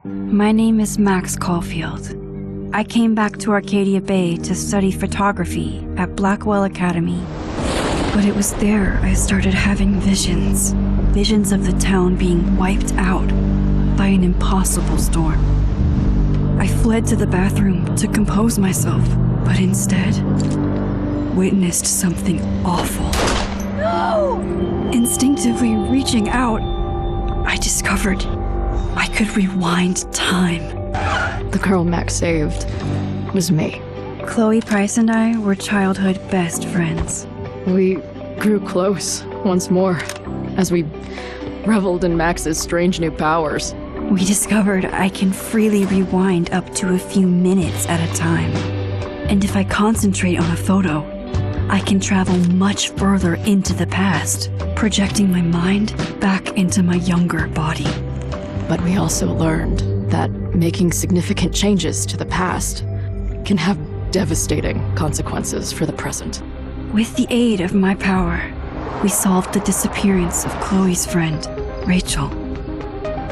My name is Max Caulfield. I came back to Arcadia Bay to study photography at Blackwell Academy. But it was there I started having visions. Visions of the town being wiped out by an impossible storm. I fled to the bathroom to compose myself, but instead witnessed something awful. No! Instinctively reaching out, I discovered I could rewind time. The girl Max saved was me. Chloe Price and I were childhood best friends. We grew close once more as we reveled in Max's strange new powers. We discovered I can freely rewind up to a few minutes at a time. And if I concentrate on a photo, I can travel much further into the past, projecting my mind back into my younger body. But we also learned that making significant changes to the past can have devastating consequences for the present. With the aid of my power, we solved the disappearance of Chloe's friend, Rachel.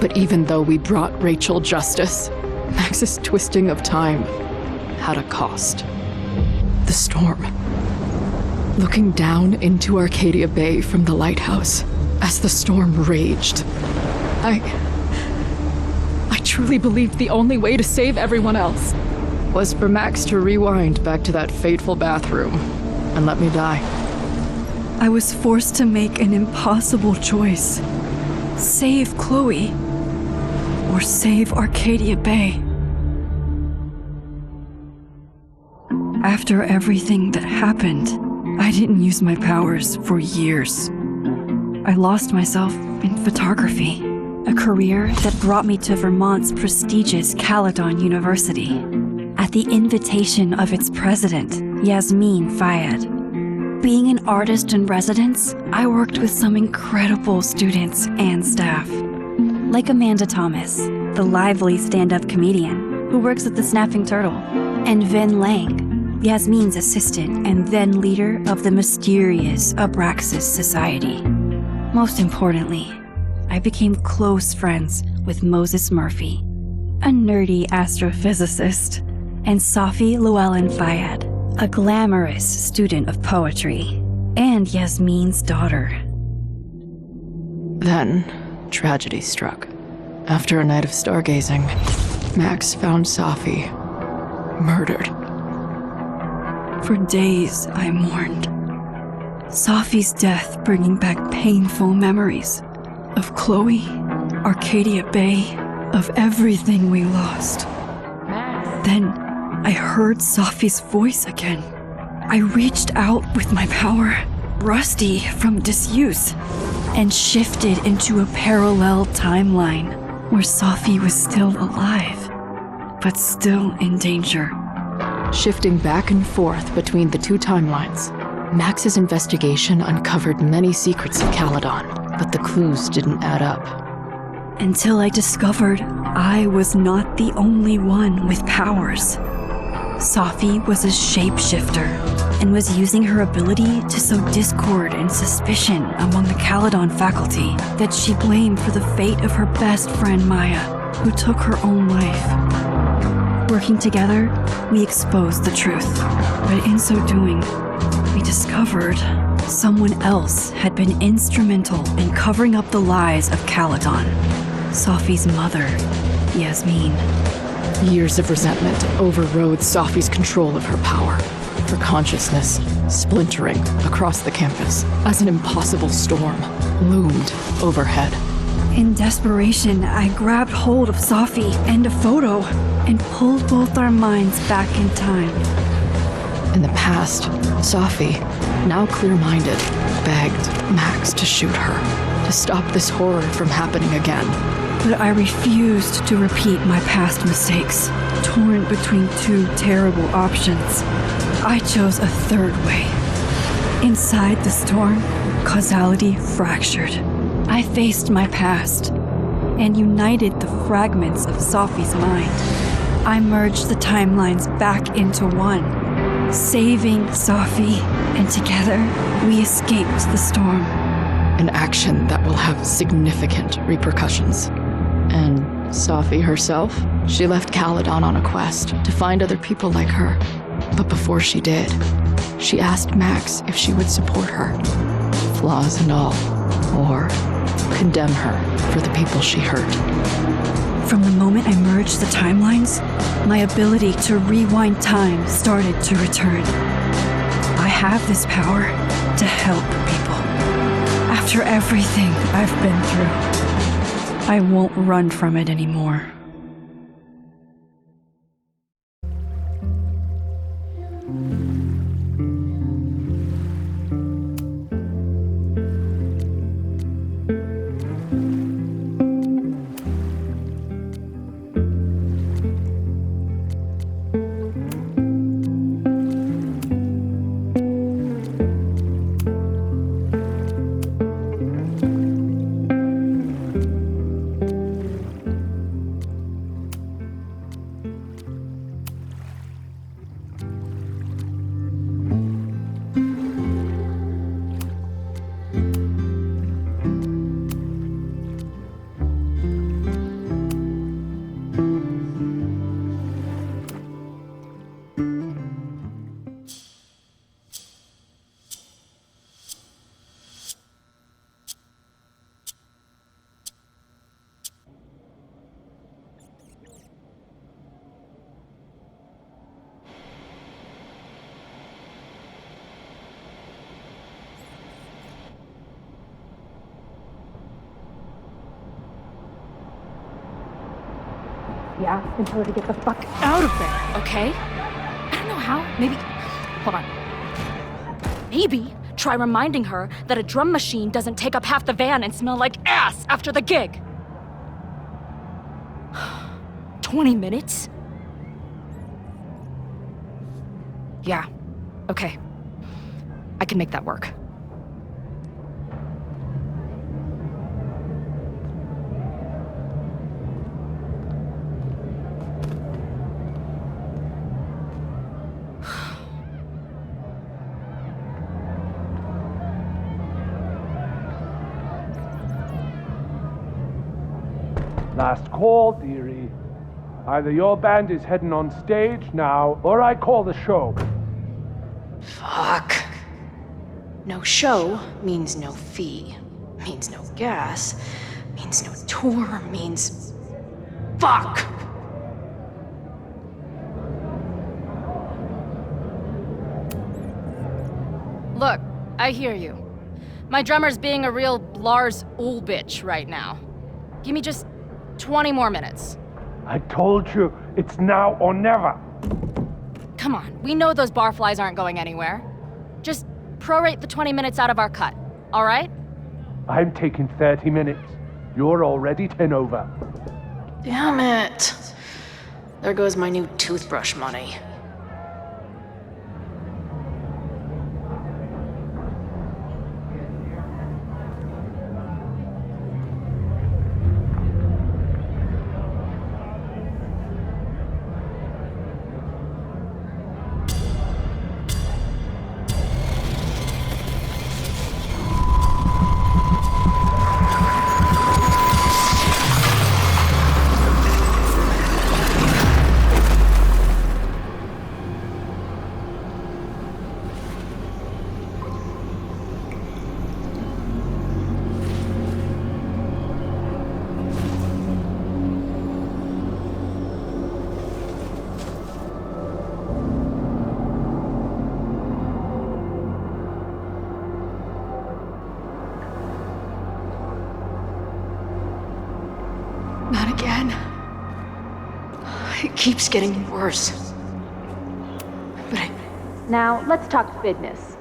But even though we brought Rachel justice, Max's twisting of time had a cost. The storm. Looking down into Arcadia Bay from the lighthouse as the storm raged, I truly believed the only way to save everyone else was for Max to rewind back to that fateful bathroom and let me die. I was forced to make an impossible choice. Save Chloe, or save Arcadia Bay. After everything that happened, I didn't use my powers for years. I lost myself in photography, a career that brought me to Vermont's prestigious Caledon University, at the invitation of its president, Yasmin Fayed. Being an artist in residence, I worked with some incredible students and staff, like Amanda Thomas, the lively stand-up comedian who works at the Snapping Turtle, and Vin Lang, Yasmin's assistant and then leader of the mysterious Abraxas Society. Most importantly, I became close friends with Moses Murphy, a nerdy astrophysicist, and Safi Llewellyn Fayed, a glamorous student of poetry, and Yasmin's daughter. Then, tragedy struck. After a night of stargazing, Max found Safi murdered. For days, I mourned. Safi's death bringing back painful memories of Chloe, Arcadia Bay, of everything we lost. Then, I heard Safi's voice again. I reached out with my power, rusty from disuse, and shifted into a parallel timeline where Safi was still alive, but still in danger. Shifting back and forth between the two timelines, Max's investigation uncovered many secrets of Caledon, but the clues didn't add up. Until I discovered I was not the only one with powers. Safi was a shapeshifter and was using her ability to sow discord and suspicion among the Caledon faculty that she blamed for the fate of her best friend Maya, who took her own life. Working together, we exposed the truth, but in so doing, we discovered someone else had been instrumental in covering up the lies of Caledon, Safi's mother, Yasmin. Years of resentment overrode Safi's control of her power, her consciousness splintering across the campus as an impossible storm loomed overhead. In desperation, I grabbed hold of Safi and a photo and pulled both our minds back in time. In the past, Safi, now clear-minded, begged Max to shoot her, to stop this horror from happening again. But I refused to repeat my past mistakes, torn between two terrible options. I chose a third way. Inside the storm, causality fractured. I faced my past and united the fragments of Safi's mind. I merged the timelines back into one, saving Safi, and together we escaped the storm. An action that will have significant repercussions. And Safi herself, she left Caledon on a quest to find other people like her. But before she did, she asked Max if she would support her, flaws and all, or condemn her for the people she hurt. From the moment I merged the timelines, my ability to rewind time started to return. I have this power to help people. After everything I've been through, I won't run from it anymore. Yeah, and tell her to get the fuck out of there, okay? I don't know how. Maybe. Hold on. Maybe try reminding her that a drum machine doesn't take up half the van and smell like ass after the gig. 20 minutes? Yeah, okay. I can make that work. Last call, dearie. Either your band is heading on stage now, or I call the show. Fuck. No show means no fee, means no gas, means no tour, means... Fuck! Look, I hear you. My drummer's being a real Lars Ulbitch right now. Give me just 20 more minutes. I told you, it's now or never. Come on, we know those barflies aren't going anywhere. Just prorate the 20 minutes out of our cut, all right? I'm taking 30 minutes. You're already 10 over. Damn it. There goes my new toothbrush money. Not again. It keeps getting worse. But I... Now, let's talk business.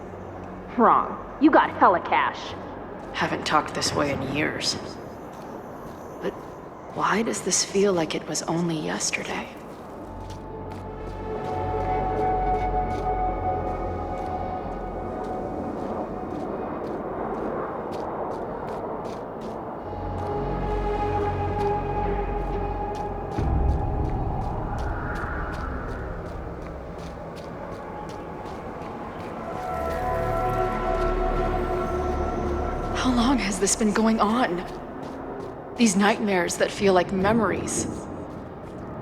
Wrong. You got hella cash. haven't talked this way in years. But why does this feel like it was only yesterday? How long has this been going on? These nightmares that feel like memories.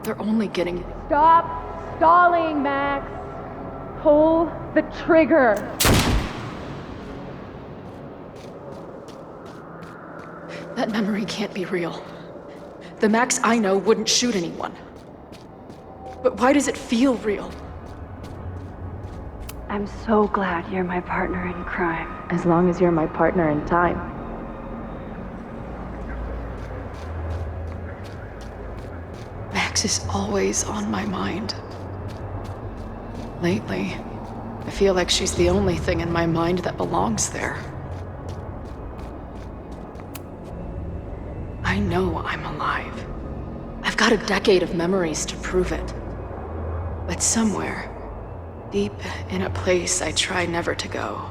They're only getting... Stop stalling, Max. Pull the trigger. That memory can't be real. The Max I know wouldn't shoot anyone. But why does it feel real? I'm so glad you're my partner in crime. As long as you're my partner in time. Max is always on my mind. Lately, I feel like she's the only thing in my mind that belongs there. I know I'm alive. I've got a decade of memories to prove it. But somewhere, deep in a place I try never to go,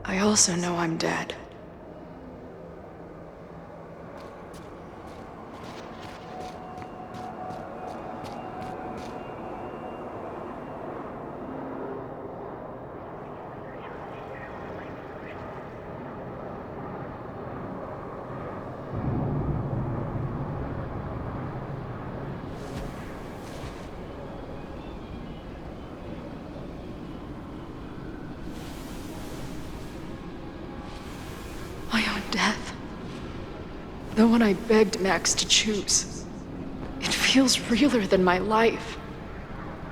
I also know I'm dead. My own death. The one I begged Max to choose. It feels realer than my life.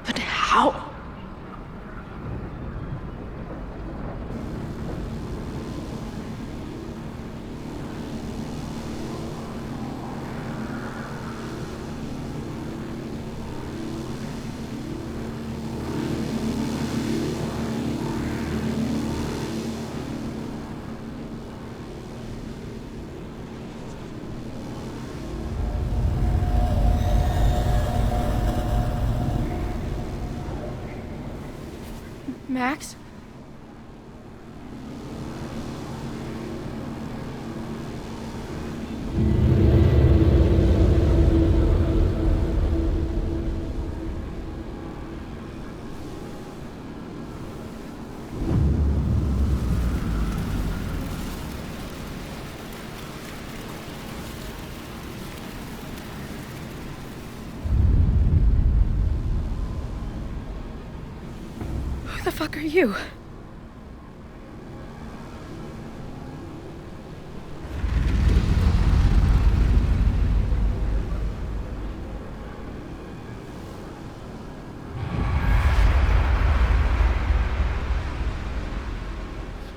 But how? Max? Who the fuck are you?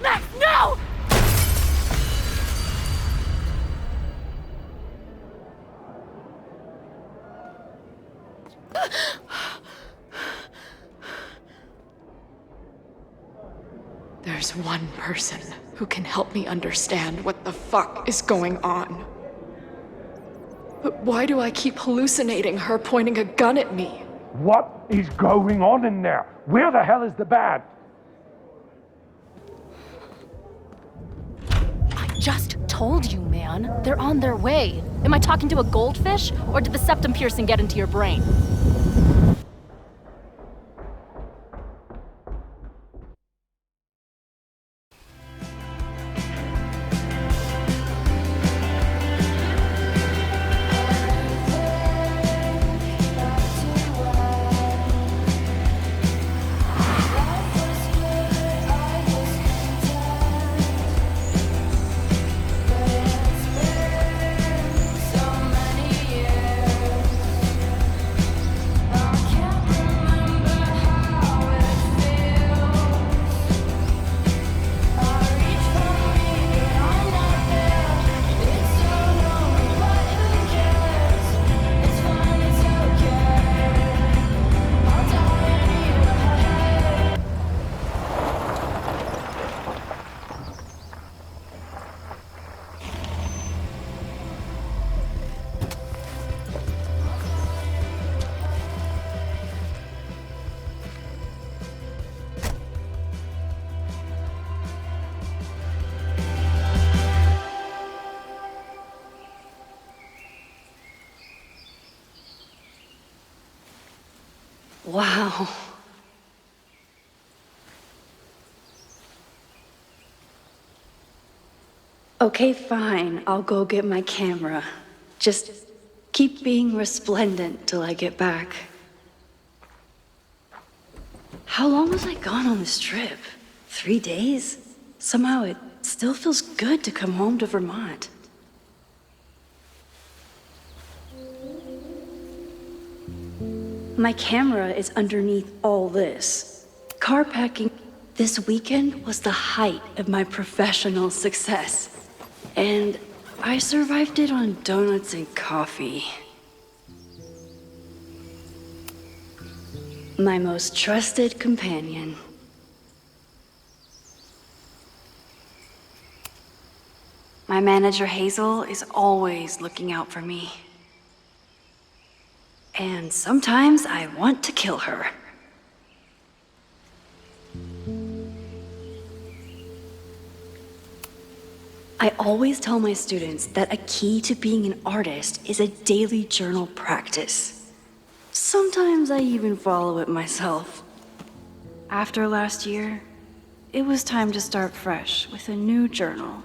Max, no! There's one person who can help me understand what the fuck is going on. But why do I keep hallucinating her pointing a gun at me? What is going on in there? Where the hell is the band? I just told you, man. They're on their way. Am I talking to a goldfish, or did the septum piercing get into your brain? Wow. Okay, fine. I'll go get my camera. Just keep being resplendent till I get back. How long was I gone on this trip? 3 days? Somehow it still feels good to come home to Vermont. My camera is underneath all this. Car packing this weekend was the height of my professional success. And I survived it on donuts and coffee. My most trusted companion. My manager Hazel is always looking out for me. And sometimes I want to kill her. I always tell my students that a key to being an artist is a daily journal practice. Sometimes I even follow it myself. After last year, it was time to start fresh with a new journal.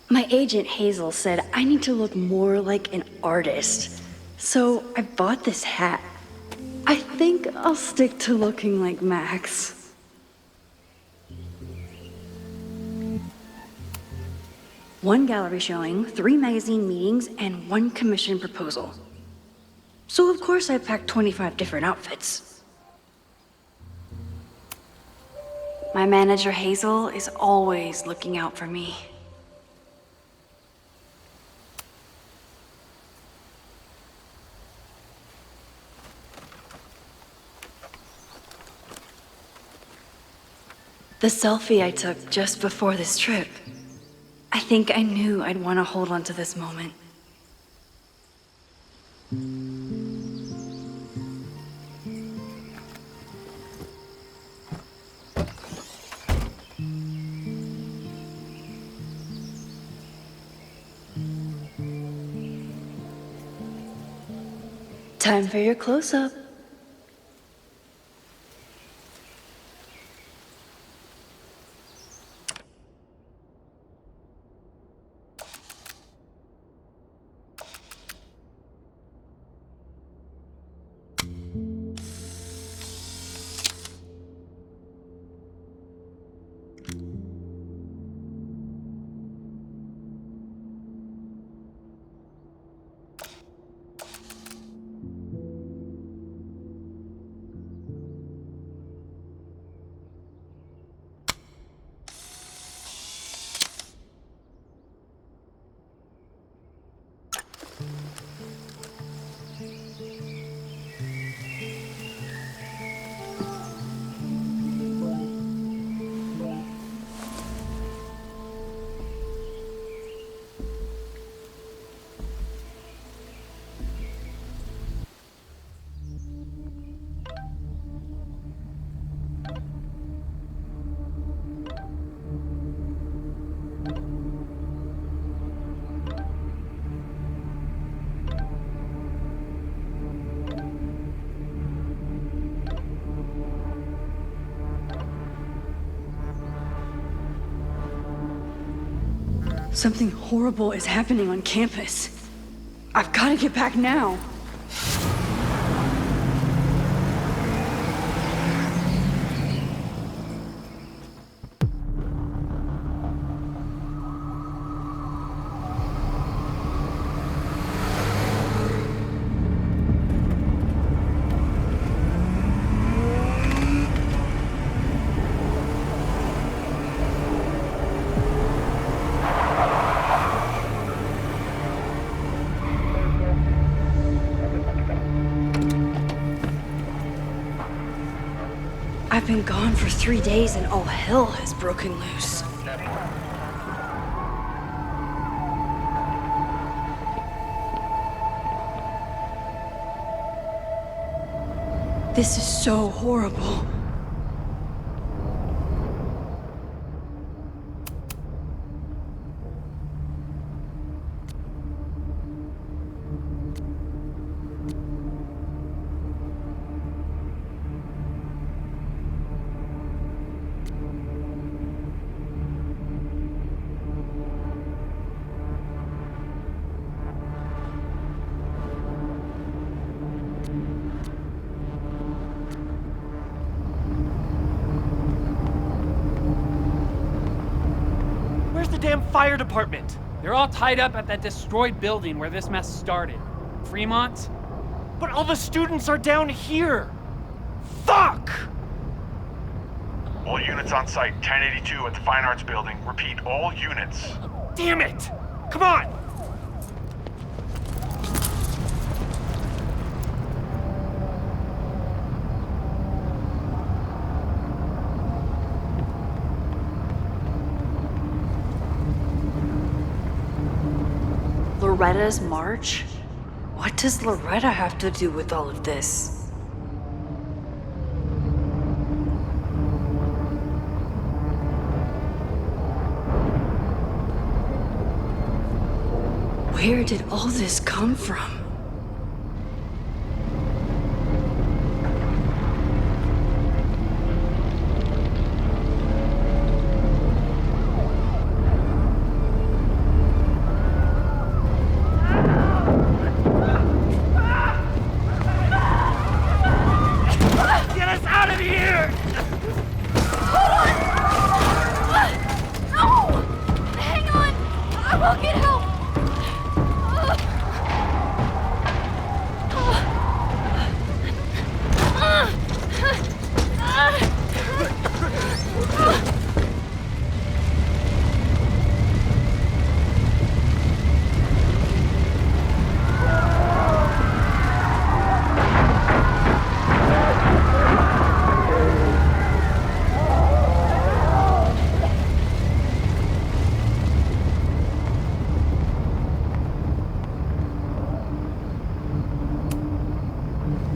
My agent Hazel said I need to look more like an artist. So I bought this hat. I think I'll stick to looking like Max. One gallery showing, 3 magazine meetings, and 1 commission proposal. So of course I packed 25 different outfits. My manager Hazel is always looking out for me. The selfie I took just before this trip. I think I knew I'd want to hold on to this moment. Time for your close-up. Something horrible is happening on campus. I've got to get back now. I've been gone for 3 days and all hell has broken loose. This is so horrible. Damn fire department! They're all tied up at that destroyed building where this mess started. Fremont? But all the students are down here! Fuck! All units on site, 1082 at the Fine Arts Building. Repeat, all units. Damn it! Come on! Loretta's march? What does Loretta have to do with all of this? Where did all this come from?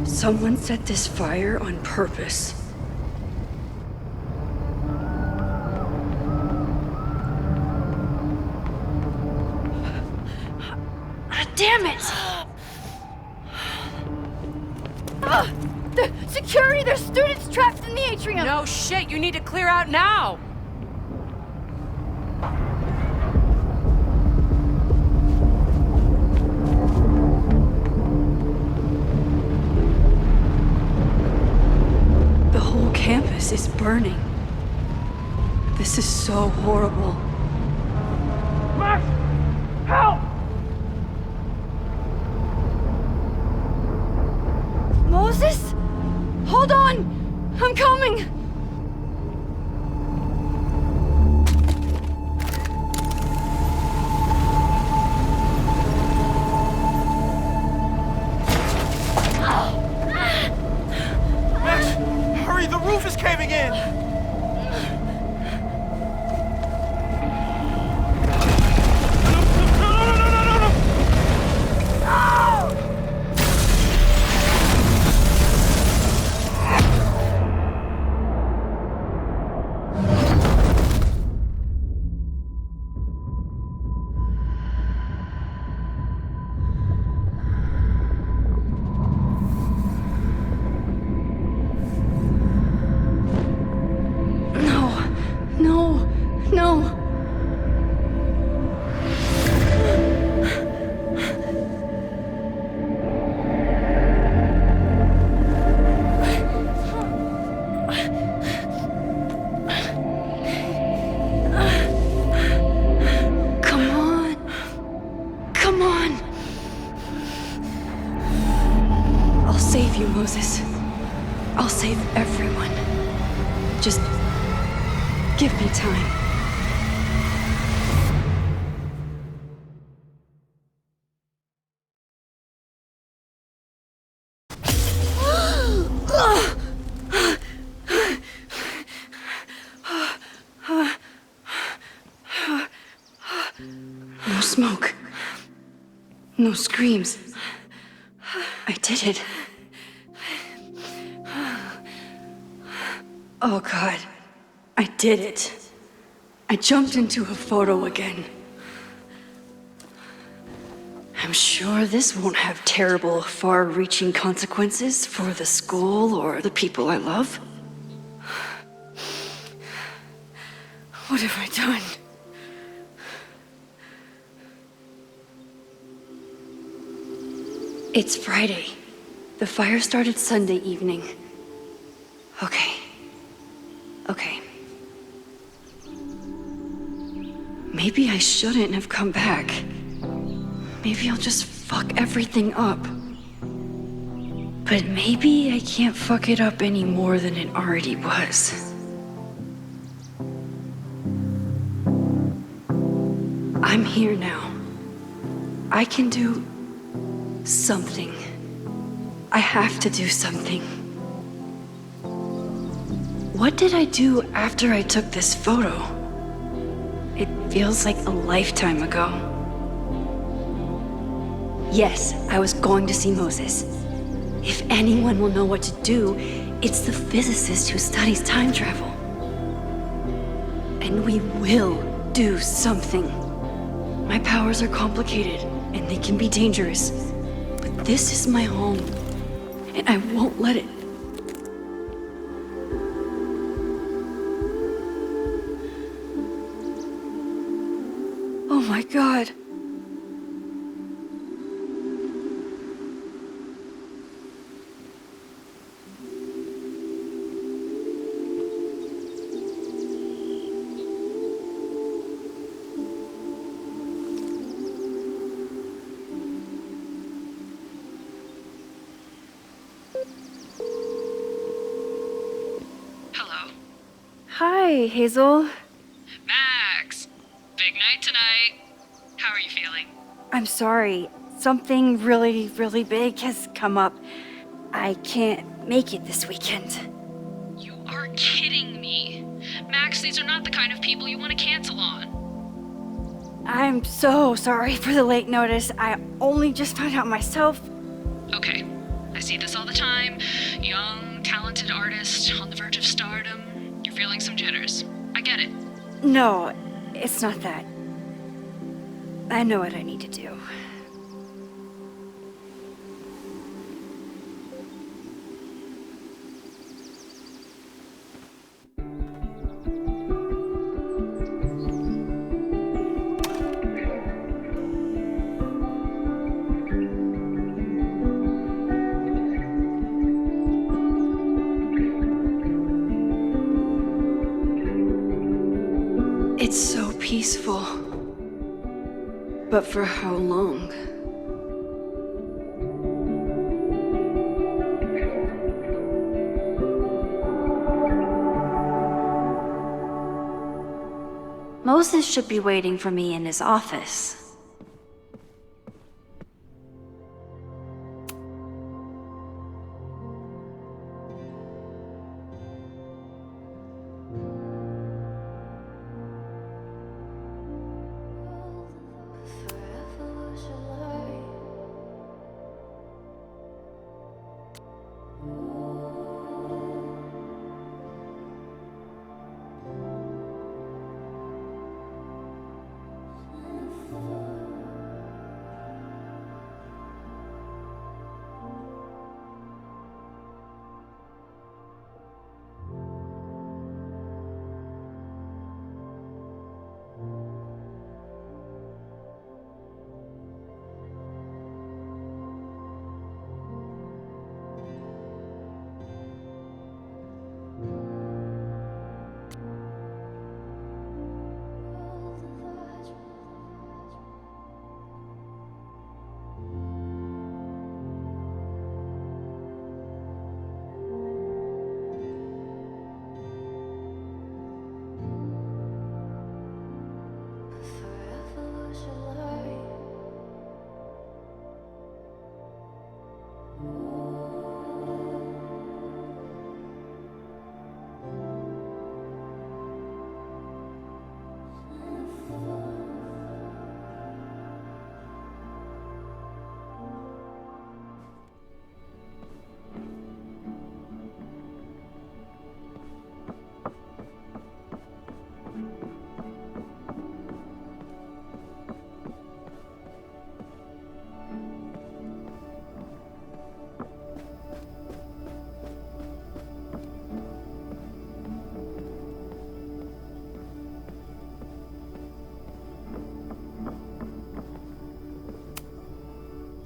Someone set this fire on purpose. Damn it! The security! There's students trapped in the atrium! No shit, you need to clear out now! The whole campus is burning. This is so horrible. Max! Help! Moses? Hold on! I'm coming! Max! Hurry, the roof is caving in! I'll save everyone. Just give me time. No smoke. No screams. I did it. Oh God, I did it. I jumped into a photo again. I'm sure this won't have terrible, far-reaching consequences for the school or the people I love. What have I done? It's Friday. The fire started Sunday evening. Okay. Maybe I shouldn't have come back. Maybe I'll just fuck everything up. But maybe I can't fuck it up any more than it already was. I'm here now. I can do something. I have to do something. What did I do after I took this photo? It feels like a lifetime ago. Yes, I was going to see Moses. If anyone will know what to do, it's the physicist who studies time travel. And we will do something. My powers are complicated, and they can be dangerous. But this is my home, and I won't let it. Oh my God. Hello. Hi, Hazel. Max! Big night tonight. How are you feeling? I'm sorry. Something really, really big has come up. I can't make it this weekend. You are kidding me. Max, these are not the kind of people you want to cancel on. I'm so sorry for the late notice. I only just found out myself. Okay, I see this all the time. Young, talented artist on the verge of stardom. You're feeling some jitters. I get it. No, it's not that. I know what I need to do. It's so peaceful. But for how long? Moses should be waiting for me in his office.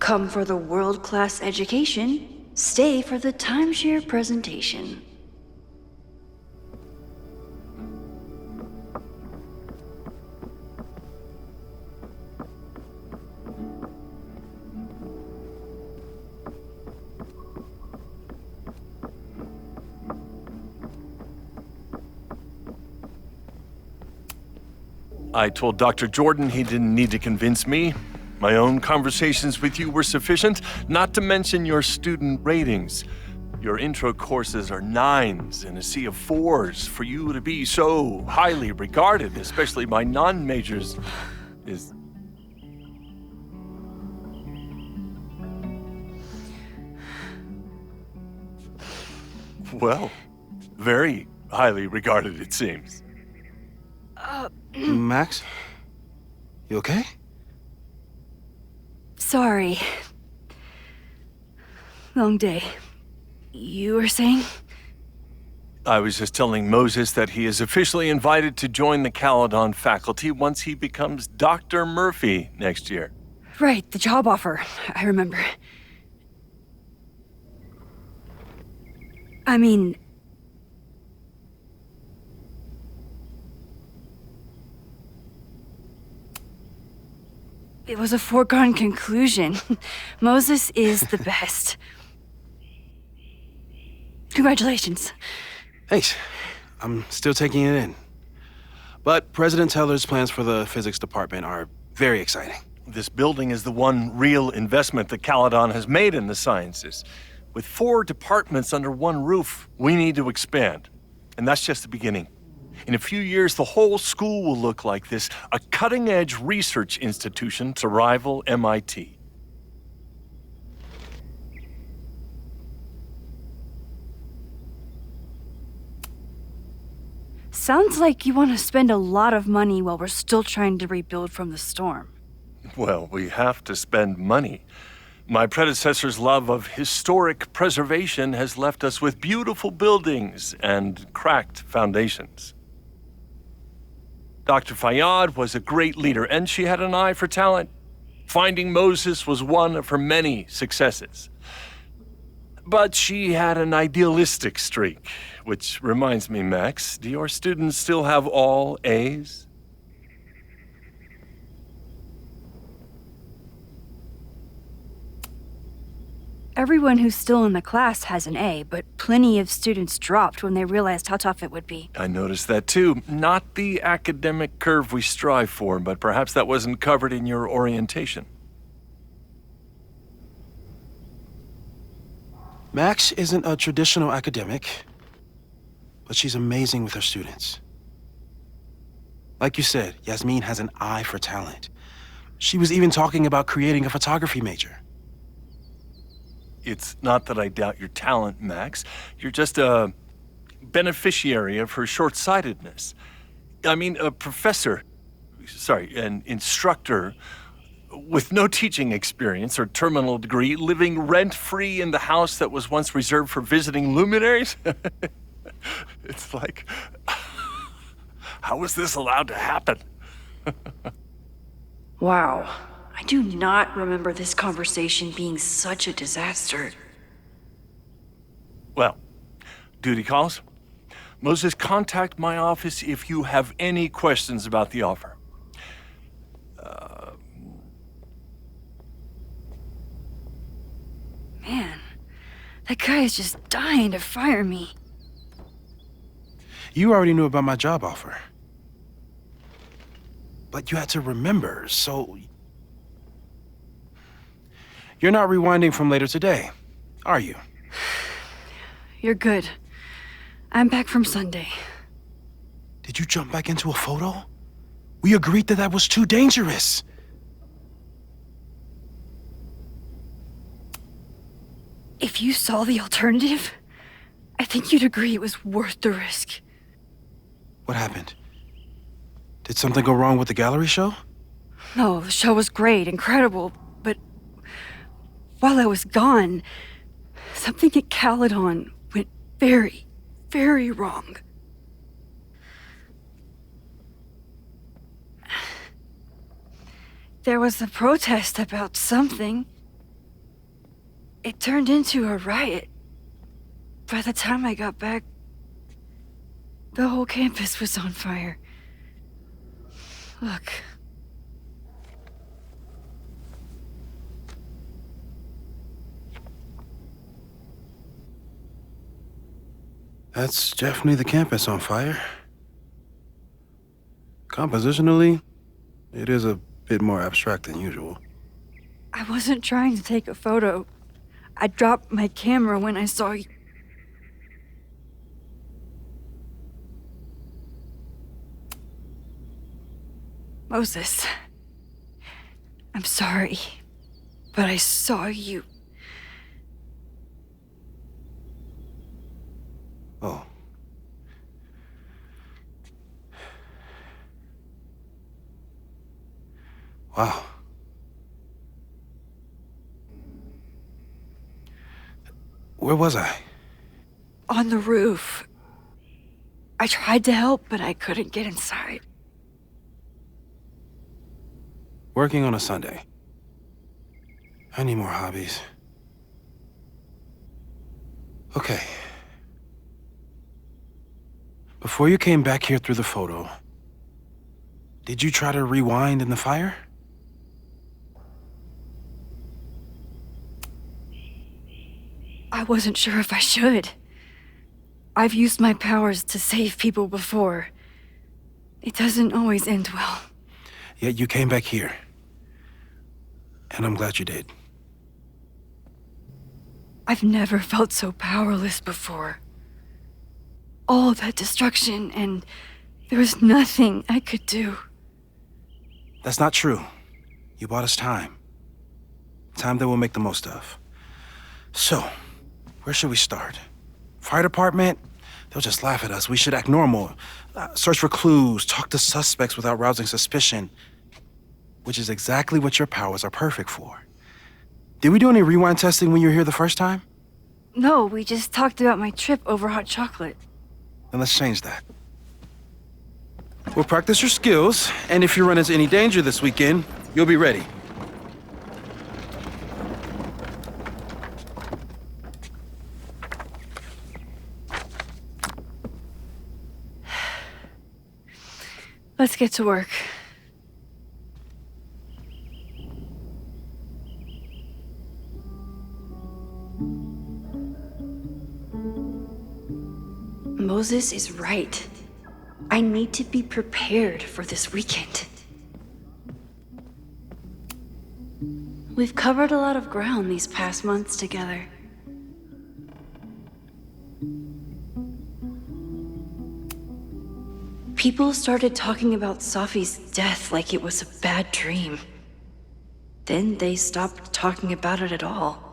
Come for the world-class education, stay for the timeshare presentation. I told Dr. Jordan he didn't need to convince me. My own conversations with you were sufficient, not to mention your student ratings. Your intro courses are 9s in a sea of 4s. For you to be so highly regarded, especially by non-majors, is... well, very highly regarded, it seems. Max? You okay? Sorry. Long day. You were saying? I was just telling Moses that he is officially invited to join the Caledon faculty once he becomes Dr. Murphy next year. Right, the job offer. I remember. I mean... it was a foregone conclusion. Moses is the best. Congratulations. Thanks. I'm still taking it in. But President Teller's plans for the physics department are very exciting. This building is the one real investment that Caledon has made in the sciences. With 4 departments under one roof, we need to expand. And that's just the beginning. In a few years, the whole school will look like this, a cutting-edge research institution to rival MIT. Sounds like you want to spend a lot of money while we're still trying to rebuild from the storm. Well, we have to spend money. My predecessor's love of historic preservation has left us with beautiful buildings and cracked foundations. Dr. Fayyad was a great leader, and she had an eye for talent. Finding Moses was one of her many successes. But she had an idealistic streak, which reminds me, Max, do your students still have all A's? Everyone who's still in the class has an A, but plenty of students dropped when they realized how tough it would be. I noticed that too. Not the academic curve we strive for, but perhaps that wasn't covered in your orientation. Max isn't a traditional academic, but she's amazing with her students. Like you said, Yasmin has an eye for talent. She was even talking about creating a photography major. It's not that I doubt your talent, Max. You're just a beneficiary of her short-sightedness. I mean, an instructor with no teaching experience or terminal degree, living rent-free in the house that was once reserved for visiting luminaries? It's like, how was this allowed to happen? Wow. I do not remember this conversation being such a disaster. Well, duty calls. Moses, contact my office if you have any questions about the offer. Man, that guy is just dying to fire me. You already knew about my job offer. But you had to remember, so... You're not rewinding from later today, are you? You're good. I'm back from Sunday. Did you jump back into a photo? We agreed that that was too dangerous. If you saw the alternative, I think you'd agree it was worth the risk. What happened? Did something go wrong with the gallery show? No, the show was great, incredible, but while I was gone, something at Caledon went very, very wrong. There was a protest about something. It turned into a riot. By the time I got back, the whole campus was on fire. Look. That's definitely the campus on fire. Compositionally, it is a bit more abstract than usual. I wasn't trying to take a photo. I dropped my camera when I saw you. Moses, I'm sorry, but I saw you. Oh. Wow. Where was I? On the roof. I tried to help, but I couldn't get inside. Working on a Sunday. I need more hobbies. Okay. Before you came back here through the photo, did you try to rewind in the fire? I wasn't sure if I should. I've used my powers to save people before. It doesn't always end well. Yet you came back here. And I'm glad you did. I've never felt so powerless before. All that destruction, and there was nothing I could do. That's not true. You bought us time. Time that we'll make the most of. So, where should we start? Fire department? They'll just laugh at us. We should act normal. Search for clues, talk to suspects without rousing suspicion. Which is exactly what your powers are perfect for. Did we do any rewind testing when you were here the first time? No, we just talked about my trip over hot chocolate. Then let's change that. We'll practice your skills, and if you run into any danger this weekend, you'll be ready. Let's get to work. Moses is right. I need to be prepared for this weekend. We've covered a lot of ground these past months together. People started talking about Safi's death like it was a bad dream. Then they stopped talking about it at all.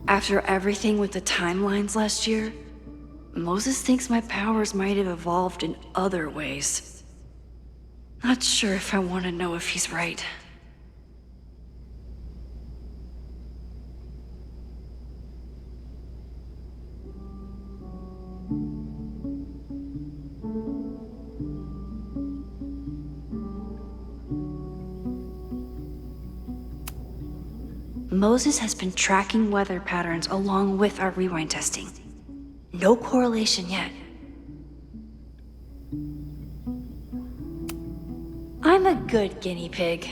After everything with the timelines last year, Moses thinks my powers might have evolved in other ways. Not sure if I want to know if he's right. Moses has been tracking weather patterns along with our rewind testing. No correlation yet. I'm a good guinea pig.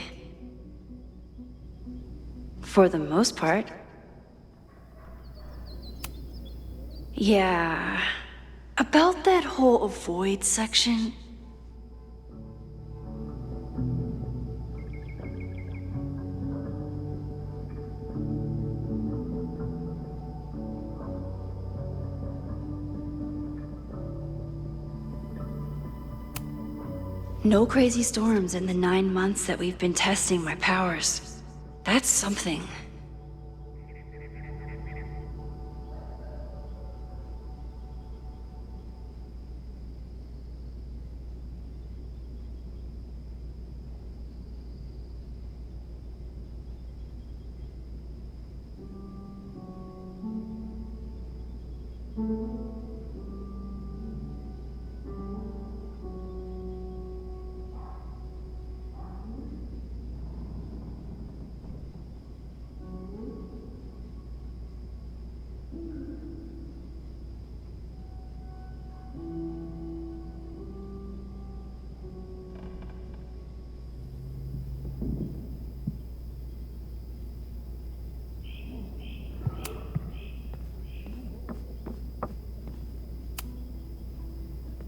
For the most part. Yeah. About that whole avoid section. No crazy storms in the 9 months that we've been testing my powers. That's something.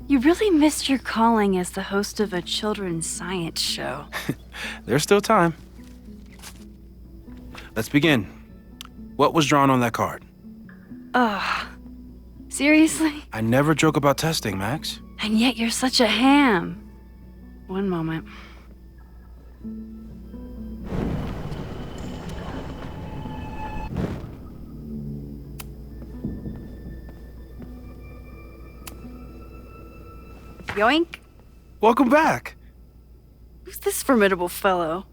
You really missed your calling as the host of a children's science show. There's still time. Let's begin. What was drawn on that card? Ugh. Seriously? I never joke about testing, Max. And yet you're such a ham. One moment. Yoink. Welcome back. Who's this formidable fellow?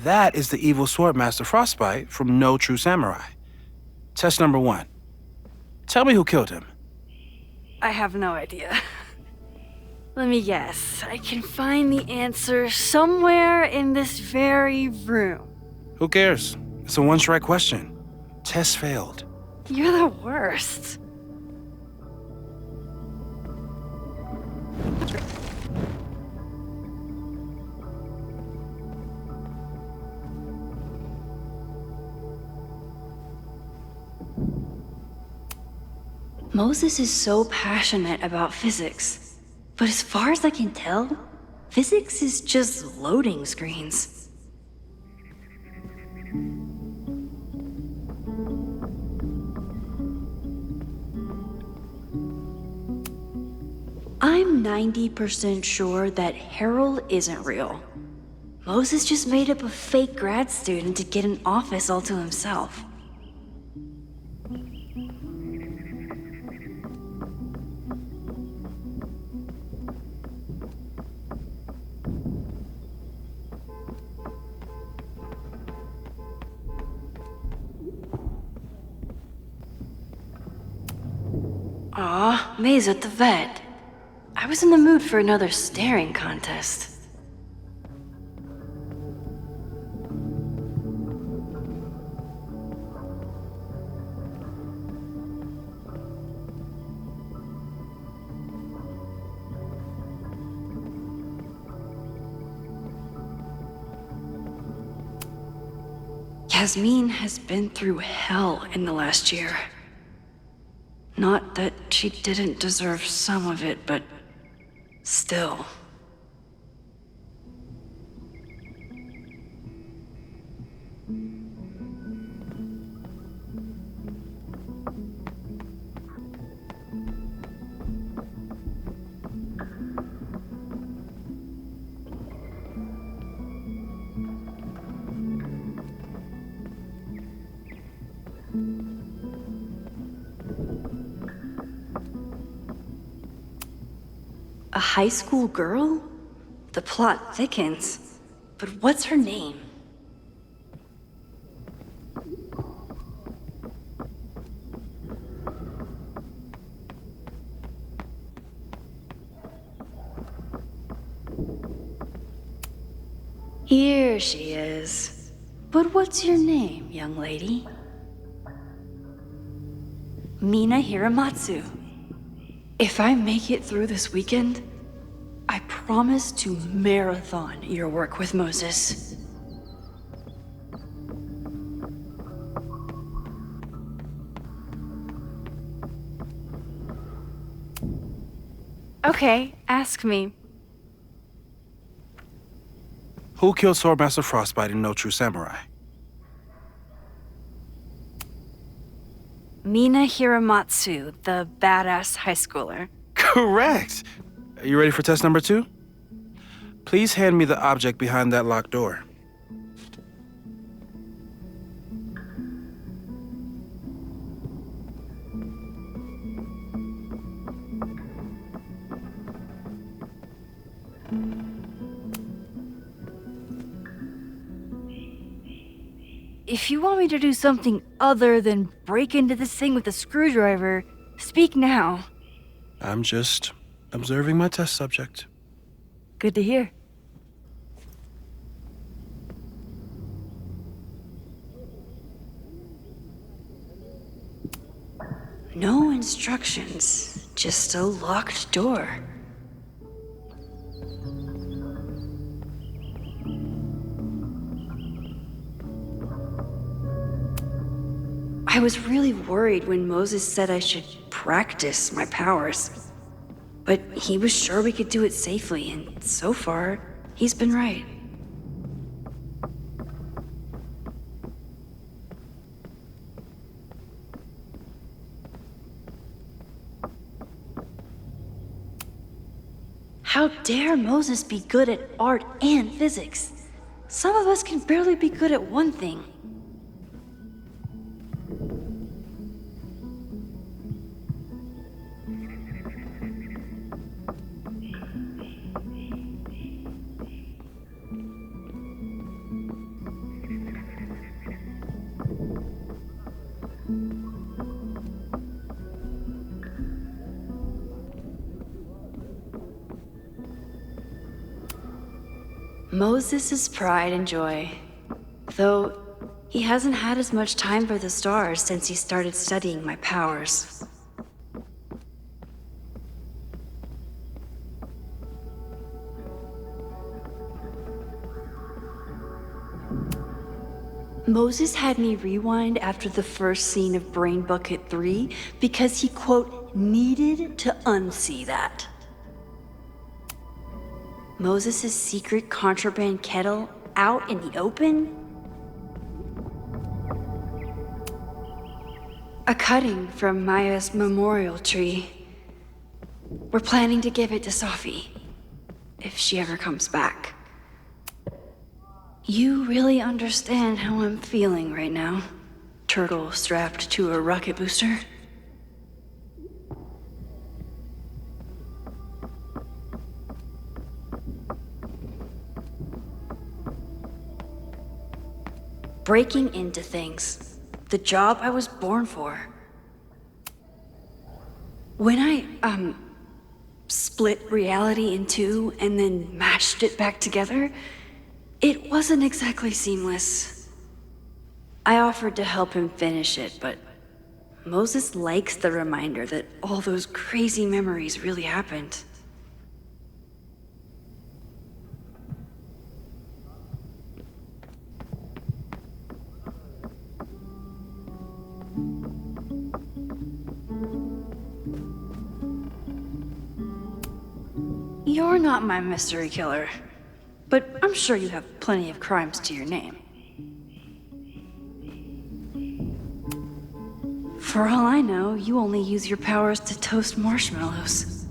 That is the evil Swordmaster Frostbite from No True Samurai. Test number 1. Tell me who killed him. I have no idea. Let me guess. I can find the answer somewhere in this very room. Who cares? It's a one-strike question. Test failed. You're the worst. Moses is so passionate about physics, but as far as I can tell, physics is just loading screens. I'm 90% sure that Harold isn't real. Moses just made up a fake grad student to get an office all to himself. Aw, May's at the vet. I was in the mood for another staring contest. Yasmin has been through hell in the last year. Not that she didn't deserve some of it, but still. A high school girl? The plot thickens. But what's her name? Here she is. But what's your name, young lady? Mina Hiramatsu. If I make it through this weekend, I promise to marathon your work with Moses. Okay, ask me. Who killed Swordmaster Frostbite in No True Samurai? Mina Hiramatsu, the badass high schooler. Correct! Are you ready for test number 2? Please hand me the object behind that locked door. If you want me to do something other than break into this thing with a screwdriver, speak now. I'm just observing my test subject. Good to hear. No instructions, just a locked door. I was really worried when Moses said I should practice my powers. But he was sure we could do it safely, and so far, he's been right. How dare Moses be good at art and physics? Some of us can barely be good at one thing. Moses' pride and joy, though he hasn't had as much time for the stars since he started studying my powers. Moses had me rewind after the first scene of Brain Bucket 3 because he, quote, needed to unsee that. Moses' secret contraband kettle out in the open? A cutting from Maya's memorial tree. We're planning to give it to Sophie, if she ever comes back. You really understand how I'm feeling right now, turtle strapped to a rocket booster? Breaking into things. The job I was born for. When I, split reality in two and then mashed it back together, it wasn't exactly seamless. I offered to help him finish it, but Moses likes the reminder that all those crazy memories really happened. You're not my mystery killer, but I'm sure you have plenty of crimes to your name. For all I know, you only use your powers to toast marshmallows.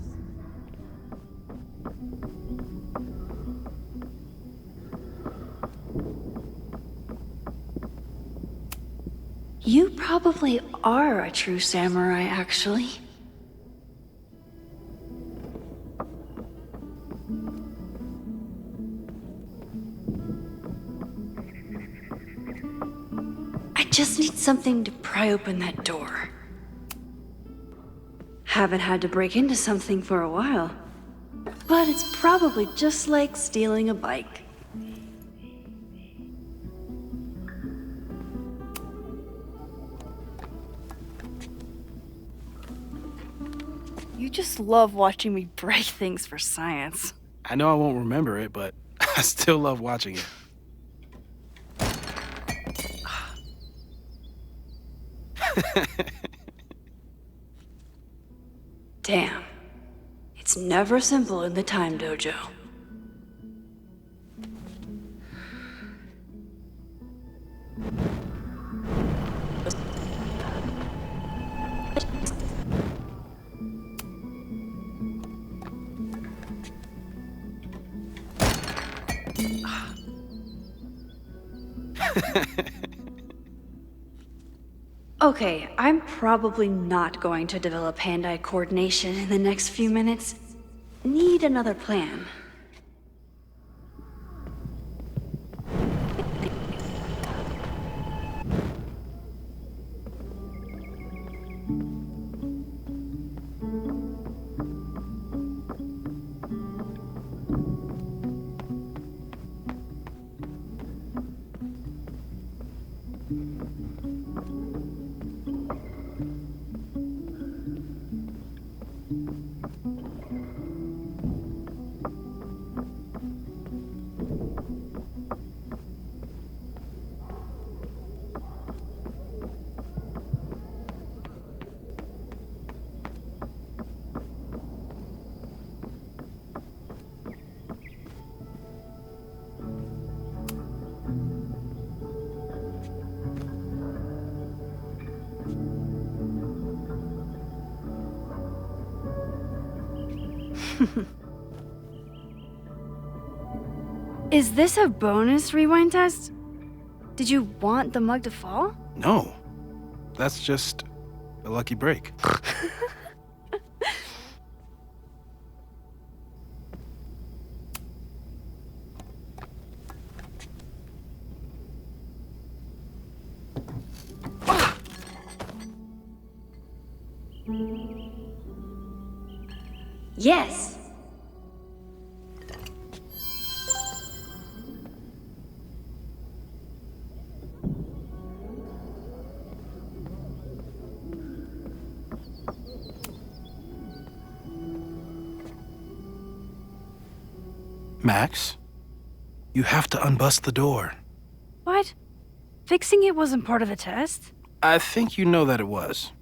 You probably are a true samurai, actually. Just need something to pry open that door. Haven't had to break into something for a while, but it's probably just like stealing a bike. You just love watching me break things for science. I know I won't remember it, but I still love watching it. Damn. It's never simple in the time dojo. Okay, I'm probably not going to develop hand-eye coordination in the next few minutes. Need another plan. Is this a bonus rewind test? Did you want the mug to fall? No. That's just a lucky break. Yes. Max, you have to unbust the door. What? Fixing it wasn't part of the test? I think you know that it was.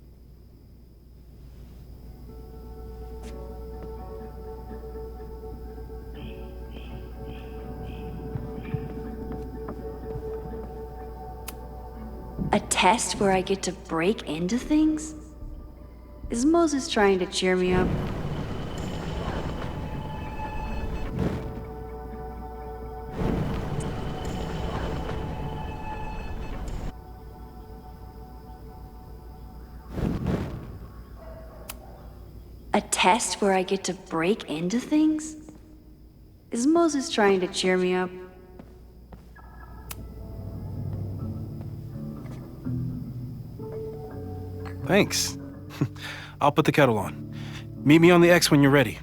A test where I get to break into things? Is Moses trying to cheer me up? A test where I get to break into things? Is Moses trying to cheer me up? Thanks. I'll put the kettle on. Meet me on the X when you're ready.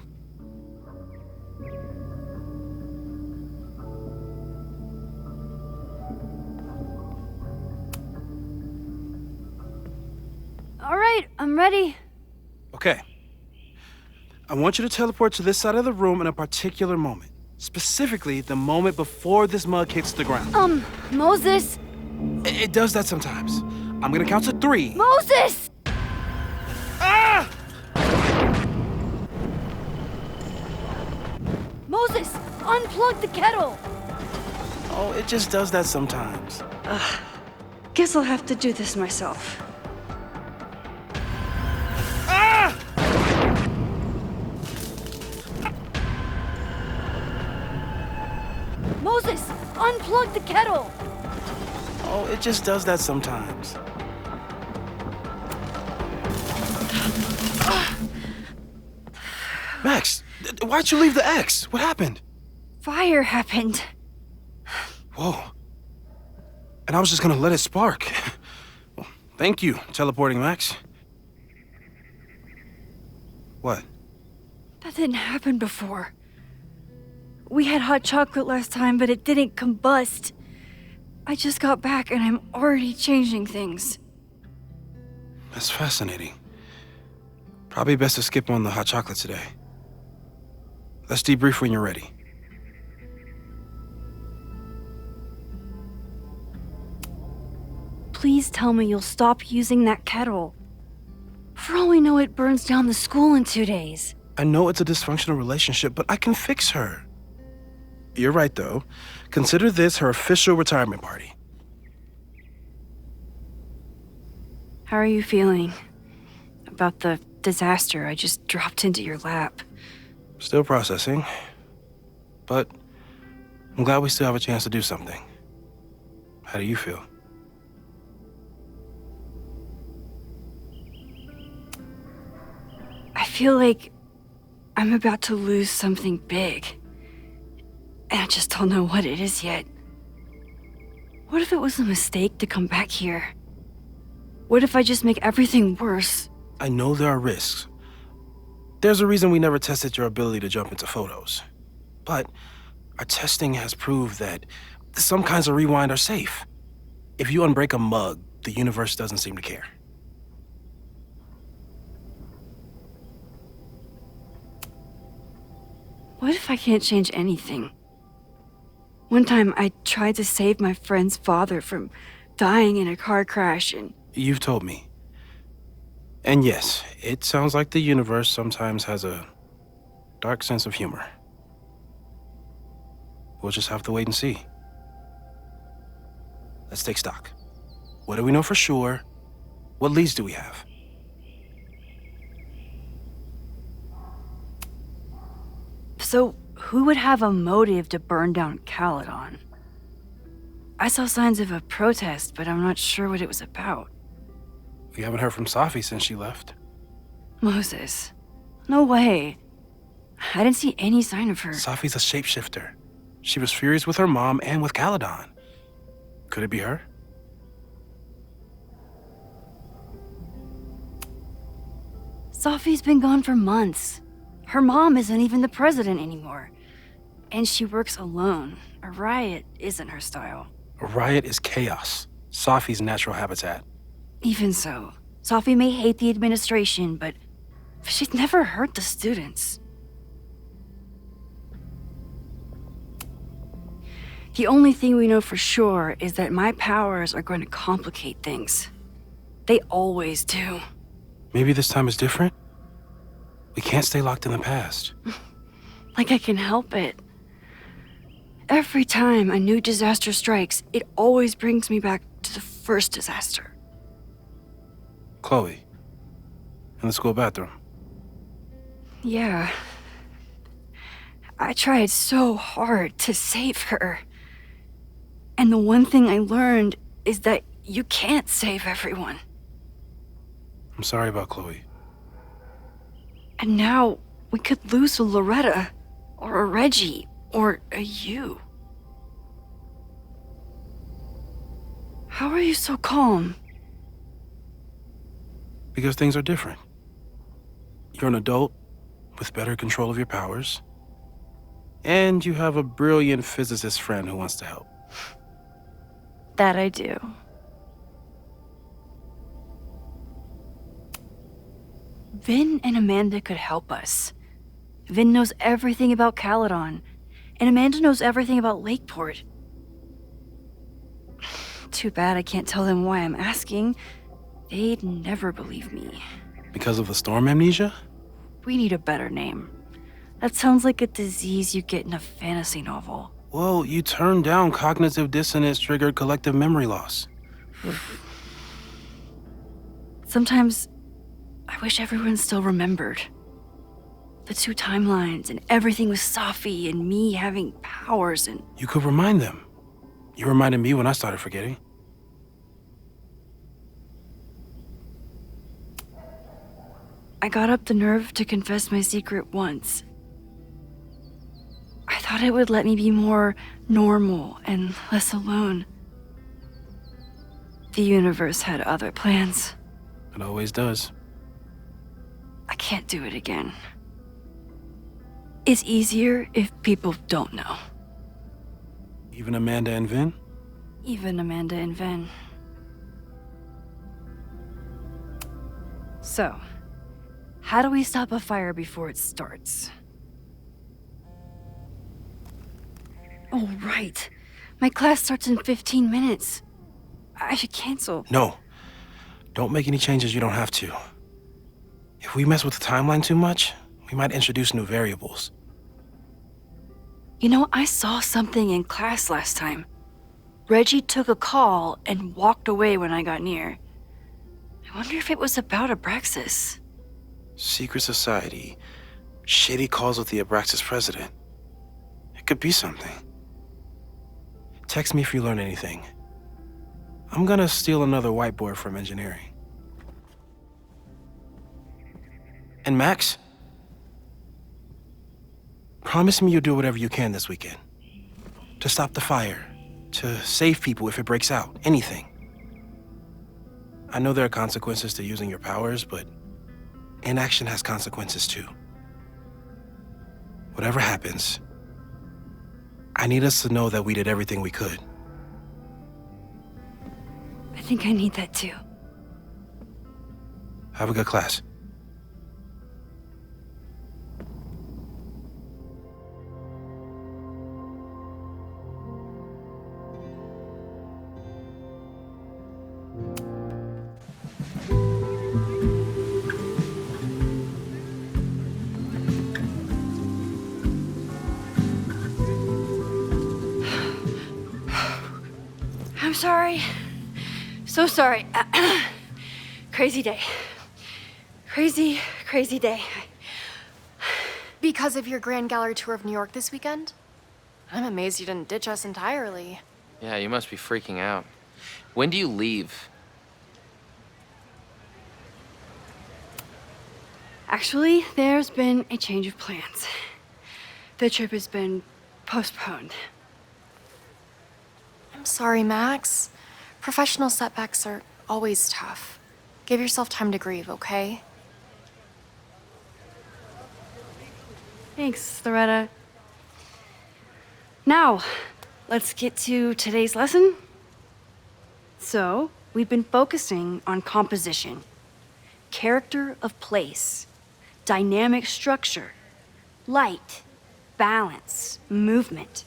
All right, I'm ready. Okay. I want you to teleport to this side of the room in a particular moment. Specifically, the moment before this mug hits the ground. Moses! It does that sometimes. I'm gonna count to 3. Moses! Ah! Moses, unplug the kettle! Oh, it just does that sometimes. Guess I'll have to do this myself. Ah! Moses, unplug the kettle! Oh, it just does that sometimes. Max, why'd you leave the X? What happened? Fire happened. Whoa. And I was just gonna let it spark. Well, thank you, teleporting Max. What? That didn't happen before. We had hot chocolate last time, but it didn't combust. I just got back and I'm already changing things. That's fascinating. Probably best to skip on the hot chocolate today. Let's debrief when you're ready. Please tell me you'll stop using that kettle. For all we know, it burns down the school in 2 days. I know it's a dysfunctional relationship, but I can fix her. You're right, though. Consider this her official retirement party. How are you feeling about the disaster I just dropped into your lap? Still processing. But I'm glad we still have a chance to do something. How do you feel? I feel like I'm about to lose something big. And I just don't know what it is yet. What if it was a mistake to come back here? What if I just make everything worse? I know there are risks. There's a reason we never tested your ability to jump into photos. But our testing has proved that some kinds of rewind are safe. If you unbreak a mug, the universe doesn't seem to care. What if I can't change anything? One time I tried to save my friend's father from dying in a car crash and... You've told me. And yes, it sounds like the universe sometimes has a dark sense of humor. We'll just have to wait and see. Let's take stock. What do we know for sure? What leads do we have? So, who would have a motive to burn down Caledon? I saw signs of a protest, but I'm not sure what it was about. We haven't heard from Safi since she left. Moses. No way. I didn't see any sign of her. Safi's a shapeshifter. She was furious with her mom and with Caledon. Could it be her? Safi's been gone for months. Her mom isn't even the president anymore. And she works alone. A riot isn't her style. A riot is chaos. Safi's natural habitat. Even so, Safi may hate the administration, but she'd never hurt the students. The only thing we know for sure is that my powers are going to complicate things. They always do. Maybe this time is different? We can't stay locked in the past. Like I can help it. Every time a new disaster strikes, it always brings me back to the first disaster. Chloe, in the school bathroom. Yeah. I tried so hard to save her. And the one thing I learned is that you can't save everyone. I'm sorry about Chloe. And now we could lose a Loretta, or a Reggie, or a you. How are you so calm? Because things are different. You're an adult with better control of your powers. And you have a brilliant physicist friend who wants to help. That I do. Vin and Amanda could help us. Vin knows everything about Caledon, and Amanda knows everything about Lakeport. Too bad I can't tell them why I'm asking. They'd never believe me. Because of the storm amnesia? We need a better name. That sounds like a disease you get in a fantasy novel. Well, you turned down cognitive dissonance triggered collective memory loss. Sometimes I wish everyone still remembered. The two timelines and everything with Safi and me having powers and... You could remind them. You reminded me when I started forgetting. I got up the nerve to confess my secret once. I thought it would let me be more normal and less alone. The universe had other plans. It always does. I can't do it again. It's easier if people don't know. Even Amanda and Vin? Even Amanda and Vin. So, how do we stop a fire before it starts? Oh, right. My class starts in 15 minutes. I should cancel. No. Don't make any changes you don't have to. If we mess with the timeline too much, we might introduce new variables. You know, I saw something in class last time. Reggie took a call and walked away when I got near. I wonder if it was about Abraxas. Secret society. Shady calls with the Abraxas president. It could be something. Text me if you learn anything. I'm gonna steal another whiteboard from engineering. And Max, promise me you'll do whatever you can this weekend. To stop the fire, to save people if it breaks out, anything. I know there are consequences to using your powers, but inaction has consequences too. Whatever happens, I need us to know that we did everything we could. I think I need that too. Have a good class. I'm sorry. So sorry. Crazy day. Crazy day. Because of your Grand Gallery tour of New York this weekend? I'm amazed you didn't ditch us entirely. Yeah, you must be freaking out. When do you leave? Actually, there's been a change of plans. The trip has been postponed. I'm sorry, Max. Professional setbacks are always tough. Give yourself time to grieve, okay? Thanks, Loretta. Now, let's get to today's lesson. So, we've been focusing on composition, character of place, dynamic structure, light, balance, movement,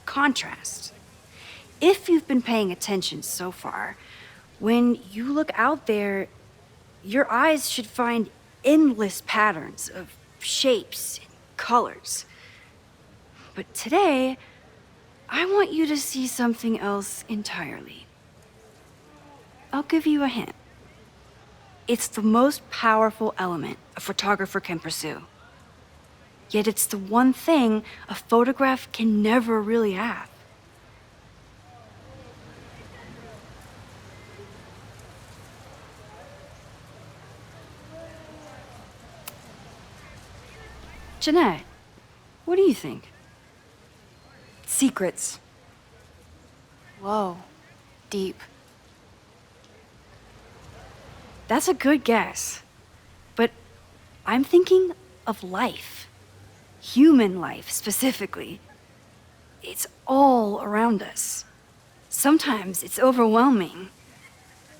contrast. If you've been paying attention so far, when you look out there, your eyes should find endless patterns of shapes and colors. But today, I want you to see something else entirely. I'll give you a hint. It's the most powerful element a photographer can pursue. Yet it's the one thing a photograph can never really have. Jeanette, what do you think? Secrets. Whoa. Deep. That's a good guess. But I'm thinking of life. Human life, specifically. It's all around us. Sometimes it's overwhelming.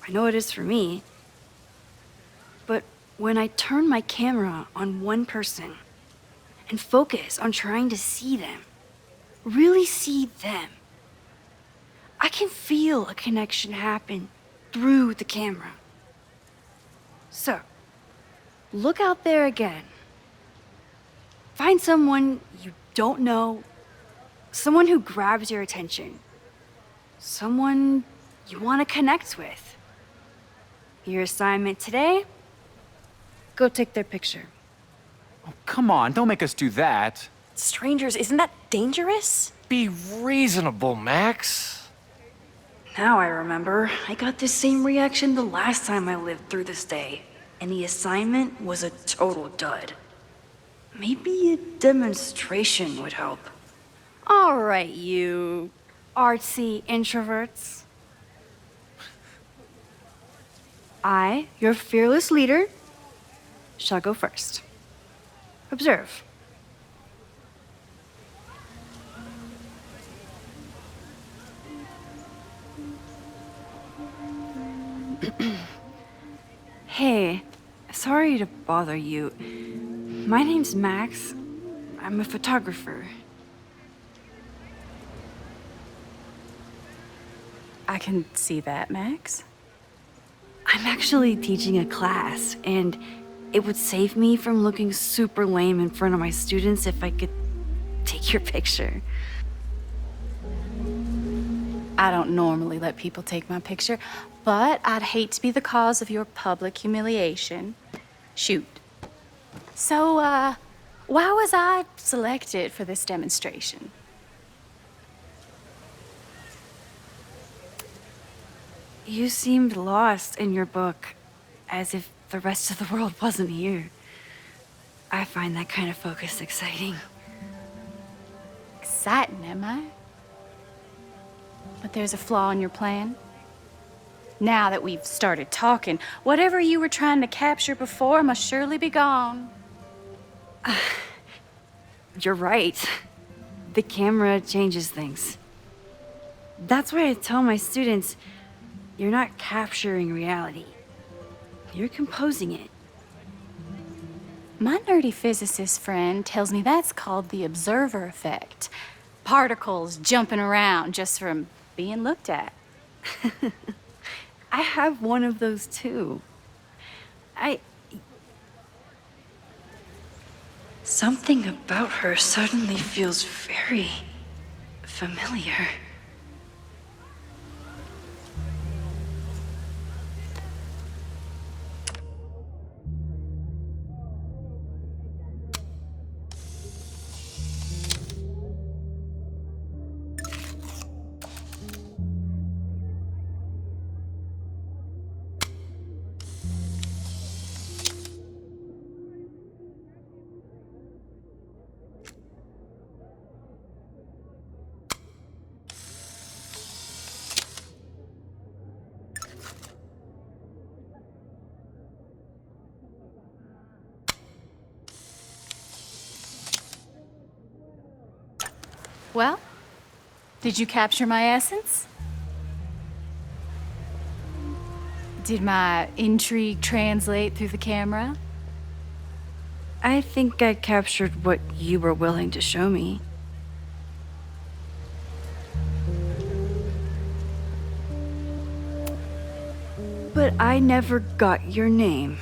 I know it is for me. But when I turn my camera on one person and focus on trying to see them, really see them, I can feel a connection happen through the camera. So, look out there again. Find someone you don't know, someone who grabs your attention, someone you want to connect with. Your assignment today? Go take their picture. Oh, come on, don't make us do that. Strangers, isn't that dangerous? Be reasonable, Max. Now I remember, I got the same reaction the last time I lived through this day, and the assignment was a total dud. Maybe a demonstration would help. All right, you artsy introverts. I, your fearless leader, shall go first. Observe. Hey, sorry to bother you. My name's Max. I'm a photographer. I can see that, Max. I'm actually teaching a class, and it would save me from looking super lame in front of my students if I could take your picture. I don't normally let people take my picture, but I'd hate to be the cause of your public humiliation. Shoot. So, why was I selected for this demonstration? You seemed lost in your book, as if the rest of the world wasn't here. I find that kind of focus exciting. Exciting, am I? But there's a flaw in your plan. Now that we've started talking, whatever you were trying to capture before must surely be gone. You're right. The camera changes things. That's why I tell my students, you're not capturing reality. You're composing it. My nerdy physicist friend tells me that's called the observer effect. Particles jumping around just from being looked at. I have one of those too. Something about her suddenly feels very familiar. Well, did you capture my essence? Did my intrigue translate through the camera? I think I captured what you were willing to show me. But I never got your name.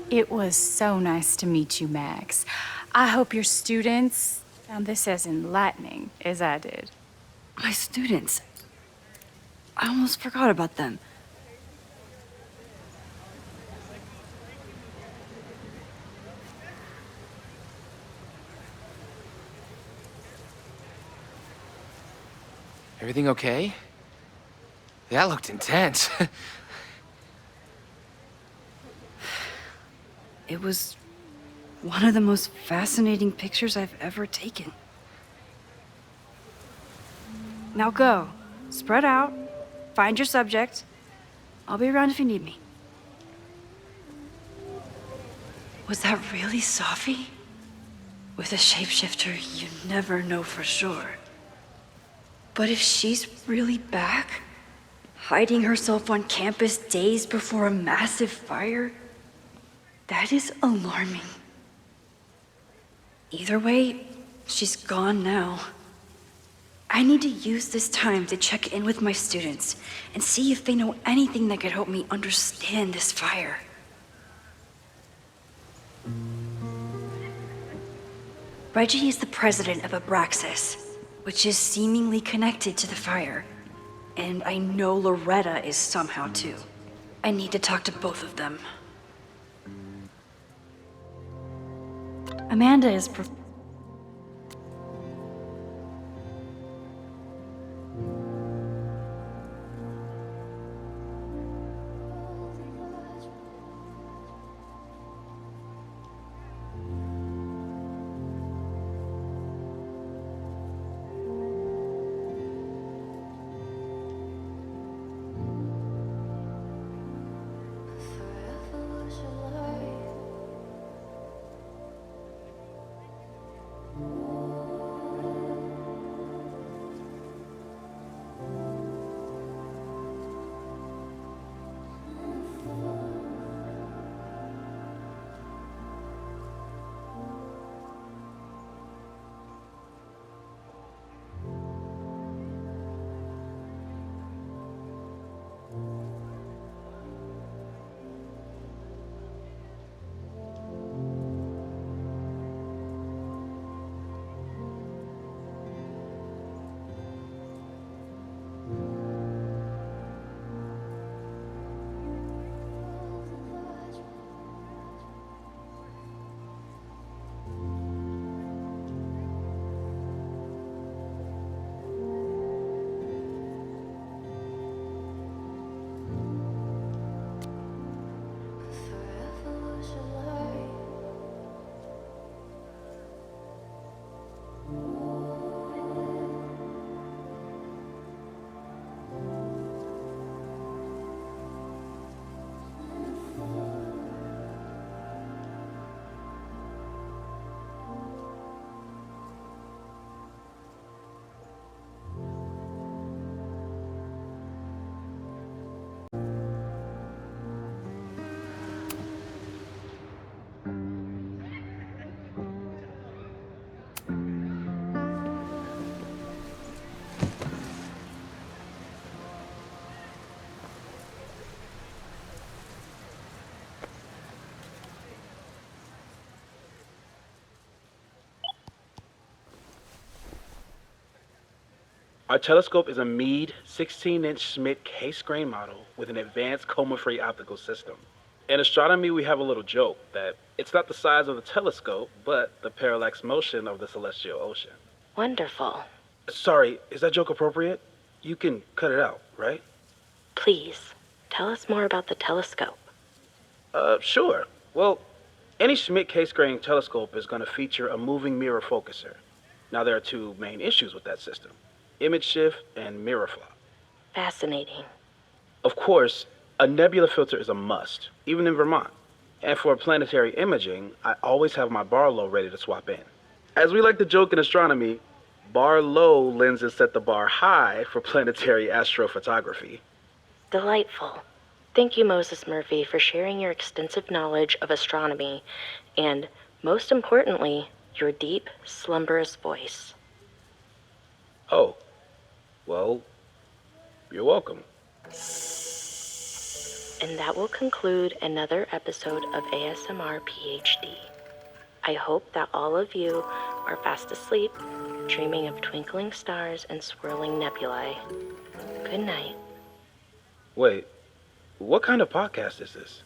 It was so nice to meet you, Max. I hope your students found this as enlightening as I did. My students. I almost forgot about them. Everything okay? That looked intense. It was one of the most fascinating pictures I've ever taken. Now go. Spread out. Find your subject. I'll be around if you need me. Was that really Safi? With a shapeshifter, you never know for sure. But if she's really back, hiding herself on campus days before a massive fire, that is alarming. Either way, she's gone now. I need to use this time to check in with my students and see if they know anything that could help me understand this fire. Reggie is the president of Abraxas, which is seemingly connected to the fire. And I know Loretta is somehow too. I need to talk to both of them. Amanda is Our telescope is a Meade 16-inch Schmidt case-grain model with an advanced coma-free optical system. In astronomy, we have a little joke that it's not the size of the telescope, but the parallax motion of the celestial ocean. Wonderful. Sorry, is that joke appropriate? You can cut it out, right? Please, tell us more about the telescope. Sure. Well, any Schmidt case-grain telescope is going to feature a moving mirror focuser. Now, there are two main issues with that system: image shift and mirror flop. Fascinating. Of course, a nebula filter is a must, even in Vermont. And for planetary imaging, I always have my bar low ready to swap in. As we like to joke in astronomy, bar low lenses set the bar high for planetary astrophotography. Delightful. Thank you, Moses Murphy, for sharing your extensive knowledge of astronomy and, most importantly, your deep, slumberous voice. Oh, well, you're welcome. And that will conclude another episode of ASMR PhD. I hope that all of you are fast asleep, dreaming of twinkling stars and swirling nebulae. Good night. Wait, what kind of podcast is this?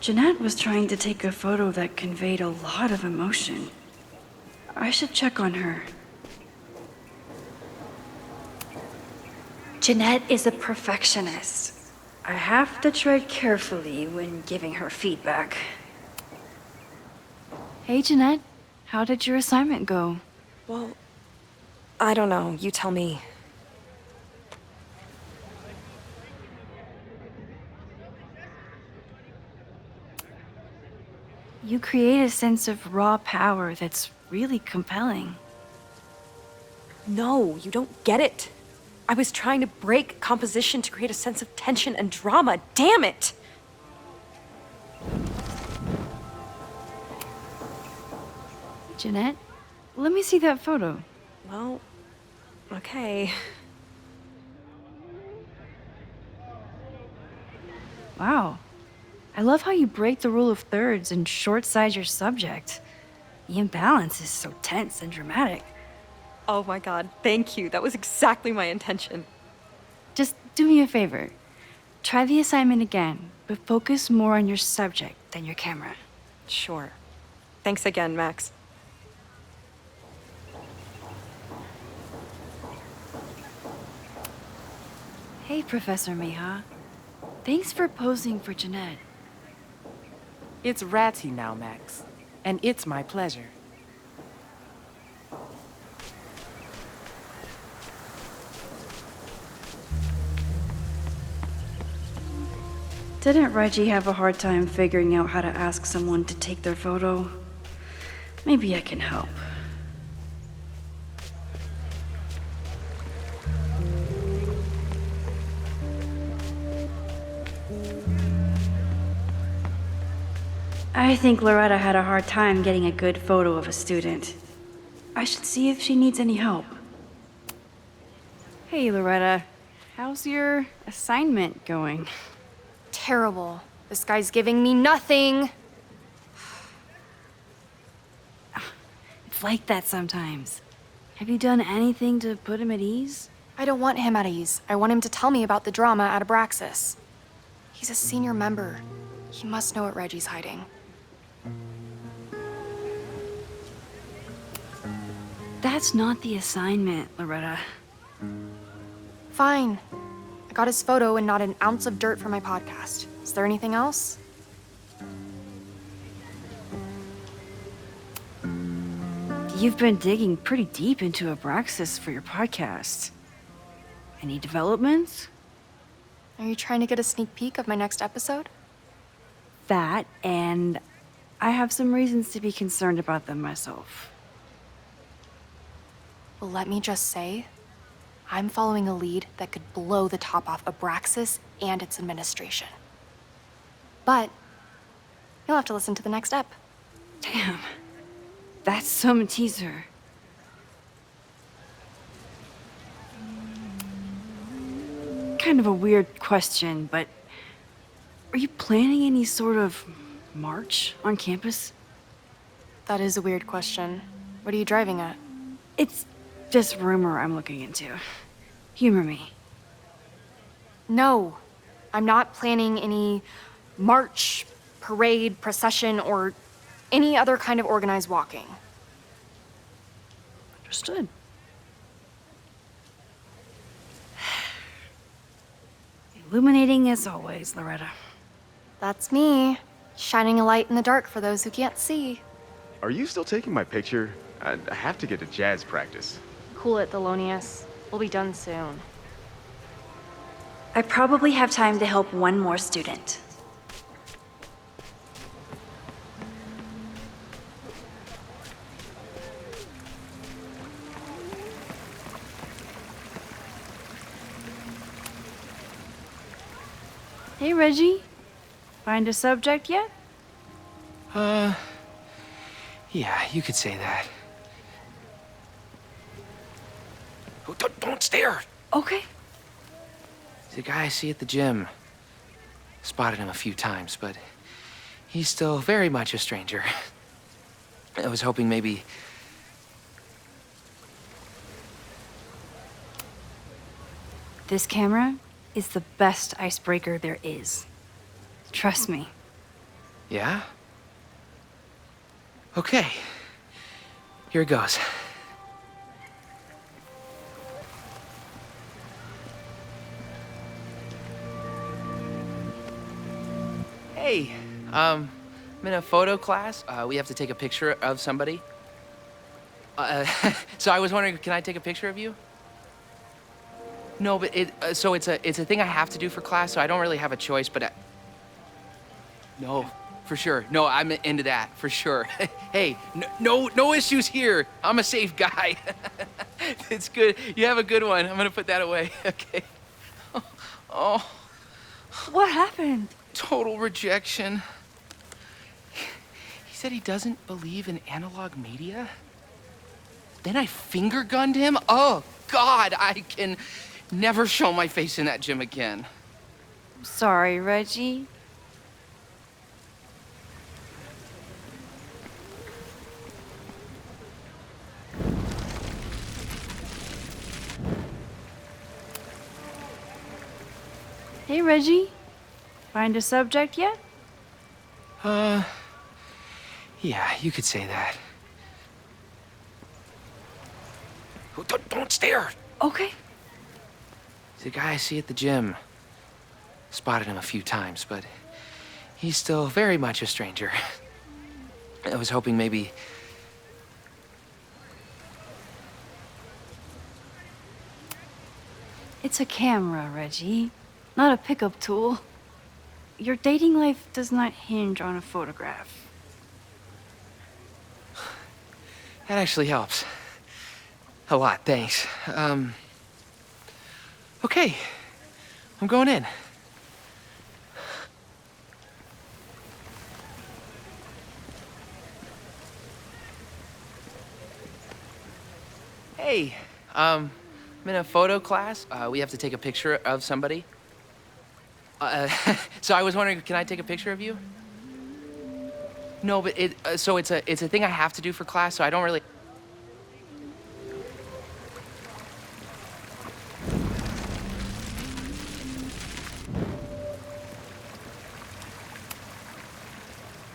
Jeanette was trying to take a photo that conveyed a lot of emotion. I should check on her. Jeanette is a perfectionist. I have to tread carefully when giving her feedback. Hey, Jeanette. How did your assignment go? Well, I don't know. You tell me. You create a sense of raw power that's really compelling. No, you don't get it. I was trying to break composition to create a sense of tension and drama. Damn it! Jeanette, let me see that photo. Well, okay. Wow. I love how you break the rule of thirds and short-size your subject. The imbalance is so tense and dramatic. Oh my god, thank you. That was exactly my intention. Just do me a favor. Try the assignment again, but focus more on your subject than your camera. Sure. Thanks again, Max. Hey, Professor Meha. Thanks for posing for Jeanette. It's Ratty now, Max. And it's my pleasure. Didn't Reggie have a hard time figuring out how to ask someone to take their photo? Maybe I can help. I think Loretta had a hard time getting a good photo of a student. I should see if she needs any help. Hey, Loretta. How's your assignment going? Terrible. This guy's giving me nothing. It's like that sometimes. Have you done anything to put him at ease? I don't want him at ease. I want him to tell me about the drama at Abraxas. He's a senior member. He must know what Reggie's hiding. That's not the assignment, Loretta. Fine. I got his photo and not an ounce of dirt for my podcast. Is there anything else? You've been digging pretty deep into Abraxas for your podcast. Any developments? Are you trying to get a sneak peek of my next episode? That, and I have some reasons to be concerned about them myself. Well, let me just say, I'm following a lead that could blow the top off Abraxas and its administration. But you'll have to listen to the next ep. Damn. That's some teaser. Kind of a weird question, but are you planning any sort of march on campus? That is a weird question. What are you driving at? It's just rumor I'm looking into. Humor me. No, I'm not planning any march, parade, procession, or any other kind of organized walking. Understood. Illuminating as always, Loretta. That's me, shining a light in the dark for those who can't see. Are you still taking my picture? I have to get to jazz practice. Cool it, Thelonious. We'll be done soon. I probably have time to help one more student. Hey, Reggie. Find a subject yet? Yeah, you could say that. Oh, don't stare! Okay. The guy I see at the gym. Spotted him a few times, but he's still very much a stranger. I was hoping maybe... This camera is the best icebreaker there is. Trust me. Yeah? Okay. Here it goes. Hey, I'm in a photo class. We have to take a picture of somebody. So I was wondering, can I take a picture of you? No, but so it's a thing I have to do for class, so I don't really have a choice, but no, for sure. No, I'm into that, for sure. Hey, no issues here. I'm a safe guy. It's good. You have a good one. I'm gonna put that away. Okay. Oh. What happened? Total rejection. He said he doesn't believe in analog media. Then I finger gunned him? Oh, God, I can never show my face in that gym again. Sorry, Reggie. Hey, Reggie. Find a subject yet? Yeah, you could say that. Oh, don't stare! Okay. The guy I see at the gym. Spotted him a few times, but he's still very much a stranger. I was hoping maybe... It's a camera, Reggie, not a pickup tool. Your dating life does not hinge on a photograph. That actually helps. A lot, thanks. Okay. I'm going in. Hey, I'm in a photo class. We have to take a picture of somebody. So I was wondering, can I take a picture of you? No, but so it's a thing I have to do for class, so I don't really...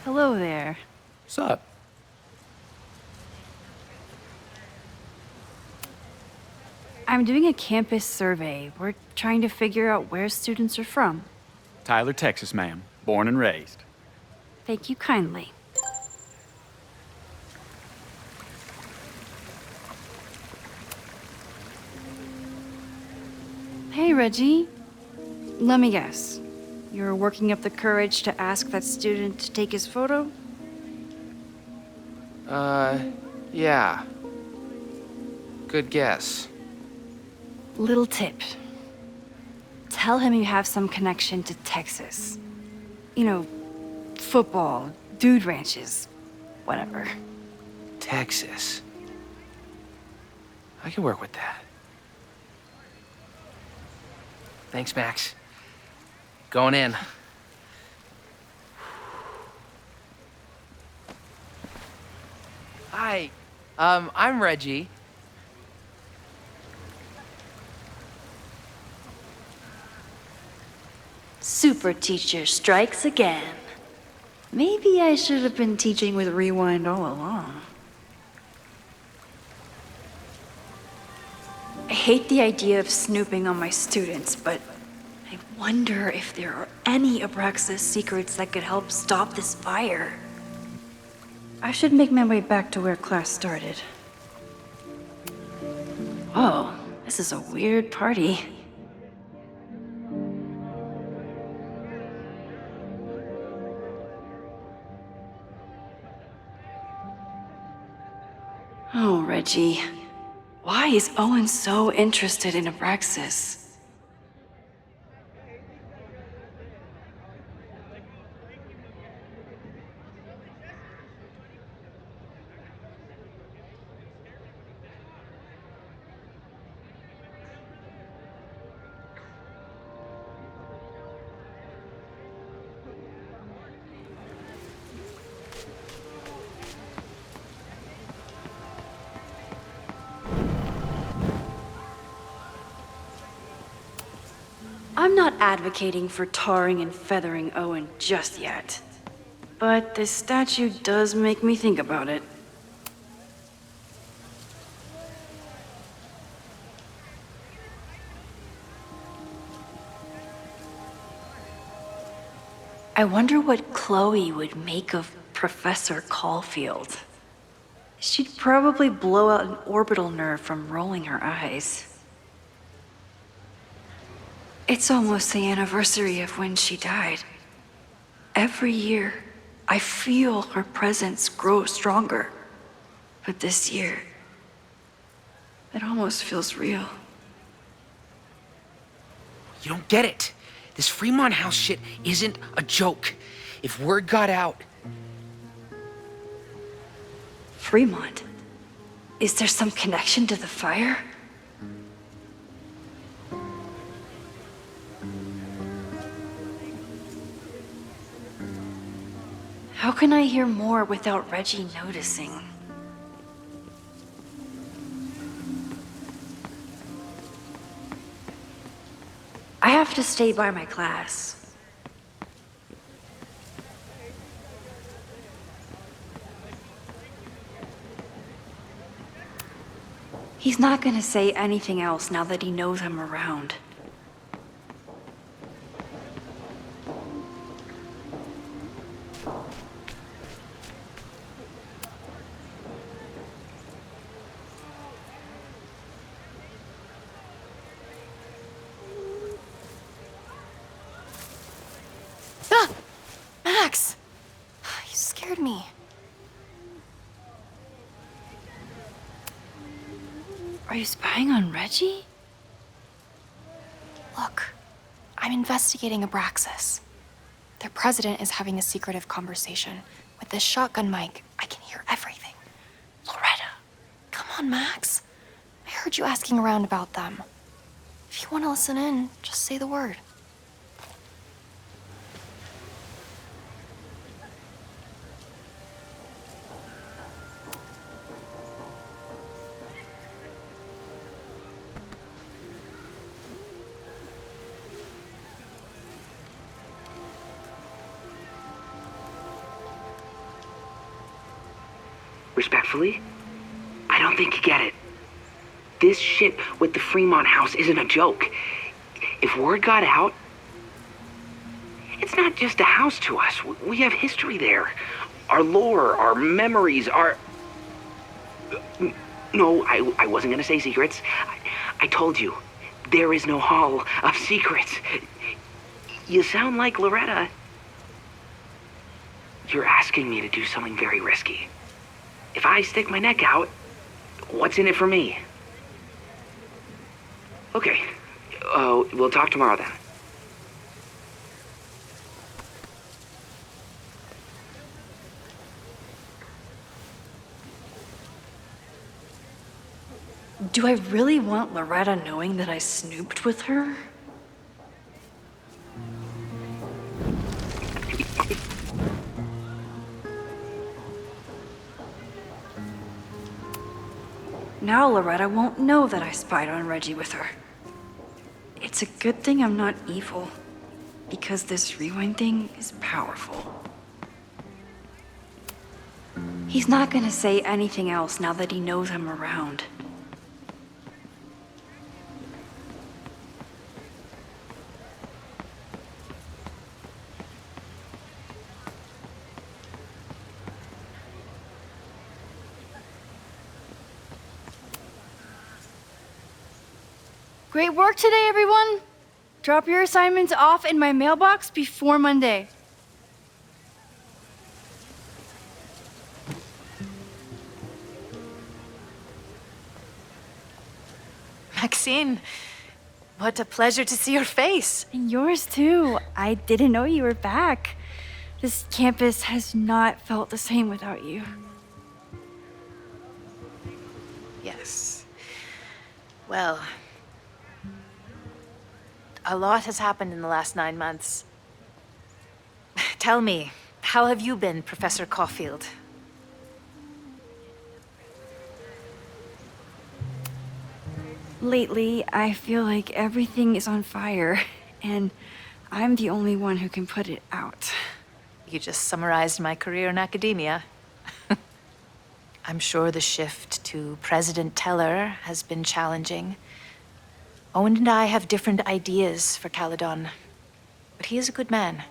Hello there. What's up? I'm doing a campus survey. We're trying to figure out where students are from. Tyler, Texas, ma'am. Born and raised. Thank you kindly. Hey, Reggie. Let me guess. You're working up the courage to ask that student to take his photo? Yeah. Good guess. Little tip. Tell him you have some connection to Texas. You know, football, dude ranches, whatever. Texas. I can work with that. Thanks, Max. Going in. Hi. I'm Reggie. Super teacher strikes again. Maybe I should have been teaching with Rewind all along. I hate the idea of snooping on my students, but I wonder if there are any Abraxas secrets that could help stop this fire. I should make my way back to where class started. Whoa, this is a weird party. Oh, Reggie. Why is Owen so interested in Abraxas? I'm not advocating for tarring and feathering Owen just yet. But this statue does make me think about it. I wonder what Chloe would make of Professor Caulfield. She'd probably blow out an orbital nerve from rolling her eyes. It's almost the anniversary of when she died. Every year, I feel her presence grow stronger. But this year, it almost feels real. You don't get it. This Fremont House shit isn't a joke. If word got out... Fremont? Is there some connection to the fire? How can I hear more without Reggie noticing? I have to stay by my class. He's not gonna say anything else now that he knows I'm around. Max! You scared me. Are you spying on Reggie? Look, I'm investigating Abraxas. Their president is having a secretive conversation. With this shotgun mic, I can hear everything. Loretta, come on, Max. I heard you asking around about them. If you want to listen in, just say the word. Respectfully, I don't think you get it. This shit with the Fremont House isn't a joke. If word got out, it's not just a house to us. We have history there. Our lore, our memories, our... No, I wasn't gonna say secrets. I told you, there is no hall of secrets. You sound like Loretta. You're asking me to do something very risky. If I stick my neck out, what's in it for me? Okay. We'll talk tomorrow then. Do I really want Loretta knowing that I snooped with her? Now Loretta won't know that I spied on Reggie with her. It's a good thing I'm not evil, because this rewind thing is powerful. He's not gonna say anything else now that he knows I'm around. Great work today, everyone. Drop your assignments off in my mailbox before Monday. Maxine, what a pleasure to see your face. And yours too. I didn't know you were back. This campus has not felt the same without you. Yes. Well, a lot has happened in the last 9 months. Tell me, how have you been, Professor Caulfield? Lately, I feel like everything is on fire, and I'm the only one who can put it out. You just summarized my career in academia. I'm sure the shift to President Teller has been challenging. Owen and I have different ideas for Caledon, but he is a good man.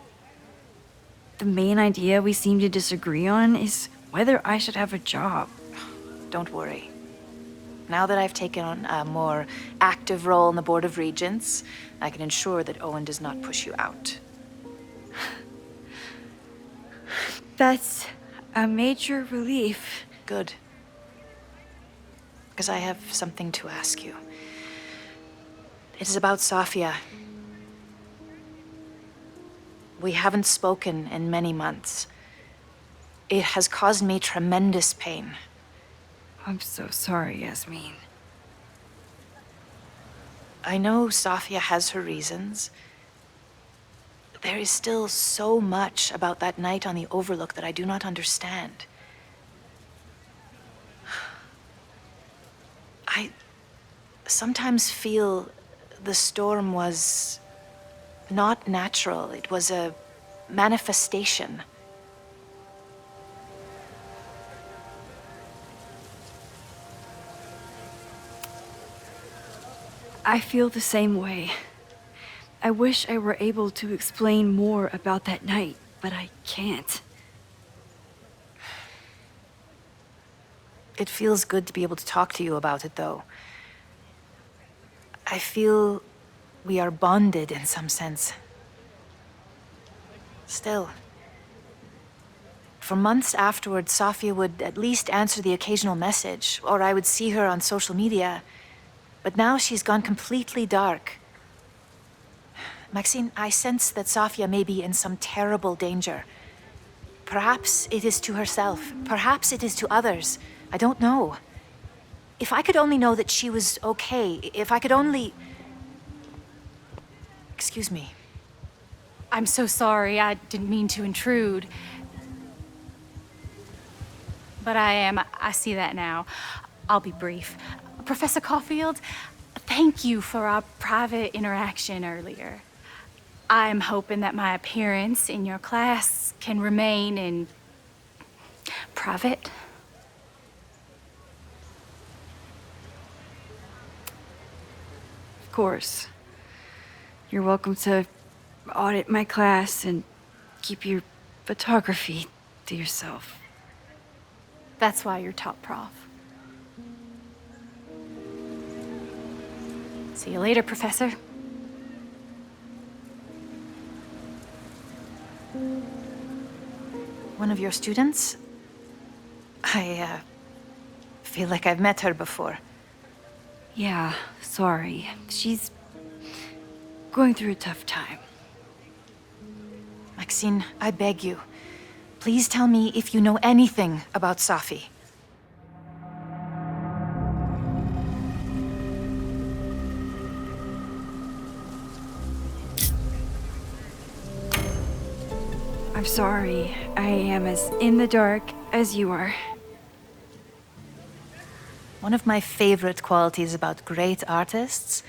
The main idea we seem to disagree on is whether I should have a job. Don't worry. Now that I've taken on a more active role in the Board of Regents, I can ensure that Owen does not push you out. That's a major relief. Good. Because I have something to ask you. It is about Safia. We haven't spoken in many months. It has caused me tremendous pain. I'm so sorry, Yasmin. I know Safia has her reasons. There is still so much about that night on the Overlook that I do not understand. I sometimes feel the storm was not natural. It was a manifestation. I feel the same way. I wish I were able to explain more about that night, but I can't. It feels good to be able to talk to you about it, though. I feel we are bonded in some sense. Still, for months afterward, Safia would at least answer the occasional message, or I would see her on social media. But now she's gone completely dark. Maxine, I sense that Safia may be in some terrible danger. Perhaps it is to herself. Perhaps it is to others. I don't know. If I could only know that she was okay, if I could only... Excuse me. I'm so sorry. I didn't mean to intrude. But I see that now. I'll be brief. Professor Caulfield, thank you for our private interaction earlier. I'm hoping that my appearance in your class can remain in private. Of course. You're welcome to audit my class and keep your photography to yourself. That's why you're top prof. See you later, Professor. One of your students? I feel like I've met her before. Yeah, sorry. She's going through a tough time. Maxine, I beg you. Please tell me if you know anything about Safi. I'm sorry. I am as in the dark as you are. One of my favorite qualities about great artists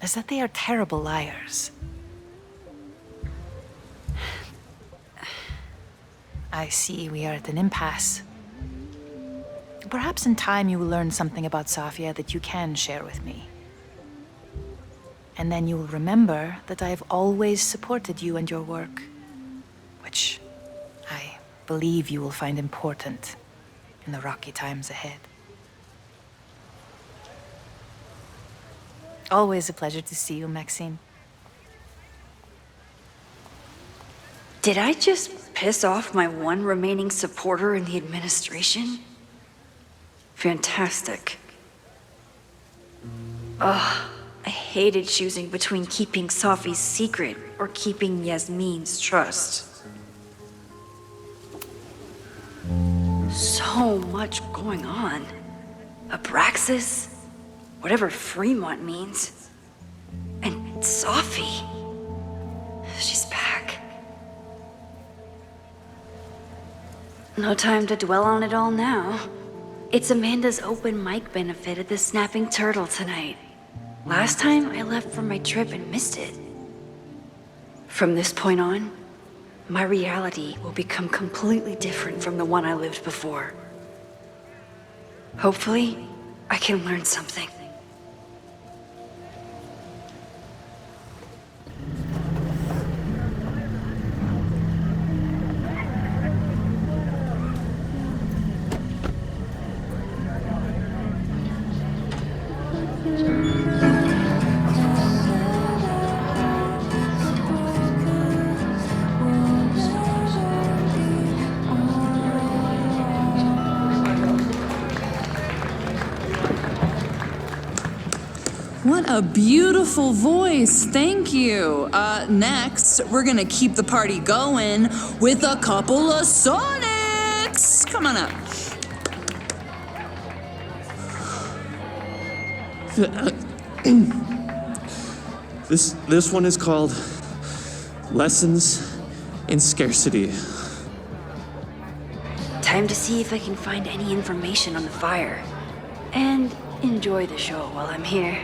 is that they are terrible liars. I see we are at an impasse. Perhaps in time you will learn something about Safia that you can share with me. And then you will remember that I have always supported you and your work, which I believe you will find important in the rocky times ahead. Always a pleasure to see you, Maxine. Did I just piss off my one remaining supporter in the administration? Fantastic. Ugh, I hated choosing between keeping Safi's secret or keeping Yasmin's trust. So much going on. Abraxas, whatever Fremont means, and Safi. She's back. No time to dwell on it all now. It's Amanda's open mic benefit at the Snapping Turtle tonight. Last time I left for my trip and missed it. From this point on, my reality will become completely different from the one I lived before. Hopefully, I can learn something. What a beautiful voice. Thank you. Next, we're gonna keep the party going with a couple of Sonics. Come on up. This one is called Lessons in Scarcity. Time to see if I can find any information on the fire. And enjoy the show while I'm here.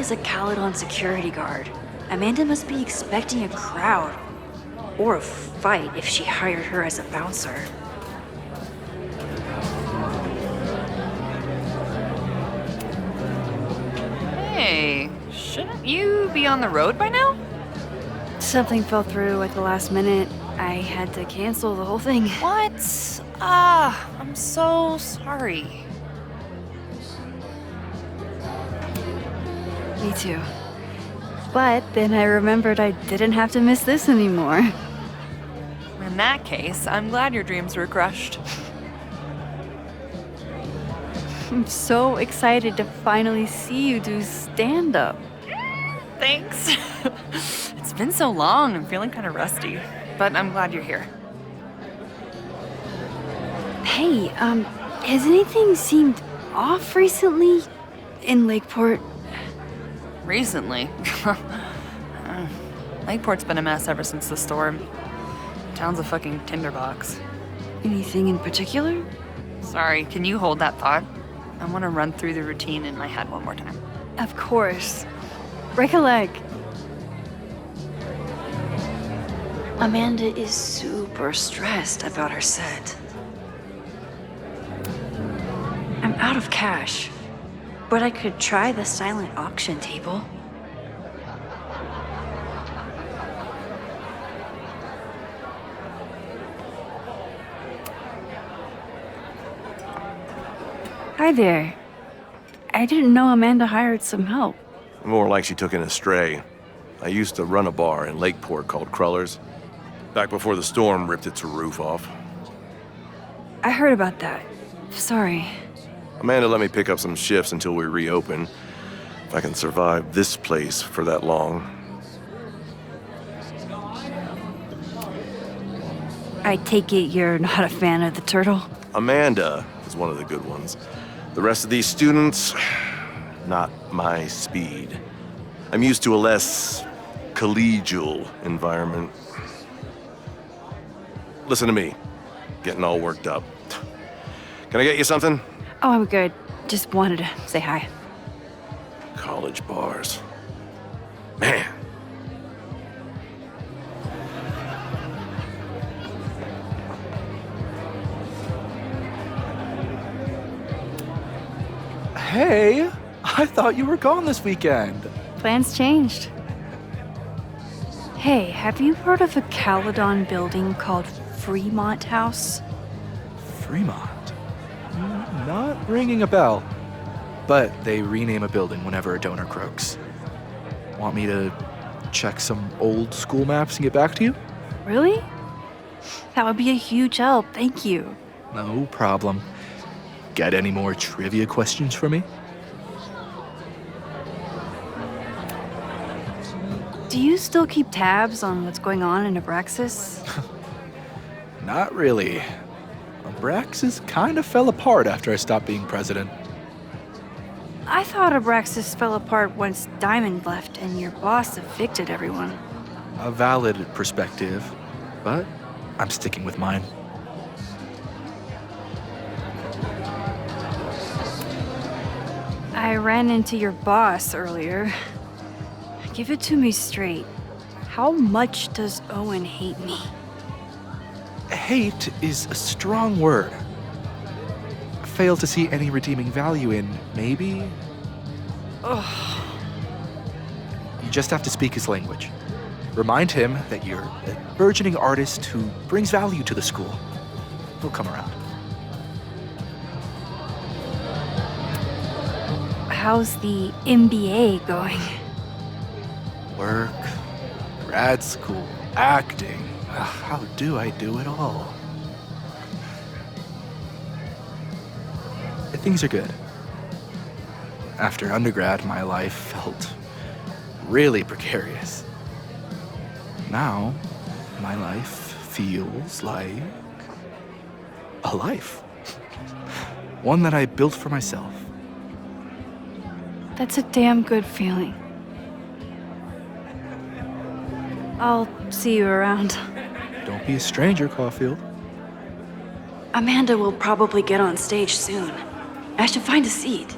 is a Caledon security guard. Amanda must be expecting a crowd. Or a fight if she hired her as a bouncer. Hey, shouldn't you be on the road by now? Something fell through at the last minute. I had to cancel the whole thing. What? I'm so sorry. Me too. But then I remembered I didn't have to miss this anymore. In that case, I'm glad your dreams were crushed. I'm so excited to finally see you do stand-up. Thanks. It's been so long, I'm feeling kind of rusty. But I'm glad you're here. Hey, has anything seemed off recently in Lakeport? Recently? Lakeport's been a mess ever since the storm. Town's a fucking tinderbox. Anything in particular? Sorry, can you hold that thought? I want to run through the routine in my head one more time. Of course. Recollect. Amanda is super stressed about her set. I'm out of cash, but I could try the silent auction table. Hi there. I didn't know Amanda hired some help. More like she took in a stray. I used to run a bar in Lakeport called Crullers, back before the storm ripped its roof off. I heard about that. Sorry. Amanda let me pick up some shifts until we reopen. If I can survive this place for that long. I take it you're not a fan of the turtle? Amanda is one of the good ones. The rest of these students, not my speed. I'm used to a less collegial environment. Listen to me, getting all worked up. Can I get you something? Oh, I'm good. Just wanted to say hi. College bars. Man. Hey, I thought you were gone this weekend. Plans changed. Hey, have you heard of a Caledon building called Fremont House? Fremont? Not ringing a bell. But they rename a building whenever a donor croaks. Want me to check some old school maps and get back to you? Really? That would be a huge help, thank you. No problem. Got any more trivia questions for me? Do you still keep tabs on what's going on in Abraxas? Not really. Abraxas kind of fell apart after I stopped being president. I thought Abraxas fell apart once Diamond left and your boss evicted everyone. A valid perspective, but I'm sticking with mine. I ran into your boss earlier. Give it to me straight. How much does Owen hate me? Hate is a strong word. Fail to see any redeeming value in, maybe? Ugh. You just have to speak his language. Remind him that you're a burgeoning artist who brings value to the school. He'll come around. How's the MBA going? Work, grad school, acting. How do I do it all? Things are good. After undergrad, my life felt really precarious. Now, my life feels like a life. One that I built for myself. That's a damn good feeling. I'll see you around. Don't be a stranger, Caulfield. Amanda will probably get on stage soon. I should find a seat.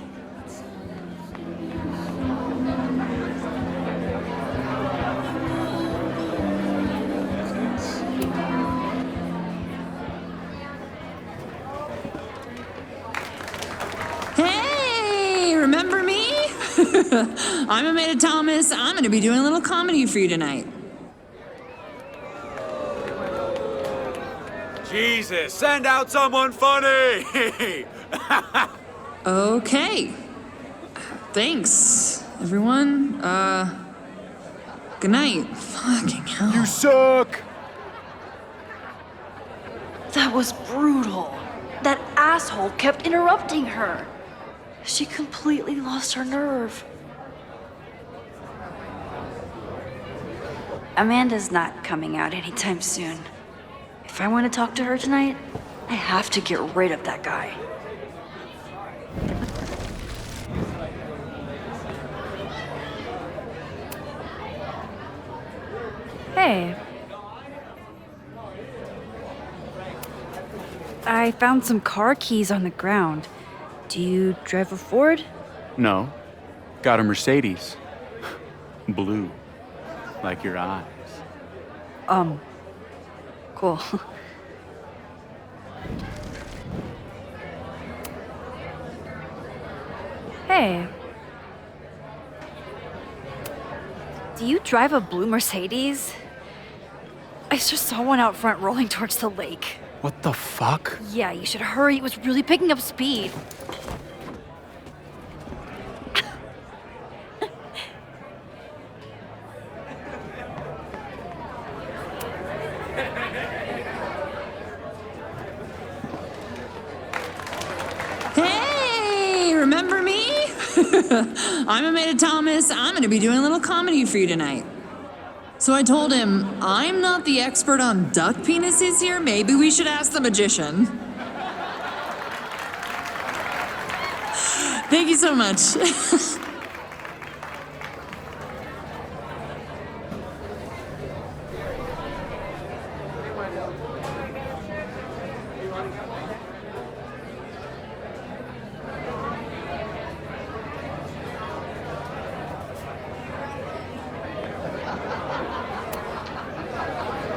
I'm Amanda Thomas. I'm going to be doing a little comedy for you tonight. Jesus, send out someone funny! Okay. Thanks, everyone. Good night. Fucking hell. You suck! That was brutal. That asshole kept interrupting her. She completely lost her nerve. Amanda's not coming out anytime soon. If I want to talk to her tonight, I have to get rid of that guy. Hey. I found some car keys on the ground. Do you drive a Ford? No. Got a Mercedes. Blue. Like your eyes. Cool. Hey. Do you drive a blue Mercedes? I just saw one out front rolling towards the lake. What the fuck? Yeah, you should hurry. It was really picking up speed. Hey, remember me? I'm Amanda Thomas. I'm going to be doing a little comedy for you tonight. So I told him, I'm not the expert on duck penises here. Maybe we should ask the magician. Thank you so much.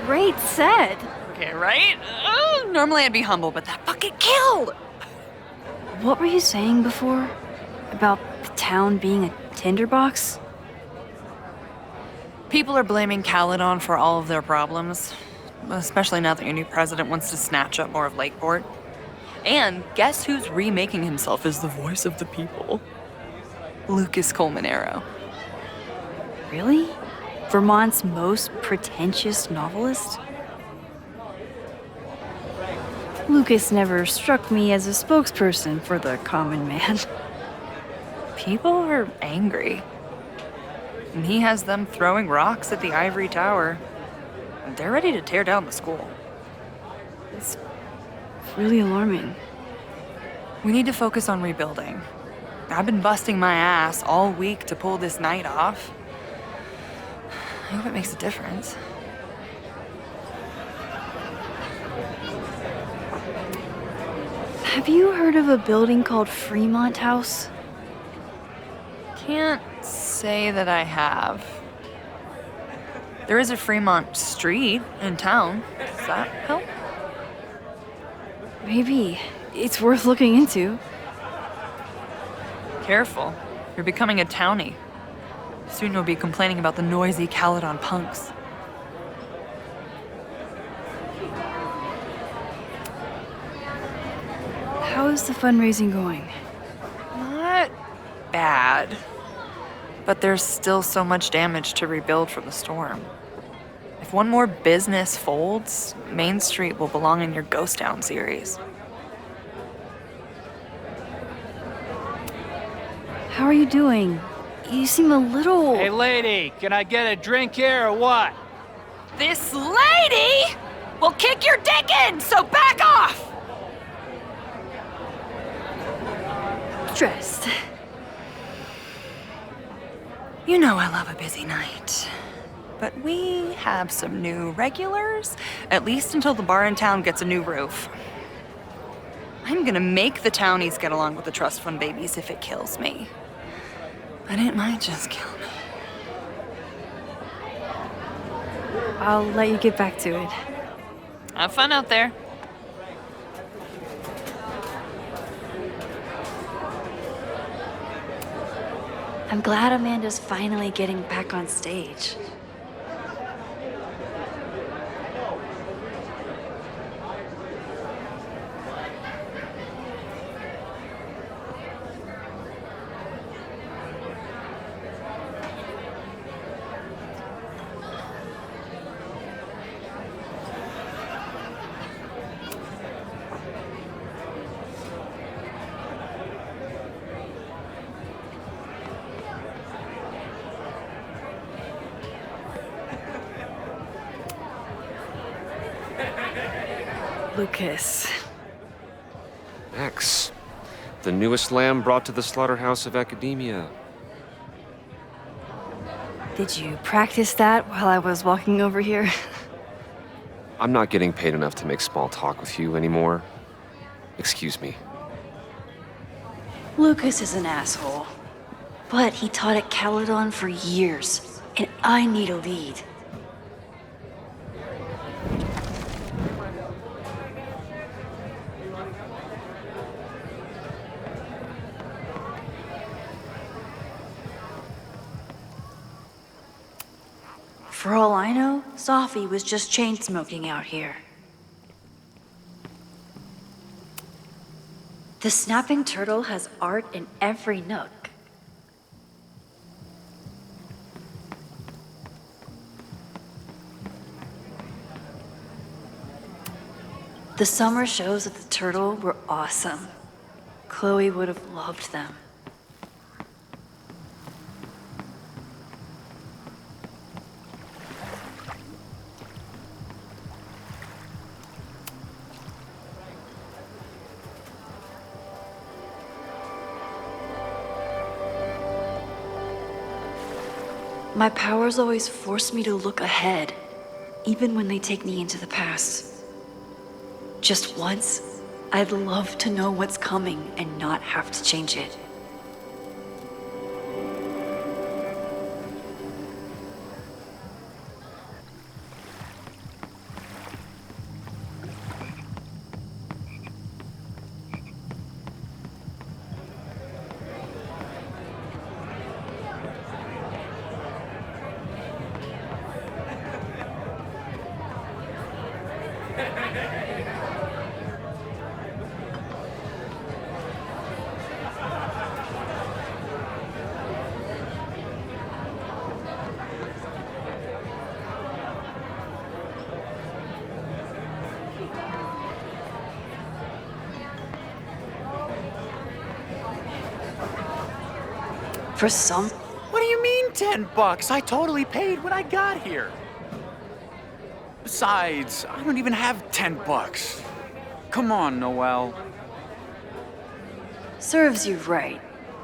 Great set. Okay, right? Normally I'd be humble, but that fucking killed! What were you saying before? About the town being a tinderbox? People are blaming Caledon for all of their problems, especially now that your new president wants to snatch up more of Lakeport. And guess who's remaking himself as the voice of the people? Lucas Colmenero. Really? Vermont's most pretentious novelist? Lucas never struck me as a spokesperson for the common man. People are angry. And he has them throwing rocks at the Ivory Tower. They're ready to tear down the school. It's really alarming. We need to focus on rebuilding. I've been busting my ass all week to pull this night off. I hope it makes a difference. Have you heard of a building called Fremont House? Can't say that I have. There is a Fremont Street in town. Does that help? Maybe. It's worth looking into. Careful. You're becoming a townie. Soon you'll be complaining about the noisy Caledon punks. How is the fundraising going? Not bad. But there's still so much damage to rebuild from the storm. If one more business folds, Main Street will belong in your Ghost Town series. How are you doing? You seem a little... Hey, lady, can I get a drink here or what? This lady will kick your dick in, so back off! Stressed. You know I love a busy night. But we have some new regulars, at least until the bar in town gets a new roof. I'm gonna make the townies get along with the trust fund babies if it kills me. But it might just kill me. I'll let you get back to it. Have fun out there. I'm glad Amanda's finally getting back on stage. Lucas. Max, the newest lamb brought to the slaughterhouse of academia. Did you practice that while I was walking over here? I'm not getting paid enough to make small talk with you anymore. Excuse me. Lucas is an asshole. But he taught at Caledon for years, and I need a lead. For all I know, Sophie was just chain smoking out here. The snapping turtle has art in every nook. The summer shows at the Turtle were awesome. Chloe would have loved them. My powers always force me to look ahead, even when they take me into the past. Just once, I'd love to know what's coming and not have to change it. For some... What do you mean $10? I totally paid when I got here. Besides, I don't even have $10. Come on, Noelle. Serves you right.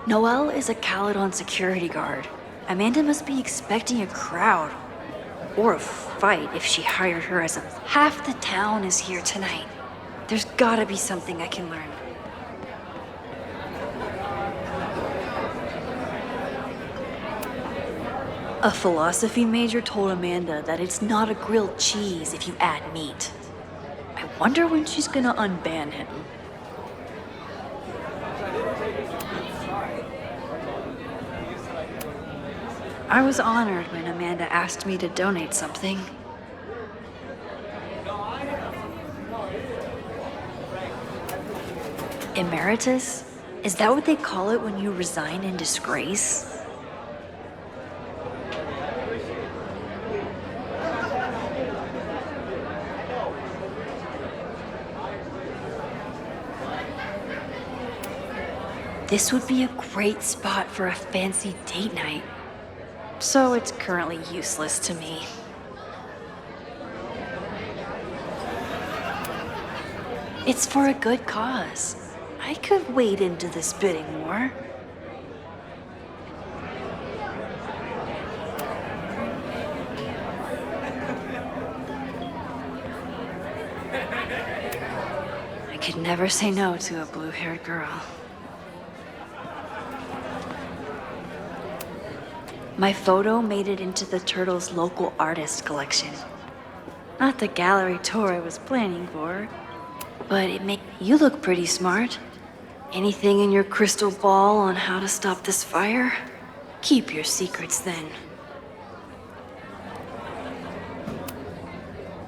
Noelle is a Caledon security guard. Amanda must be expecting a crowd. Or a fight if she hired her as a... Half the town is here tonight. There's gotta be something I can learn. A philosophy major told Amanda that it's not a grilled cheese if you add meat. I wonder when she's gonna unban him. I was honored when Amanda asked me to donate something. Emeritus? Is that what they call it when you resign in disgrace? This would be a great spot for a fancy date night. So it's currently useless to me. It's for a good cause. I could wade into this bidding war. I could never say no to a blue-haired girl. My photo made it into the Turtle's local artist collection. Not the gallery tour I was planning for, but it made you look pretty smart. Anything in your crystal ball on how to stop this fire? Keep your secrets then.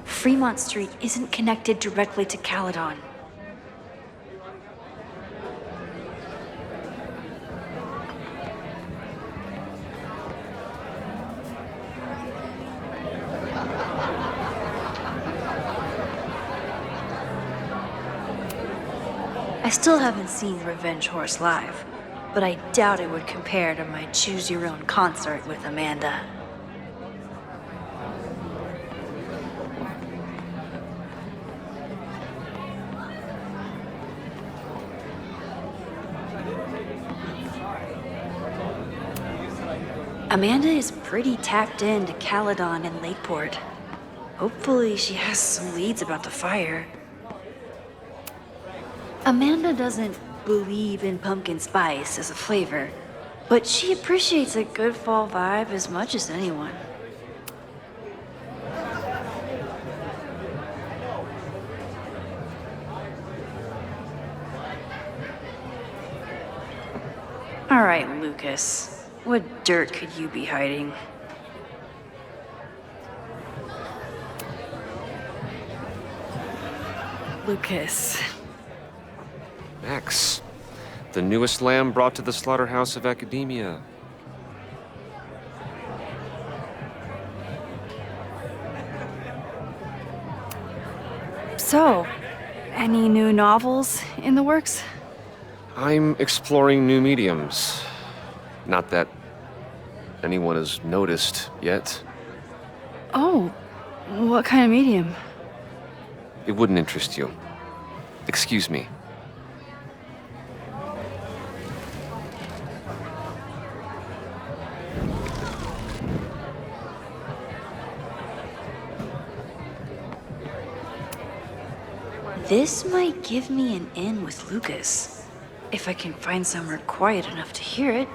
Fremont Street isn't connected directly to Caledon. I still haven't seen Revenge Horse live, but I doubt it would compare to my Choose Your Own concert with Amanda. Amanda is pretty tapped into Caledon and Lakeport. Hopefully she has some leads about the fire. Amanda doesn't believe in pumpkin spice as a flavor, but she appreciates a good fall vibe as much as anyone. All right, Lucas. What dirt could you be hiding? Lucas. Max, the newest lamb brought to the slaughterhouse of academia. So, any new novels in the works? I'm exploring new mediums. Not that anyone has noticed yet. Oh, what kind of medium? It wouldn't interest you. Excuse me. This might give me an in with Lucas, if I can find somewhere quiet enough to hear it.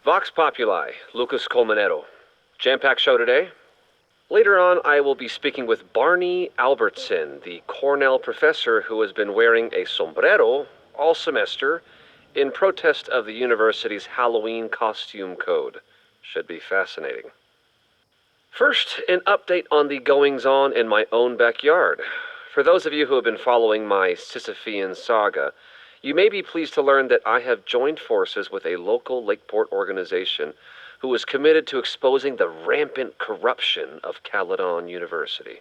Vox Populi, Lucas Colmenero. Jam-packed show today? Later on, I will be speaking with Barney Albertson, the Cornell professor who has been wearing a sombrero all semester in protest of the university's Halloween costume code. Should be fascinating. First, an update on the goings-on in my own backyard. For those of you who have been following my Sisyphean saga, you may be pleased to learn that I have joined forces with a local Lakeport organization who is committed to exposing the rampant corruption of Caledon University.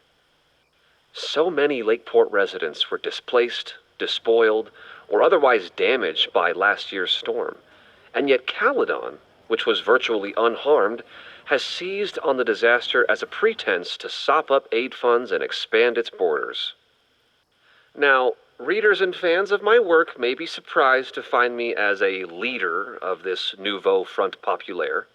So many Lakeport residents were displaced, despoiled, or otherwise damaged by last year's storm. And yet Caledon, which was virtually unharmed, has seized on the disaster as a pretense to sop up aid funds and expand its borders. Now, readers and fans of my work may be surprised to find me as a leader of this nouveau front populaire.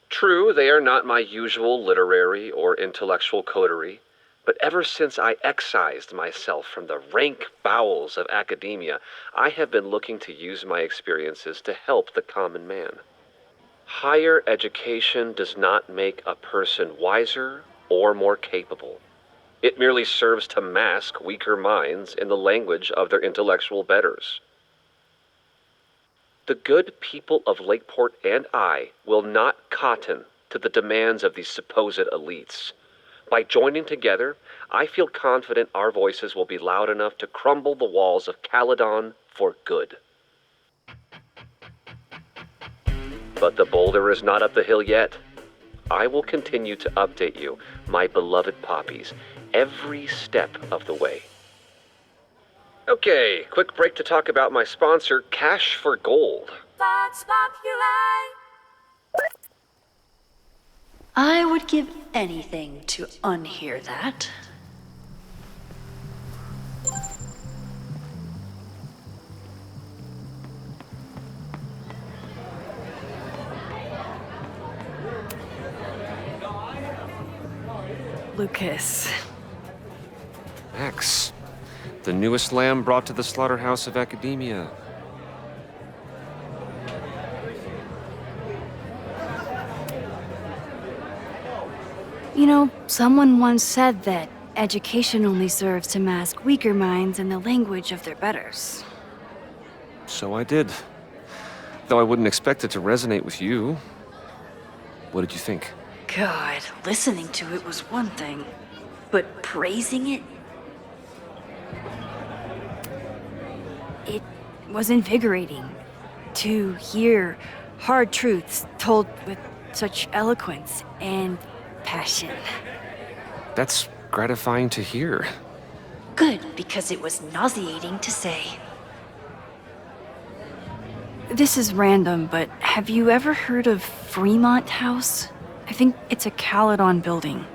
True, they are not my usual literary or intellectual coterie, but ever since I excised myself from the rank bowels of academia, I have been looking to use my experiences to help the common man. Higher education does not make a person wiser or more capable. It merely serves to mask weaker minds in the language of their intellectual betters. The good people of Lakeport and I will not cotton to the demands of these supposed elites. By joining together, I feel confident our voices will be loud enough to crumble the walls of Caledon for good. But the boulder is not up the hill yet. I will continue to update you, my beloved poppies, every step of the way. Okay, quick break to talk about my sponsor, Cash for Gold. Vox Populi. I would give anything to unhear that. Lucas. Max, The newest lamb brought to the slaughterhouse of academia. You know, someone once said that education only serves to mask weaker minds in the language of their betters. So I did. Though I wouldn't expect it to resonate with you. What did you think? God, listening to it was one thing, but praising it? It was invigorating to hear hard truths told with such eloquence and passion. That's gratifying to hear. Good, because it was nauseating to say. This is random, but have you ever heard of Fremont House? I think it's a Caledon building.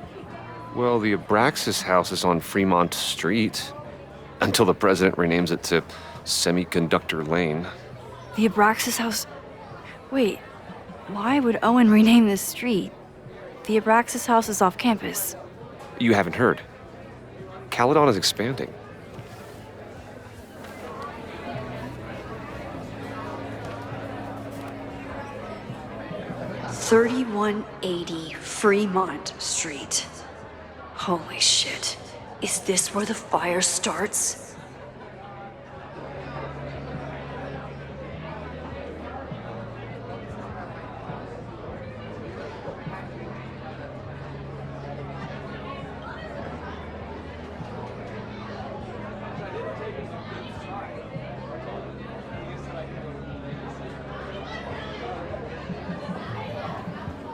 Well, the Abraxas house is on Fremont Street. Until the president renames it to Semiconductor Lane. The Abraxas House? Wait, why would Owen rename this street? The Abraxas House is off campus. You haven't heard. Caledon is expanding. $3180 Fremont Street. Holy shit. Is this where the fire starts?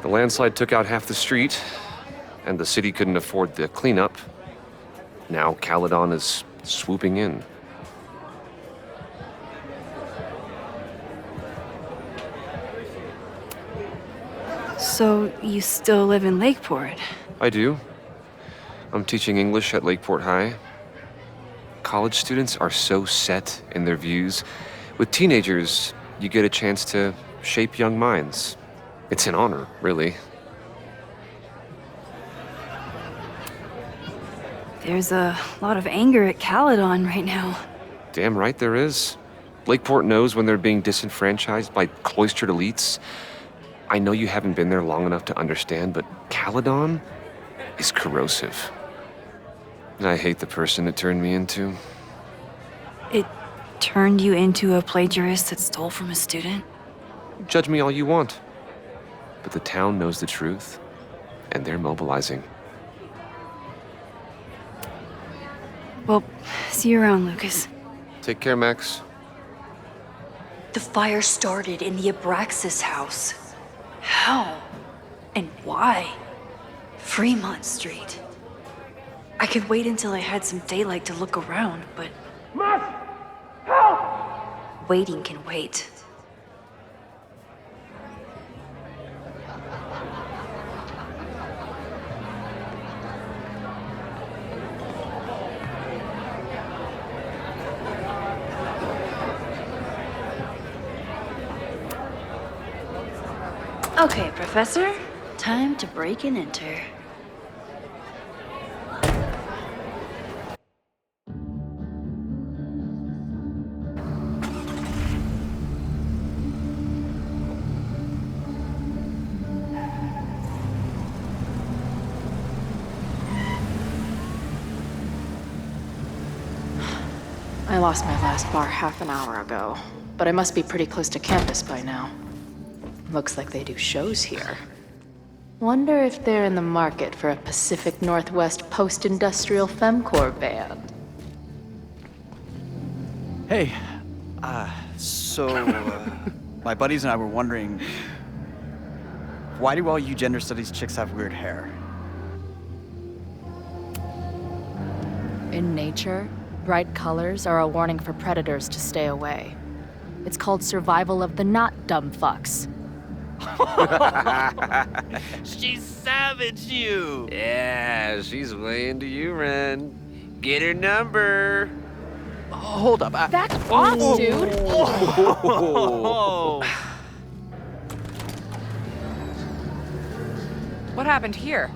The landslide took out half the street, and the city couldn't afford the cleanup. Now Caledon is swooping in. So you still live in Lakeport? I do. I'm teaching English at Lakeport High. College students are so set in their views. With teenagers, you get a chance to shape young minds. It's an honor, really. There's a lot of anger at Caledon right now. Damn right there is. Lakeport knows when they're being disenfranchised by cloistered elites. I know you haven't been there long enough to understand, but Caledon is corrosive. And I hate the person it turned me into. It turned you into a plagiarist that stole from a student? Judge me all you want. But the town knows the truth, and they're mobilizing. Well, see you around, Lucas. Take care, Max. The fire started in the Abraxas house. How? And why? Fremont Street. I could wait until I had some daylight to look around, but... Max! Help! Waiting can wait. Okay, Professor. Time to break and enter. I lost my last bar half an hour ago, but I must be pretty close to campus by now. Looks like they do shows here. Wonder if they're in the market for a Pacific Northwest post-industrial femcore band. Hey, my buddies and I were wondering, why do all you gender studies chicks have weird hair? In nature, bright colors are a warning for predators to stay away. It's called survival of the not dumb fucks. She savaged you! Yeah, she's way into you, Ren. Get her number. Hold up. Back off, dude! What happened here?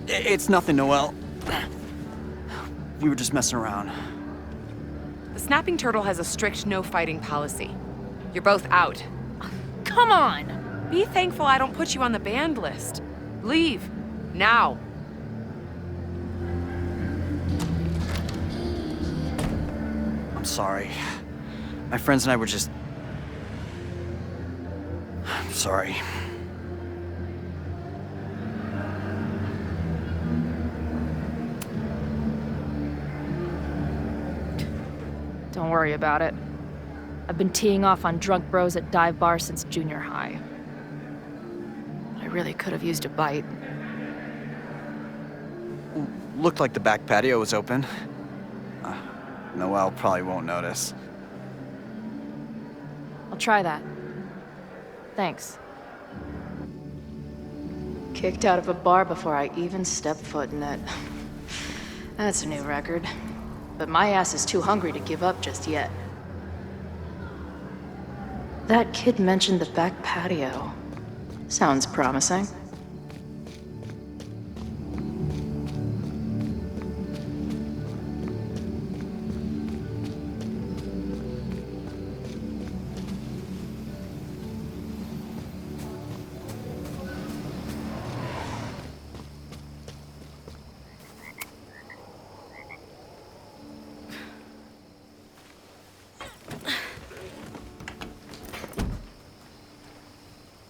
It's nothing, Noelle. We were just messing around. The Snapping Turtle has a strict no-fighting policy. You're both out. Come on! Be thankful I don't put you on the banned list. Leave. Now. I'm sorry. My friends and I were just... I'm sorry. Don't worry about it. I've been teeing off on drunk bros at dive bars since junior high. I really could have used a bite. Looked like the back patio was open. Noelle probably won't notice. I'll try that. Thanks. Kicked out of a bar before I even stepped foot in it. That's a new record. But my ass is too hungry to give up just yet. That kid mentioned the back patio. Sounds promising.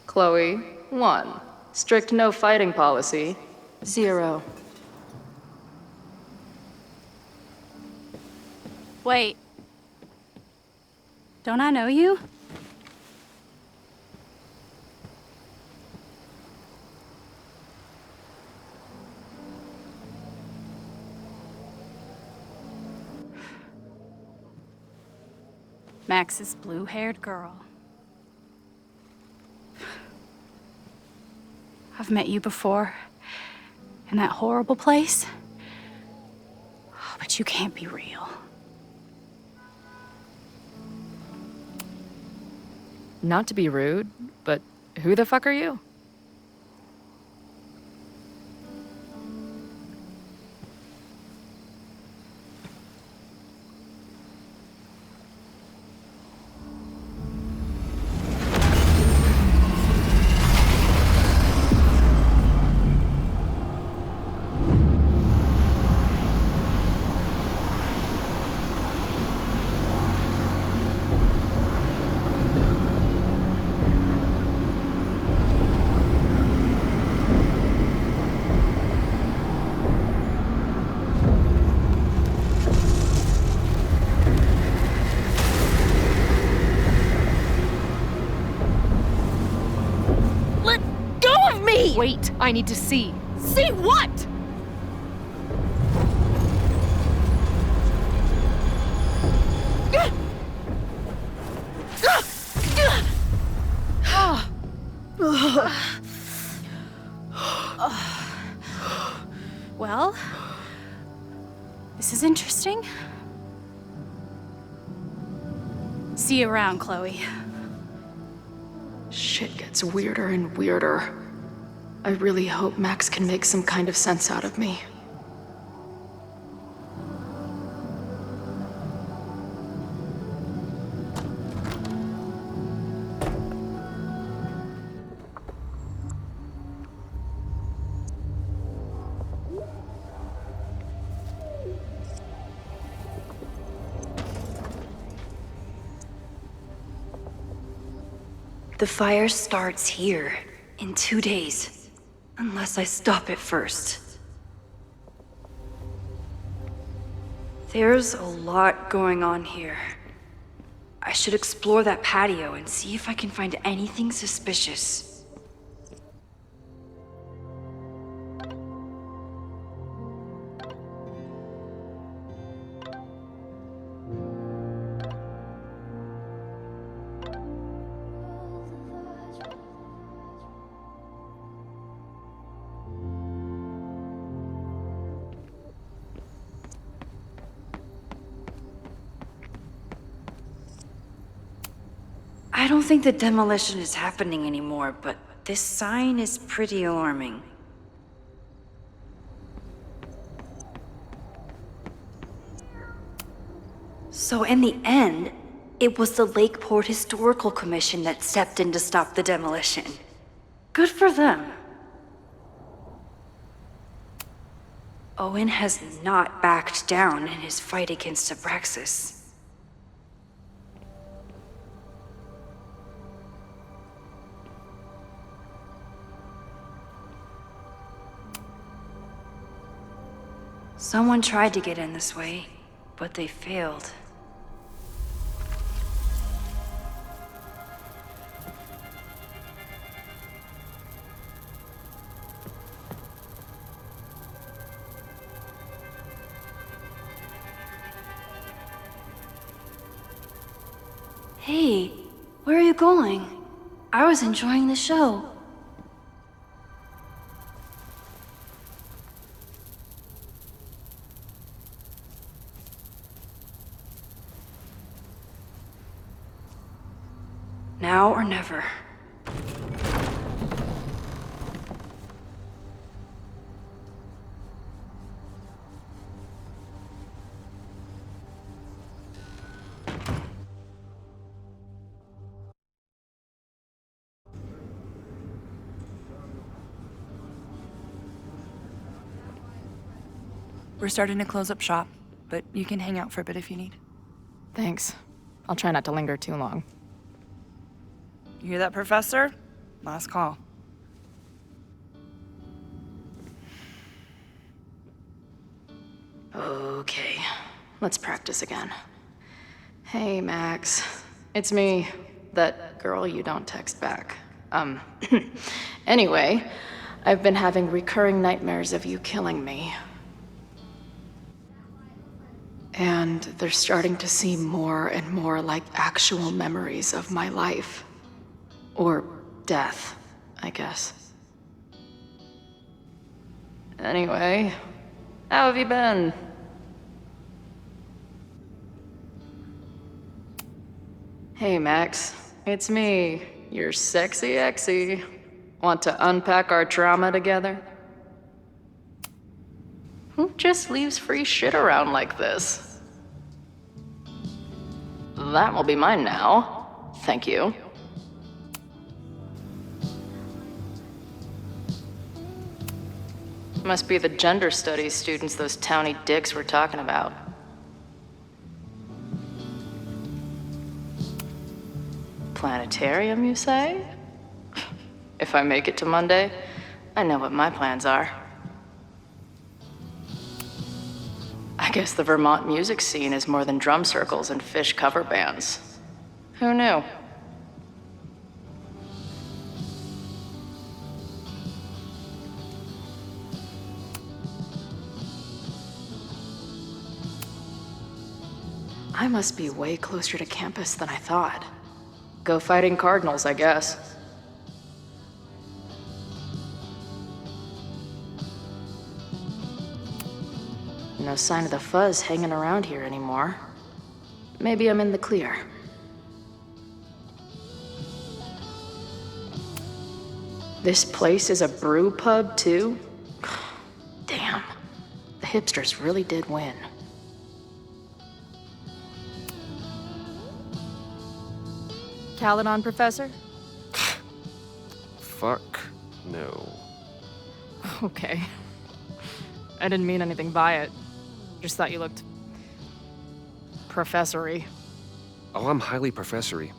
Chloe, 1. Strict no fighting policy. 0. Wait. Don't I know you? Max's blue-haired girl. I've met you before. In that horrible place. But you can't be real. Not to be rude, but who the fuck are you? Wait, I need to see. See what? Well, this is interesting. See you around, Chloe. Shit gets weirder and weirder. I really hope Max can make some kind of sense out of me. The fire starts here in 2 days. Unless I stop it first. There's a lot going on here. I should explore that patio and see if I can find anything suspicious. I don't think the demolition is happening anymore, but this sign is pretty alarming. So in the end, it was the Lakeport Historical Commission that stepped in to stop the demolition. Good for them. Owen has not backed down in his fight against Abraxas. Someone tried to get in this way, but they failed. Hey, where are you going? I was enjoying the show. Now or never. We're starting to close up shop, but you can hang out for a bit if you need. Thanks. I'll try not to linger too long. You hear that, Professor? Last call. Okay, let's practice again. Hey, Max. It's me, that girl you don't text back. Anyway, I've been having recurring nightmares of you killing me. And they're starting to seem more and more like actual memories of my life. Or death, I guess. Anyway, how have you been? Hey, Max. It's me, your sexy exy. Want to unpack our trauma together? Who just leaves free shit around like this? That will be mine now. Thank you. Must be the gender studies students those towny dicks were talking about. Planetarium, you say? If I make it to Monday, I know what my plans are. I guess the Vermont music scene is more than drum circles and fish cover bands. Who knew? I must be way closer to campus than I thought. Go fighting Cardinals, I guess. No sign of the fuzz hanging around here anymore. Maybe I'm in the clear. This place is a brew pub, too? Damn. The hipsters really did win. Caledon, Professor? Fuck no. Okay. I didn't mean anything by it. Just thought you looked... professory. Oh, I'm highly professory.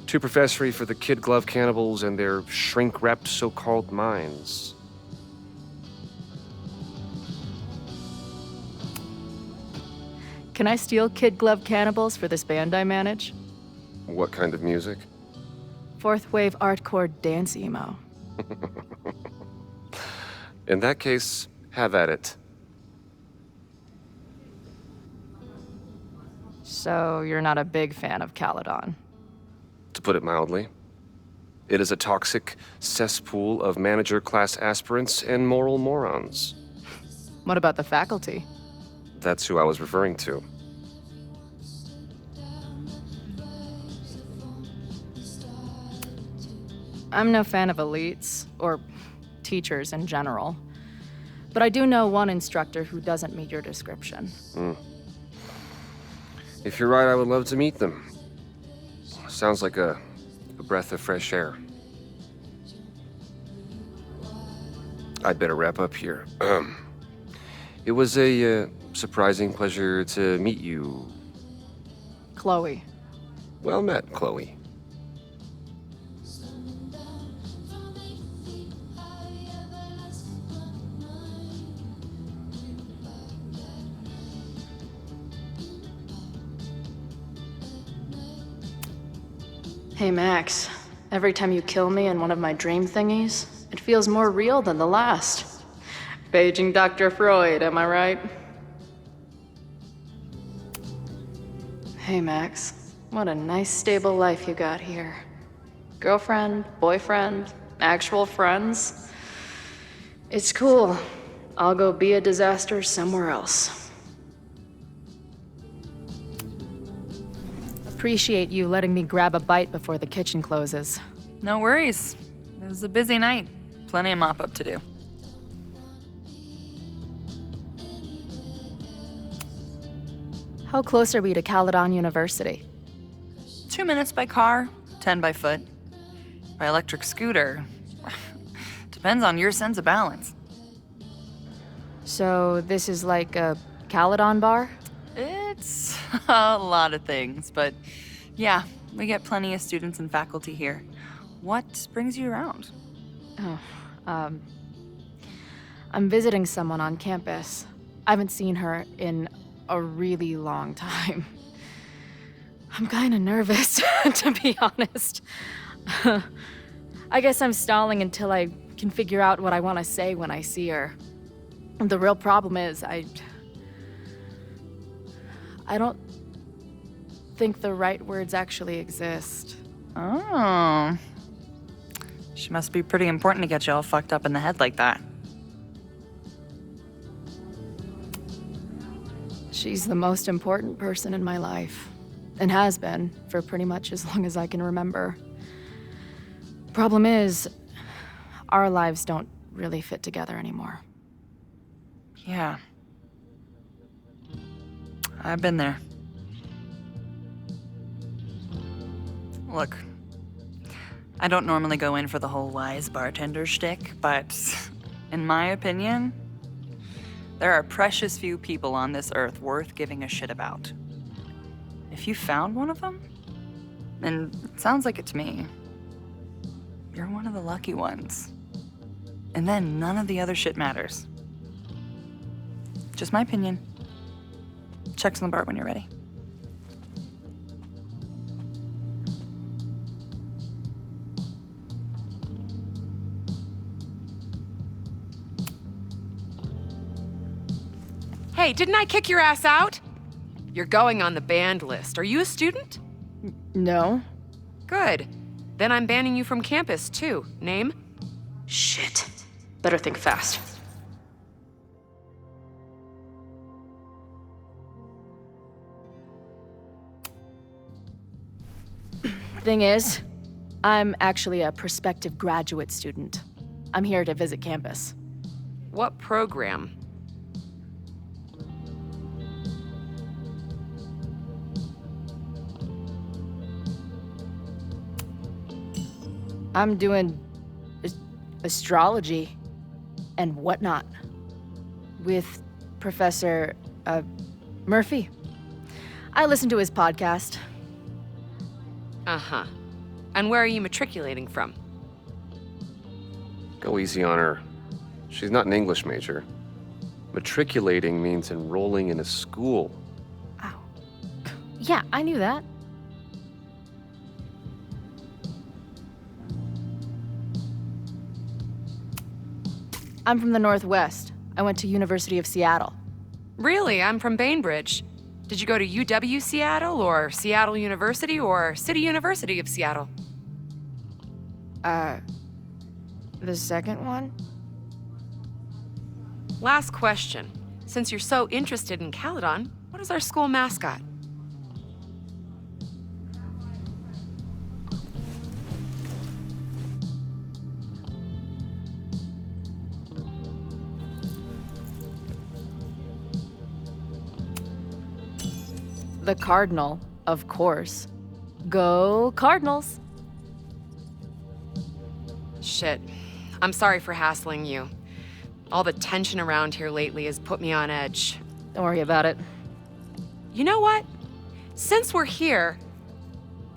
Too professory for the kid glove cannibals and their shrink-wrapped so-called minds. Can I steal kid glove cannibals for this band I manage? What kind of music? Fourth wave artcore dance emo. In that case, have at it. So you're not a big fan of Caledon? To put it mildly. It is a toxic cesspool of manager-class aspirants and moral morons. What about the faculty? That's who I was referring to. I'm no fan of elites, or teachers in general. But I do know one instructor who doesn't meet your description. If you're right, I would love to meet them. Sounds like a breath of fresh air. I'd better wrap up here. It was a surprising pleasure to meet you. Chloe. Well met, Chloe. Hey, Max. Every time you kill me in one of my dream thingies, it feels more real than the last. Paging Dr. Freud, am I right? Hey, Max. What a nice, stable life you got here. Girlfriend, boyfriend, actual friends. It's cool. I'll go be a disaster somewhere else. Appreciate you letting me grab a bite before the kitchen closes. No worries. It was a busy night. Plenty of mop-up to do. How close are we to Caledon University? 2 minutes by car, 10 by foot. By electric scooter. Depends on your sense of balance. So this is like a Caledon bar? It's a lot of things, but yeah, we get plenty of students and faculty here. What brings you around? Oh, I'm visiting someone on campus. I haven't seen her in a really long time. I'm kinda nervous, to be honest. I guess I'm stalling until I can figure out what I want to say when I see her. The real problem is, I don't think the right words actually exist. Oh. She must be pretty important to get you all fucked up in the head like that. She's the most important person in my life, and has been for pretty much as long as I can remember. Problem is, our lives don't really fit together anymore. Yeah. I've been there. Look, I don't normally go in for the whole wise bartender shtick, but in my opinion, there are precious few people on this earth worth giving a shit about. If you found one of them, and it sounds like it to me, you're one of the lucky ones. And then none of the other shit matters. Just my opinion. Check's on the bar when you're ready. Hey, didn't I kick your ass out? You're going on the banned list. Are you a student? No. Good. Then I'm banning you from campus, too. Name? Shit. Better think fast. Thing is, I'm actually a prospective graduate student. I'm here to visit campus. What program? I'm doing astrology and whatnot with Professor Murphy. I listen to his podcast. Uh-huh. And where are you matriculating from? Go easy on her. She's not an English major. Matriculating means enrolling in a school. Yeah, I knew that. I'm from the Northwest. I went to University of Seattle. Really? I'm from Bainbridge. Did you go to UW Seattle, or Seattle University, or City University of Seattle? The second one? Last question. Since you're so interested in Caledon, what is our school mascot? The Cardinal, of course. Go Cardinals. Shit. I'm sorry for hassling you. All the tension around here lately has put me on edge. Don't worry about it. You know what? Since we're here,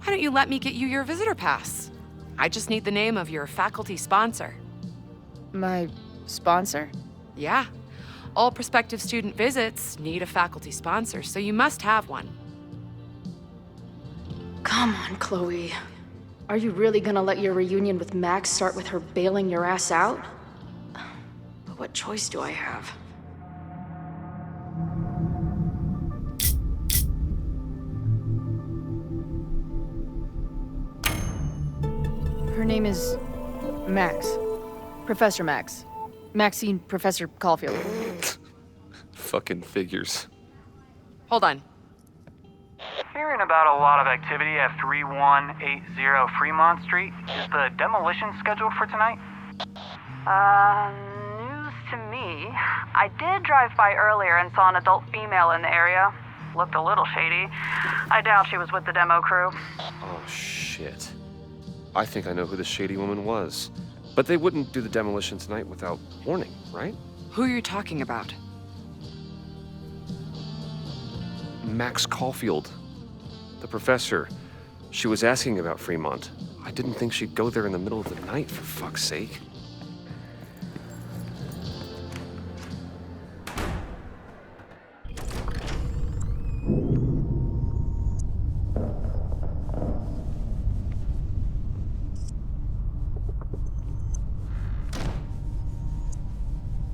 why don't you let me get you your visitor pass? I just need the name of your faculty sponsor. My sponsor? Yeah. All prospective student visits need a faculty sponsor, so you must have one. Come on, Chloe. Are you really gonna let your reunion with Max start with her bailing your ass out? But what choice do I have? Her name is Max. Professor Max. Maxine Professor Caulfield. Fucking figures. Hold on. Hearing about a lot of activity at 3180 Fremont Street. Is the demolition scheduled for tonight? News to me. I did drive by earlier and saw an adult female in the area. Looked a little shady. I doubt she was with the demo crew. Oh, shit. I think I know who the shady woman was. But they wouldn't do the demolition tonight without warning, right? Who are you talking about? Max Caulfield. The professor. She was asking about Fremont. I didn't think she'd go there in the middle of the night, for fuck's sake.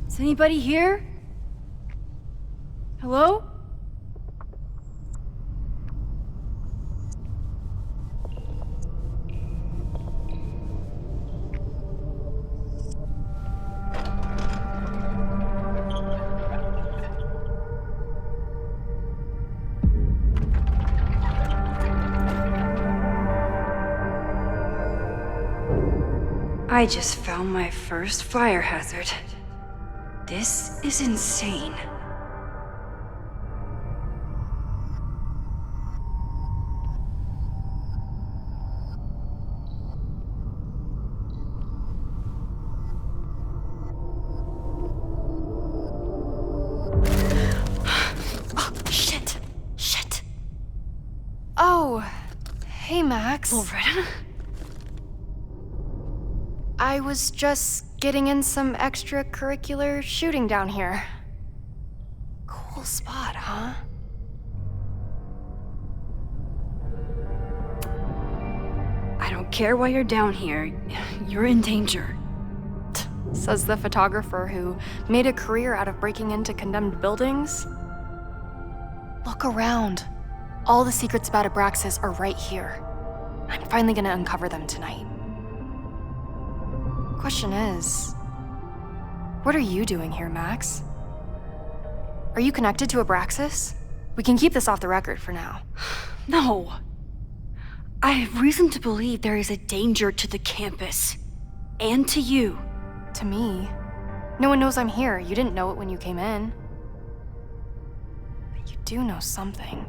Is anybody here? Hello? I just found my first fire hazard. This is insane. Shit. Oh, hey, Max. Loretta? I was just getting in some extracurricular shooting down here. Cool spot, huh? I don't care why you're down here. You're in danger. Says the photographer who made a career out of breaking into condemned buildings. Look around. All the secrets about Abraxas are right here. I'm finally gonna uncover them tonight. Question is, what are you doing here, Max? Are you connected to Abraxas? We can keep this off the record for now. No. I have reason to believe there is a danger to the campus. And to you. To me? No one knows I'm here. You didn't know it when you came in. But you do know something.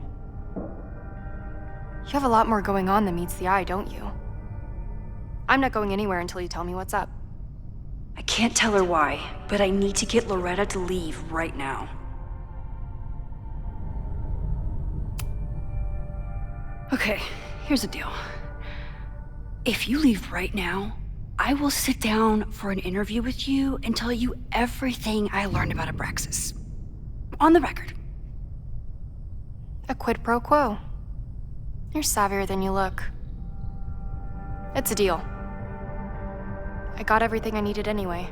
You have a lot more going on than meets the eye, don't you? I'm not going anywhere until you tell me what's up. I can't tell her why, but I need to get Loretta to leave right now. Okay, here's the deal. If you leave right now, I will sit down for an interview with you and tell you everything I learned about Abraxas. On the record. A quid pro quo. You're savvier than you look. It's a deal. I got everything I needed anyway.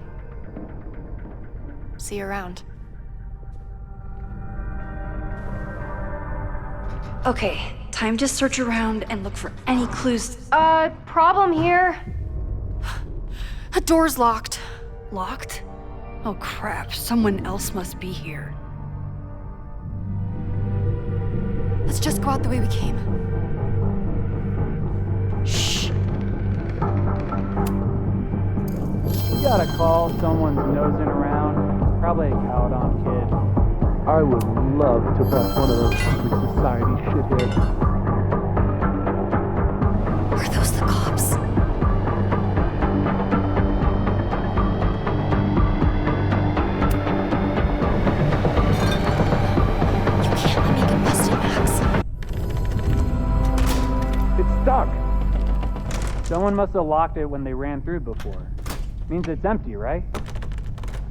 See you around. Okay, time to search around and look for any clues. Problem here. The door's locked. Locked? Oh crap, someone else must be here. Let's just go out the way we came. Shh. We got a call, someone's nosing around. Probably a Caledon kid. I would love to bust one of those secret society shitheads. Are those the cops? You can't let me get busted, Max. It's stuck. Someone must have locked it when they ran through before. Means it's empty, right?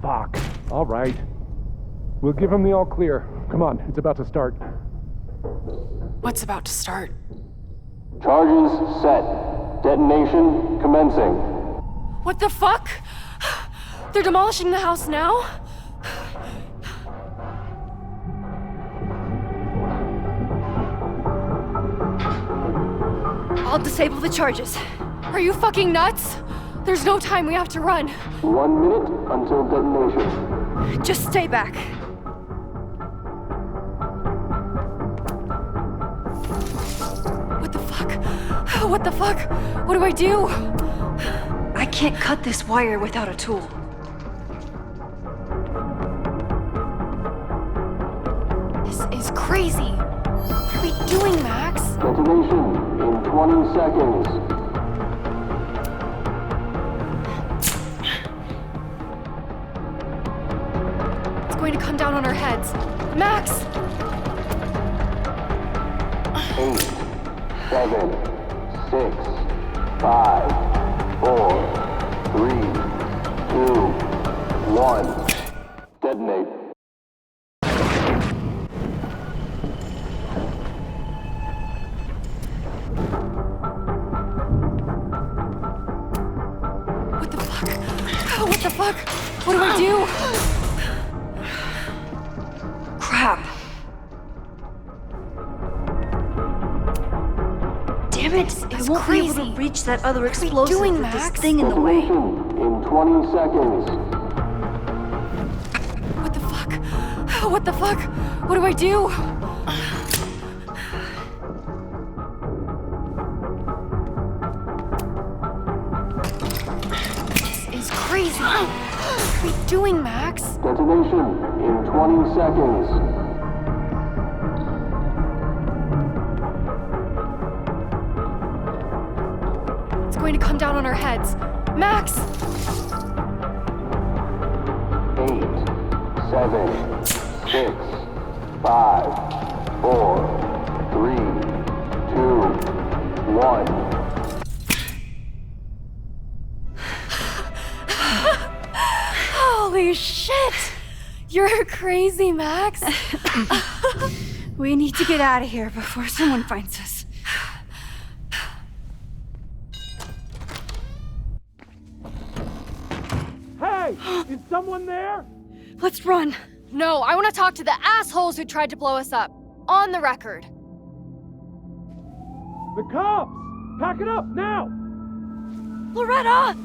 Fuck. All right. We'll give him the all clear. Come on, it's about to start. What's about to start? Charges set. Detonation commencing. What the fuck? They're demolishing the house now? I'll disable the charges. Are you fucking nuts? There's no time, we have to run. 1 minute until detonation. Just stay back. What the fuck? What the fuck? What do I do? I can't cut this wire without a tool. This is crazy. What are we doing, Max? Detonation in 20 seconds. It's going to come down on our heads. Max! 8, 7, 6, 5, 4, 3, 2, 1. Detonate. What the fuck? What the fuck? What do I do? Crap. Damn it! I won't be able to reach that other explosive doing, with this Max? thing in the way. Detonation in 20 seconds. What the fuck? What the fuck? What do I do? This is crazy. What are we doing, Max? Detonation in 20 seconds. It's going to come down on our heads. Max! 8, 7, 6, 5, 4, 3, 2, 1. Holy shit! You're crazy, Max. We need to get out of here before someone finds us. Hey! Is someone there? Let's run. No, I want to talk to the assholes who tried to blow us up. On the record. The cops! Pack it up, now! Loretta!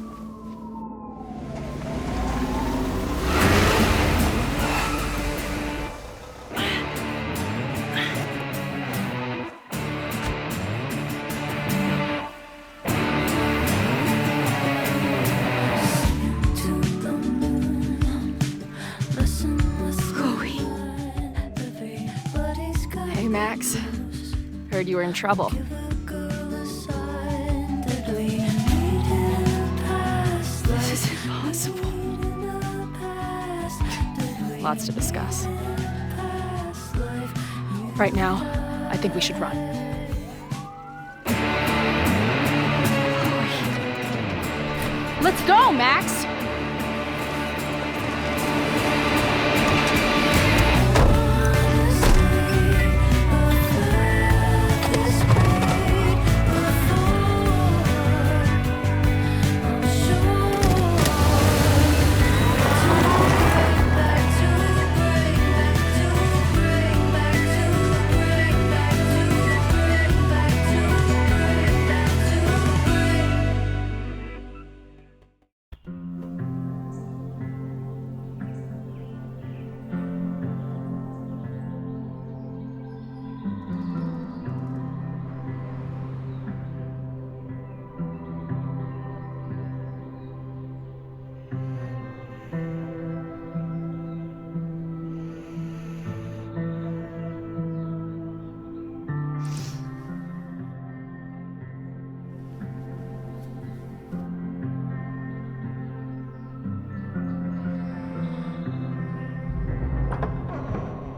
Hey, Max. Heard you were in trouble. This is impossible. Lots to discuss. Right now, I think we should run. Let's go, Max!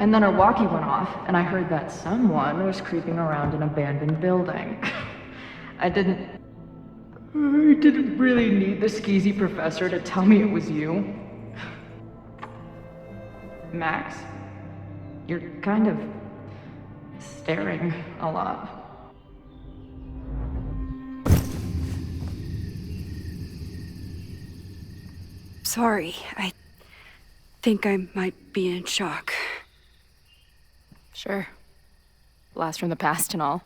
And then our walkie went off, and I heard that someone was creeping around an abandoned building. I didn't really need the skeezy professor to tell me it was you. Max, you're kind of staring a lot. Sorry, I think I might be in shock. Sure. Blast from the past and all.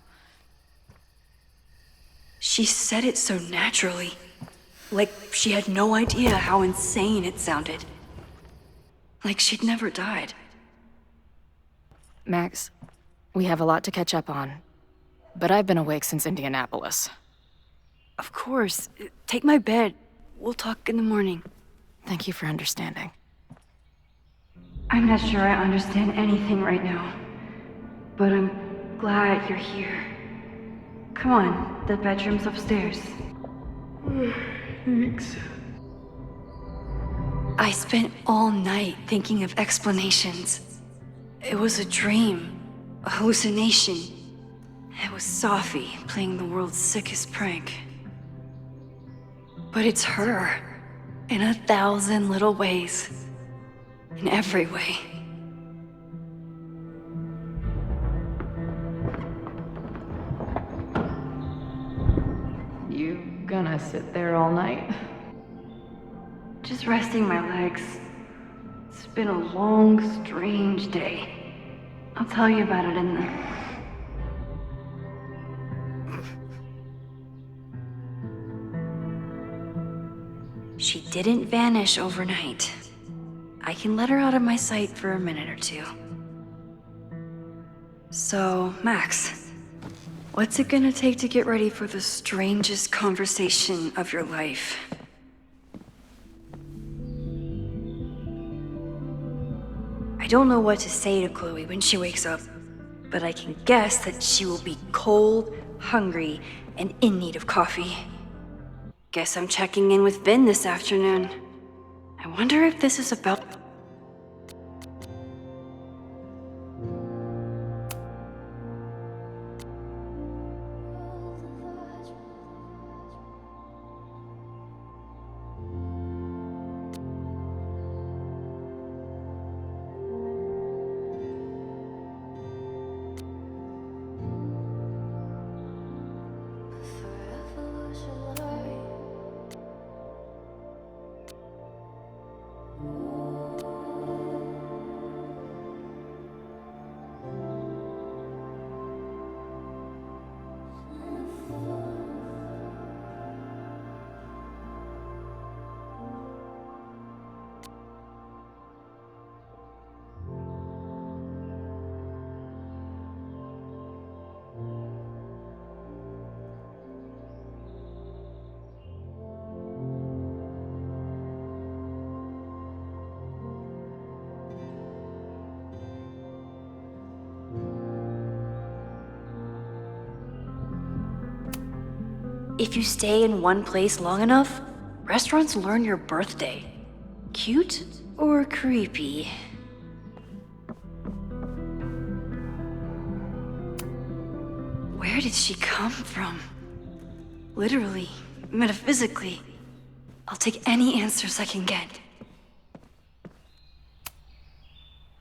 She said it so naturally. Like she had no idea how insane it sounded. Like she'd never died. Max, we have a lot to catch up on. But I've been awake since Indianapolis. Of course. Take my bed. We'll talk in the morning. Thank you for understanding. I'm not sure I understand anything right now. But I'm glad you're here. Come on, the bedroom's upstairs. Thanks. I spent all night thinking of explanations. It was a dream, a hallucination. It was Sophie playing the world's sickest prank. But it's her, in 1,000 little ways. In every way. You gonna sit there all night? Just resting my legs. It's been a long, strange day. I'll tell you about it in the... She didn't vanish overnight. I can let her out of my sight for a minute or two. So, Max, what's it gonna take to get ready for the strangest conversation of your life? I don't know what to say to Chloe when she wakes up, but I can guess that she will be cold, hungry, and in need of coffee. Guess I'm checking in with Vin this afternoon. I wonder if this is about... If you stay in one place long enough, restaurants learn your birthday. Cute or creepy? Where did she come from? Literally, metaphysically. I'll take any answers I can get.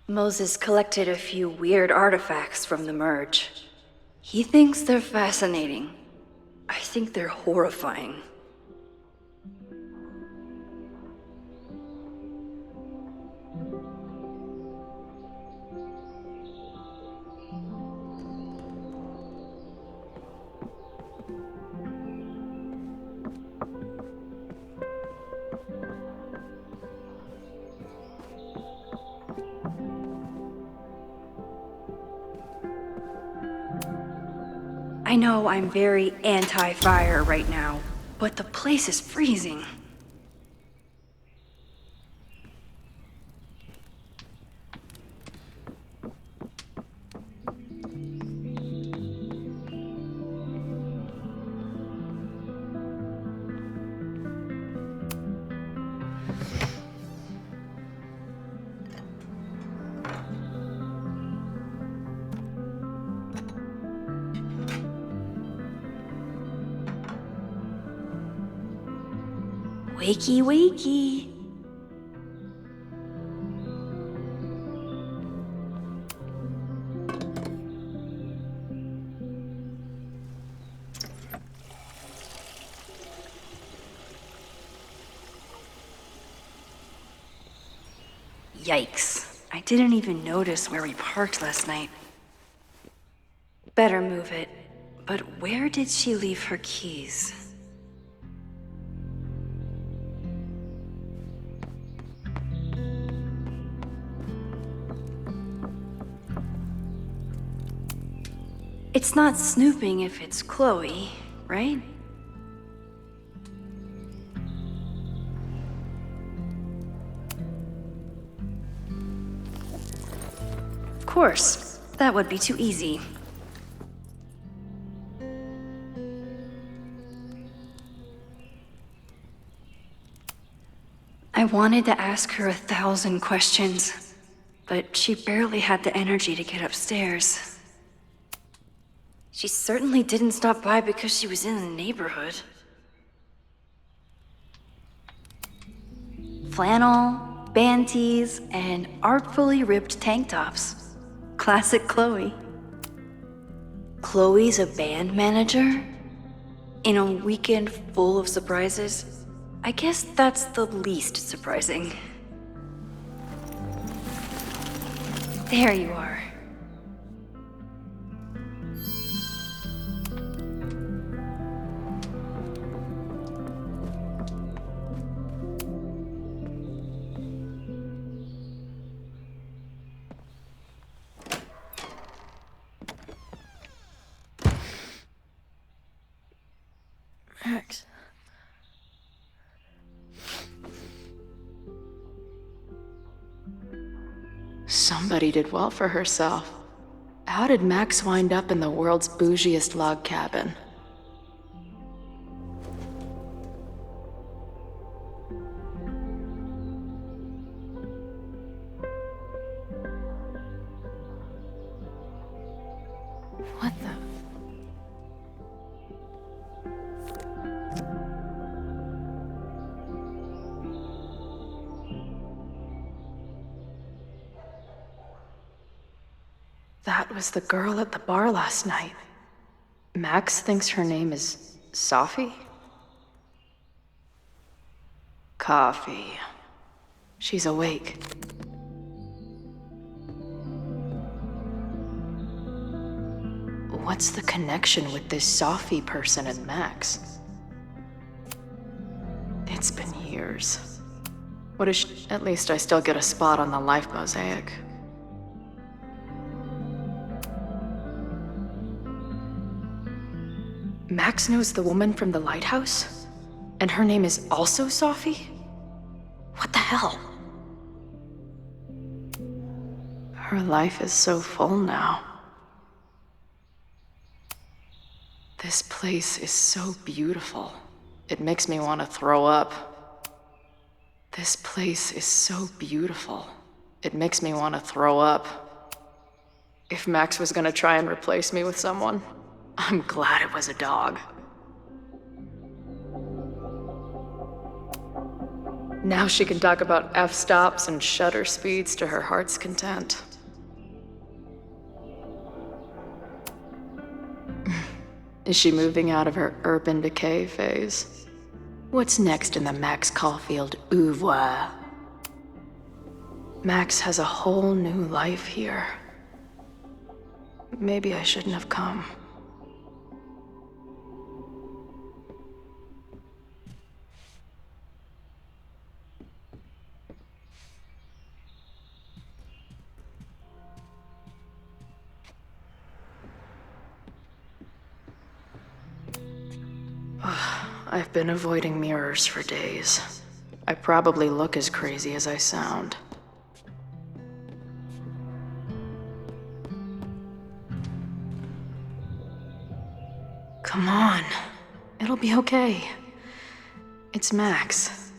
Moses collected a few weird artifacts from the merge. He thinks they're fascinating. I think they're horrifying. I know I'm very anti-fire right now, but the place is freezing. Wakey, wakey. Yikes. I didn't even notice where we parked last night. Better move it. But where did she leave her keys? It's not snooping if it's Chloe, right? Of course. That would be too easy. I wanted to ask her 1,000 questions, but she barely had the energy to get upstairs. She certainly didn't stop by because she was in the neighborhood. Flannel, band tees, and artfully ripped tank tops. Classic Chloe. Chloe's a band manager? In a weekend full of surprises? I guess that's the least surprising. There you are. Max. Somebody did well for herself. How did Max wind up in the world's bougiest log cabin? What the? That was the girl at the bar last night. Max thinks her name is Sophie? Coffee. She's awake. What's the connection with this Sophie person and Max? It's been years. What is she? At least I still get a spot on the life mosaic. Max knows the woman from the lighthouse? And her name is also Sophie? What the hell? Her life is so full now. This place is so beautiful. It makes me want to throw up. This place is so beautiful. It makes me want to throw up. If Max was gonna try and replace me with someone, I'm glad it was a dog. Now she can talk about f-stops and shutter speeds to her heart's content. Is she moving out of her urban decay phase? What's next in the Max Caulfield oeuvre? Max has a whole new life here. Maybe I shouldn't have come. I've been avoiding mirrors for days. I probably look as crazy as I sound. Come on. It'll be okay. It's Max.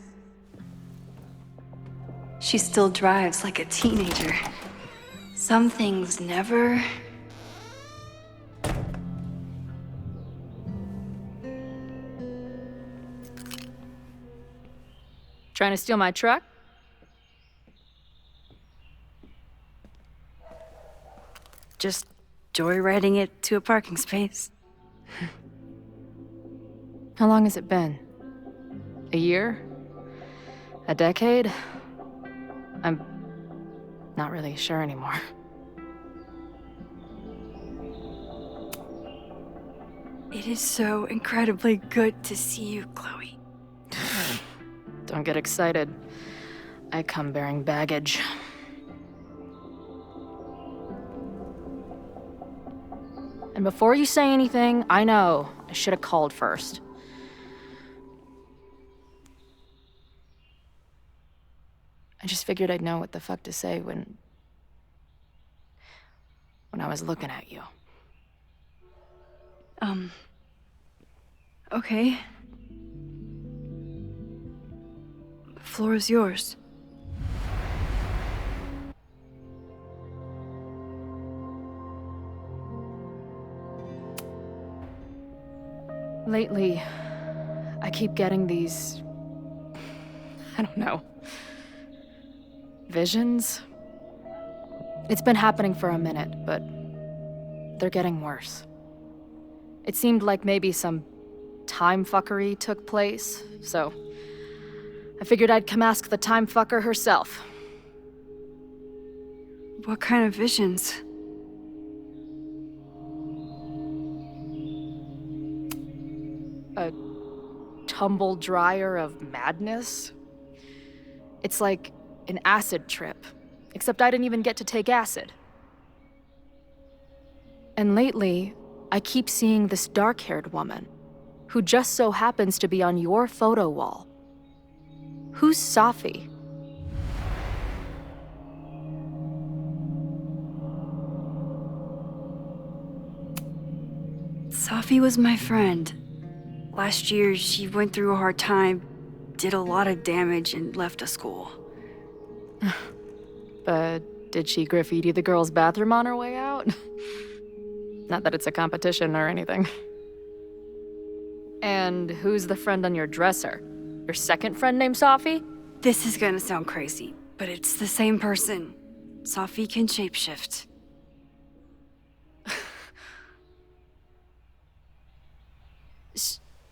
She still drives like a teenager. Some things never... Trying to steal my truck? Just joyriding it to a parking space. How long has it been? A year? A decade? I'm not really sure anymore. It is so incredibly good to see you, Chloe. Don't get excited. I come bearing baggage. And before you say anything, I know I should have called first. I just figured I'd know what the fuck to say when I was looking at you. Okay. The floor is yours. Lately, I keep getting these... I don't know. Visions? It's been happening for a minute, but they're getting worse. It seemed like maybe some time fuckery took place, so I figured I'd come ask the time fucker herself. What kind of visions? A tumble dryer of madness? It's like an acid trip, except I didn't even get to take acid. And lately, I keep seeing this dark-haired woman, who just so happens to be on your photo wall. Who's Safi? Safi was my friend. Last year, she went through a hard time, did a lot of damage, and left the school. But did she graffiti the girls' bathroom on her way out? Not that it's a competition or anything. And who's the friend on your dresser? Your second friend named Safi? This is gonna sound crazy, but it's the same person. Safi can shapeshift.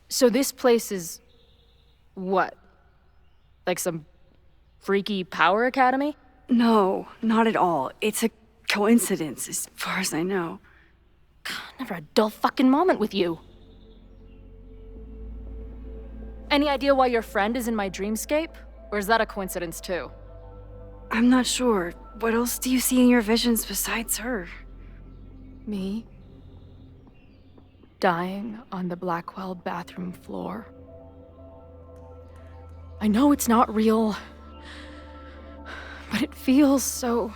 So this place is... what? Like some freaky power academy? No, not at all. It's a coincidence, as far as I know. Never a dull fucking moment with you. Any idea why your friend is in my dreamscape? Or is that a coincidence too? I'm not sure. What else do you see in your visions besides her? Me? Dying on the Blackwell bathroom floor. I know it's not real, but it feels so...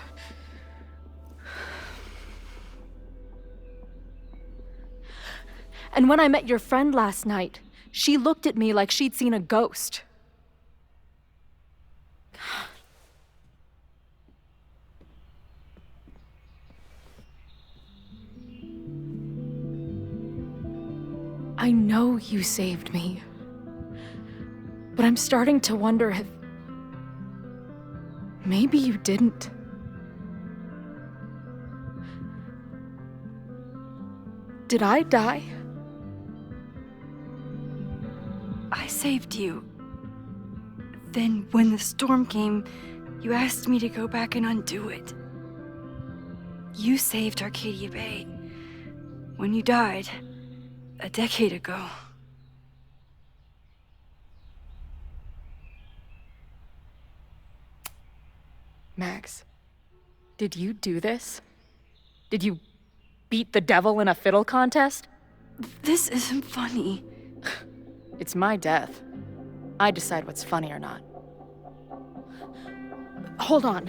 And when I met your friend last night, she looked at me like she'd seen a ghost. I know you saved me, but I'm starting to wonder if maybe you didn't. Did I die? I saved you. Then, when the storm came, you asked me to go back and undo it. You saved Arcadia Bay when you died a decade ago. Max, did you do this? Did you beat the devil in a fiddle contest? This isn't funny. It's my death. I decide what's funny or not. Hold on.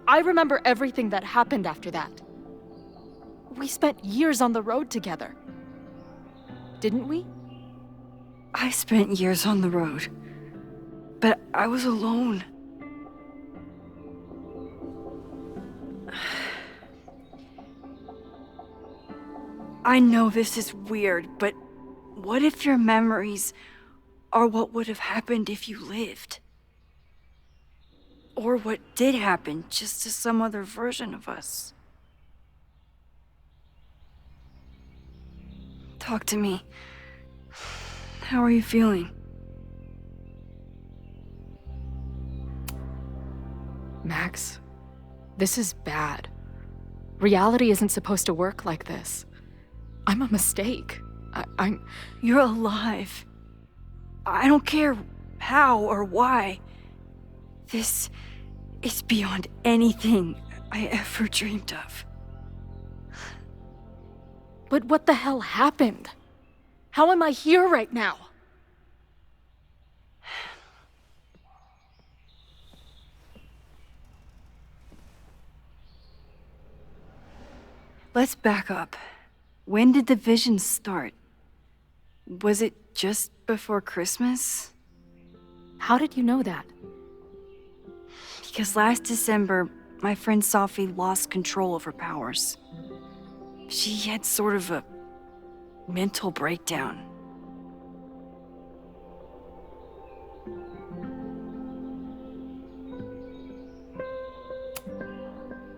I remember everything that happened after that. We spent years on the road together. Didn't we? I spent years on the road. But I was alone. I know this is weird, but what if your memories are what would have happened if you lived. Or what did happen, just to some other version of us. Talk to me. How are you feeling? Max, this is bad. Reality isn't supposed to work like this. I'm a mistake. I'm... You're alive. I don't care how or why. This is beyond anything I ever dreamed of. But what the hell happened? How am I here right now? Let's back up. When did the visions start? Was it just before Christmas? How did you know that? Because last December, my friend Sophie lost control of her powers. She had sort of a mental breakdown.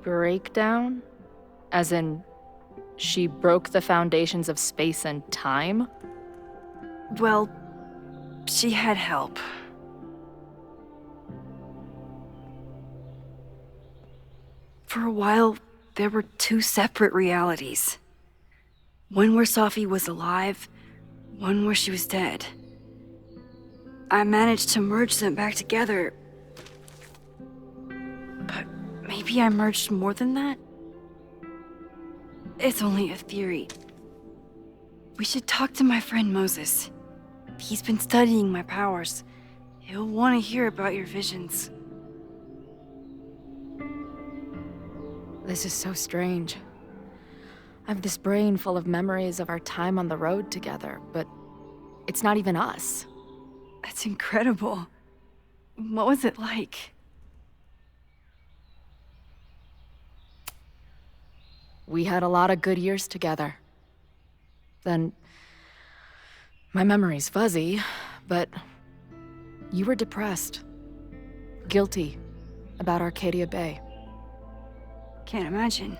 Breakdown? As in, she broke the foundations of space and time? Well, she had help. For a while, there were two separate realities. One where Sophie was alive, one where she was dead. I managed to merge them back together. But maybe I merged more than that? It's only a theory. We should talk to my friend Moses. He's been studying my powers. He'll want to hear about your visions. This is so strange. I have this brain full of memories of our time on the road together, but it's not even us. That's incredible. What was it like? We had a lot of good years together. Then, my memory's fuzzy, but you were depressed, guilty about Arcadia Bay. Can't imagine.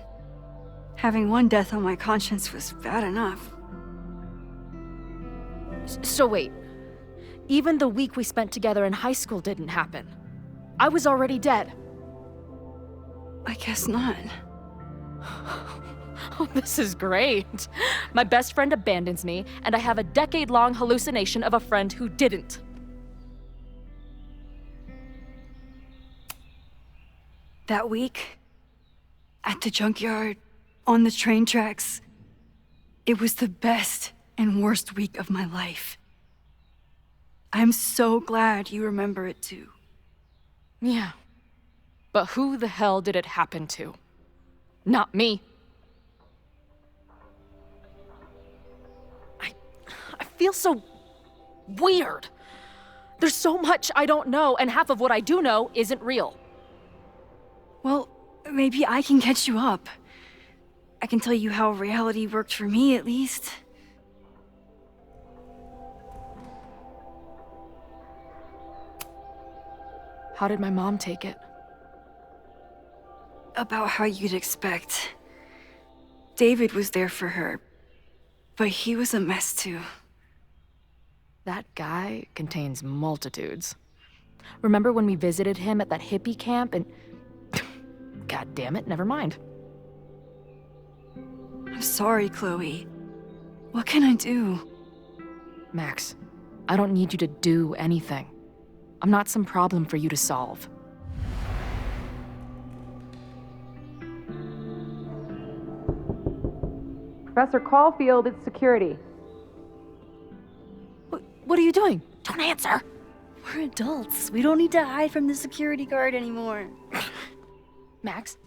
Having one death on my conscience was bad enough. So wait, even the week we spent together in high school didn't happen. I was already dead. I guess not. Oh, this is great. My best friend abandons me, and I have a decade-long hallucination of a friend who didn't. That week, at the junkyard, on the train tracks, it was the best and worst week of my life. I'm so glad you remember it too. Yeah. But who the hell did it happen to? Not me. I feel so weird. There's so much I don't know, and half of what I do know isn't real. Well, maybe I can catch you up. I can tell you how reality worked for me, at least. How did my mom take it? About how you'd expect. David was there for her, but he was a mess too. That guy contains multitudes. Remember when we visited him at that hippie camp and... God damn it, never mind. I'm sorry, Chloe. What can I do? Max, I don't need you to do anything. I'm not some problem for you to solve. Professor Caulfield, it's security. What are you doing? Don't answer. We're adults. We don't need to hide from the security guard anymore. Max.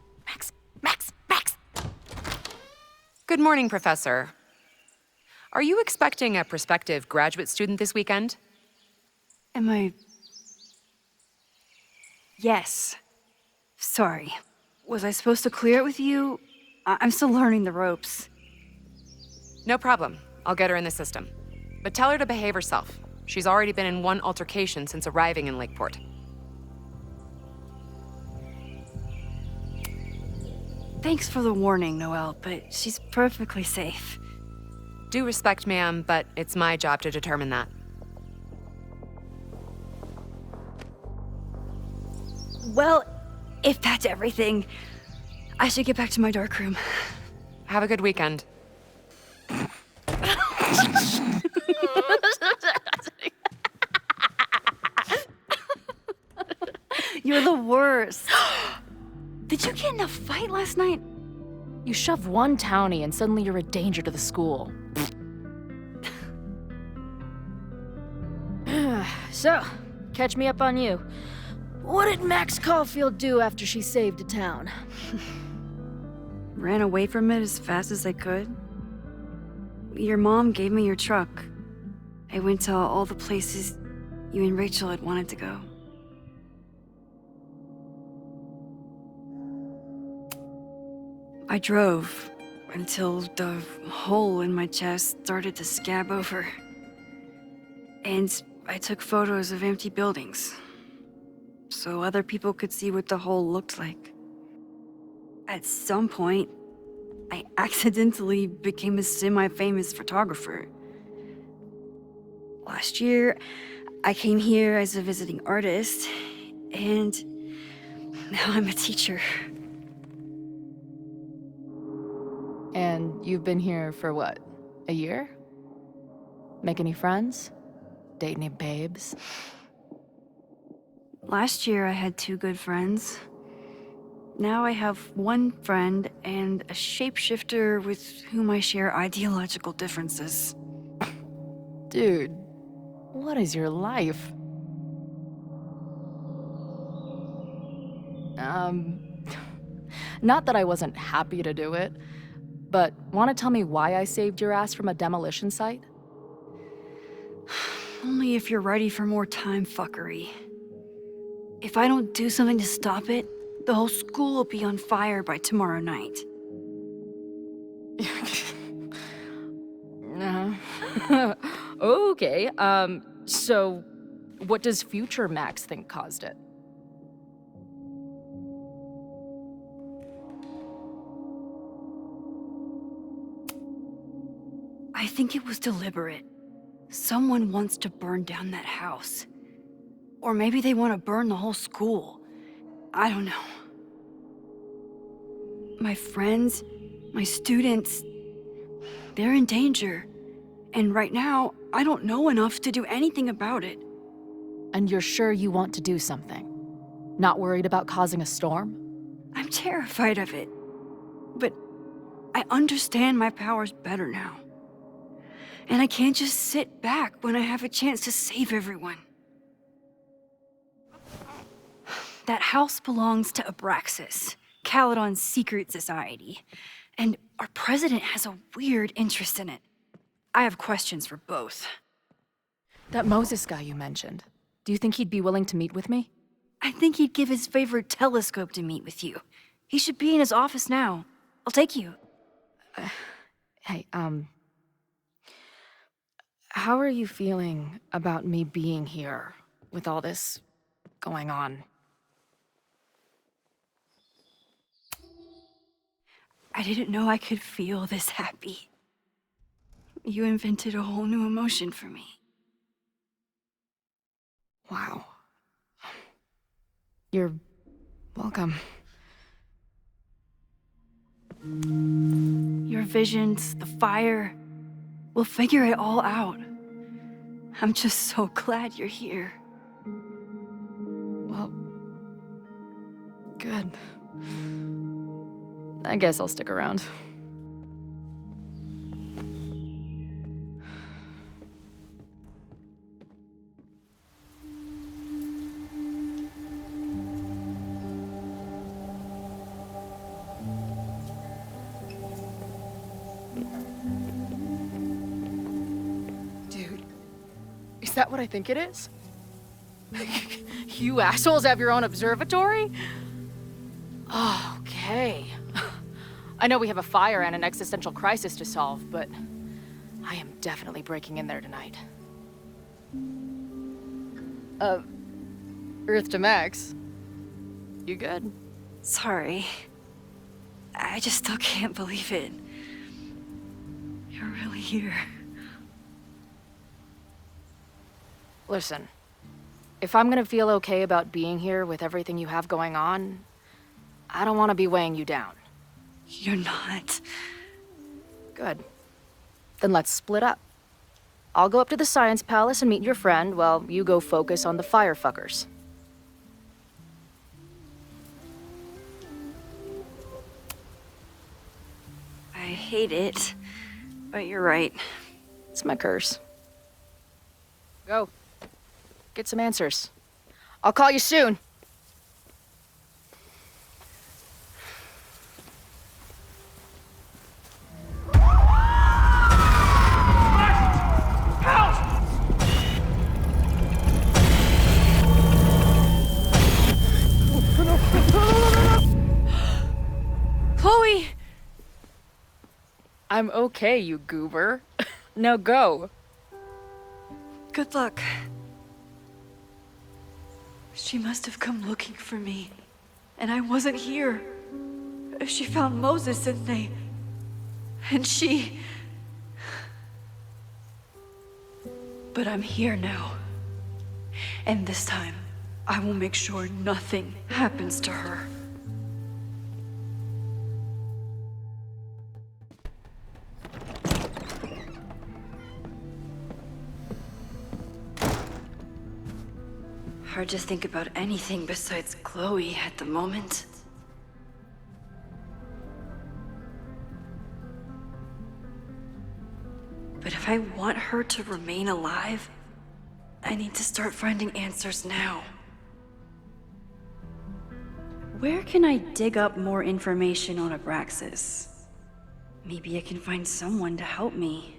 Good morning, Professor. Are you expecting a prospective graduate student this weekend? Am I... Yes. Sorry. Was I supposed to clear it with you? I'm still learning the ropes. No problem. I'll get her in the system. But tell her to behave herself. She's already been in one altercation since arriving in Lakeport. Thanks for the warning, Noelle, but she's perfectly safe. Due respect, ma'am, but it's my job to determine that. Well, if that's everything, I should get back to my dark room. Have a good weekend. You're the worst. Did you get in a fight last night? You shove one townie and suddenly you're a danger to the school. So, catch me up on you. What did Max Caulfield do after she saved a town? Ran away from it as fast as I could. Your mom gave me your truck. I went to all the places you and Rachel had wanted to go. I drove until the hole in my chest started to scab over. And I took photos of empty buildings, so other people could see what the hole looked like. At some point, I accidentally became a semi-famous photographer. Last year, I came here as a visiting artist, and now I'm a teacher. And you've been here for what? A year? Make any friends? Date any babes? Last year, I had 2 good friends. Now I have 1 friend and a shapeshifter with whom I share ideological differences. Dude, what is your life? Not that I wasn't happy to do it, but want to tell me why I saved your ass from a demolition site? Only if you're ready for more time fuckery. If I don't do something to stop it, the whole school will be on fire by tomorrow night. Okay, so what does future Max think caused it? I think it was deliberate. Someone wants to burn down that house. Or maybe they want to burn the whole school. I don't know. My friends, my students, they're in danger. And right now, I don't know enough to do anything about it. And you're sure you want to do something? Not worried about causing a storm? I'm terrified of it. But I understand my powers better now. And I can't just sit back when I have a chance to save everyone. That house belongs to Abraxas, Caledon's secret society. And our president has a weird interest in it. I have questions for both. That Moses guy you mentioned, do you think he'd be willing to meet with me? I think he'd give his favorite telescope to meet with you. He should be in his office now. I'll take you. Hey, how are you feeling about me being here with all this going on? I didn't know I could feel this happy. You invented a whole new emotion for me. Wow. You're welcome. Your visions, the fire, we'll figure it all out. I'm just so glad you're here. Well, good. I guess I'll stick around. Dude, is that what I think it is? You assholes have your own observatory? Oh, okay. I know we have a fire and an existential crisis to solve, but I am definitely breaking in there tonight. Earth to Max. You good? Sorry. I just still can't believe it. You're really here. Listen, if I'm gonna feel okay about being here with everything you have going on, I don't want to be weighing you down. You're not. Good. Then let's split up. I'll go up to the Science Palace and meet your friend while you go focus on the firefuckers. I hate it, but you're right. It's my curse. Go. Get some answers. I'll call you soon. Chloe! I'm okay, you goober. Now go. Good luck. She must have come looking for me, and I wasn't here. She found Moses and she... But I'm here now. And this time, I will make sure nothing happens to her. Hard to think about anything besides Chloe at the moment. But if I want her to remain alive, I need to start finding answers now. Where can I dig up more information on Abraxas? Maybe I can find someone to help me.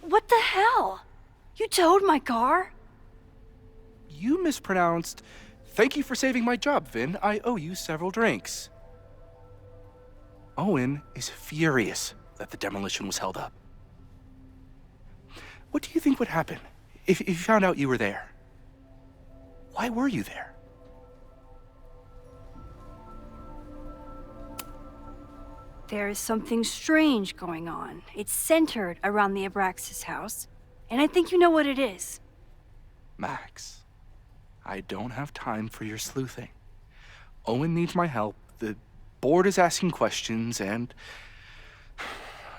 What the hell? You towed my car? You mispronounced. Thank you for saving my job, Vin. I owe you several drinks. Owen is furious that the demolition was held up. What do you think would happen if you found out you were there? Why were you there? There is something strange going on. It's centered around the Abraxas house, and I think you know what it is. Max, I don't have time for your sleuthing. Owen needs my help, the board is asking questions, and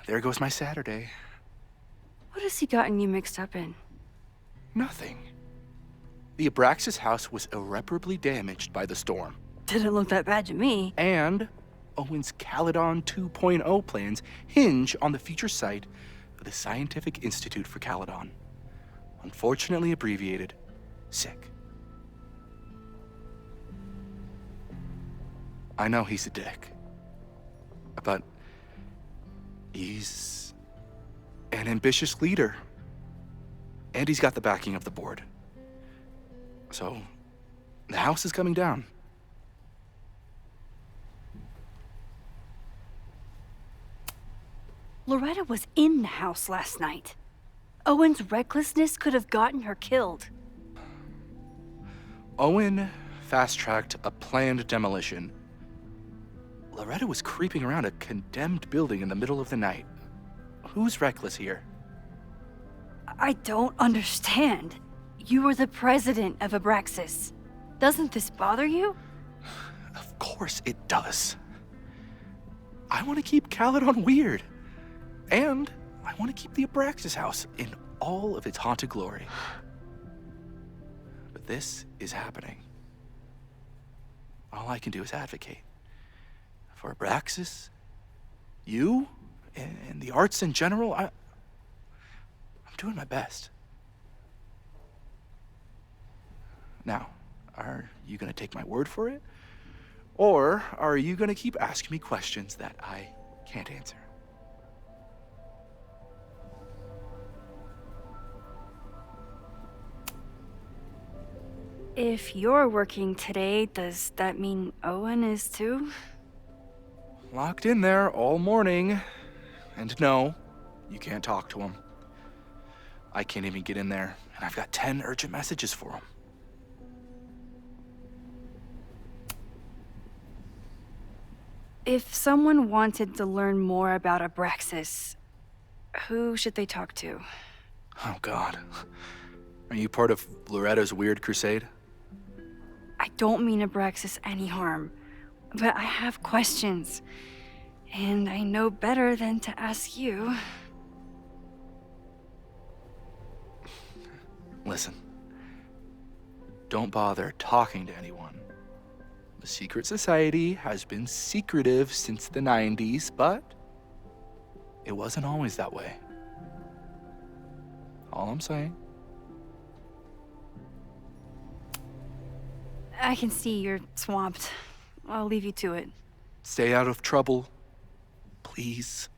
there goes my Saturday. What has he gotten you mixed up in? Nothing. The Abraxas house was irreparably damaged by the storm. Didn't look that bad to me. And Owen's Caledon 2.0 plans hinge on the future site of the Scientific Institute for Caledon. Unfortunately abbreviated, SICK. I know he's a dick, but he's an ambitious leader. And he's got the backing of the board. So, the house is coming down. Loretta was in the house last night. Owen's recklessness could have gotten her killed. Owen fast-tracked a planned demolition. Loretta was creeping around a condemned building in the middle of the night. Who's reckless here? I don't understand. You were the president of Abraxas. Doesn't this bother you? Of course it does. I want to keep Caledon weird. And I want to keep the Abraxas house in all of its haunted glory. But this is happening. All I can do is advocate. For Abraxas, you, and the arts in general, I'm doing my best. Now, are you gonna take my word for it? Or are you gonna keep asking me questions that I can't answer? If you're working today, does that mean Owen is too? Locked in there all morning. And no, you can't talk to him. I can't even get in there, and I've got 10 urgent messages for him. If someone wanted to learn more about Abraxas, who should they talk to? Oh, God. Are you part of Loretta's weird crusade? I don't mean Abraxas any harm, but I have questions, and I know better than to ask you. Listen, don't bother talking to anyone. The secret society has been secretive since the 90s, but it wasn't always that way. All I'm saying. I can see you're swamped. I'll leave you to it. Stay out of trouble, please.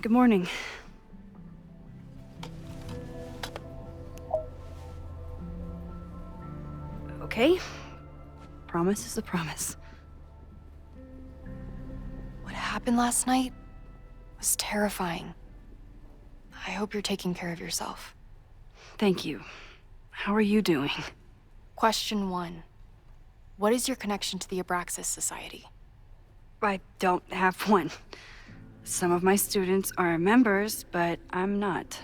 Good morning. Okay? Promise is a promise. What happened last night was terrifying. I hope you're taking care of yourself. Thank you. How are you doing? Question 1. What is your connection to the Abraxas Society? I don't have one. Some of my students are members, but I'm not.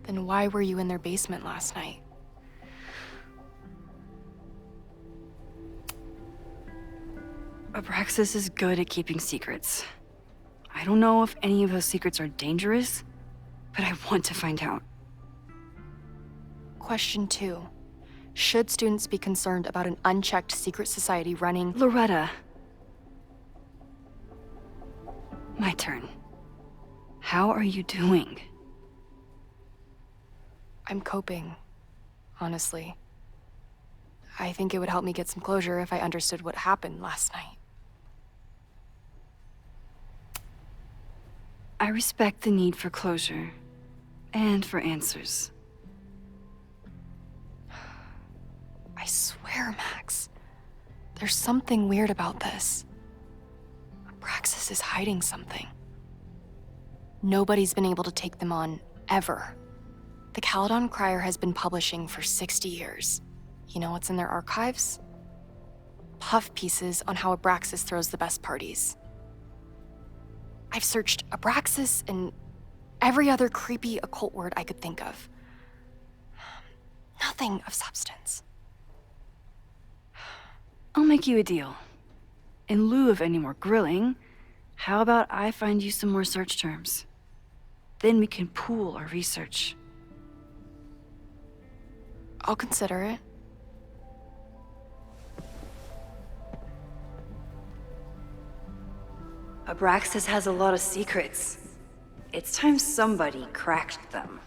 Then why were you in their basement last night? Abraxas is good at keeping secrets. I don't know if any of those secrets are dangerous, but I want to find out. Question 2. Should students be concerned about an unchecked secret society running— Loretta. My turn. How are you doing? I'm coping, honestly. I think it would help me get some closure if I understood what happened last night. I respect the need for closure, and for answers. I swear, Max, there's something weird about this. Abraxas is hiding something. Nobody's been able to take them on, ever. The Caledon Crier has been publishing for 60 years. You know what's in their archives? Puff pieces on how Abraxas throws the best parties. I've searched Abraxas and every other creepy occult word I could think of. Nothing of substance. I'll make you a deal. In lieu of any more grilling, how about I find you some more search terms? Then we can pool our research. I'll consider it. Abraxas has a lot of secrets. It's time somebody cracked them.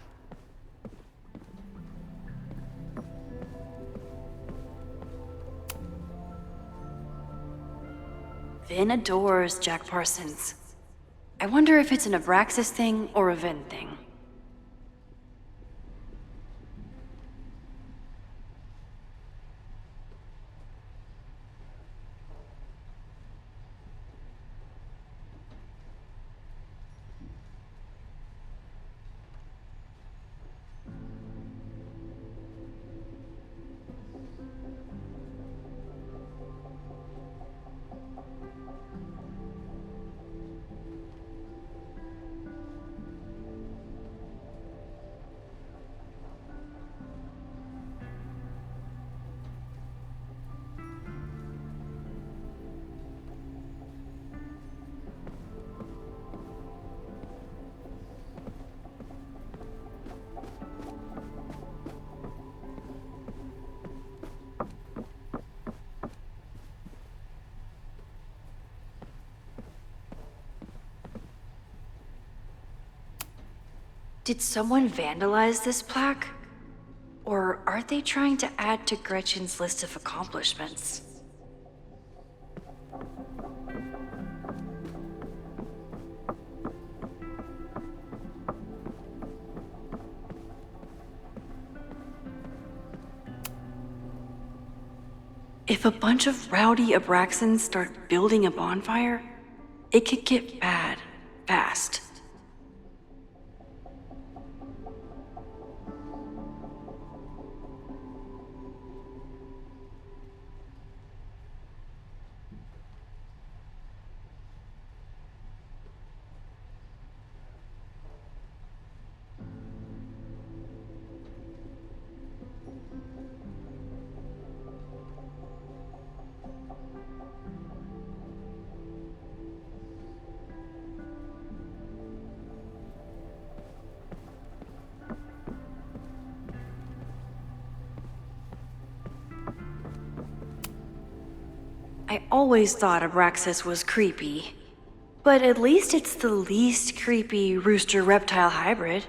Vin adores Jack Parsons. I wonder if it's an Abraxas thing or a Vin thing. Did someone vandalize this plaque? Or are they trying to add to Gretchen's list of accomplishments? If a bunch of rowdy Abraxans start building a bonfire, it could get bad fast. I always thought Abraxas was creepy, but at least it's the least creepy rooster-reptile hybrid.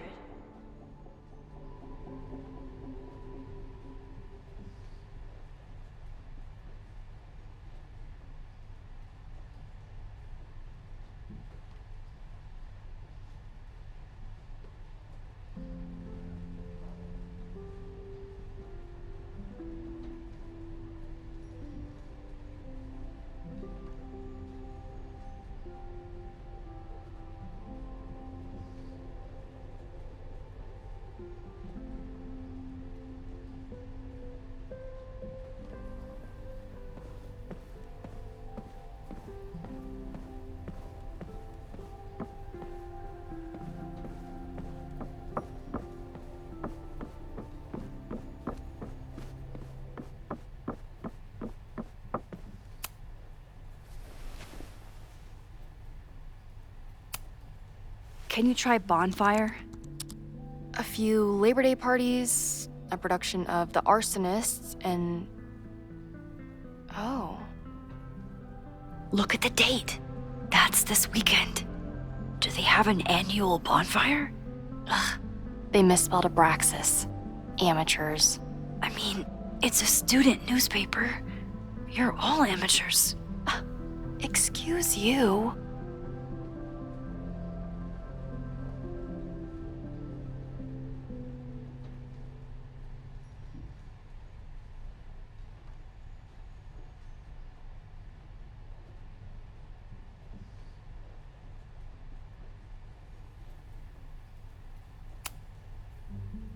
Can you try bonfire? A few Labor Day parties, a production of The Arsonists, and... Oh. Look at the date. That's this weekend. Do they have an annual bonfire? Ugh. They misspelled Abraxas. Amateurs. I mean, it's a student newspaper. You're all amateurs. Excuse you.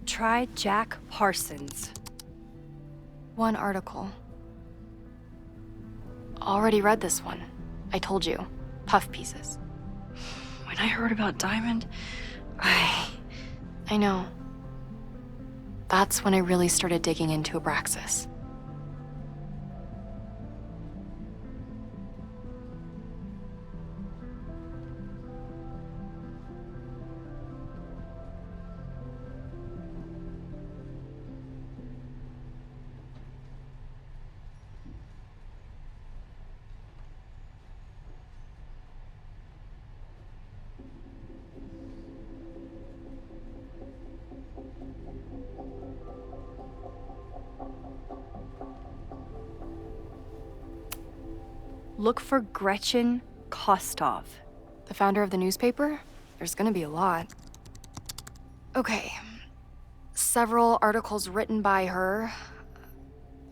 Try Jack Parsons. One article. Already read this one. I told you. Puff pieces. When I heard about Diamond, I know. That's when I really started digging into Abraxas. Look for Gretchen Kostov. The founder of the newspaper? There's gonna be a lot. Okay. Several articles written by her,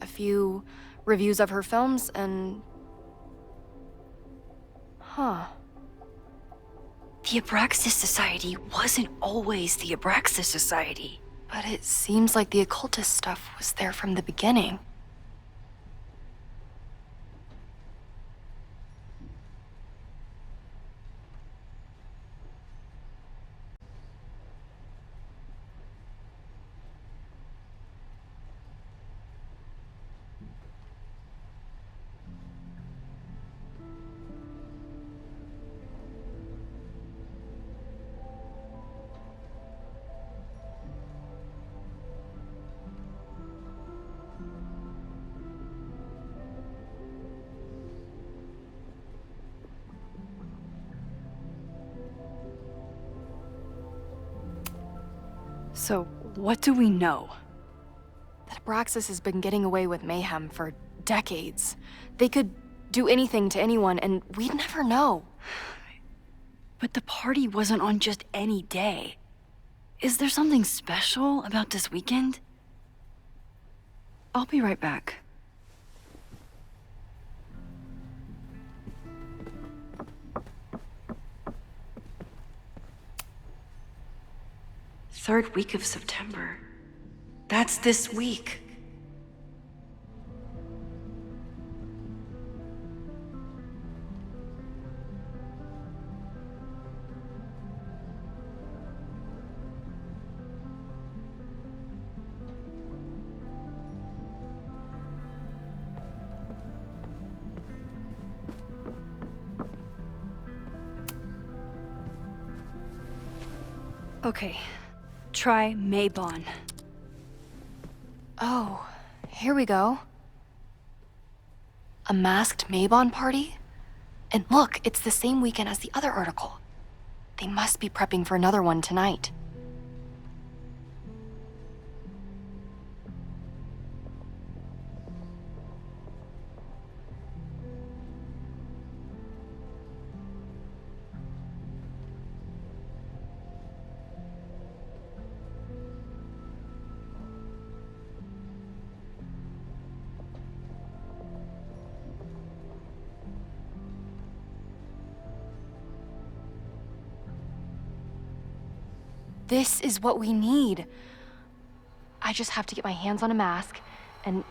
a few reviews of her films, and... Huh. The Abraxas Society wasn't always the Abraxas Society. But it seems like the occultist stuff was there from the beginning. So, what do we know? That Abraxas has been getting away with mayhem for decades. They could do anything to anyone, and we'd never know. But the party wasn't on just any day. Is there something special about this weekend? I'll be right back. Third week of September. That's this week. Okay. Try Maybon. Oh, here we go. A masked Maybon party? And look, it's the same weekend as the other article. They must be prepping for another one tonight. This is what we need. I just have to get my hands on a mask, and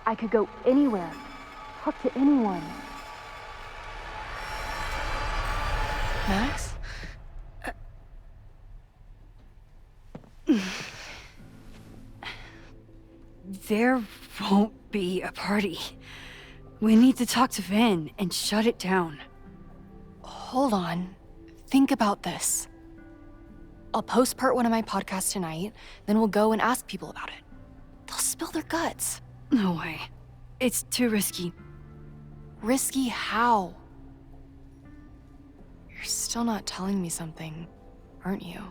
I could go anywhere, talk to anyone. Max? There won't be a party. We need to talk to Vin and shut it down. Hold on. Think about this. I'll post-part one of my podcasts tonight, then we'll go and ask people about it. They'll spill their guts. No way. It's too risky. Risky how? You're still not telling me something, aren't you?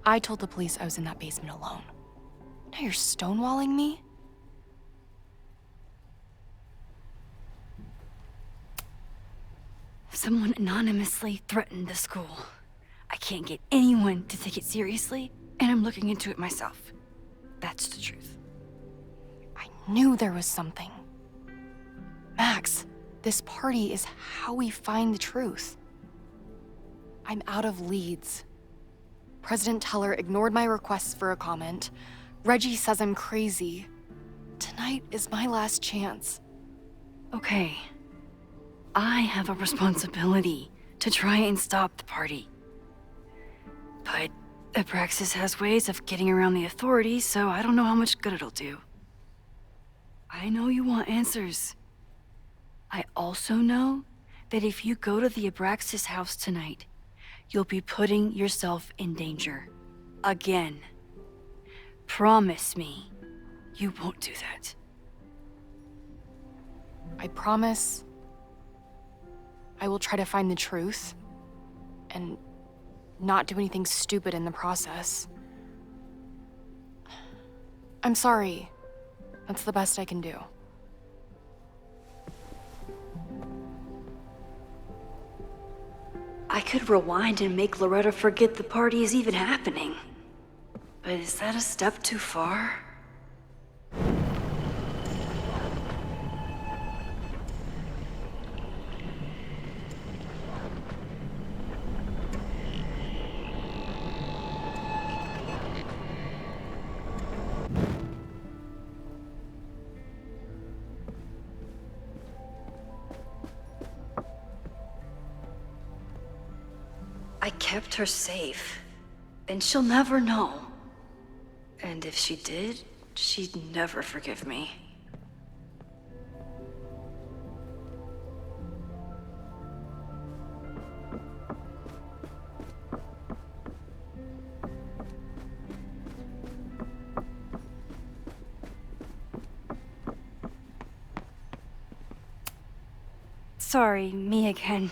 I told the police I was in that basement alone. Now you're stonewalling me? Someone anonymously threatened the school. I can't get anyone to take it seriously, and I'm looking into it myself. That's the truth. I knew there was something. Max, this party is how we find the truth. I'm out of leads. President Teller ignored my requests for a comment. Reggie says I'm crazy. Tonight is my last chance. Okay. I have a responsibility to try and stop the party. But Abraxas has ways of getting around the authorities, so I don't know how much good it'll do. I know you want answers. I also know that if you go to the Abraxas house tonight, you'll be putting yourself in danger. Again. Promise me you won't do that. I promise I will try to find the truth and not do anything stupid in the process. I'm sorry. That's the best I can do. I could rewind and make Loretta forget the party is even happening. But is that a step too far? I kept her safe, and she'll never know. And if she did, she'd never forgive me. Sorry, me again.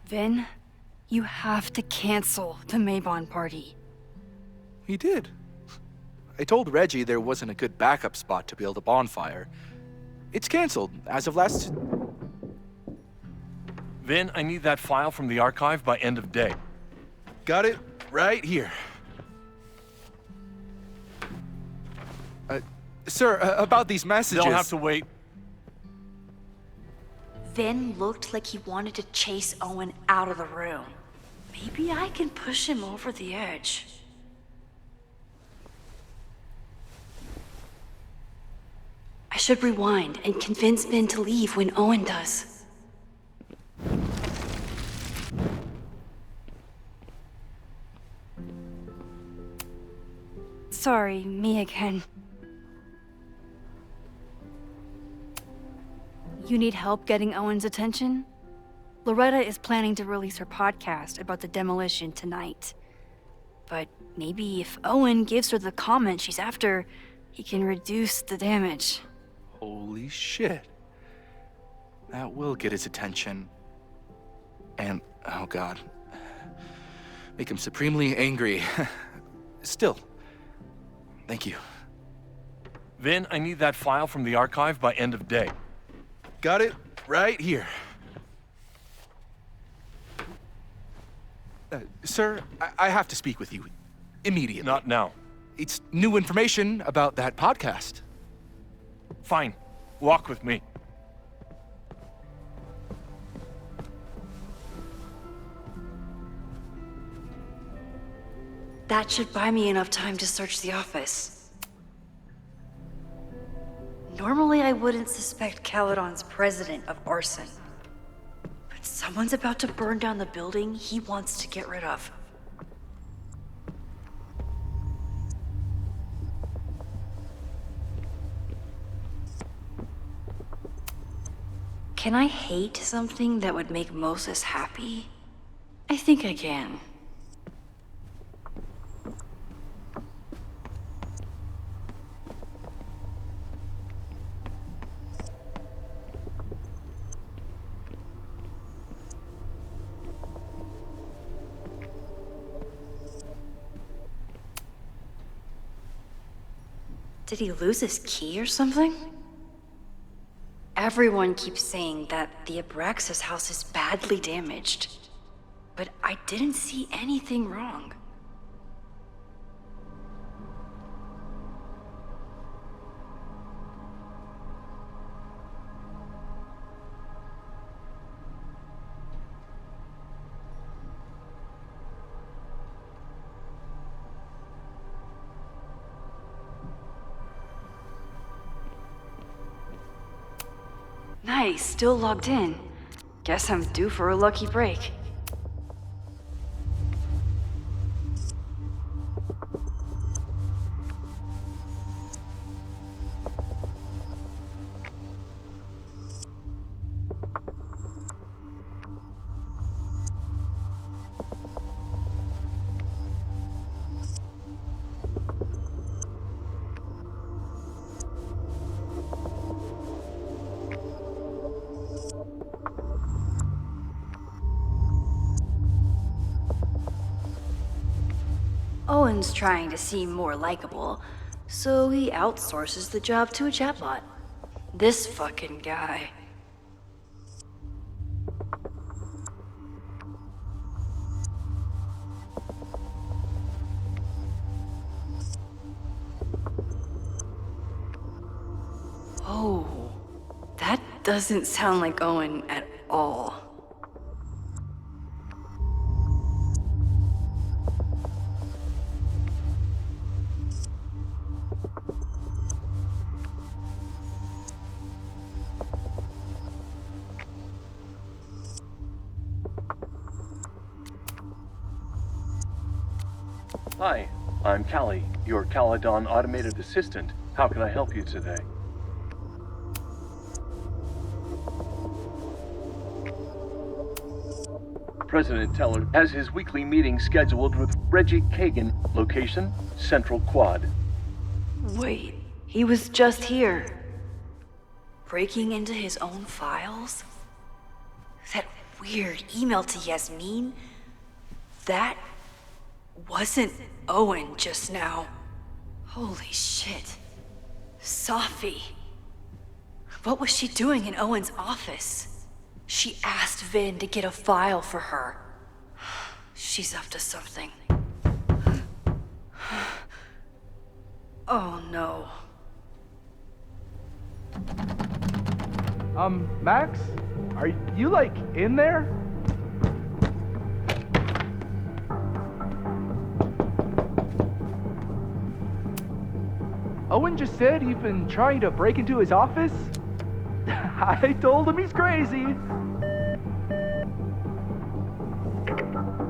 Vin, you have to cancel the Maybon party. He did. I told Reggie there wasn't a good backup spot to build a bonfire. It's canceled as of last... Vin, I need that file from the archive by end of day. Got it right here. Sir, about these messages... They'll have to wait. Vin looked like he wanted to chase Owen out of the room. Maybe I can push him over the edge. I should rewind and convince Vin to leave when Owen does. Sorry, me again. You need help getting Owen's attention? Loretta is planning to release her podcast about the demolition tonight. But maybe if Owen gives her the comment she's after, he can reduce the damage. Holy shit. That will get his attention. And, oh god. Make him supremely angry. Still, thank you. Vin, I need that file from the archive by end of day. Got it right here. Sir, I have to speak with you immediately. Not now. It's new information about that podcast. Fine. Walk with me. That should buy me enough time to search the office. Normally, I wouldn't suspect Caledon's president of arson. But someone's about to burn down the building he wants to get rid of. Can I hate something that would make Moses happy? I think I can. Did he lose his key or something? Everyone keeps saying that the Abraxas house is badly damaged, but I didn't see anything wrong. Nice, still logged in. Guess I'm due for a lucky break. Owen's trying to seem more likable, so he outsources the job to a chatbot. This fucking guy. Oh, that doesn't sound like Owen at all. Hi, I'm Callie, your Caledon automated assistant. How can I help you today? President Teller has his weekly meeting scheduled with Reggie Kagan. Location, Central Quad. Wait, he was just here. Breaking into his own files? That weird email to Yasmin? That wasn't Owen just now. Holy shit. Safi. What was she doing in Owen's office? She asked Vin to get a file for her. She's up to something. Oh no. Max? Are you, like, in there? Owen just said you've been trying to break into his office? I told him he's crazy.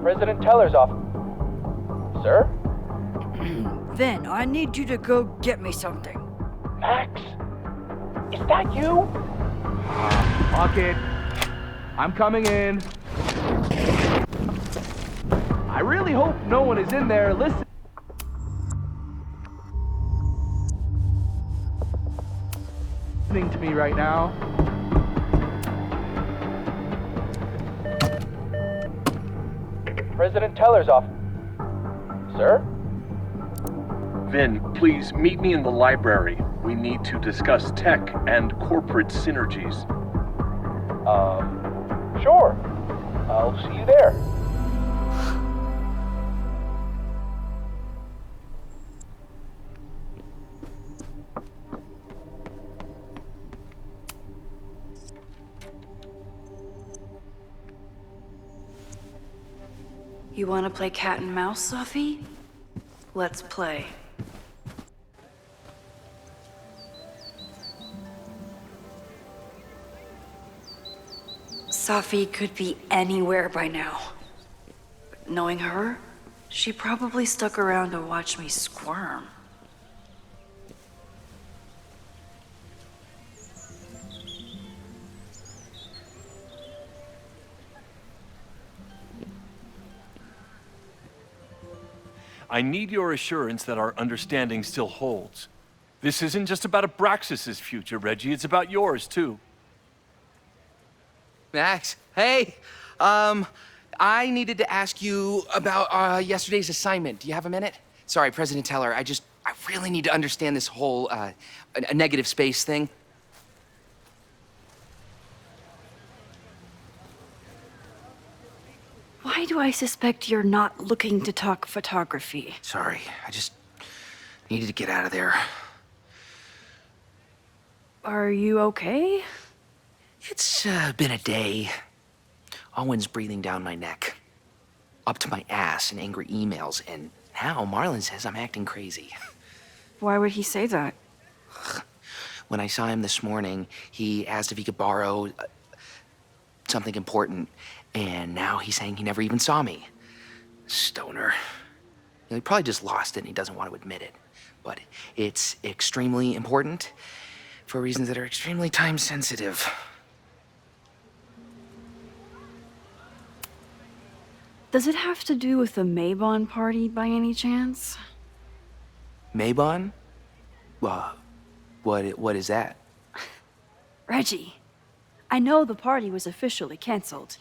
President Teller's office. Sir? Vin, I need you to go get me something. Max? Is that you? Fuck it. I'm coming in. I really hope no one is in there listening to me right now. President Teller's office. Sir? Vin, please meet me in the library. We need to discuss tech and corporate synergies. Sure. I'll see you there. You want to play cat and mouse, Safi? Let's play. Safi could be anywhere by now. But knowing her, she probably stuck around to watch me squirm. I need your assurance that our understanding still holds. This isn't just about Abraxas's future, Reggie. It's about yours, too. Max, hey. I needed to ask you about yesterday's assignment. Do you have a minute? Sorry, President Teller, I really need to understand this whole a negative space thing. Why do I suspect you're not looking to talk photography? Sorry, I just needed to get out of there. Are you okay? It's been a day. Owen's breathing down my neck, up to my ass in angry emails, and now Marlon says I'm acting crazy. Why would he say that? When I saw him this morning, he asked if he could borrow something important, and now he's saying he never even saw me. Stoner. He probably just lost it and he doesn't want to admit it. But it's extremely important for reasons that are extremely time sensitive. Does it have to do with the Maybon party by any chance? Maybon? What is that? Reggie, I know the party was officially canceled.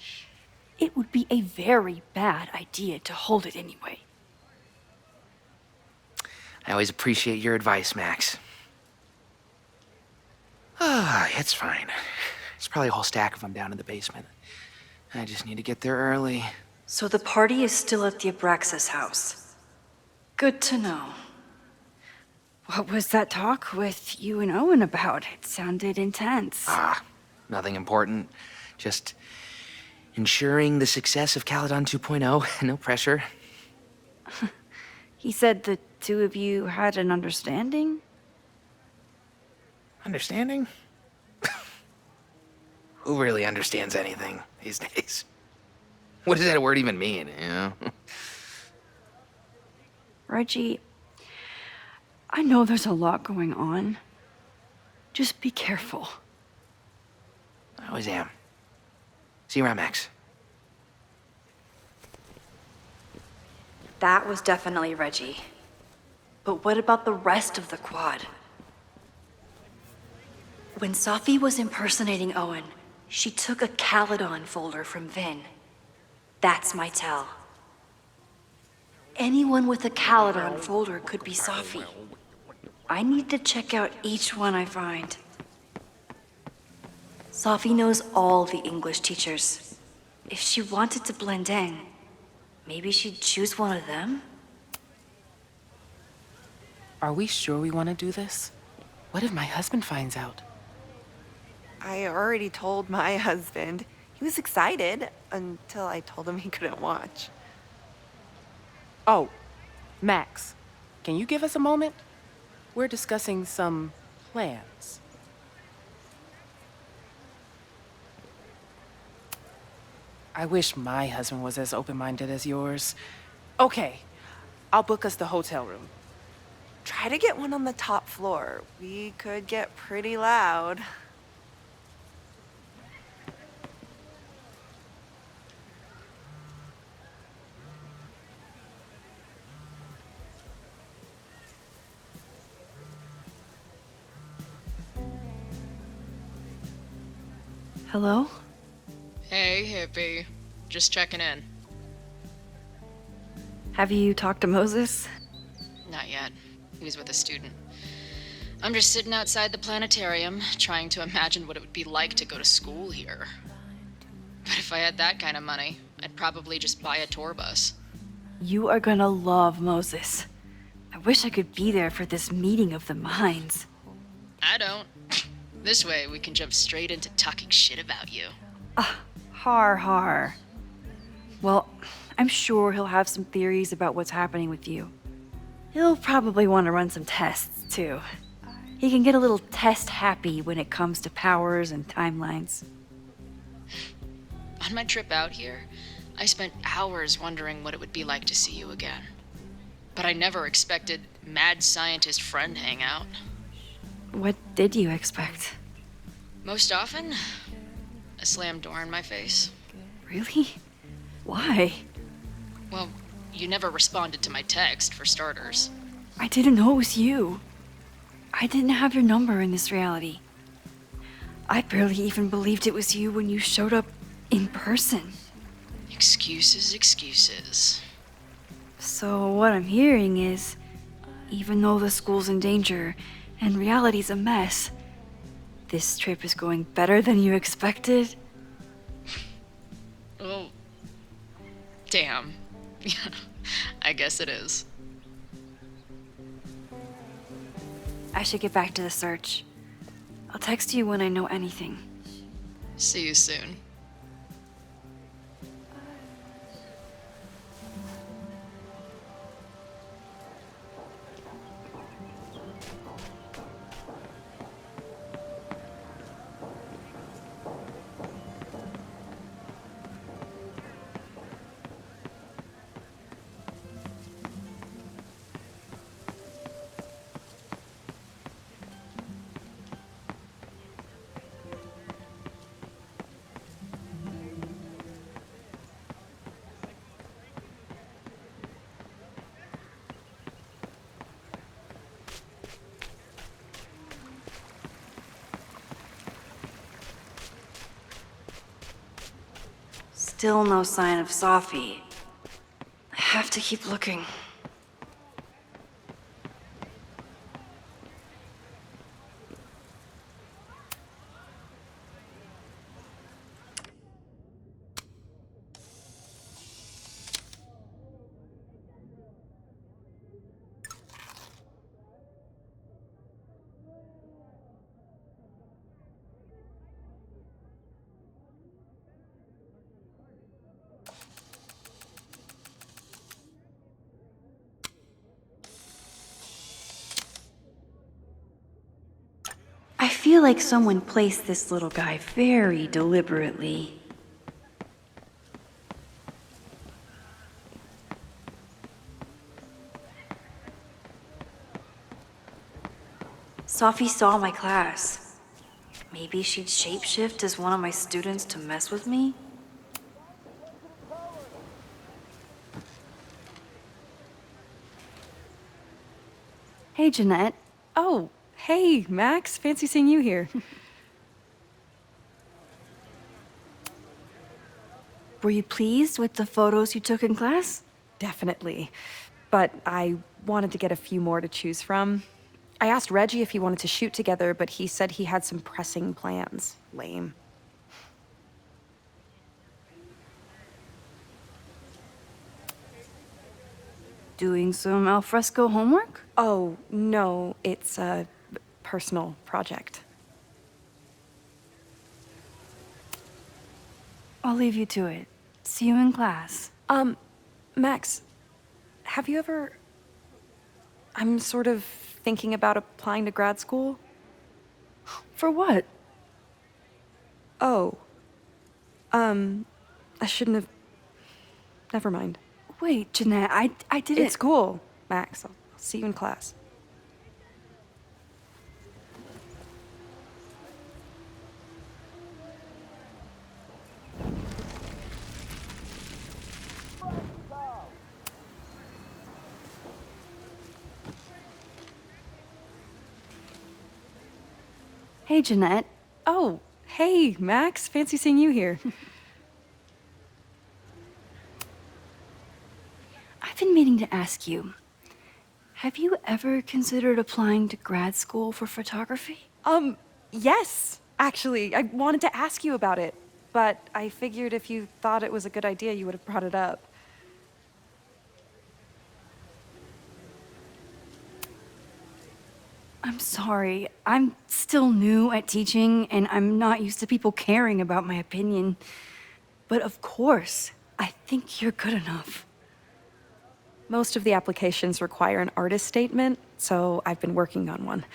It would be a very bad idea to hold it anyway. I always appreciate your advice, Max. It's fine. There's probably a whole stack of them down in the basement. I just need to get there early. So the party is still at the Abraxas house. Good to know. What was that talk with you and Owen about? It sounded intense. Nothing important. Just ensuring the success of Caledon 2.0. No pressure. He said the two of you had an understanding? Understanding? Who really understands anything these days? What does that word even mean, you know? Reggie, I know there's a lot going on. Just be careful. I always am. See you around, Max. That was definitely Reggie. But what about the rest of the quad? When Safi was impersonating Owen, she took a Caledon folder from Vin. That's my tell. Anyone with a Caledon folder could be Safi. I need to check out each one I find. Safi knows all the English teachers. If she wanted to blend in, maybe she'd choose one of them? Are we sure we want to do this? What if my husband finds out? I already told my husband. He was excited until I told him he couldn't watch. Oh, Max, can you give us a moment? We're discussing some plans. I wish my husband was as open-minded as yours. Okay, I'll book us the hotel room. Try to get one on the top floor. We could get pretty loud. Hello? Hey, hippie. Just checking in. Have you talked to Moses? Not yet. He was with a student. I'm just sitting outside the planetarium, trying to imagine what it would be like to go to school here. But if I had that kind of money, I'd probably just buy a tour bus. You are gonna love Moses. I wish I could be there for this meeting of the minds. I don't. This way, we can jump straight into talking shit about you. Har. Well, I'm sure he'll have some theories about what's happening with you. He'll probably want to run some tests, too. He can get a little test-happy when it comes to powers and timelines. On my trip out here, I spent hours wondering what it would be like to see you again. But I never expected mad scientist friend hangout. What did you expect? Most often, a slammed door in my face. Really? Why? Well, you never responded to my text, for starters. I didn't know it was you. I didn't have your number in this reality. I barely even believed it was you when you showed up in person. Excuses. So what I'm hearing is, even though the school's in danger and reality's a mess, this trip is going better than you expected? Well, damn. Yeah, I guess it is. I should get back to the search. I'll text you when I know anything. See you soon. Still no sign of Safi. I have to keep looking. feel like someone placed this little guy very deliberately. Sophie saw my class. Maybe she'd shapeshift as one of my students to mess with me? Hey, Jeanette. Oh, hey, Max. Fancy seeing you here. Were you pleased with the photos you took in class? Definitely. But I wanted to get a few more to choose from. I asked Reggie if he wanted to shoot together, but he said he had some pressing plans. Lame. Doing some alfresco homework? Oh, no, it's a personal project. I'll leave you to it. See you in class. Max, have you ever... I'm sort of thinking about applying to grad school. For what? Oh. I shouldn't have... Never mind. Wait, Jeanette, I didn't... It's cool, Max. I'll see you in class. Hey, Jeanette. Oh, hey, Max. Fancy seeing you here. I've been meaning to ask you, have you ever considered applying to grad school for photography? Yes. Actually, I wanted to ask you about it, but I figured if you thought it was a good idea, you would have brought it up. I'm sorry. I'm still new at teaching, and I'm not used to people caring about my opinion. But of course, I think you're good enough. Most of the applications require an artist statement, so I've been working on one.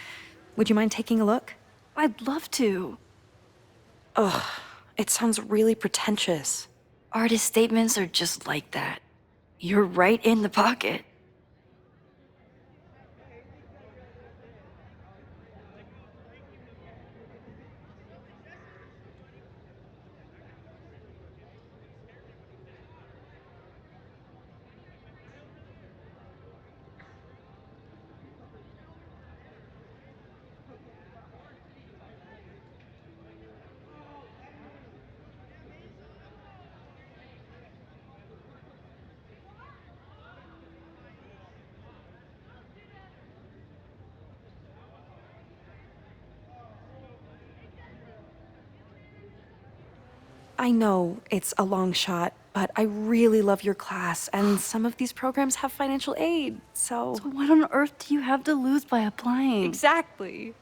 Would you mind taking a look? I'd love to. Ugh, it sounds really pretentious. Artist statements are just like that. You're right in the pocket. I know it's a long shot, but I really love your class, and some of these programs have financial aid, so... So what on earth do you have to lose by applying? Exactly.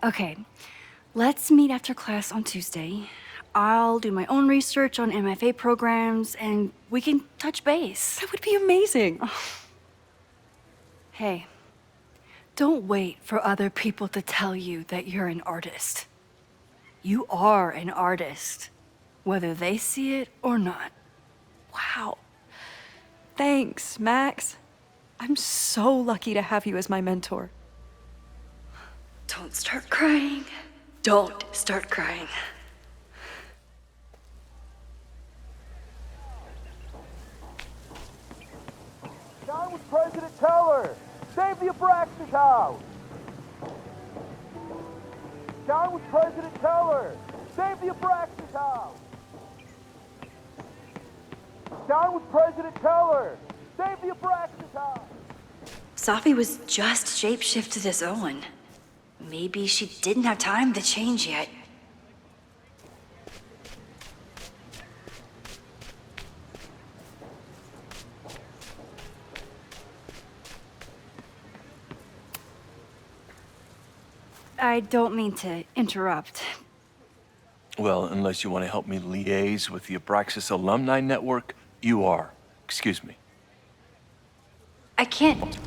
Okay, let's meet after class on Tuesday. I'll do my own research on MFA programs, and we can touch base. That would be amazing. Hey, don't wait for other people to tell you that you're an artist. You are an artist, whether they see it or not. Wow. Thanks, Max. I'm so lucky to have you as my mentor. Don't start crying. Don't start crying. John was President Teller. Save the Abraxas house. John was President Teller. Save the Abraxas house. John was President Teller. Save the Abraxas house. Sophie was just shapeshifted as Owen. Maybe she didn't have time to change yet. I don't mean to interrupt. Well, unless you want to help me liaise with the Abraxas Alumni Network, you are. Excuse me. I can't...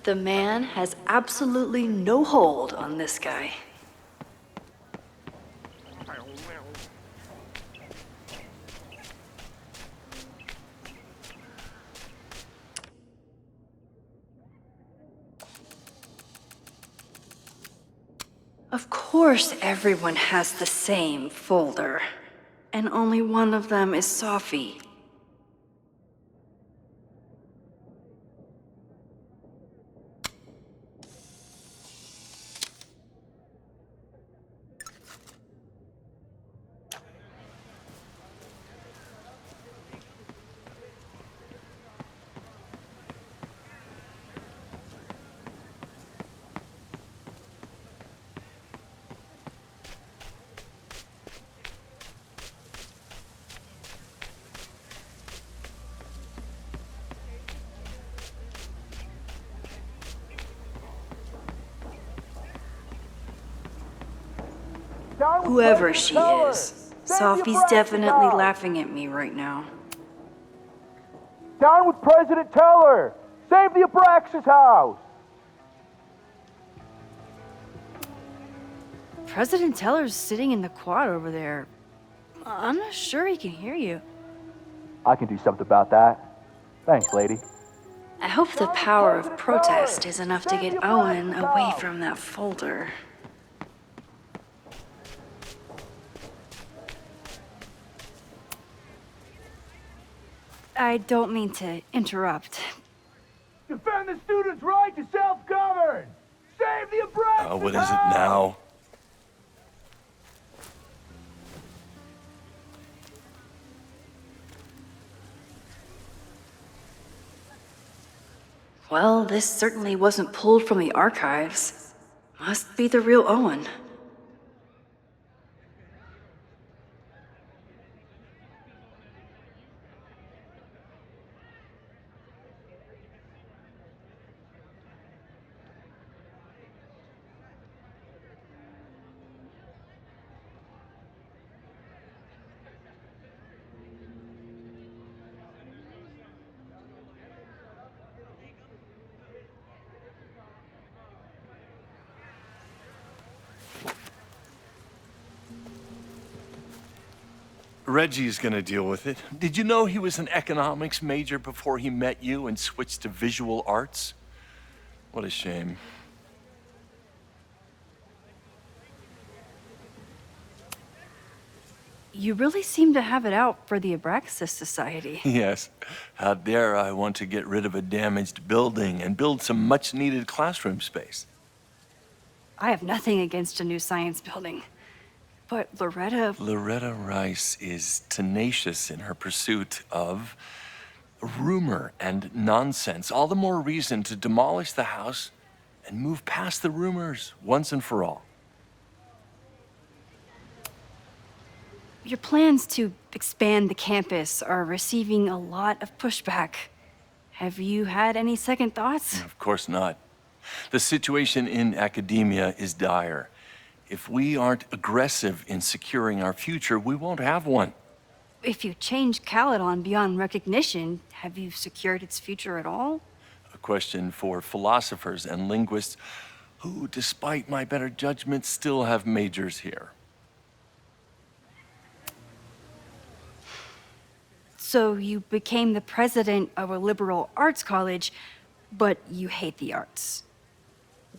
The man has absolutely no hold on this guy. Of course everyone has the same folder. And only one of them is Sophie. Whoever she is, Sophie's definitely laughing at me right now. Down with President Teller! Save the Abraxas house! President Teller's sitting in the quad over there. I'm not sure he can hear you. I can do something about that. Thanks, lady. I hope the power of protest is enough to get Owen away from that folder. I don't mean to interrupt. Defend the students' right to self-govern! Save the Abraxas What is it now? Well, this certainly wasn't pulled from the archives. Must be the real Owen. Reggie's gonna deal with it. Did you know he was an economics major before he met you and switched to visual arts? What a shame. You really seem to have it out for the Abraxas Society. Yes. How dare I want to get rid of a damaged building and build some much-needed classroom space. I have nothing against a new science building. But Loretta Rice is tenacious in her pursuit of rumor and nonsense. All the more reason to demolish the house and move past the rumors once and for all. Your plans to expand the campus are receiving a lot of pushback. Have you had any second thoughts? Of course not. The situation in academia is dire. If we aren't aggressive in securing our future, we won't have one. If you change Caledon beyond recognition, have you secured its future at all? A question for philosophers and linguists who, despite my better judgment, still have majors here. So you became the president of a liberal arts college, but you hate the arts.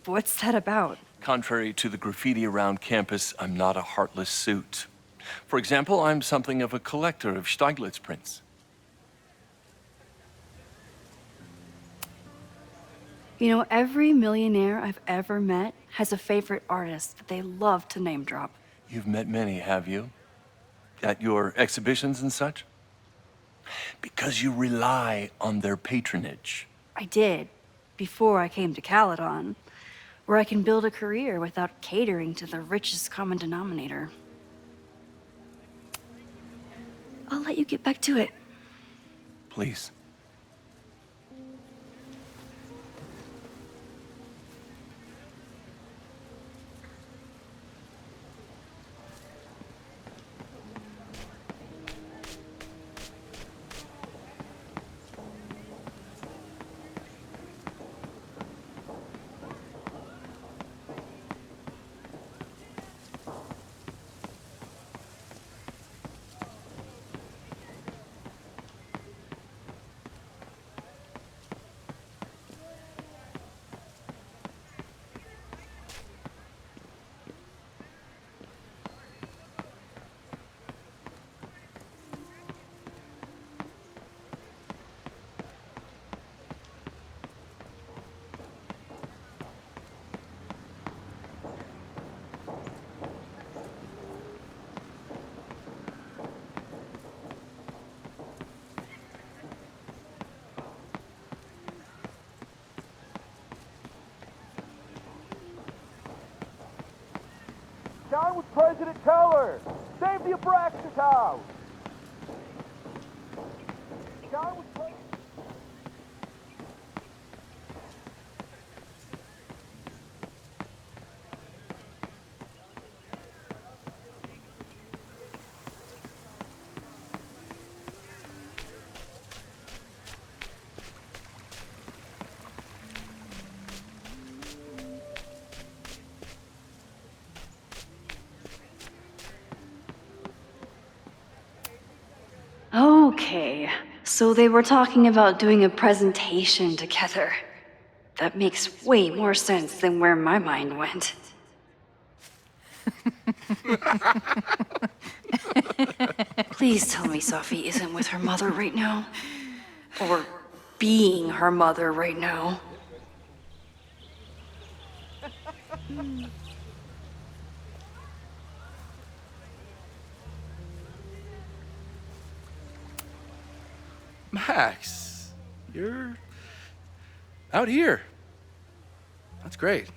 What's that about? Contrary to the graffiti around campus, I'm not a heartless suit. For example, I'm something of a collector of Stieglitz prints. You know, every millionaire I've ever met has a favorite artist that they love to name drop. You've met many, have you? At your exhibitions and such? Because you rely on their patronage. I did, before I came to Caledon, where I can build a career without catering to the richest common denominator. I'll let you get back to it. Please. president, tell her! Save the Abraxas house! John was playing... Okay, so they were talking about doing a presentation together. That makes way more sense than where my mind went. Please tell me Sophie isn't with her mother right now. Or being her mother right now. Max, you're out here. That's great.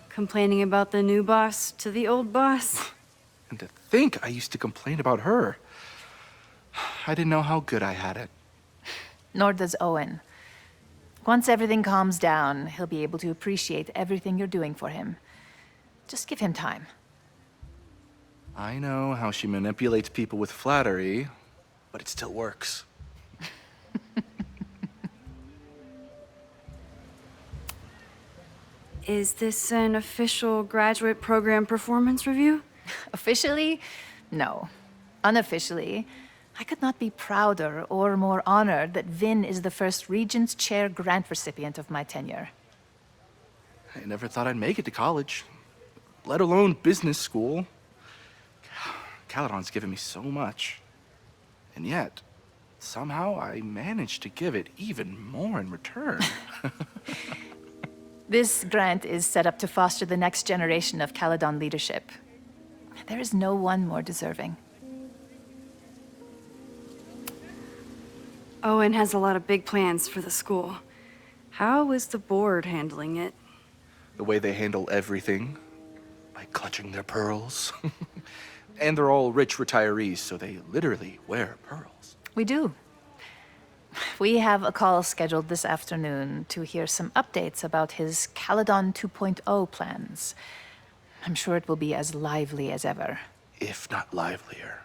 Complaining about the new boss to the old boss? And to think I used to complain about her. I didn't know how good I had it. Nor does Owen. Once everything calms down, he'll be able to appreciate everything you're doing for him. Just give him time. I know how she manipulates people with flattery, but it still works. Is this an official graduate program performance review? Officially? No. Unofficially, I could not be prouder or more honored that Vin is the first Regents Chair grant recipient of my tenure. I never thought I'd make it to college, let alone business school. Caledon's given me so much. And yet, somehow I managed to give it even more in return. This grant is set up to foster the next generation of Caledon leadership. There is no one more deserving. Owen has a lot of big plans for the school. How is the board handling it? The way they handle everything, by clutching their pearls. And they're all rich retirees, so they literally wear pearls. We do. We have a call scheduled this afternoon to hear some updates about his Caledon 2.0 plans. I'm sure it will be as lively as ever. If not livelier.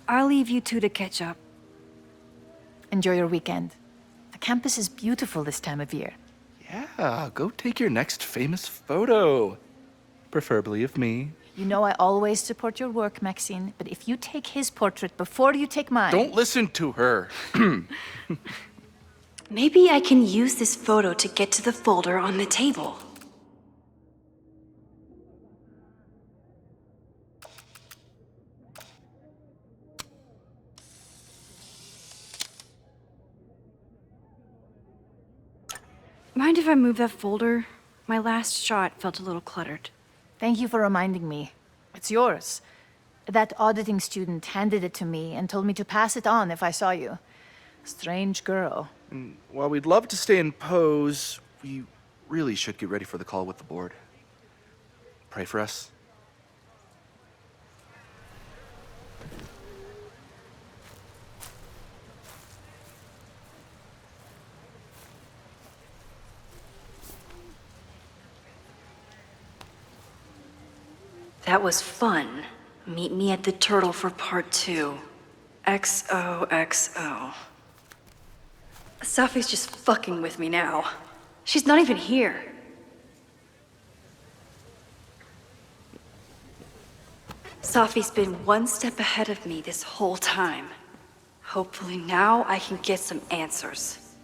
I'll leave you two to catch up. Enjoy your weekend. The campus is beautiful this time of year. Yeah, go take your next famous photo. Preferably of me. You know I always support your work, Maxine, but if you take his portrait before you take mine... Don't listen to her. Maybe I can use this photo to get to the folder on the table. Mind if I move that folder? My last shot felt a little cluttered. Thank you for reminding me. It's yours. That auditing student handed it to me and told me to pass it on if I saw you. Strange girl. And while we'd love to stay in pose, we really should get ready for the call with the board. Pray for us. That was fun. Meet me at the Turtle for part 2. XOXO. Sophie's just fucking with me now. She's not even here. Sophie's been one step ahead of me this whole time. Hopefully now I can get some answers.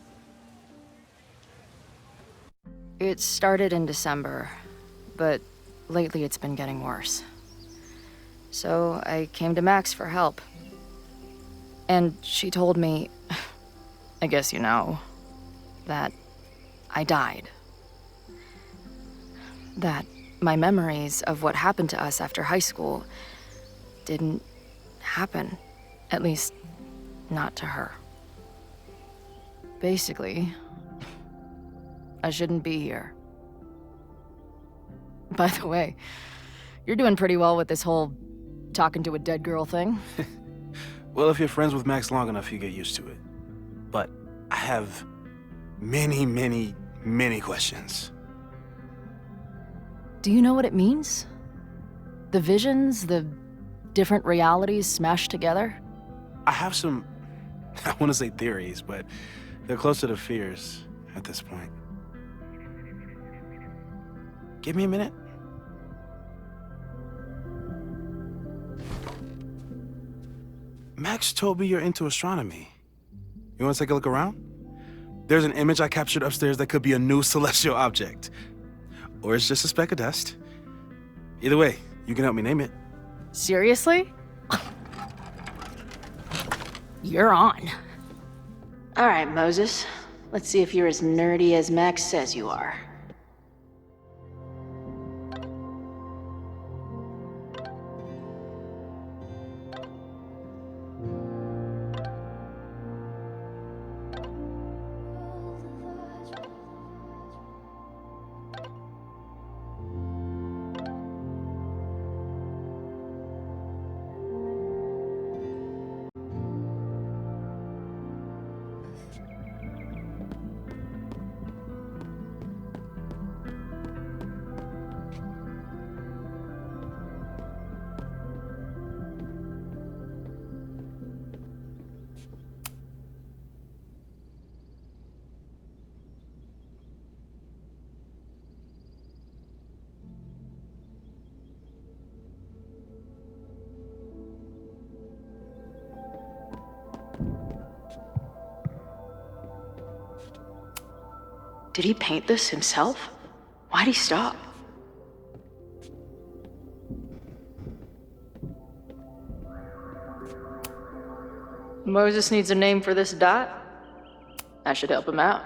It started in December, but lately it's been getting worse. So I came to Max for help. And she told me, I guess you know, that I died. That my memories of what happened to us after high school didn't happen. At least, not to her. Basically, I shouldn't be here. By the way, you're doing pretty well with this whole talking to a dead girl thing. Well, if you're friends with Max long enough, you get used to it. But I have many, many, many questions. Do you know what it means? The visions, the different realities smashed together? I have some, I want to say theories, but they're closer to fears at this point. Give me a minute. Max told me you're into astronomy. You want to take a look around? There's an image I captured upstairs that could be a new celestial object. Or it's just a speck of dust. Either way, you can help me name it. Seriously? You're on. All right, Moses. Let's see if you're as nerdy as Max says you are. Did he paint this himself? Why'd he stop? Moses needs a name for this dot. I should help him out.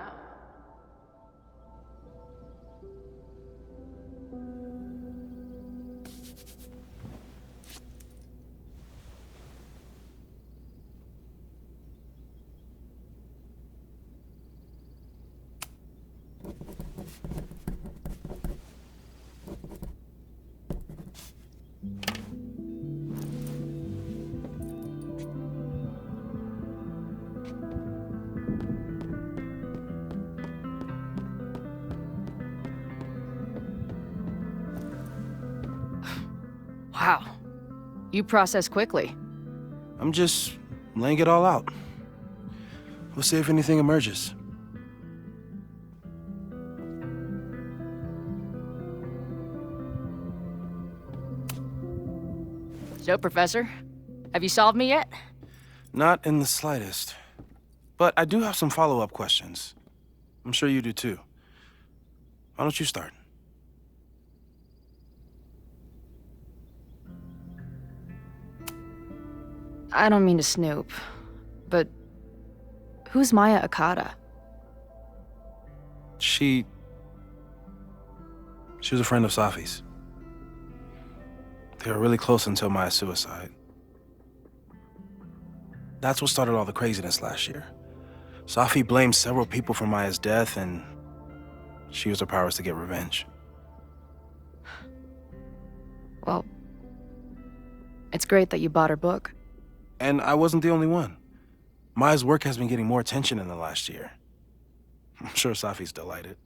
Wow. You process quickly. I'm just laying it all out. We'll see if anything emerges. So, Professor, have you solved me yet? Not in the slightest. But I do have some follow-up questions. I'm sure you do too. Why don't you start? I don't mean to snoop, but who's Maya Akata? She was a friend of Safi's. They were really close until Maya's suicide. That's what started all the craziness last year. Safi blamed several people for Maya's death, and she used her powers to get revenge. Well, it's great that you bought her book. And I wasn't the only one. Maya's work has been getting more attention in the last year. I'm sure Safi's delighted.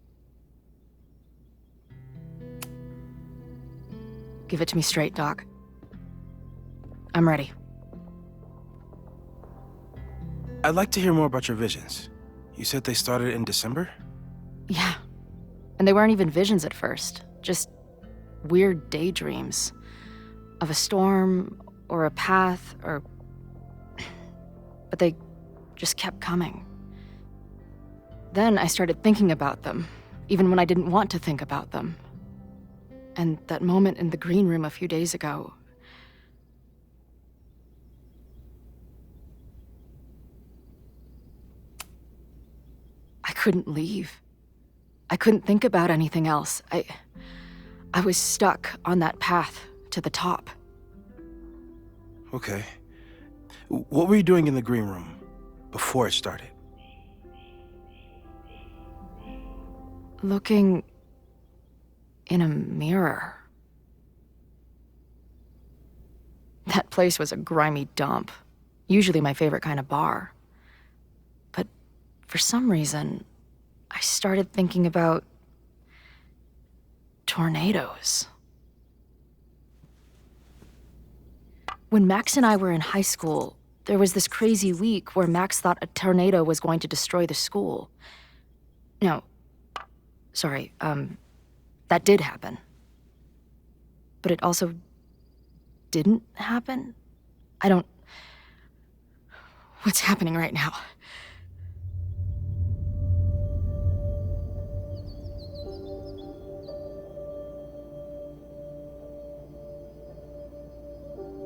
Give it to me straight, Doc. I'm ready. I'd like to hear more about your visions. You said they started in December? Yeah. And they weren't even visions at first. Just weird daydreams. Of a storm, or a path, or... But they just kept coming. Then I started thinking about them, even when I didn't want to think about them. And that moment in the green room a few days ago... I couldn't leave. I couldn't think about anything else. I was stuck on that path to the top. Okay. What were you doing in the green room? before it started. Looking in a mirror. That place was a grimy dump. Usually my favorite kind of bar. But for some reason, I started thinking about tornadoes. When Max and I were in high school, there was this crazy week where Max thought a tornado was going to destroy the school. No, sorry, that did happen. But it also didn't happen? What's happening right now?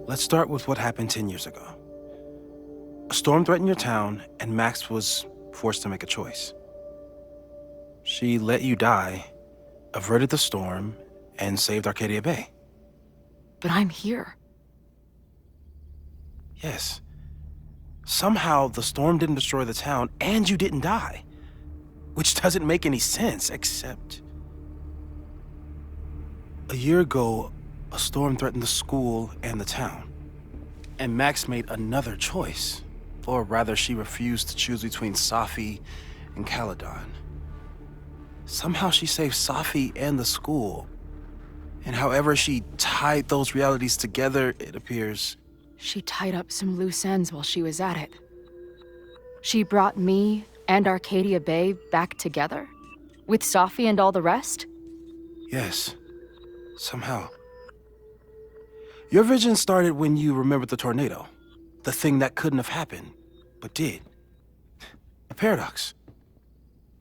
Let's start with what happened 10 years ago. A storm threatened your town, and Max was forced to make a choice. She let you die, averted the storm, and saved Arcadia Bay. But I'm here. Yes. Somehow, the storm didn't destroy the town, and you didn't die. Which doesn't make any sense, except... A year ago, a storm threatened the school and the town. And Max made another choice. Or rather, she refused to choose between Safi and Caledon. Somehow she saved Safi and the school. And however she tied those realities together, it appears... She tied up some loose ends while she was at it. She brought me and Arcadia Bay back together? With Safi and all the rest? Yes. Somehow. Your vision started when you remembered the tornado. The thing that couldn't have happened, but did. A paradox.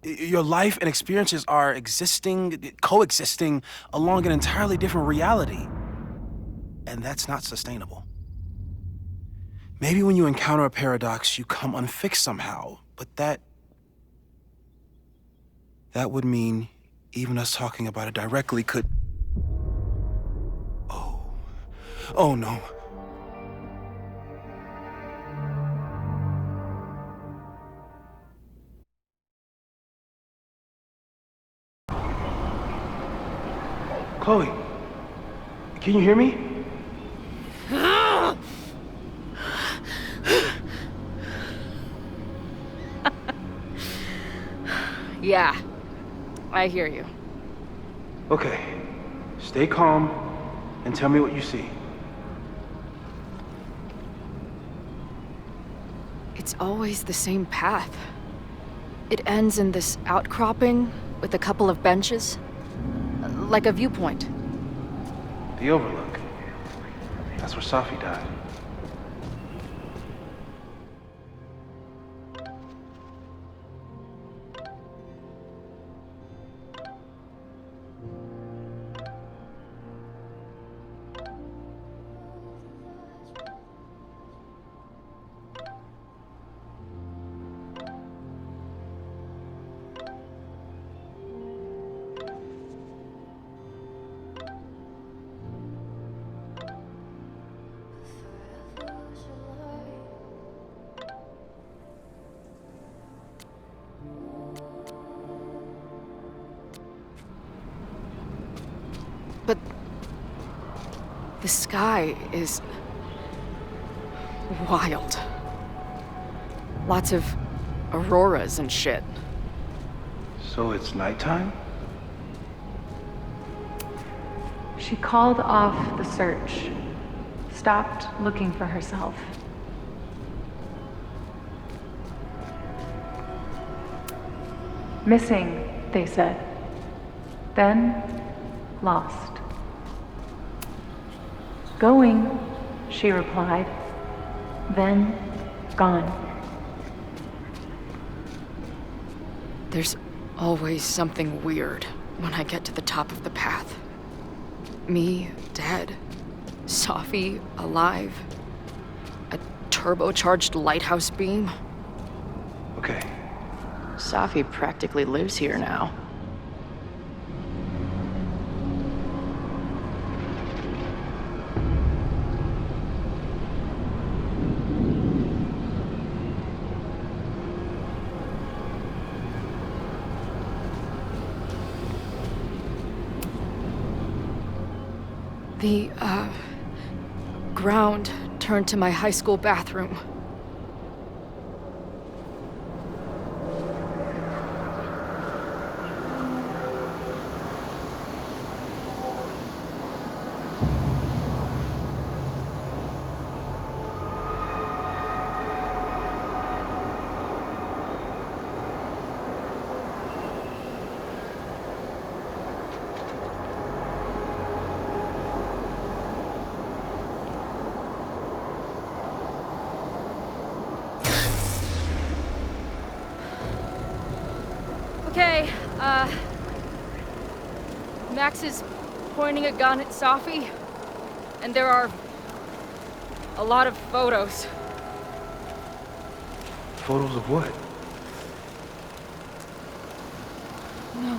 Your life and experiences are coexisting along an entirely different reality. And that's not sustainable. Maybe when you encounter a paradox, you come unfixed somehow, but that would mean even us talking about it directly could... Oh no. Chloe, can you hear me? Yeah, I hear you. Okay, stay calm and tell me what you see. It's always the same path. It ends in this outcropping with a couple of benches, like a viewpoint. The Overlook. That's where Safi died. But the sky is wild. Lots of auroras and shit. So it's nighttime? She called off the search, stopped looking for herself. Missing, they said. Then, lost. Going, she replied. Then, gone. There's always something weird when I get to the top of the path. Me, dead. Safi, alive. A turbocharged lighthouse beam. Okay. Safi practically lives here now. The, ground turned to my high school bathroom. Okay, Max is pointing a gun at Safi, and there are a lot of photos. Photos of what? No.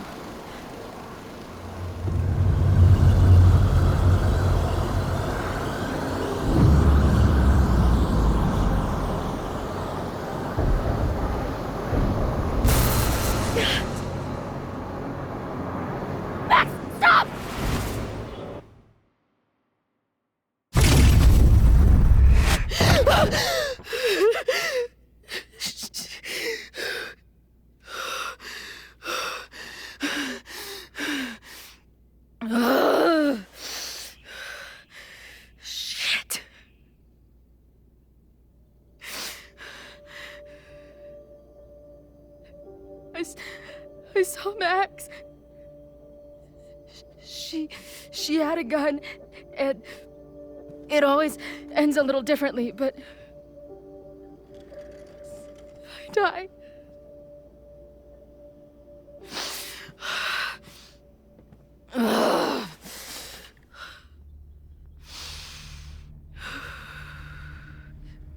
Max, stop! Shit. I saw Max. She had a gun, and it always ends a little differently, but I died.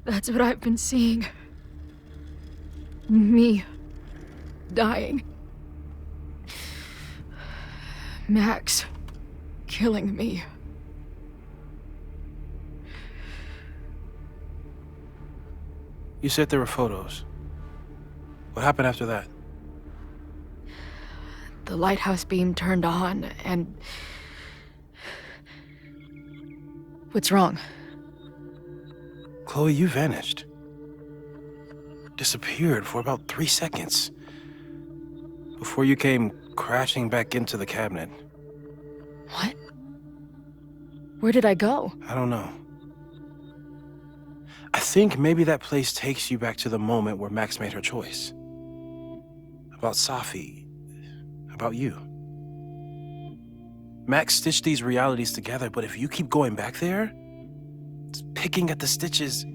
That's what I've been seeing. Me dying. Max killing me. You said there were photos. What happened after that? The lighthouse beam turned on, and... What's wrong? Chloe, you vanished. Disappeared for about 3 seconds. Before you came crashing back into the cabinet. What? Where did I go? I don't know. I think maybe that place takes you back to the moment where Max made her choice. About Safi. About you. Max stitched these realities together, but if you keep going back there, picking at the stitches,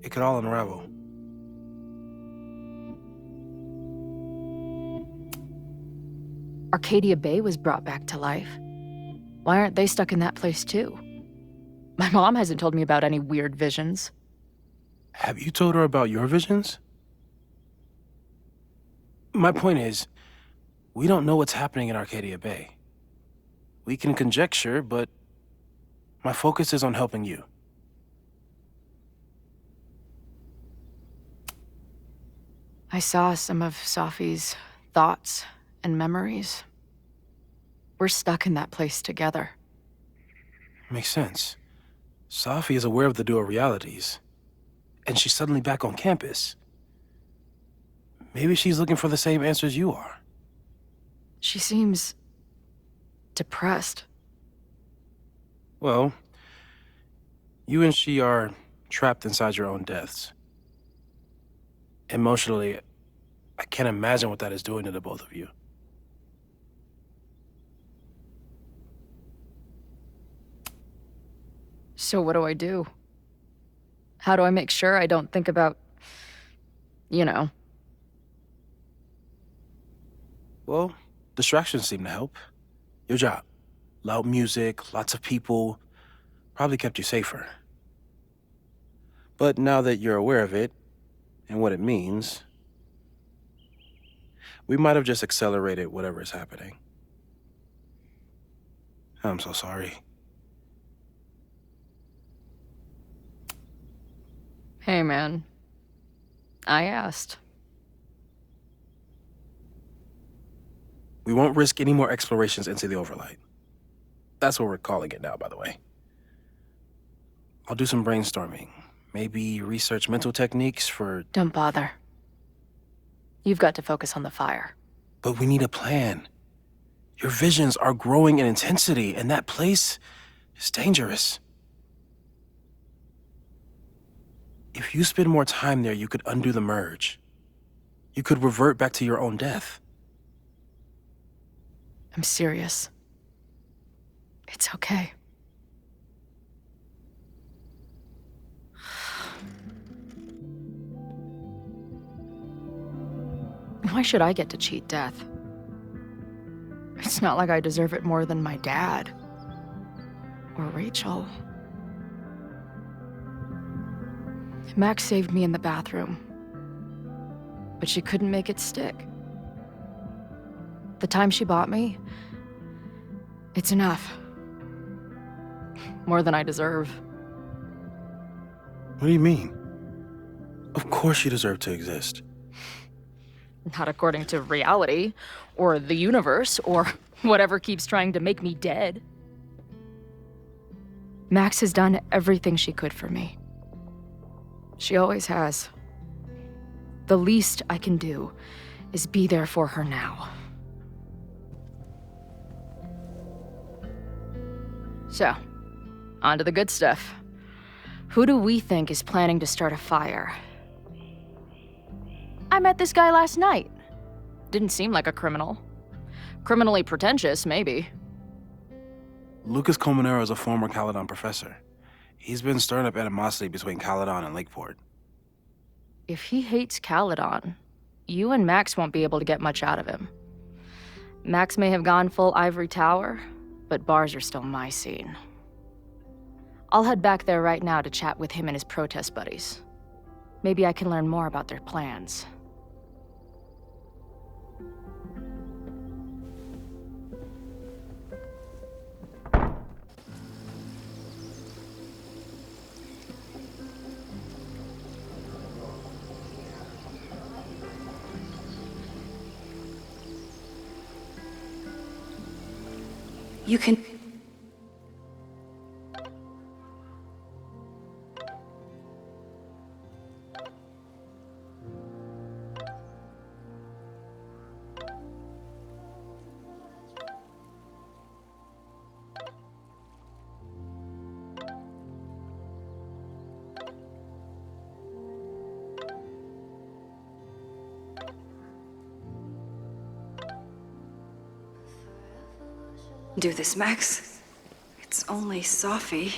it could all unravel. Arcadia Bay was brought back to life. Why aren't they stuck in that place too? My mom hasn't told me about any weird visions. Have you told her about your visions? My point is, we don't know what's happening in Arcadia Bay. We can conjecture, but my focus is on helping you. I saw some of Safi's thoughts and memories. We're stuck in that place together. Makes sense. Safi is aware of the dual realities, and she's suddenly back on campus. Maybe she's looking for the same answers you are. She seems... depressed. Well, you and she are trapped inside your own deaths. Emotionally, I can't imagine what that is doing to the both of you. So what do I do? How do I make sure I don't think about... you know? Well, distractions seem to help. Your job. Loud music, lots of people, probably kept you safer. But now that you're aware of it, and what it means, we might have just accelerated whatever is happening. I'm so sorry. Hey, man. I asked. We won't risk any more explorations into the Overlight. That's what we're calling it now, by the way. I'll do some brainstorming. Maybe research mental techniques for... Don't bother. You've got to focus on the fire. But we need a plan. Your visions are growing in intensity, and that place is dangerous. If you spend more time there, you could undo the merge. You could revert back to your own death. I'm serious. It's okay. Why should I get to cheat death? It's not like I deserve it more than my dad. Or Rachel. Max saved me in the bathroom. But she couldn't make it stick. The time she bought me, it's enough. More than I deserve. What do you mean? Of course you deserve to exist. Not according to reality, or the universe, or whatever keeps trying to make me dead. Max has done everything she could for me. She always has. The least I can do is be there for her now. So, on to the good stuff. Who do we think is planning to start a fire? I met this guy last night. Didn't seem like a criminal. Criminally pretentious, maybe. Lucas Colmenero is a former Caledon professor. He's been stirring up animosity between Caledon and Lakeport. If he hates Caledon, you and Max won't be able to get much out of him. Max may have gone full ivory tower, but bars are still my scene. I'll head back there right now to chat with him and his protest buddies. Maybe I can learn more about their plans. You can... do this, Max. It's only Sophie.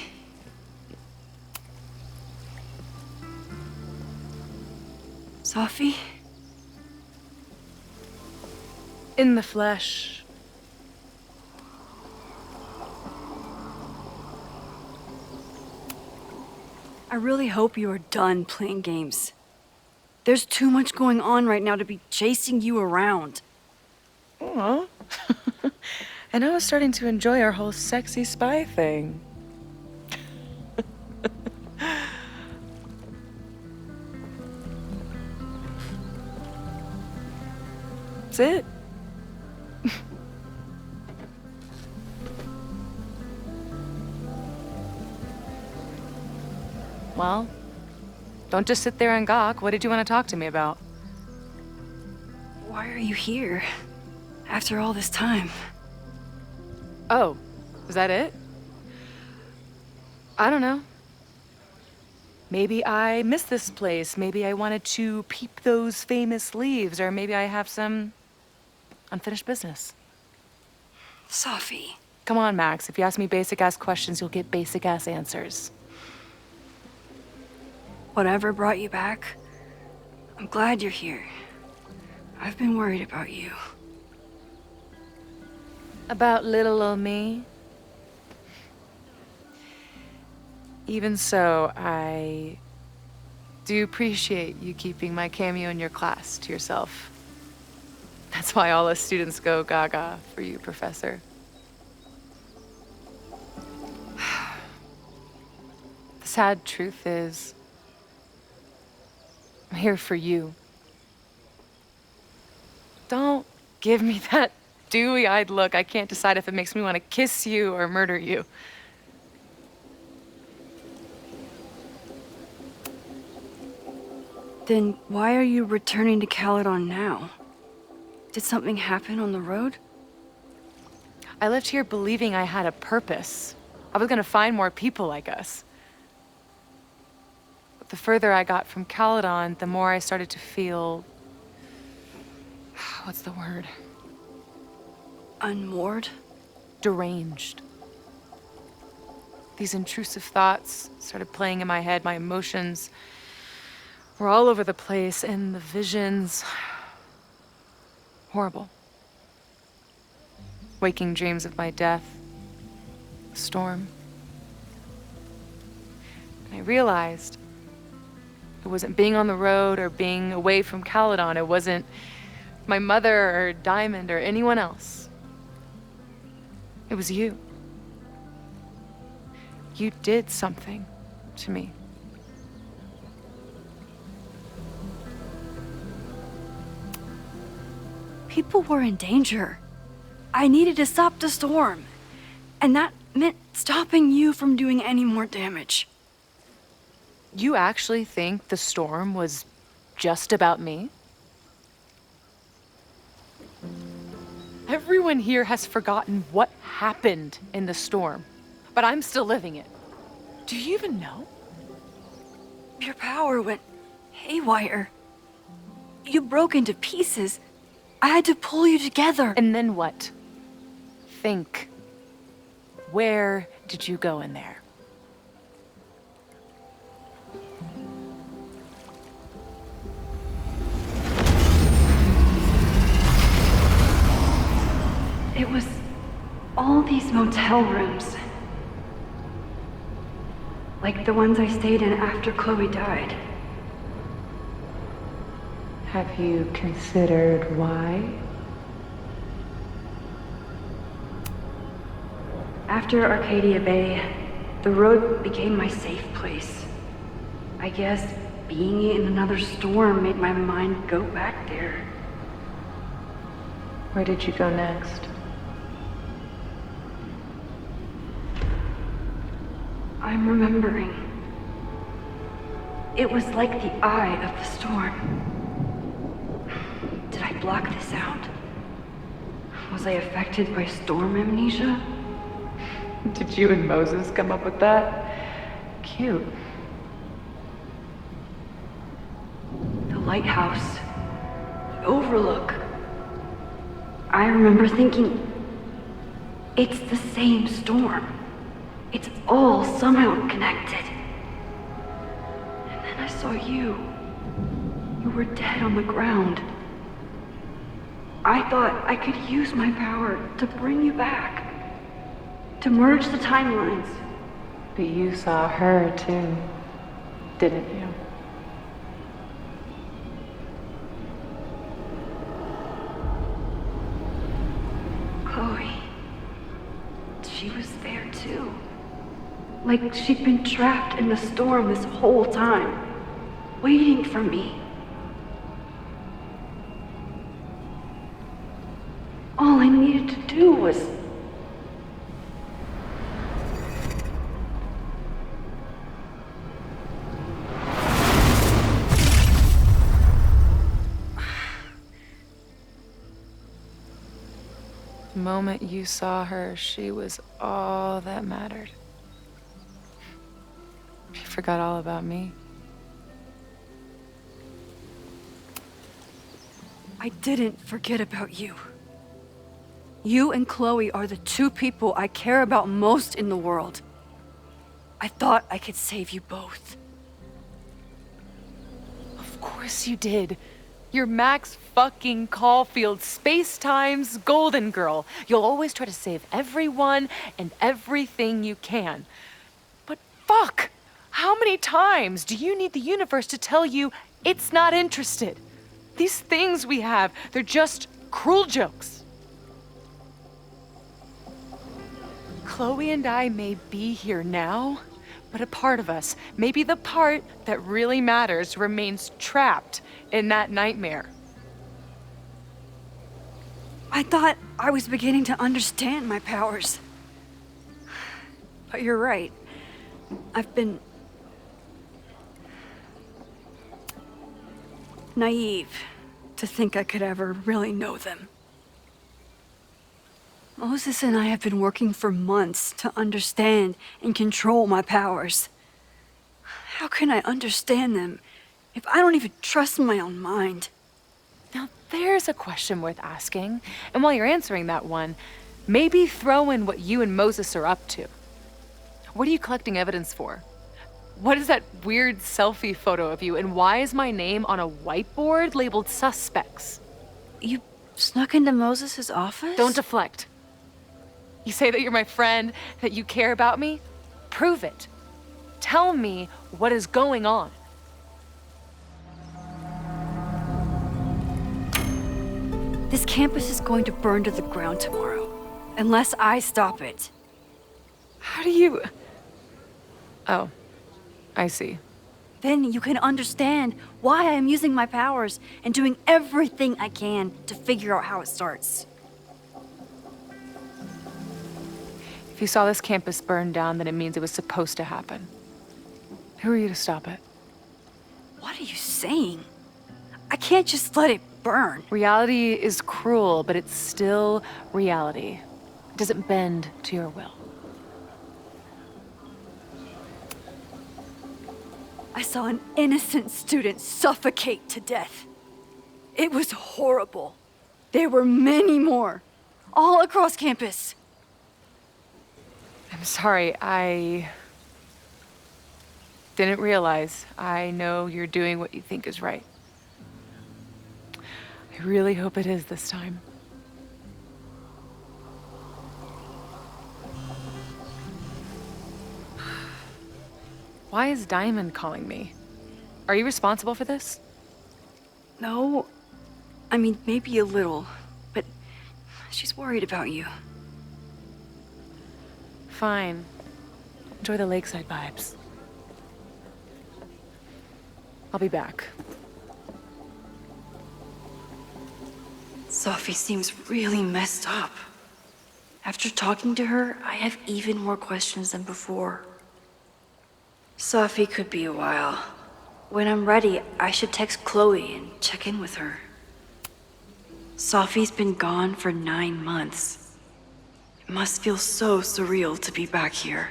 Sophie? In the flesh. I really hope you are done playing games. There's too much going on right now to be chasing you around. Aw. And I was starting to enjoy our whole sexy spy thing. That's it. Well, don't just sit there and gawk. What did you want to talk to me about? Why are you here? After all this time? Oh, is that it? I don't know. Maybe I miss this place. Maybe I wanted to peep those famous leaves, or maybe I have some unfinished business. Sophie. Come on, Max. If you ask me basic-ass questions, you'll get basic-ass answers. Whatever brought you back, I'm glad you're here. I've been worried about you. About little old me? Even so, I do appreciate you keeping my cameo in your class to yourself. That's why all us students go gaga for you, Professor. The sad truth is, I'm here for you. Don't give me that dewy-eyed look. I can't decide if it makes me want to kiss you or murder you. Then why are you returning to Caledon now? Did something happen on the road? I left here believing I had a purpose. I was gonna find more people like us. But the further I got from Caledon, the more I started to feel... what's the word? Unmoored? Deranged. These intrusive thoughts started playing in my head. My emotions were all over the place, and the visions... horrible. Waking dreams of my death. The storm. And I realized it wasn't being on the road or being away from Caledon. It wasn't my mother or Diamond or anyone else. It was you. You did something to me. People were in danger. I needed to stop the storm. And that meant stopping you from doing any more damage. You actually think the storm was just about me? Everyone here has forgotten what happened in the storm, but I'm still living it. Do you even know? Your power went haywire. You broke into pieces. I had to pull you together. And then what? Think. Where did you go in there? It was all these motel rooms. Like the ones I stayed in after Chloe died. Have you considered why? After Arcadia Bay, the road became my safe place. I guess being in another storm made my mind go back there. Where did you go next? I'm remembering. It was like the eye of the storm. Did I block this out? Was I affected by storm amnesia? Did you and Moses come up with that? Cute. The lighthouse. The overlook. I remember thinking, it's the same storm. It's all somehow connected. And then I saw you. You were dead on the ground. I thought I could use my power to bring you back. To merge the timelines. But you saw her too, didn't you? Chloe. She was there too. Like she'd been trapped in the storm this whole time, waiting for me. All I needed to do was... The moment you saw her, she was all that mattered. She forgot all about me. I didn't forget about you. You and Chloe are the two people I care about most in the world. I thought I could save you both. Of course you did. You're Max fucking Caulfield, Space-Time's golden girl. You'll always try to save everyone and everything you can. But fuck! How many times do you need the universe to tell you it's not interested? These things we have, they're just cruel jokes. Chloe and I may be here now, but a part of us, maybe the part that really matters, remains trapped in that nightmare. I thought I was beginning to understand my powers. But you're right. I've been naive to think I could ever really know them. Moses and I have been working for months to understand and control my powers. How can I understand them if I don't even trust my own mind? Now, there's a question worth asking. And while you're answering that one, maybe throw in what you and Moses are up to. What are you collecting evidence for? What is that weird selfie photo of you, and why is my name on a whiteboard labeled suspects? You snuck into Moses' office? Don't deflect. You say that you're my friend, that you care about me? Prove it. Tell me what is going on. This campus is going to burn to the ground tomorrow, unless I stop it. How do you... Oh, I see. Then you can understand why I am using my powers and doing everything I can to figure out how it starts. If you saw this campus burn down, then it means it was supposed to happen. Who are you to stop it? What are you saying? I can't just let it burn. Reality is cruel, but it's still reality. It doesn't bend to your will. I saw an innocent student suffocate to death. It was horrible. There were many more, all across campus. I'm sorry, I didn't realize. I know you're doing what you think is right. I really hope it is this time. Why is Diamond calling me? Are you responsible for this? No, I mean, maybe a little, but she's worried about you. Fine. Enjoy the lakeside vibes. I'll be back. Sophie seems really messed up. After talking to her, I have even more questions than before. Sophie could be a while. When I'm ready, I should text Chloe and check in with her. Sophie's been gone for 9 months. It must feel so surreal to be back here.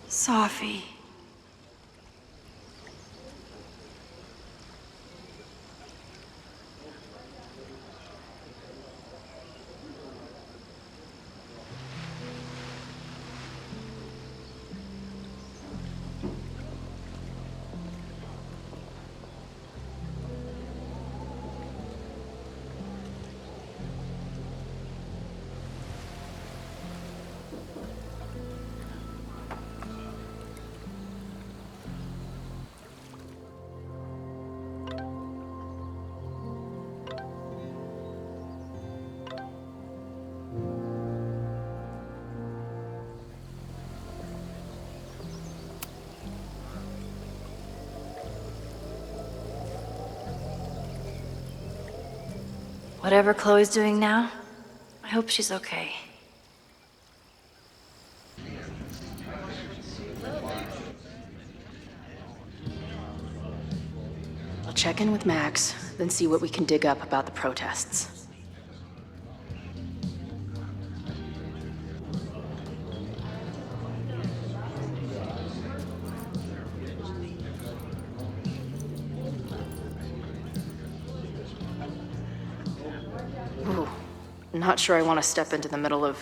Sophie. Whatever Chloe's doing now, I hope she's okay. I'll check in with Max, then see what we can dig up about the protests. Ooh, not sure I want to step into the middle of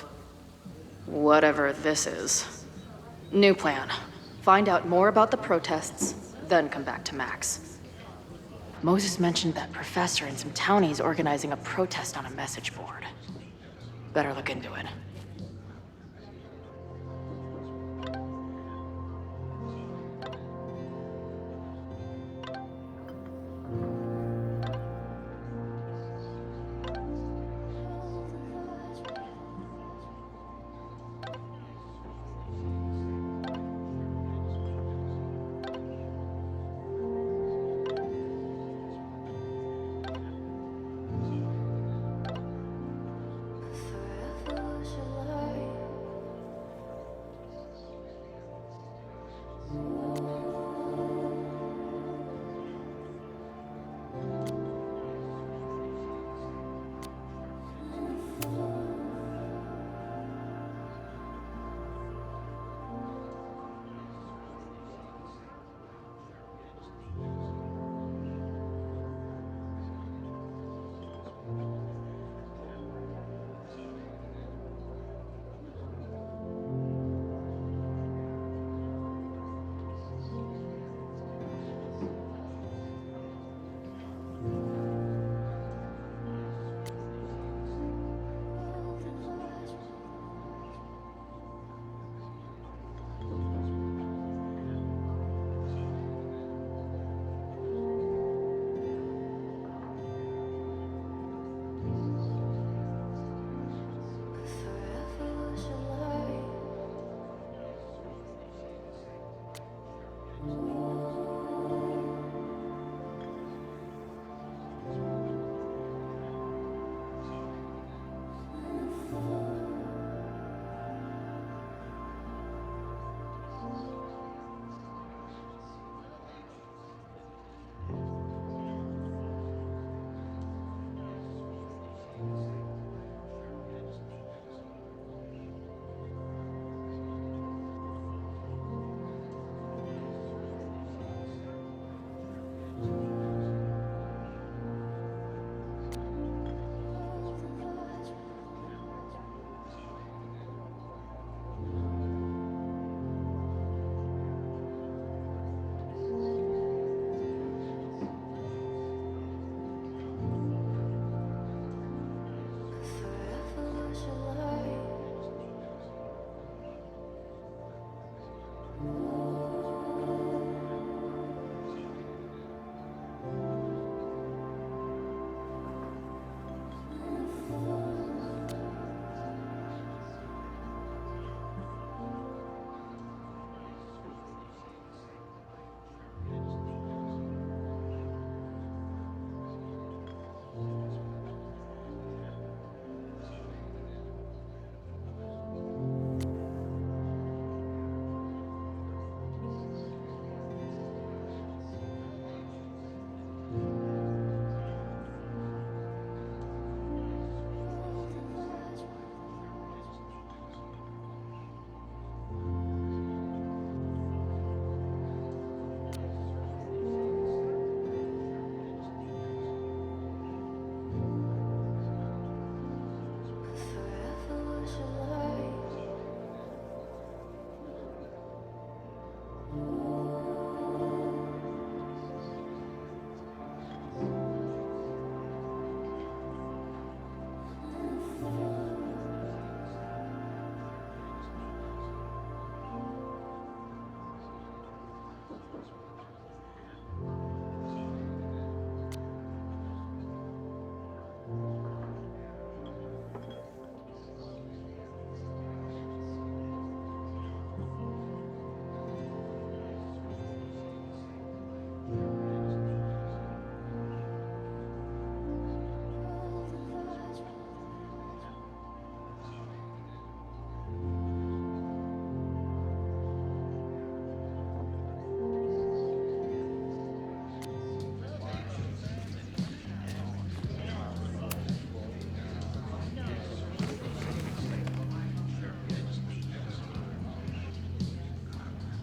whatever this is. New plan. Find out more about the protests, then come back to Max. Moses mentioned that professor and some townies organizing a protest on a message board. Better look into it.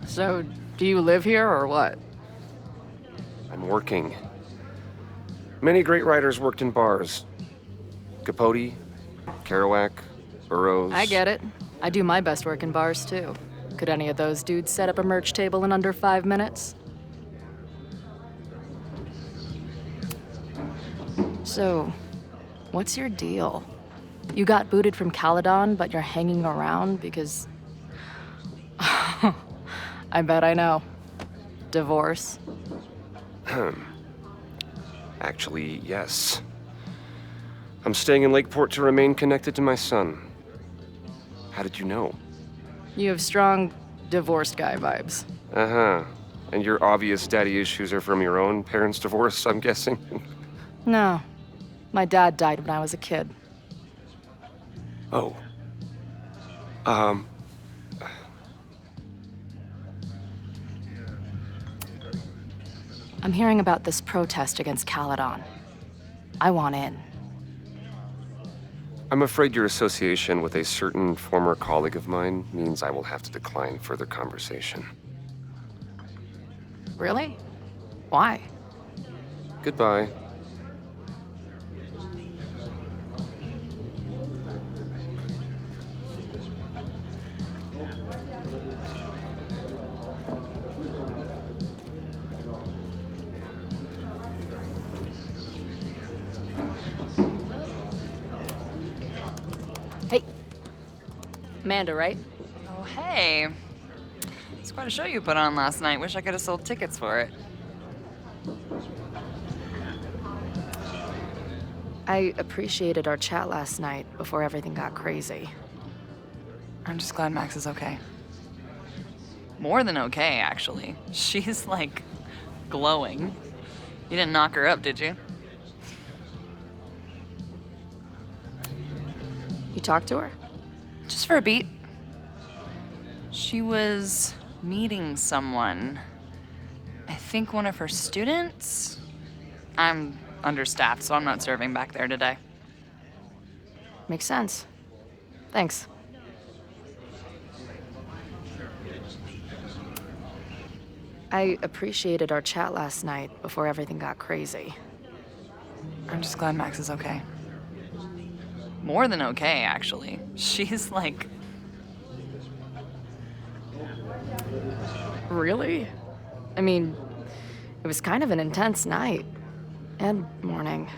So, do you live here or what? I'm working. Many great writers worked in bars. Capote, Kerouac, Burroughs. I get it. I do my best work in bars, too. Could any of those dudes set up a merch table in under 5 minutes? So, what's your deal? You got booted from Caledon, but you're hanging around because... I bet I know. Divorce? Actually, yes. I'm staying in Lakeport to remain connected to my son. How did you know? You have strong divorced guy vibes. Uh-huh. And your obvious daddy issues are from your own parents' divorce, I'm guessing? No. My dad died when I was a kid. Oh. I'm hearing about this protest against Caledon. I want in. I'm afraid your association with a certain former colleague of mine means I will have to decline further conversation. Really? Why? Goodbye. Hey. Amanda, right? Oh, hey. It's quite a show you put on last night. Wish I could have sold tickets for it. I appreciated our chat last night before everything got crazy. I'm just glad Max is okay. More than okay, actually. She's, like, glowing. You didn't knock her up, did you? You talked to her? Just for a beat. She was meeting someone. I think one of her students? I'm understaffed, so I'm not serving back there today. Makes sense. Thanks. I appreciated our chat last night before everything got crazy. I'm just glad Max is okay. More than okay, actually. She's like... Really? I mean, it was kind of an intense night. And morning.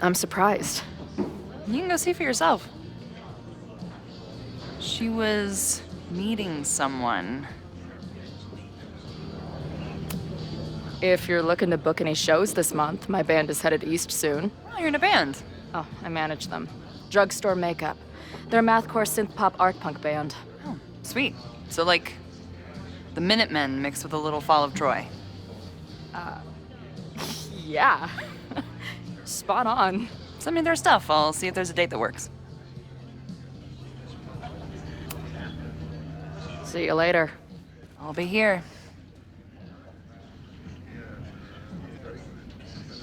I'm surprised. You can go see for yourself. She was meeting someone. If you're looking to book any shows this month, my band is headed east soon. Oh, you're in a band? Oh, I manage them. Drugstore Makeup. They're a mathcore synth-pop art punk band. Oh, sweet. So, like, the Minutemen mixed with a little Fall of Troy. Yeah. Spot on. Send me their stuff. I'll see if there's a date that works. See you later. I'll be here.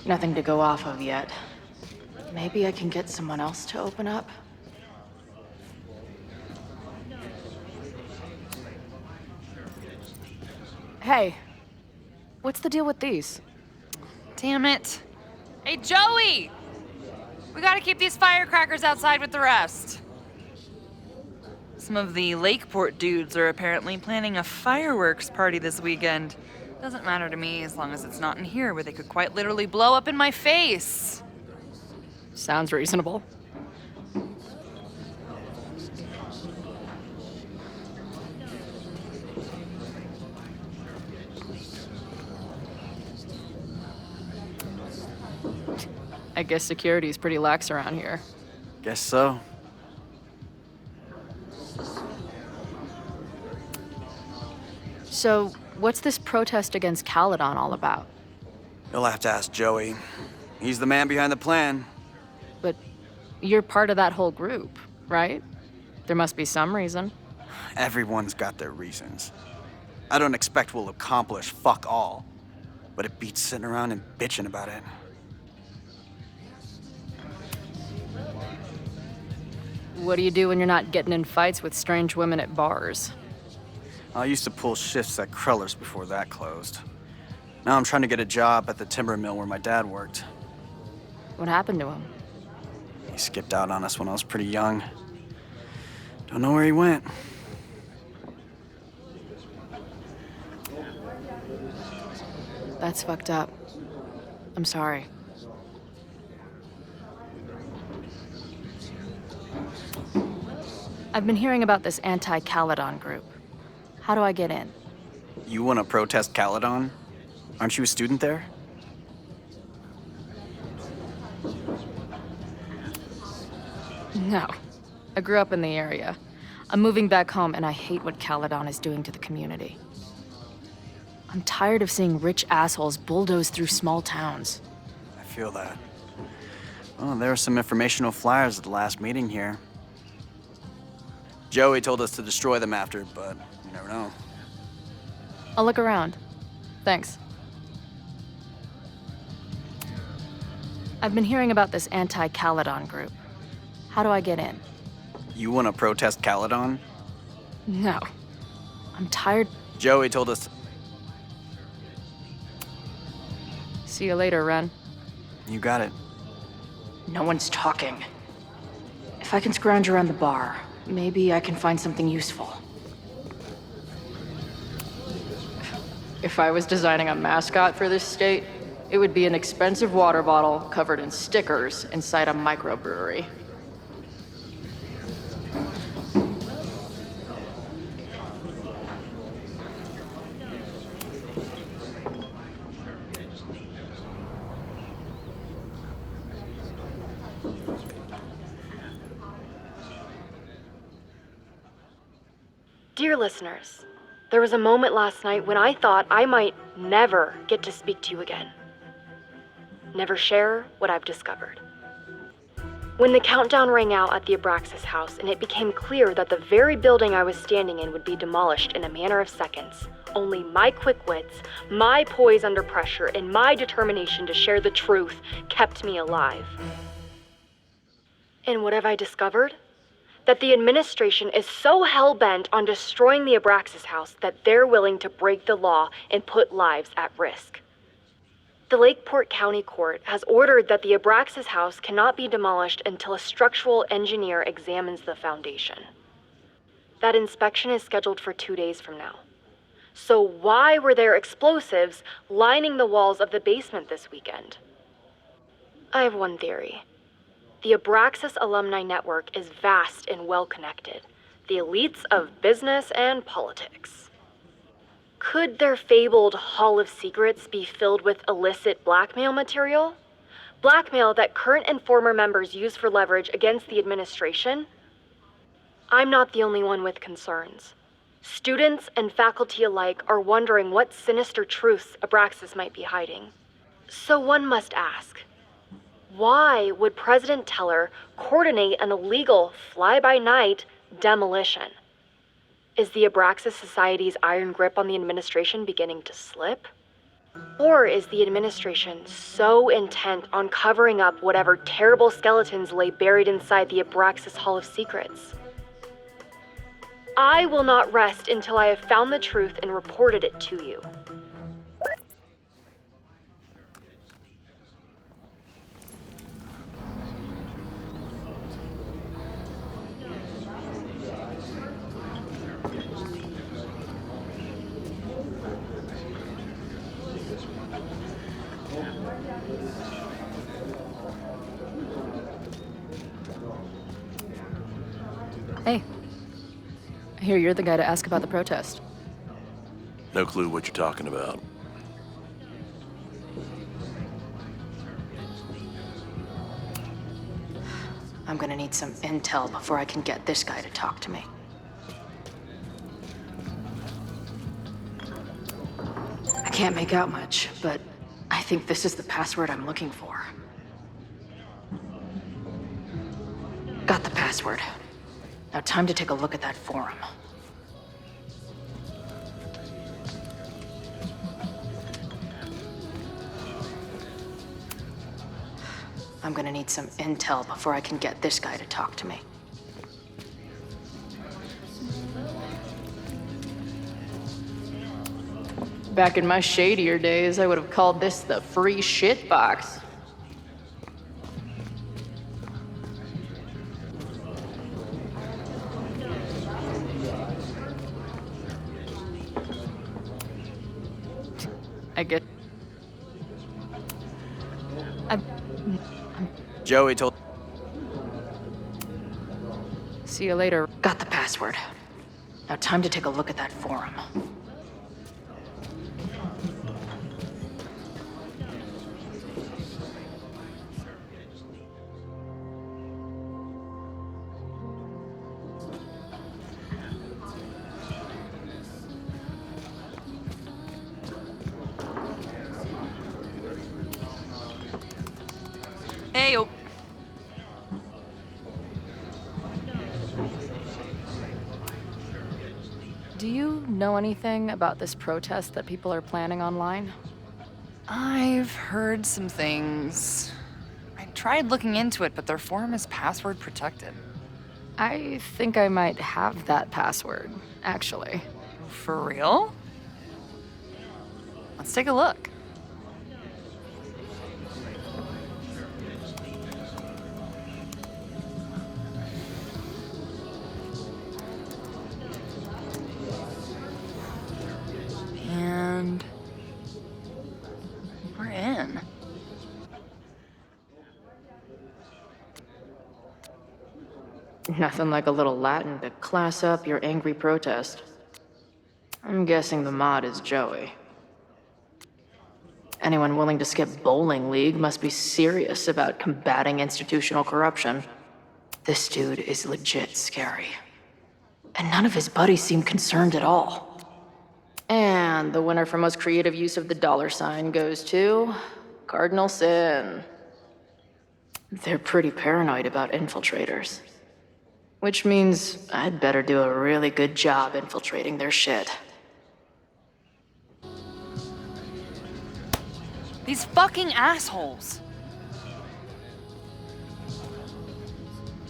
Nothing to go off of yet. Maybe I can get someone else to open up? Hey, what's the deal with these? Damn it. Hey, Joey! We gotta keep these firecrackers outside with the rest. Some of the Lakeport dudes are apparently planning a fireworks party this weekend. Doesn't matter to me as long as it's not in here where they could quite literally blow up in my face. Sounds reasonable. I guess security's pretty lax around here. Guess so. So, what's this protest against Caledon all about? You'll have to ask Joey. He's the man behind the plan. But you're part of that whole group, right? There must be some reason. Everyone's got their reasons. I don't expect we'll accomplish fuck all, but it beats sitting around and bitching about it. What do you do when you're not getting in fights with strange women at bars? I used to pull shifts at Kreller's before that closed. Now I'm trying to get a job at the timber mill where my dad worked. What happened to him? He skipped out on us when I was pretty young. Don't know where he went. That's fucked up. I'm sorry. I've been hearing about this anti-Caledon group. How do I get in? You want to protest Caledon? Aren't you a student there? No. I grew up in the area. I'm moving back home, and I hate what Caledon is doing to the community. I'm tired of seeing rich assholes bulldoze through small towns. I feel that. Well, there were some informational flyers at the last meeting here. Joey told us to destroy them after, but you never know. I'll look around. Thanks. I've been hearing about this anti-Caledon group. How do I get in? You want to protest Caledon? No. I'm tired. Joey told us... See you later, Ren. You got it. No one's talking. If I can scrounge around the bar, maybe I can find something useful. If I was designing a mascot for this state, it would be an expensive water bottle covered in stickers inside a microbrewery. Dear listeners, there was a moment last night when I thought I might never get to speak to you again. Never share what I've discovered. When the countdown rang out at the Abraxas house and it became clear that the very building I was standing in would be demolished in a matter of seconds, only my quick wits, my poise under pressure, and my determination to share the truth kept me alive. And what have I discovered? That the administration is so hell-bent on destroying the Abraxas house that they're willing to break the law and put lives at risk. The Lakeport County Court has ordered that the Abraxas house cannot be demolished until a structural engineer examines the foundation. That inspection is scheduled for 2 days from now. So why were there explosives lining the walls of the basement this weekend? I have one theory. The Abraxas alumni network is vast and well-connected, the elites of business and politics. Could their fabled Hall of Secrets be filled with illicit blackmail material? Blackmail that current and former members use for leverage against the administration? I'm not the only one with concerns. Students and faculty alike are wondering what sinister truths Abraxas might be hiding. So one must ask, why would President Teller coordinate an illegal fly-by-night demolition? Is the Abraxas Society's iron grip on the administration beginning to slip? Or is the administration so intent on covering up whatever terrible skeletons lay buried inside the Abraxas Hall of Secrets? I will not rest until I have found the truth and reported it to you. Hey. I hear you're the guy to ask about the protest. No clue what you're talking about. I'm gonna need some intel before I can get this guy to talk to me. I can't make out much, but I think this is the password I'm looking for. Got the password. Now time to take a look at that forum. I'm gonna need some intel before I can get this guy to talk to me. Back in my shadier days, I would have called this the free shit box. I get... Joey told... See you later. Got the password. Now time to take a look at that forum. Hey-o. Do you know anything about this protest that people are planning online? I've heard some things. I tried looking into it, but their forum is password protected. I think I might have that password, actually. For real? Let's take a look. And we're in. Nothing like a little Latin to class up your angry protest. I'm guessing the mod is Joey. Anyone willing to skip bowling league must be serious about combating institutional corruption. This dude is legit scary. And none of his buddies seemed concerned at all. And the winner for most creative use of the $sign goes to Cardinal Sin. They're pretty paranoid about infiltrators. Which means I'd better do a really good job infiltrating their shit. These fucking assholes.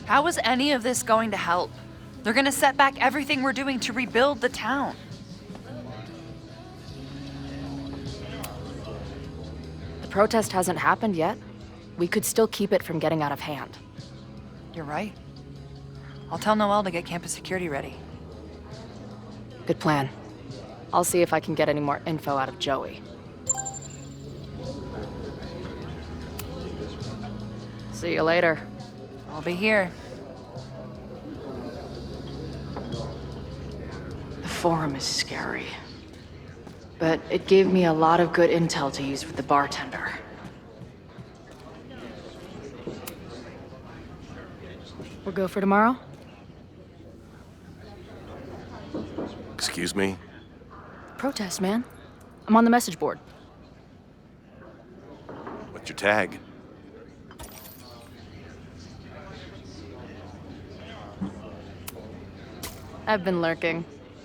How is any of this going to help? They're gonna set back everything we're doing to rebuild the town. The protest hasn't happened yet. We could still keep it from getting out of hand. You're right. I'll tell Noelle to get campus security ready. Good plan. I'll see if I can get any more info out of Joey. See you later. I'll be here. The forum is scary. But it gave me a lot of good intel to use with the bartender. We'll go for tomorrow? Excuse me? Protest, man. I'm on the message board. What's your tag? I've been lurking.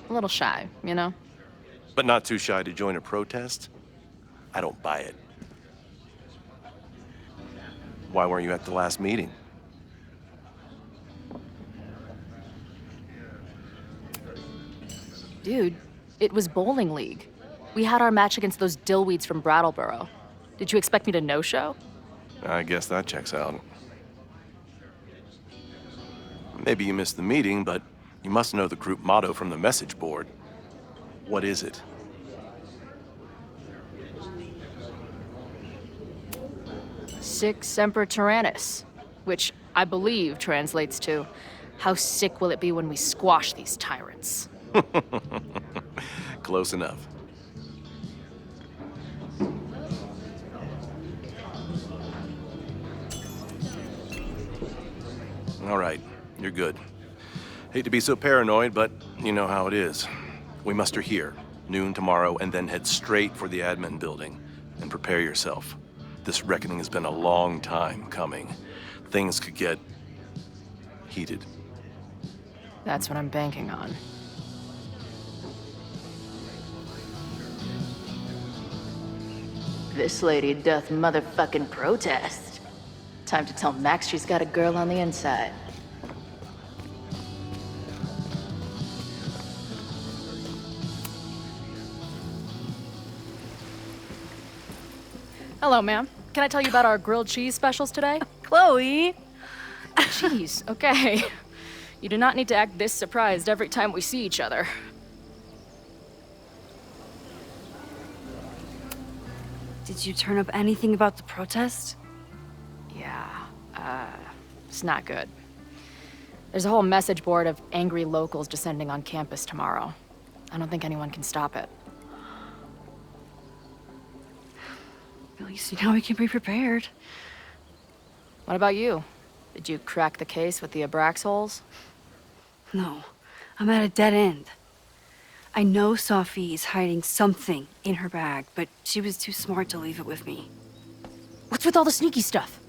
A little shy, you know? But not too shy to join a protest? I don't buy it. Why weren't you at the last meeting? Dude, it was bowling league. We had our match against those dillweeds from Brattleboro. Did you expect me to no-show? I guess that checks out. Maybe you missed the meeting, but you must know the group motto from the message board. What is it? Sic Semper Tyrannis, which I believe translates to, how sick will it be when we squash these tyrants? Close enough. All right, you're good. Hate to be so paranoid, but you know how it is. We muster here, noon tomorrow, and then head straight for the admin building. And prepare yourself. This reckoning has been a long time coming. Things could get heated. That's what I'm banking on. This lady doth motherfucking protest. Time to tell Max she's got a girl on the inside. Hello, ma'am. Can I tell you about our grilled cheese specials today? Chloe! Cheese, okay. You do not need to act this surprised every time we see each other. Did you turn up anything about the protest? Yeah, it's not good. There's a whole message board of angry locals descending on campus tomorrow. I don't think anyone can stop it. At least now we can be prepared. What about you? Did you crack the case with the Abrax holes? No, I'm at a dead end. I know Sophie is hiding something in her bag, but she was too smart to leave it with me. What's with all the sneaky stuff?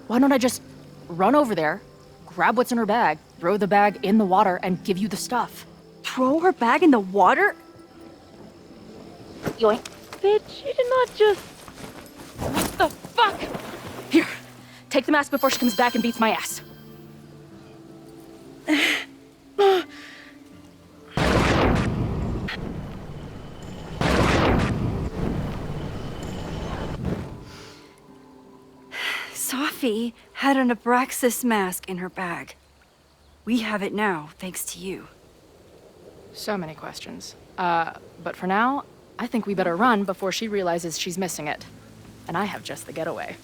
Why don't I just run over there, grab what's in her bag, throw the bag in the water, and give you the stuff? Throw her bag in the water? Yoink. Bitch, you did not just... What the fuck? Here, take the mask before she comes back and beats my ass. Sophie had an Abraxas mask in her bag. We have it now, thanks to you. So many questions. But for now, I think we better run before she realizes she's missing it. And I have just the getaway.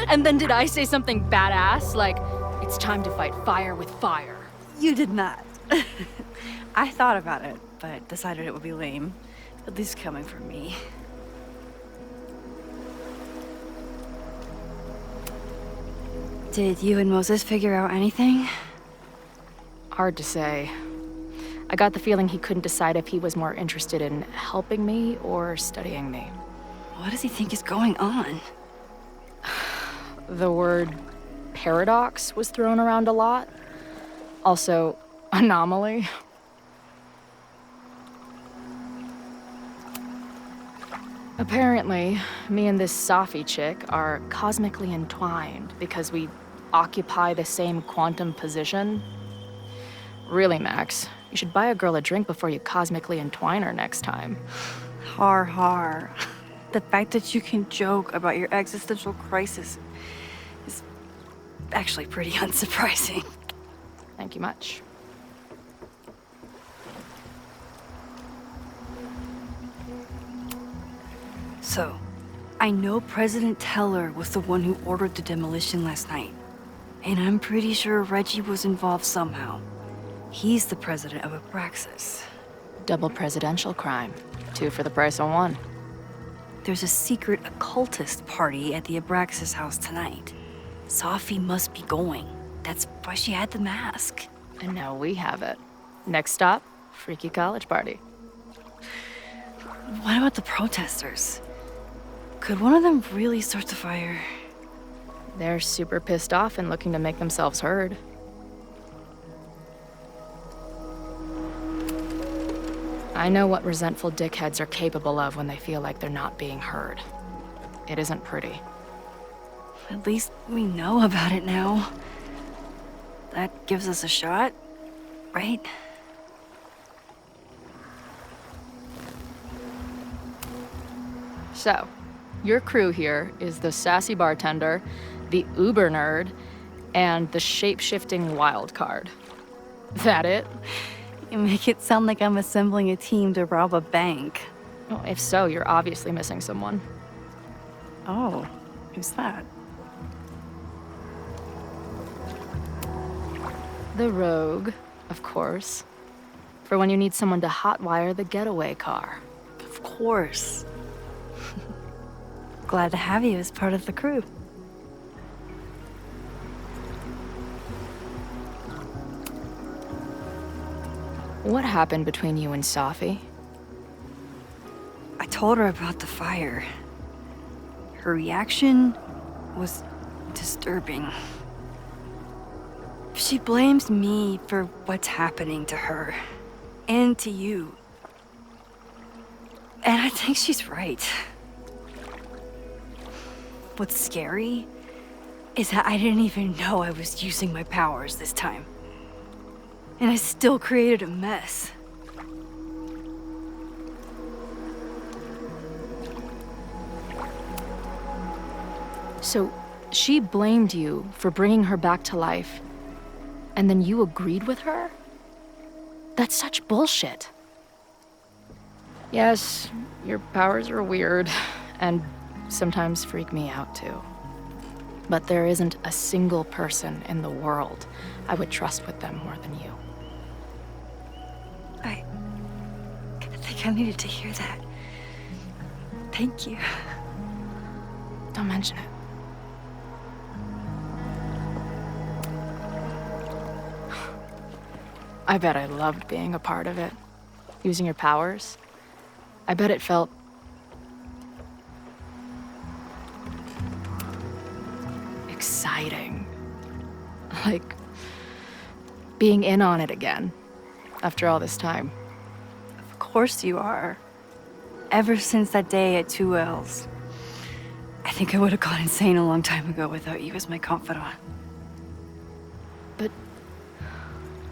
And then did I say something badass? Like, it's time to fight fire with fire. You did not. I thought about it, but decided it would be lame. At least coming from me. Did you and Moses figure out anything? Hard to say. I got the feeling he couldn't decide if he was more interested in helping me or studying me. What does he think is going on? The word paradox was thrown around a lot. Also, anomaly. Apparently, me and this Safi chick are cosmically entwined because we occupy the same quantum position. Really, Max, you should buy a girl a drink before you cosmically entwine her next time. Har har. The fact that you can joke about your existential crisis is actually pretty unsurprising. Thank you much. So, I know President Teller was the one who ordered the demolition last night. And I'm pretty sure Reggie was involved somehow. He's the president of Abraxas. Double presidential crime. 2 for the price of 1. There's a secret occultist party at the Abraxas house tonight. Safi must be going. That's why she had the mask. And now we have it. Next stop, freaky college party. What about the protesters? Could one of them really start the fire? They're super pissed off and looking to make themselves heard. I know what resentful dickheads are capable of when they feel like they're not being heard. It isn't pretty. At least we know about it now. That gives us a shot, right? So, your crew here is the sassy bartender, the uber nerd, and the shape-shifting wild card. That it? You make it sound like I'm assembling a team to rob a bank. Well, if so, you're obviously missing someone. Oh, who's that? The rogue, of course. For when you need someone to hotwire the getaway car. Of course. Glad to have you as part of the crew. What happened between you and Safi? I told her about the fire. Her reaction was disturbing. She blames me for what's happening to her and to you. And I think she's right. What's scary is that I didn't even know I was using my powers this time. And I still created a mess. So, she blamed you for bringing her back to life, and then you agreed with her? That's such bullshit. Yes, your powers are weird, and sometimes freak me out too. But there isn't a single person in the world I would trust with them more than you. I think I needed to hear that. Thank you. Don't mention it. I bet I loved being a part of it. Using your powers. I bet it felt exciting. Like being in on it again after all this time. Of course you are. Ever since that day at 2L's. I think I would have gone insane a long time ago without you as my confidant. But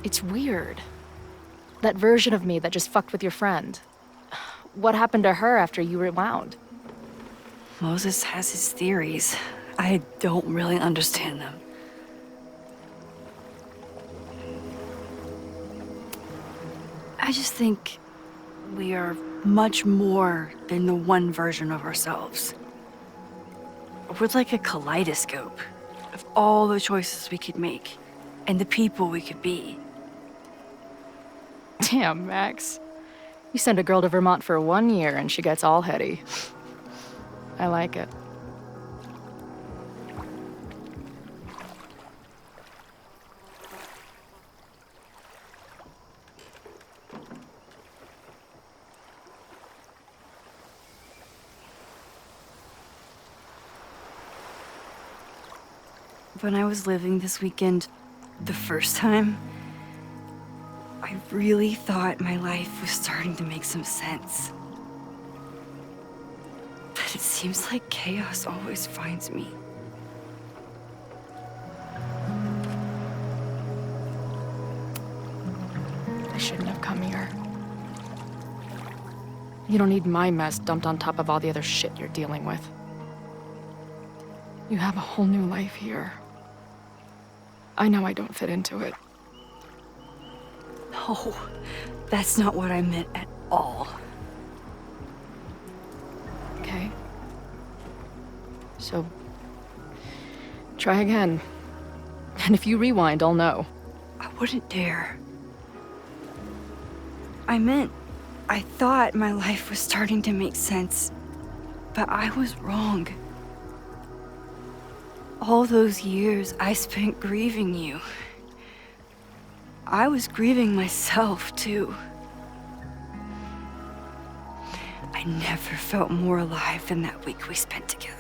it's weird. That version of me that just fucked with your friend. What happened to her after you rewound? Moses has his theories. I don't really understand them. I just think we are much more than the one version of ourselves. We're like a kaleidoscope of all the choices we could make and the people we could be. Damn, Max. You send a girl to Vermont for 1 year and she gets all heady. I like it. When I was living this weekend, the first time, I really thought my life was starting to make some sense. But it seems like chaos always finds me. I shouldn't have come here. You don't need my mess dumped on top of all the other shit you're dealing with. You have a whole new life here. I know I don't fit into it. No, that's not what I meant at all. Okay. So, try again. And if you rewind, I'll know. I wouldn't dare. I thought my life was starting to make sense, but I was wrong. All those years I spent grieving you. I was grieving myself, too. I never felt more alive than that week we spent together.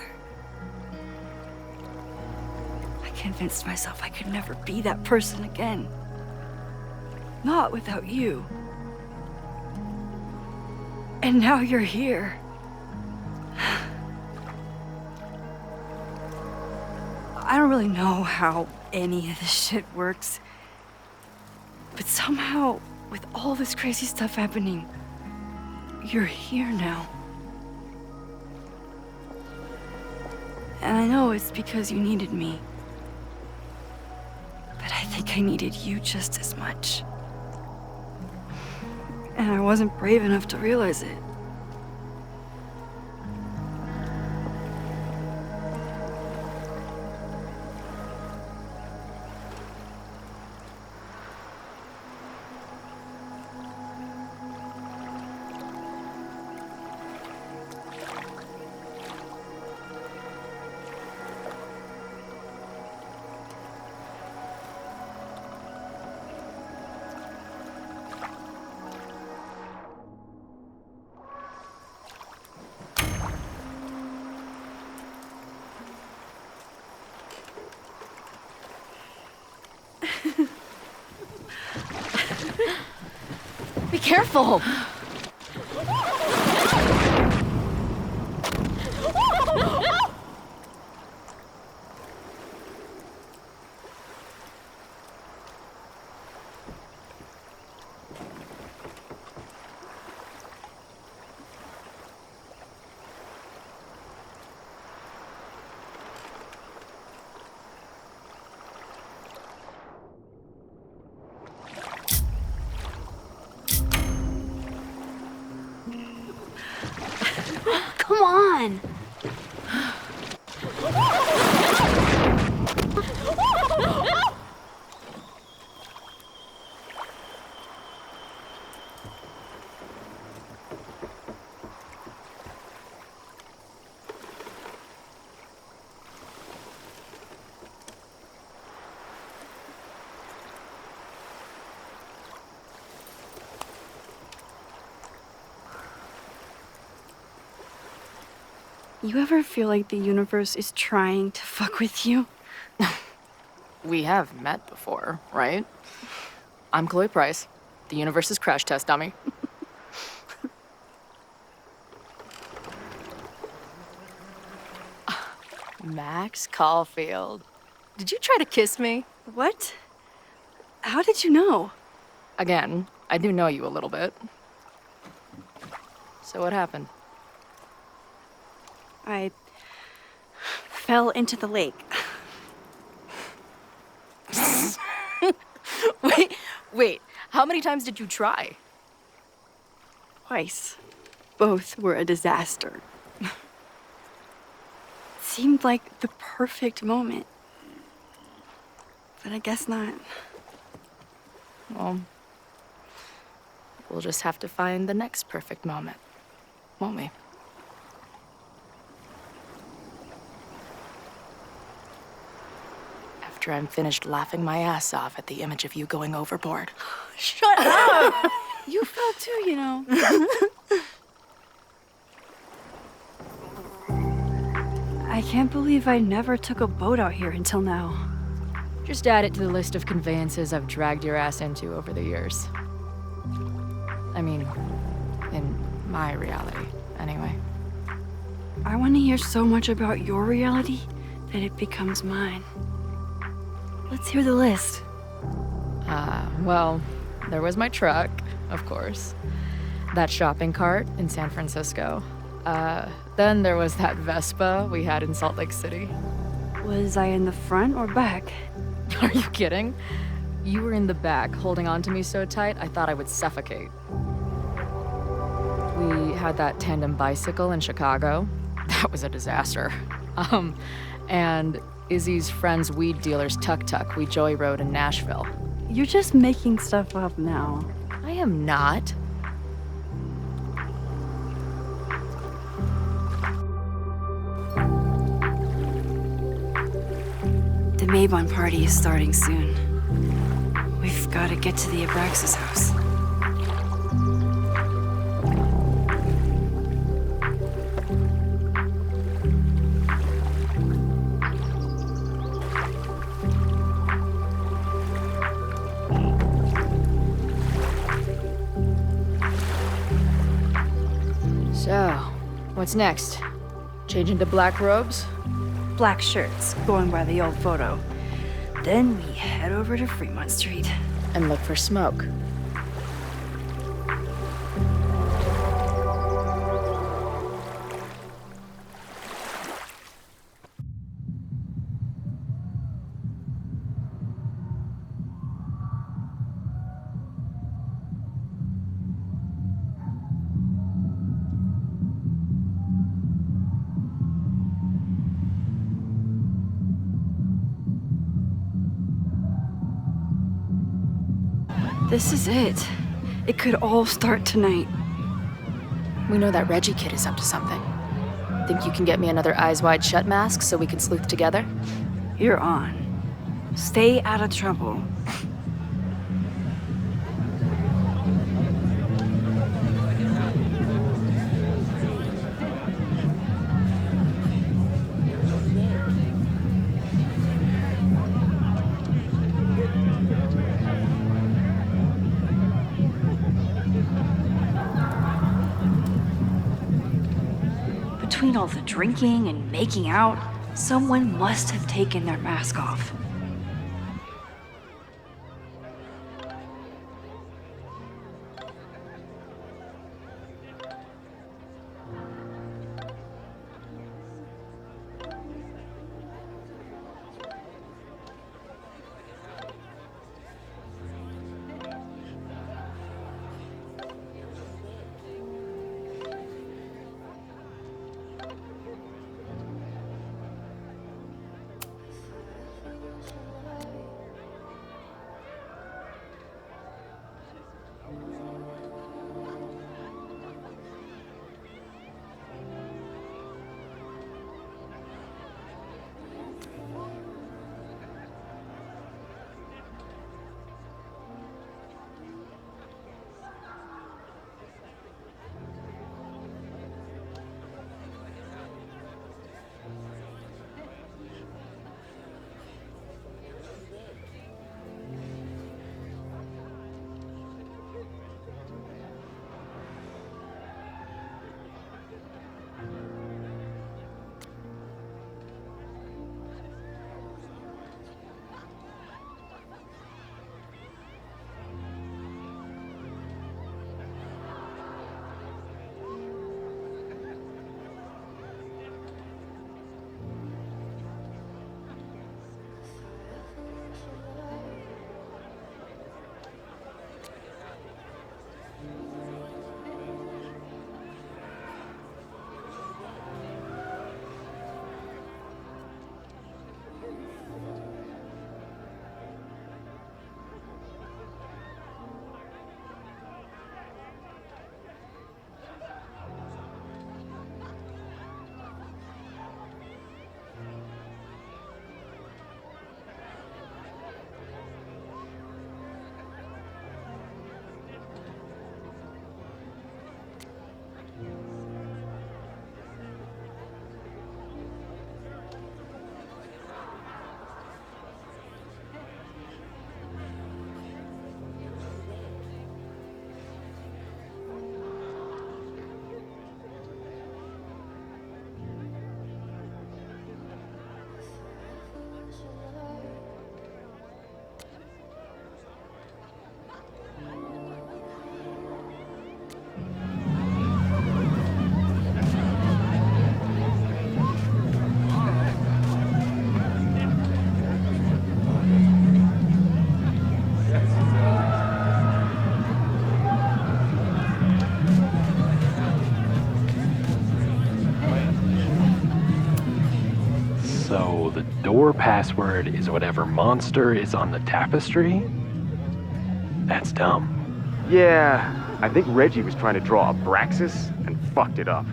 I convinced myself I could never be that person again. Not without you. And now you're here. I don't really know how any of this shit works. But somehow, with all this crazy stuff happening, you're here now. And I know it's because you needed me. But I think I needed you just as much. And I wasn't brave enough to realize it. Be careful! Come on! You ever feel like the universe is trying to fuck with you? We have met before, right? I'm Chloe Price, the universe's crash test dummy. Max Caulfield. Did you try to kiss me? What? How did you know? Again, I do know you a little bit. So what happened? I fell into the lake. Wait, how many times did you try? twice. Both were a disaster. It seemed like the perfect moment. But I guess not. Well, we'll just have to find the next perfect moment, won't we? After I'm finished laughing my ass off at the image of you going overboard. Shut up! You fell too, you know. I can't believe I never took a boat out here until now. Just add it to the list of conveyances I've dragged your ass into over the years. I mean, in my reality, anyway. I want to hear so much about your reality that it becomes mine. Let's hear the list. Well, there was my truck, of course. That shopping cart in San Francisco. Then there was that Vespa we had in Salt Lake City. Was I in the front or back? Are you kidding? You were in the back, holding on to me so tight, I thought I would suffocate. We had that tandem bicycle in Chicago. That was a disaster. And Izzy's friend's weed dealer's tuk-tuk we joy rode in Nashville. You're just making stuff up now. I am not. The Maybon party is starting soon. We've got to get to the Abraxas house. So, what's next? Change into black robes? Black shirts, going by the old photo. Then we head over to Fremont Street. And look for smoke. This is it. It could all start tonight. We know that Reggie kid is up to something. Think you can get me another Eyes Wide Shut mask so we can sleuth together? You're on. Stay out of trouble. Between all the drinking and making out, someone must have taken their mask off. So the door password is whatever monster is on the tapestry? That's dumb. Yeah, I think Reggie was trying to draw Abraxas and fucked it up.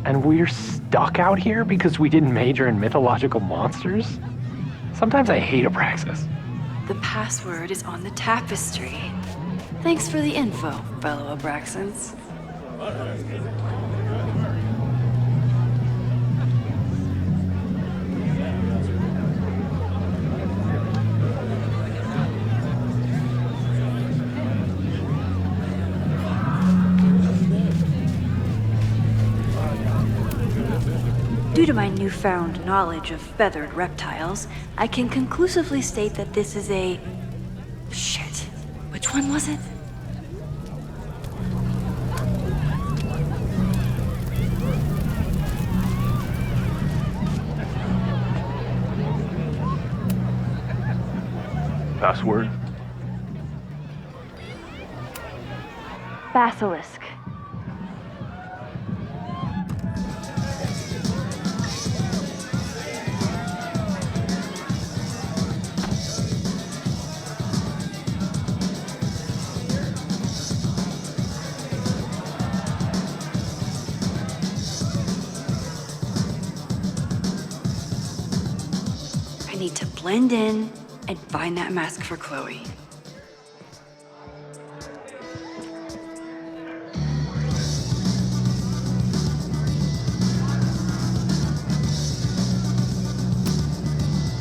And we're stuck out here because we didn't major in mythological monsters? Sometimes I hate Abraxas. The password is on the tapestry. Thanks for the info, fellow Abraxans. Due to my newfound knowledge of feathered reptiles, I can conclusively state that this is a... Shit. Which one was it? Password? Basilisk. I need to blend in and find that mask for Chloe.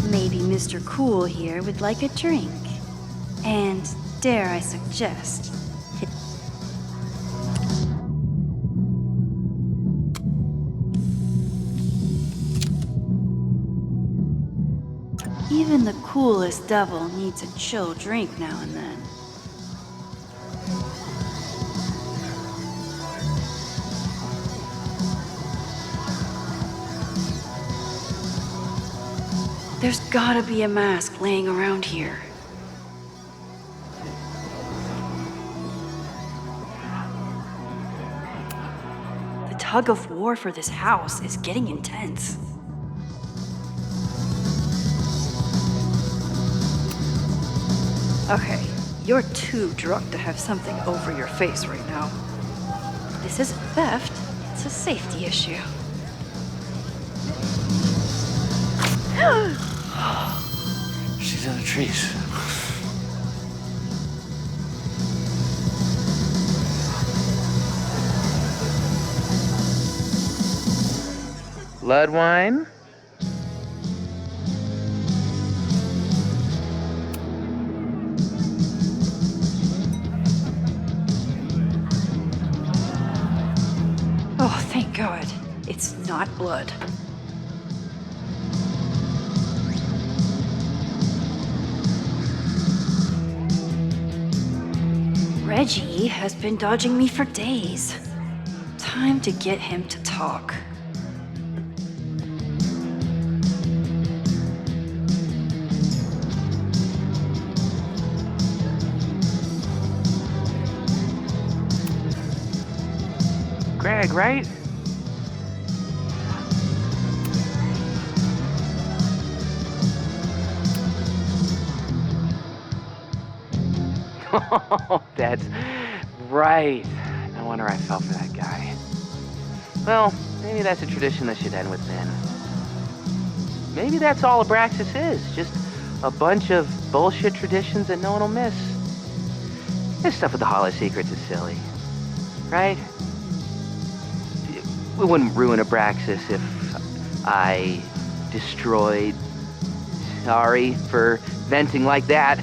Maybe Mr. Cool here would like a drink. And dare I suggest, even the coolest devil needs a chill drink now and then. There's gotta be a mask laying around here. The tug of war for this house is getting intense. Okay, you're too drunk to have something over your face right now. This isn't theft, it's a safety issue. She's in the trees. Blood wine? Oh, thank God. It's not blood. Reggie has been dodging me for days. Time to get him to talk. Greg, right? Oh, that's right. No wonder I fell for that guy. Well, maybe that's a tradition that should end with then. Maybe that's all Abraxas is. Just a bunch of bullshit traditions that no one will miss. This stuff with the Hall of Secrets is silly. Right? We wouldn't ruin Abraxas if I destroyed... Sorry for venting like that.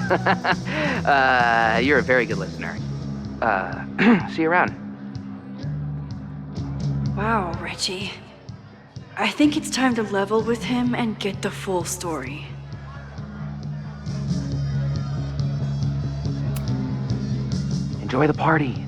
You're a very good listener. See you around. Wow, Reggie. I think it's time to level with him and get the full story. Enjoy the party.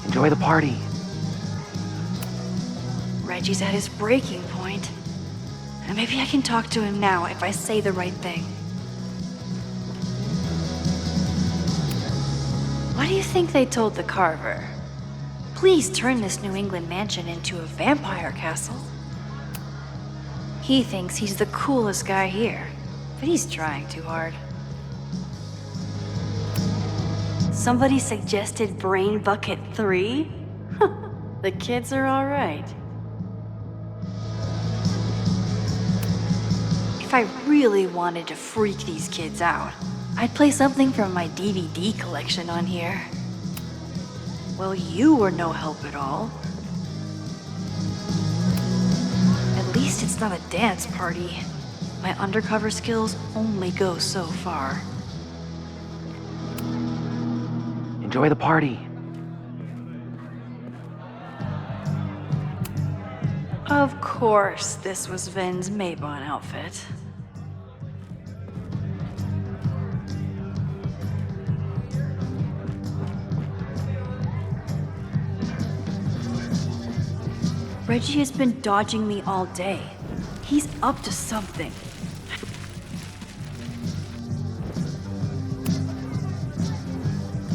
Enjoy the party. Reggie's at his breaking point. And maybe I can talk to him now if I say the right thing. What do you think they told the Carver? Please turn this New England mansion into a vampire castle. He thinks he's the coolest guy here, but he's trying too hard. Somebody suggested Brain Bucket 3? The kids are all right. If I really wanted to freak these kids out, I'd play something from my DVD collection on here. Well, you were no help at all. At least it's not a dance party. My undercover skills only go so far. Enjoy the party. Of course, this was Ven's Mabon outfit. Reggie has been dodging me all day. He's up to something.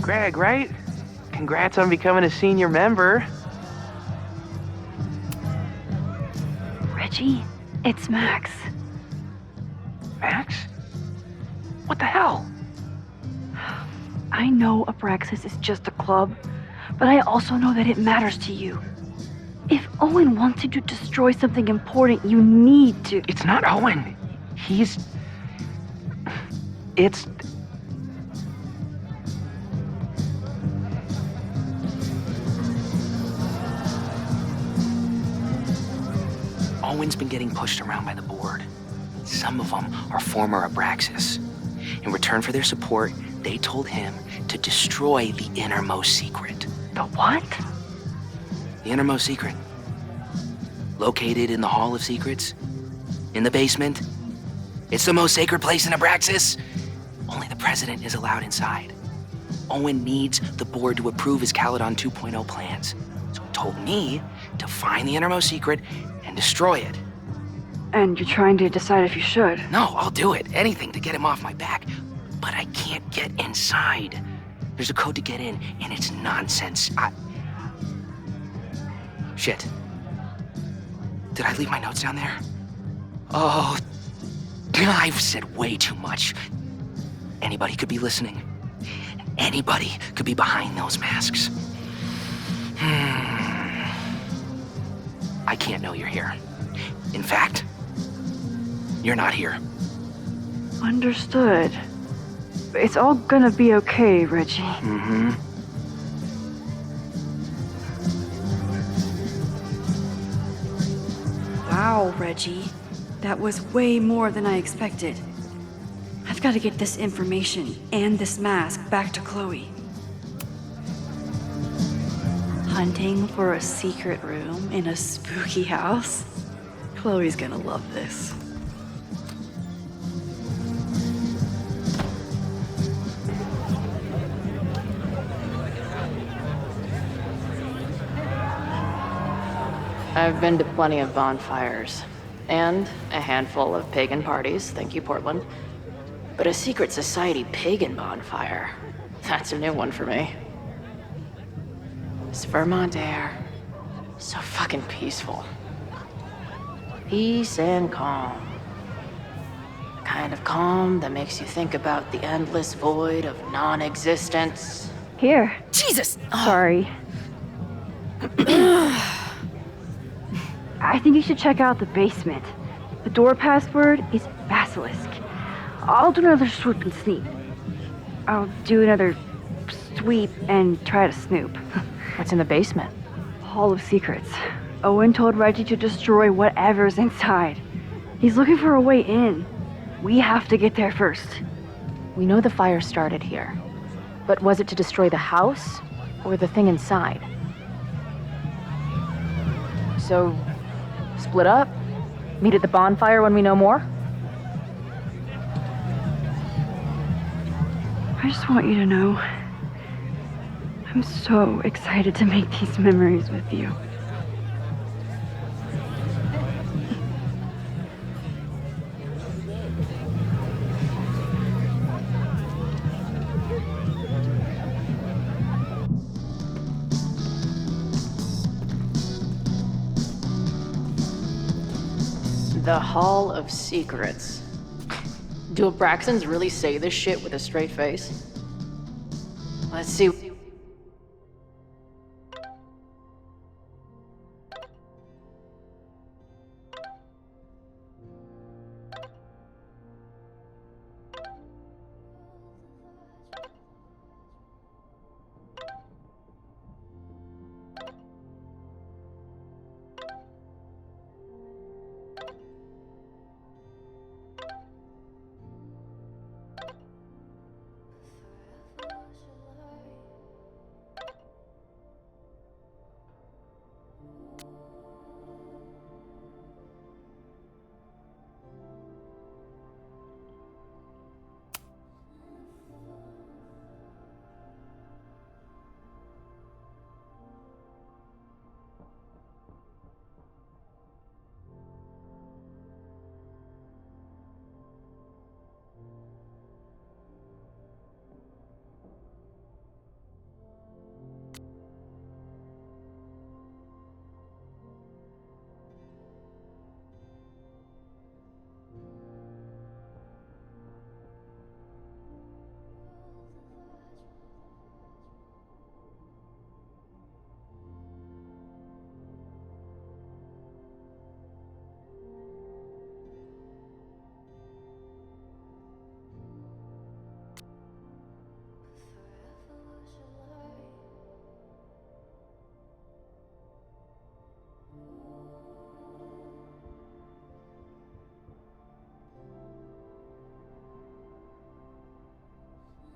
Greg, right? Congrats on becoming a senior member. Reggie, it's Max. Max? What the hell? I know Abraxas is just a club, but I also know that it matters to you. If Owen wants you to destroy something important, you need to. It's not Owen. It's... Owen's been getting pushed around by the board. Some of them are former Abraxas. In return for their support, they told him to destroy the innermost secret. The what? The innermost secret. Located in the Hall of Secrets. In the basement. It's the most sacred place in Abraxas. Only the president is allowed inside. Owen needs the board to approve his Caledon 2.0 plans. So he told me to find the innermost secret and destroy it. And you're trying to decide if you should? No, I'll do it. Anything to get him off my back. But I can't get inside. There's a code to get in, and it's nonsense. Shit. Did I leave my notes down there? Oh, I've said way too much. Anybody could be listening. Anybody could be behind those masks. I can't know you're here. In fact, you're not here. Understood. It's all gonna be okay, Reggie. Mm-hmm. Wow, Reggie. That was way more than I expected. I've got to get this information and this mask back to Chloe. Hunting for a secret room in a spooky house? Chloe's gonna love this. I've been to plenty of bonfires, and a handful of pagan parties, thank you, Portland. But a secret society pagan bonfire, that's a new one for me. This Vermont air, so fucking peaceful. Peace and calm. The kind of calm that makes you think about the endless void of non-existence. Here. Jesus! Sorry. I think you should check out the basement. The door password is Basilisk. I'll do another swoop and sneak. I'll do another sweep and try to snoop. What's in the basement? Hall of Secrets. Owen told Reggie to destroy whatever's inside. He's looking for a way in. We have to get there first. We know the fire started here. But was it to destroy the house or the thing inside? So, split up? Meet at the bonfire when we know more? I just want you to know, I'm so excited to make these memories with you. The Hall of Secrets. Do Abraxans really say this shit with a straight face? Let's see.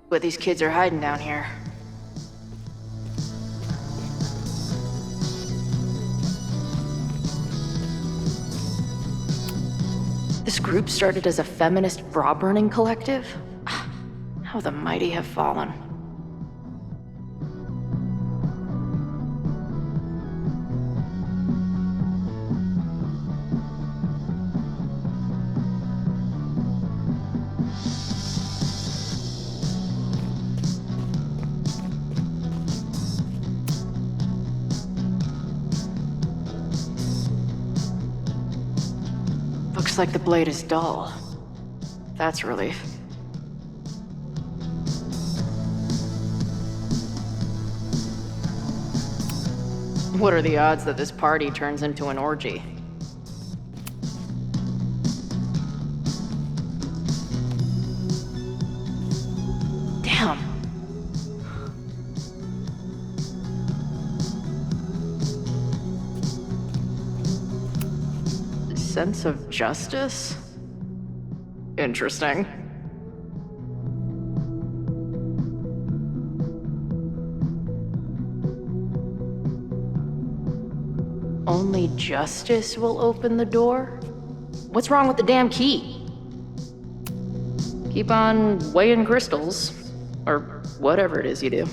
What these kids are hiding down here. This group started as a feminist bra-burning collective? How the mighty have fallen. Looks like the blade is dull. That's a relief. What are the odds that this party turns into an orgy? Damn. Sense of justice? Interesting. Only justice will open the door? What's wrong with the damn key? Keep on weighing crystals, or whatever it is you do.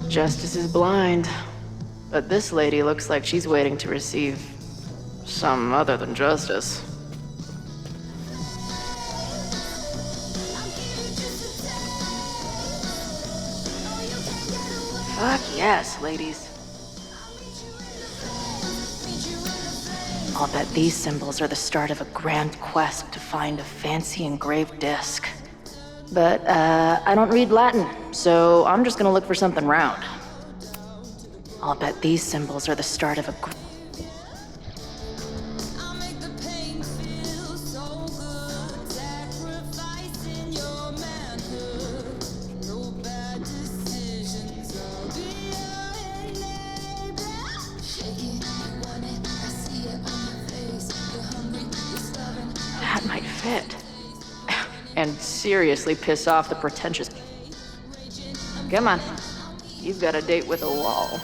Justice is blind, but this lady looks like she's waiting to receive some other than justice. Fuck yes, ladies. I'll bet these symbols are the start of a grand quest to find a fancy engraved disc. But, I don't read Latin, so I'm just gonna look for something round. I'll bet these symbols are the start of a... That might fit. And seriously piss off the pretentious... Come on. You've got a date with a wall.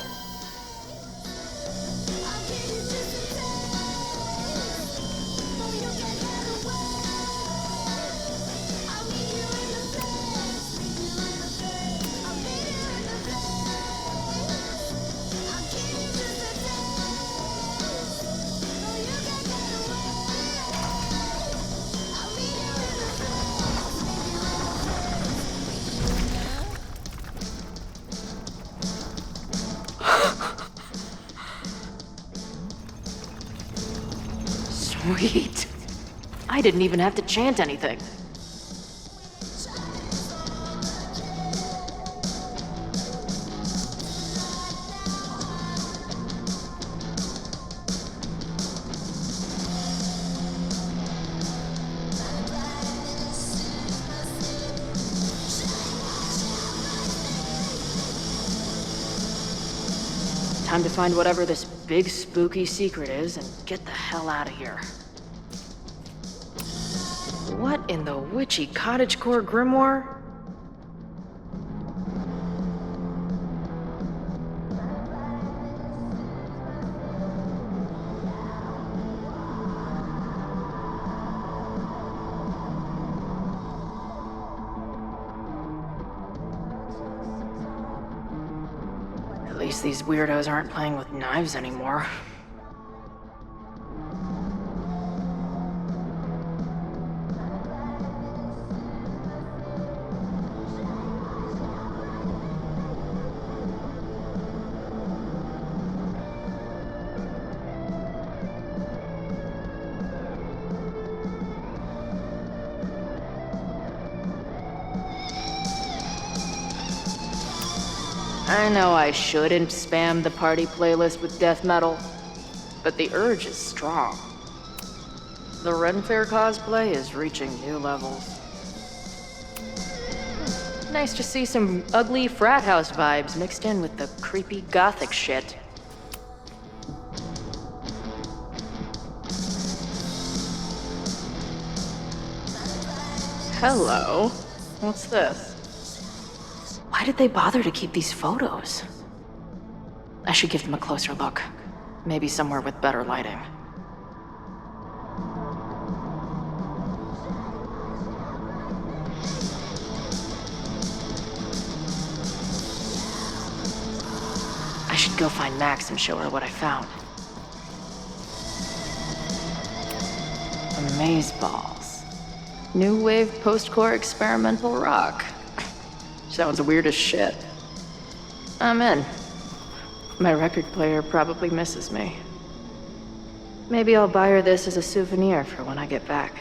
Sweet. I didn't even have to chant anything. Time to find whatever this big spooky secret is and get the hell out of here. What in the witchy cottagecore grimoire? At least these weirdos aren't playing with knives anymore. I know I shouldn't spam the party playlist with death metal, but the urge is strong. The Ren Fair cosplay is reaching new levels. Nice to see some ugly frat house vibes mixed in with the creepy gothic shit. Hello. What's this? Why did they bother to keep these photos? I should give them a closer look. Maybe somewhere with better lighting. I should go find Max and show her what I found. Amazeballs. New wave post-core experimental rock. Sounds weird as shit. I'm in. My record player probably misses me. Maybe I'll buy her this as a souvenir for when I get back.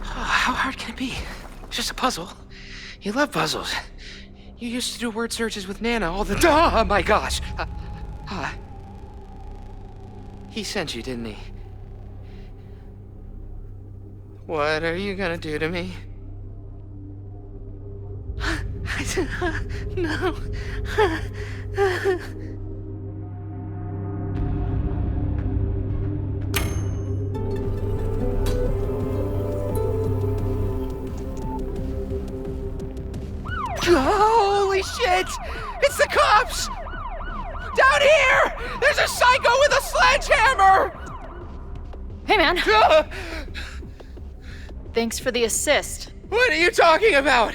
How hard can it be? It's just a puzzle. You love puzzles. You used to do word searches with Nana all the time. Oh my gosh. He sent you, didn't he? What are you gonna do to me? No. Holy shit! It's the cops! Down here! There's a psycho with a sledgehammer! Hey, man. Thanks for the assist. What are you talking about?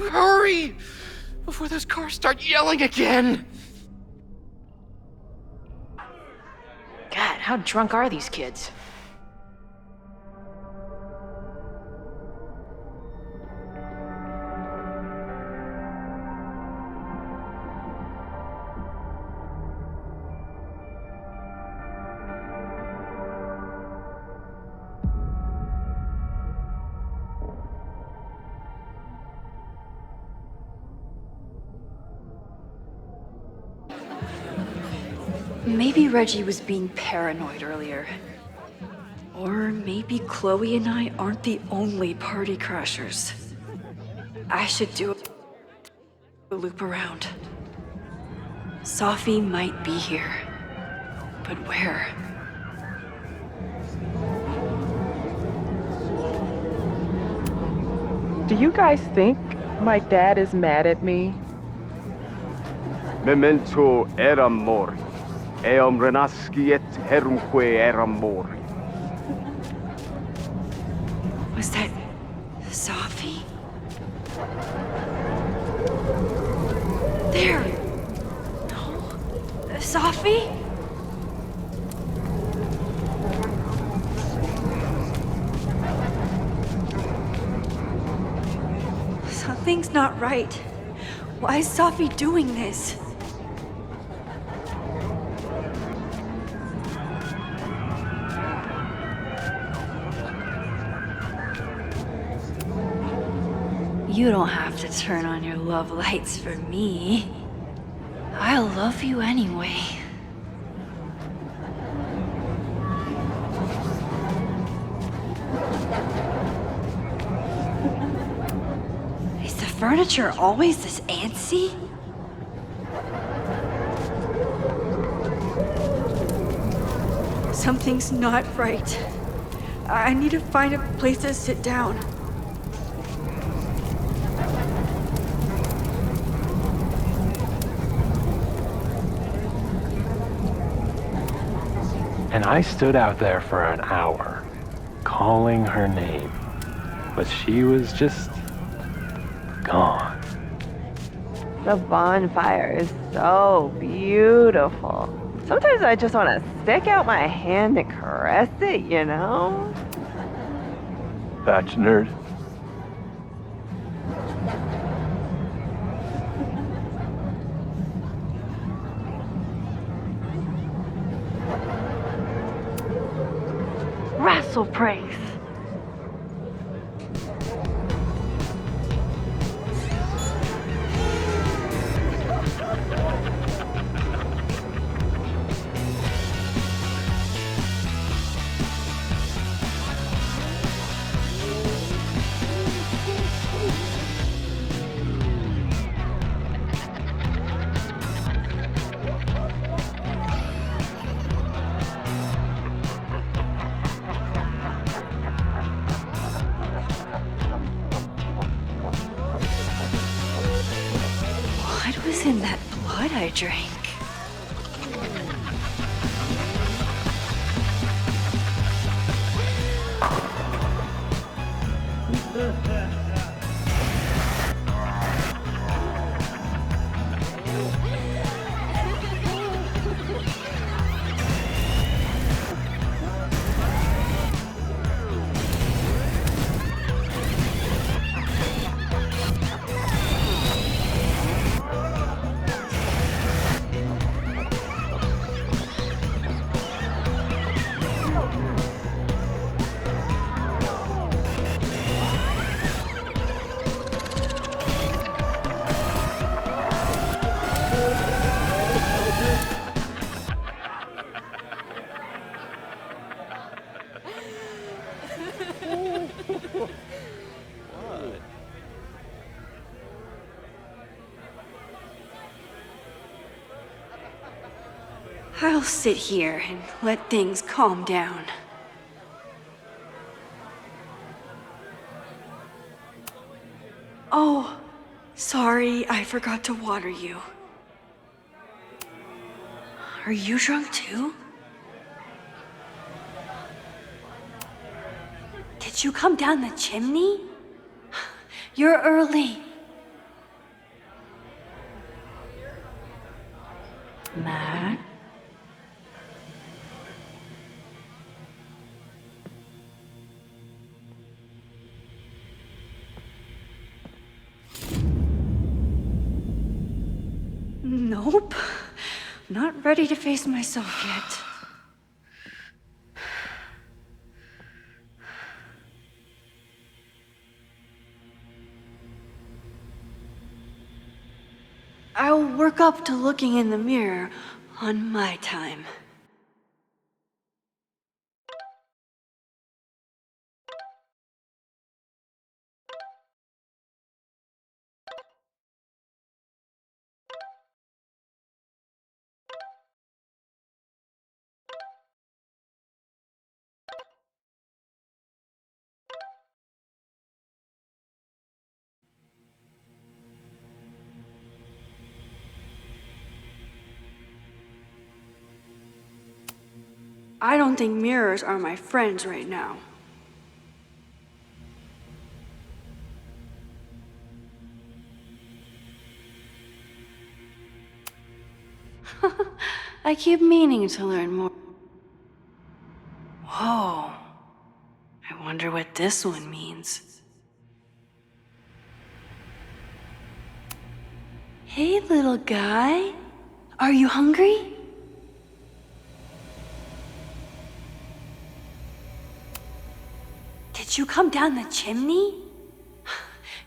Hurry! Before those cars start yelling again! God, how drunk are these kids? Maybe Reggie was being paranoid earlier. Or maybe Chloe and I aren't the only party crashers. I should do a loop around. Sophie might be here. But where? Do you guys think my dad is mad at me? Memento eram mori. Eum renasciet herumque eram mori. Was that Sophie? There! No? Sophie? Something's not right. Why is Sophie doing this? You don't have to turn on your love lights for me. I'll love you anyway. Is the furniture always this antsy? Something's not right. I need to find a place to sit down. And I stood out there for an hour, calling her name. But she was just gone. The bonfire is so beautiful. Sometimes I just want to stick out my hand and caress it, you know? Thatch nerd. Wrestle praise. What was in that blood I drank? I'll sit here and let things calm down. Oh, sorry, I forgot to water you. Are you drunk too? Did you come down the chimney? You're early. Matt? Nope. Not ready to face myself yet. I'll work up to looking in the mirror on my time. I don't think mirrors are my friends right now. I keep meaning to learn more. Whoa. I wonder what this one means. Hey, little guy. Are you hungry? Did you come down the chimney?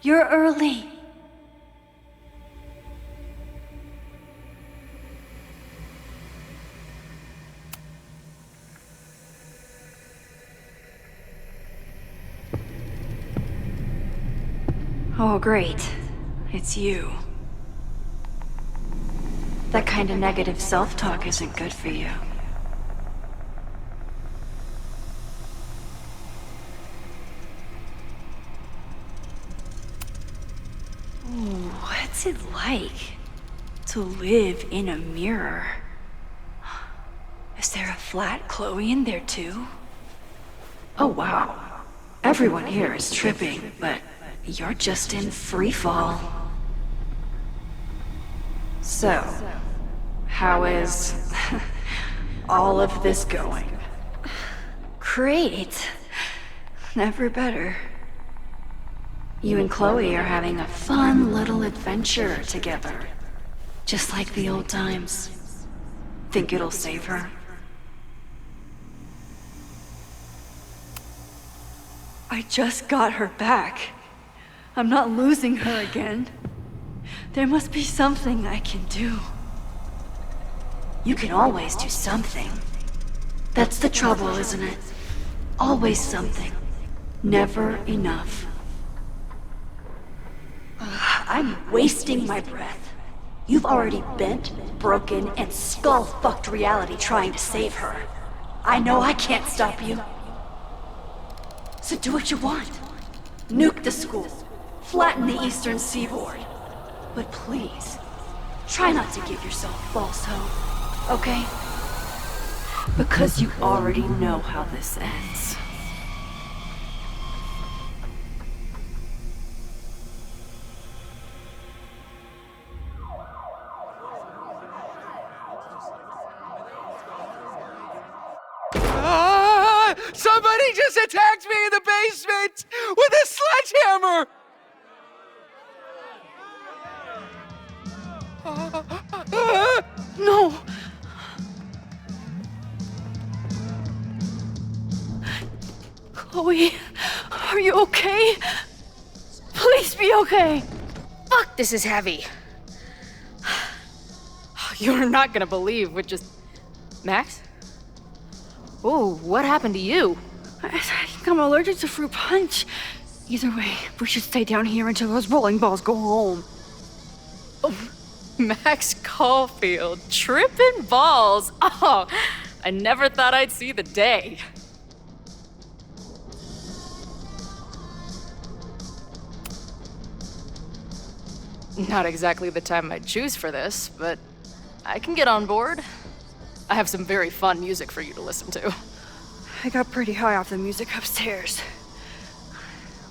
You're early. Oh, great. It's you. That kind of negative self-talk isn't good for you. Ooh, what's it like to live in a mirror? Is there a flat Chloe in there too? Oh wow. Everyone here is tripping, but you're just in free fall. So, how is all of this going? Great. Never better. You and Chloe are having a fun little adventure together. Just like the old times. Think it'll save her? I just got her back. I'm not losing her again. There must be something I can do. You can always do something. That's the trouble, isn't it? Always something. Never enough. I'm wasting my breath. You've already bent, broken, and skull-fucked reality trying to save her. I know I can't stop you. So do what you want. Nuke the school. Flatten the eastern seaboard. But please, try not to give yourself false hope, okay? Because you already know how this ends. Somebody just attacked me in the basement with a sledgehammer! No! Chloe, are you okay? Please be okay! Fuck, this is heavy. You're not gonna believe what just... Max? Ooh, what happened to you? I think I'm allergic to fruit punch. Either way, we should stay down here until those bowling balls go home. Oh, Max Caulfield, tripping balls. Oh, I never thought I'd see the day. Not exactly the time I'd choose for this, but I can get on board. I have some very fun music for you to listen to. I got pretty high off the music upstairs.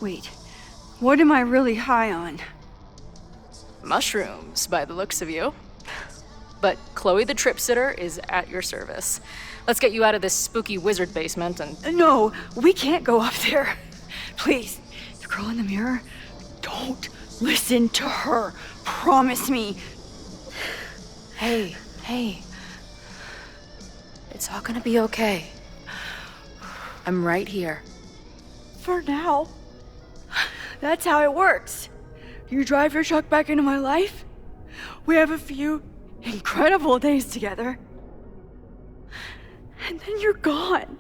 Wait, what am I really high on? Mushrooms, by the looks of you. But Chloe the Trip Sitter is at your service. Let's get you out of this spooky wizard basement and... No, we can't go up there. Please, the girl in the mirror, don't listen to her. Promise me. Hey. It's all gonna be okay. I'm right here. For now. That's how it works. You drive your truck back into my life. We have a few incredible days together. And then you're gone.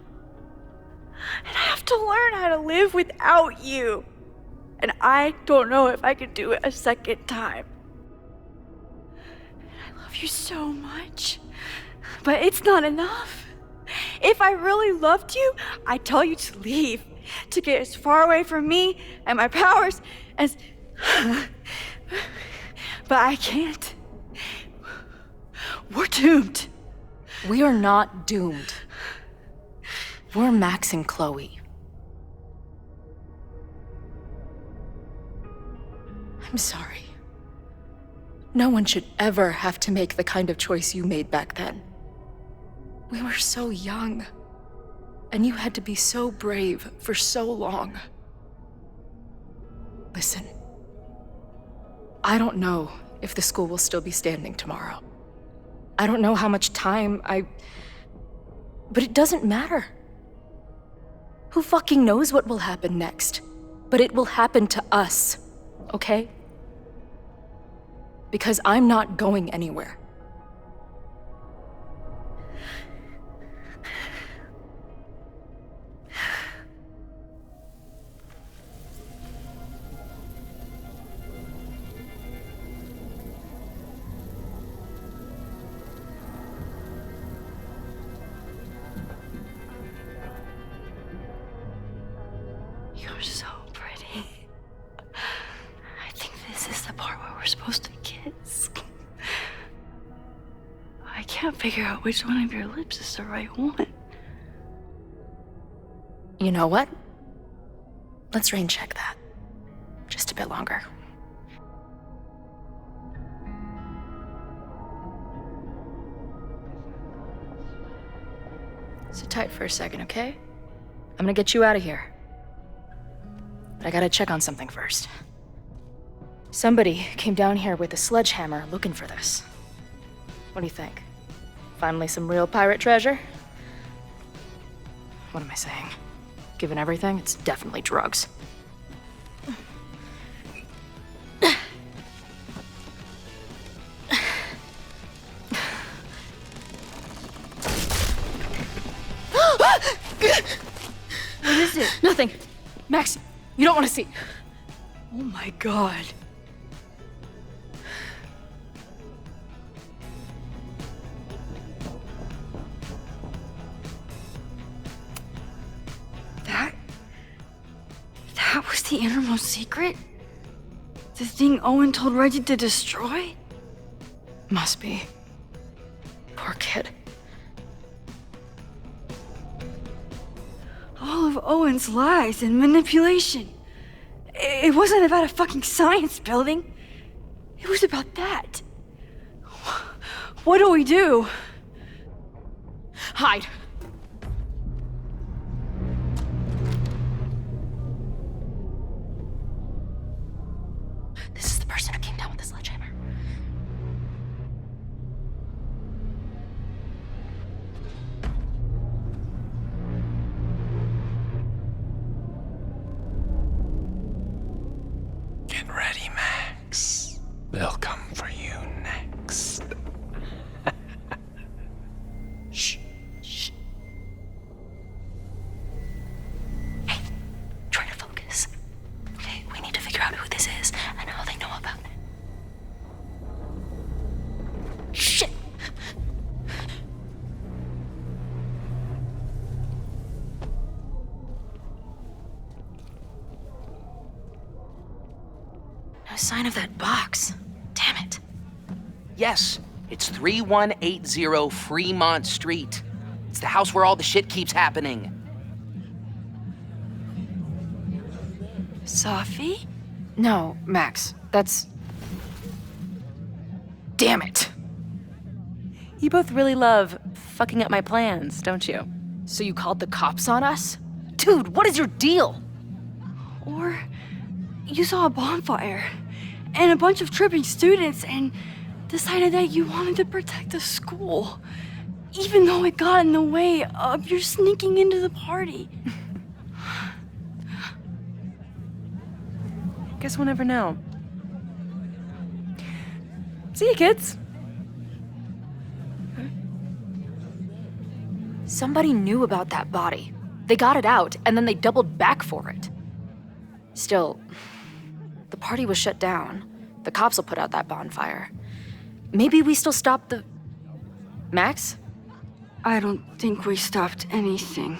And I have to learn how to live without you. And I don't know if I could do it a second time. I love you so much. But it's not enough. If I really loved you, I'd tell you to leave. To get as far away from me and my powers as... But I can't. We're doomed. We are not doomed. We're Max and Chloe. I'm sorry. No one should ever have to make the kind of choice you made back then. We were so young, and you had to be so brave for so long. Listen, I don't know if the school will still be standing tomorrow. I don't know how much time but it doesn't matter. Who fucking knows what will happen next? But it will happen to us, okay? Because I'm not going anywhere. You're so pretty. I think this is the part where we're supposed to kiss. I can't figure out which one of your lips is the right one. You know what? Let's rain check that. Just a bit longer. Sit tight for a second, okay? I'm gonna get you out of here. But I gotta check on something first. Somebody came down here with a sledgehammer looking for this. What do you think? Finally some real pirate treasure? What am I saying? Given everything, it's definitely drugs. What is it? Nothing. Max, you don't want to see. Oh my god. That was the innermost secret? The thing Owen told Reggie to destroy? Must be. Poor kid. All of Owen's lies and manipulation. It wasn't about a fucking science building. It was about that. What do we do? Hide. This is the person who came down with the sledgehammer. Get ready, Max. They'll come for you next. Shh. Shh. Hey, try to focus. Okay, we need to figure out who this is and how they know about it. Shit! No sign of that box. Damn it. Yes, it's 3180 Fremont Street. It's the house where all the shit keeps happening. Safi? No, Max, that's... Damn it. You both really love fucking up my plans, don't you? So you called the cops on us? Dude, what is your deal? Or you saw a bonfire and a bunch of tripping students and decided that you wanted to protect the school, even though it got in the way of your sneaking into the party. Guess we'll never know. See you, kids. Somebody knew about that body. They got it out, and then they doubled back for it. Still, the party was shut down. The cops will put out that bonfire. Maybe we still stopped the... Max? I don't think we stopped anything.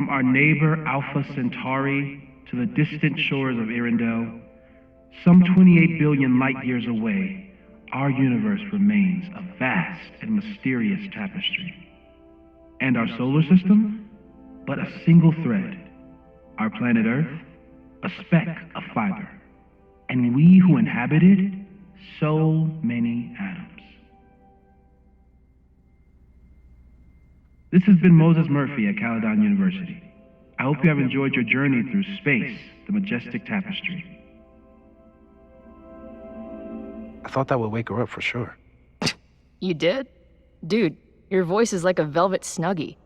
from our neighbor Alpha Centauri to the distant shores of Arendelle, some 28 billion light years away, our universe remains a vast and mysterious tapestry. And our solar system? But a single thread. Our planet Earth? A speck of fiber. And we who inhabit it? So many atoms. This has been Moses Murphy at Caledon University. I hope you have enjoyed your journey through space, the majestic tapestry. I thought that would wake her up for sure. You did? Dude, your voice is like a velvet snuggie.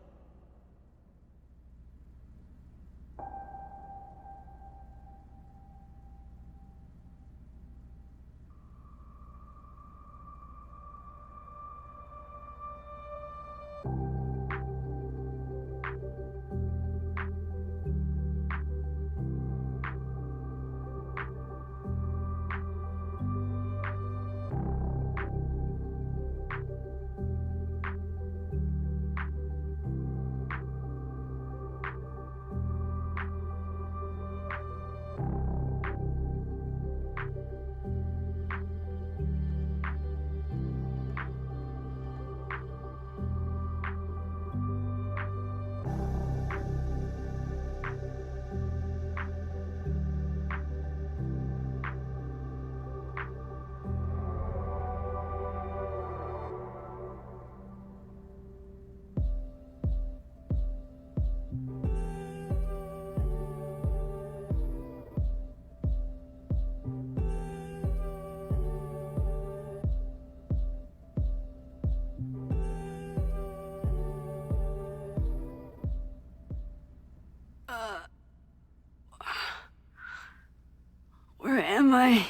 Where am I?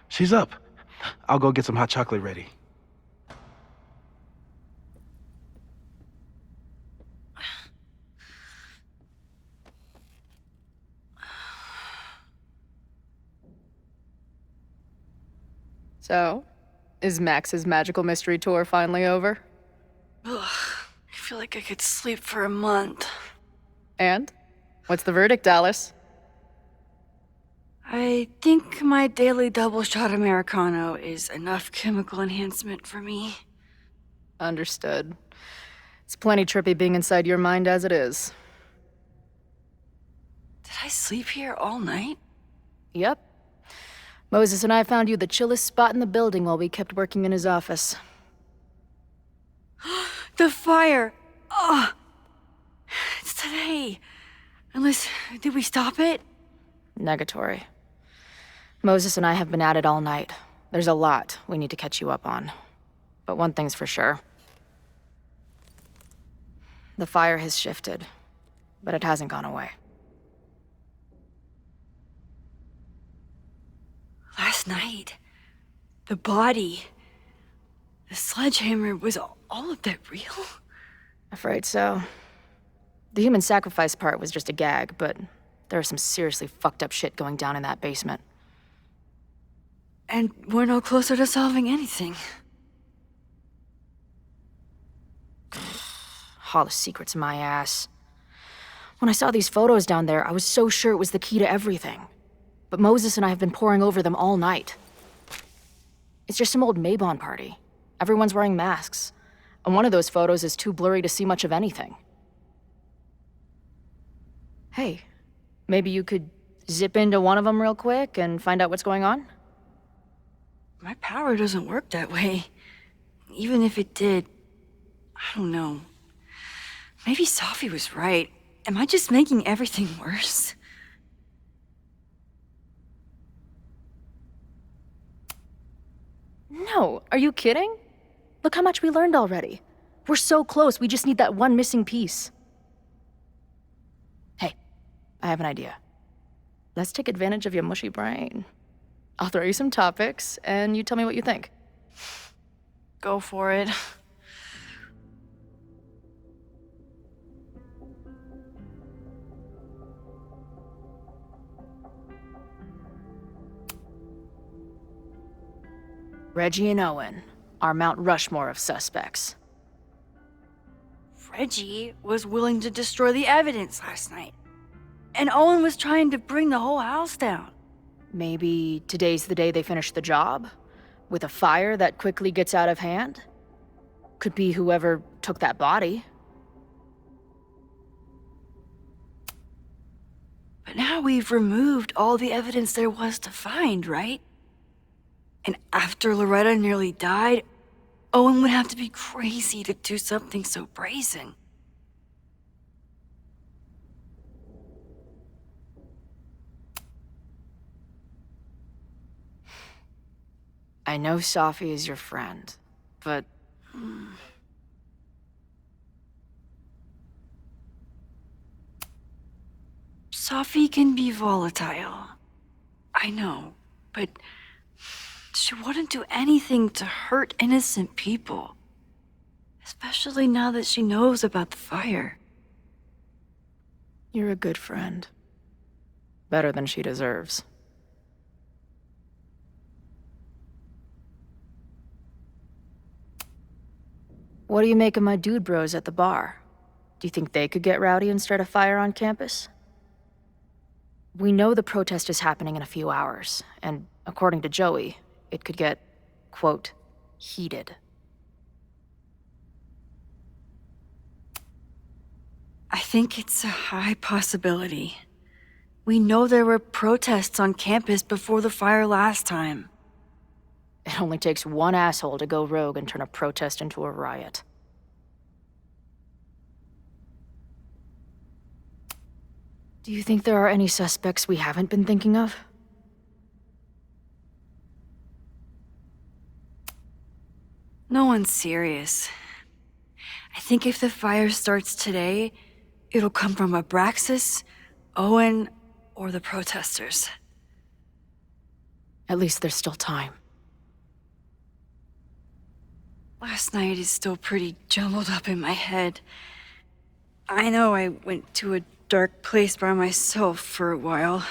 She's up. I'll go get some hot chocolate ready. So, is Max's magical mystery tour finally over? Ugh, I feel like I could sleep for a month. And? What's the verdict, Alice? I think my daily double shot Americano is enough chemical enhancement for me. Understood. It's plenty trippy being inside your mind as it is. Did I sleep here all night? Yep. Moses and I found you the chillest spot in the building while we kept working in his office. The fire! Oh! It's today. Unless, did we stop it? Negatory. Moses and I have been at it all night. There's a lot we need to catch you up on. But one thing's for sure. The fire has shifted, but it hasn't gone away. Last night, the body, the sledgehammer, was all of that real? Afraid so. The human sacrifice part was just a gag, but there's some seriously fucked up shit going down in that basement. And we're no closer to solving anything. All the secrets in my ass. When I saw these photos down there, I was so sure it was the key to everything. But Moses and I have been poring over them all night. It's just some old Mabon party. Everyone's wearing masks. And one of those photos is too blurry to see much of anything. Hey, maybe you could zip into one of them real quick and find out what's going on? My power doesn't work that way. Even if it did, I don't know. Maybe Safi was right. Am I just making everything worse? No, are you kidding? Look how much we learned already. We're so close, we just need that one missing piece. Hey, I have an idea. Let's take advantage of your mushy brain. I'll throw you some topics, and you tell me what you think. Go for it. Reggie and Owen, our Mount Rushmore of suspects. Reggie was willing to destroy the evidence last night. And Owen was trying to bring the whole house down. Maybe today's the day they finish the job? With a fire that quickly gets out of hand? Could be whoever took that body. But now we've removed all the evidence there was to find, right? And after Loretta nearly died, Owen would have to be crazy to do something so brazen. I know Safi is your friend, but... Safi can be volatile. I know, but she wouldn't do anything to hurt innocent people. Especially now that she knows about the fire. You're a good friend. Better than she deserves. What do you make of my dude bros at the bar? Do you think they could get rowdy and start a fire on campus? We know the protest is happening in a few hours, and according to Joey, it could get, quote, heated. I think it's a high possibility. We know there were protests on campus before the fire last time. It only takes one asshole to go rogue and turn a protest into a riot. Do you think there are any suspects we haven't been thinking of? No one's serious. I think if the fire starts today, it'll come from Abraxas, Owen, or the protesters. At least there's still time. Last night is still pretty jumbled up in my head. I know I went to a dark place by myself for a while,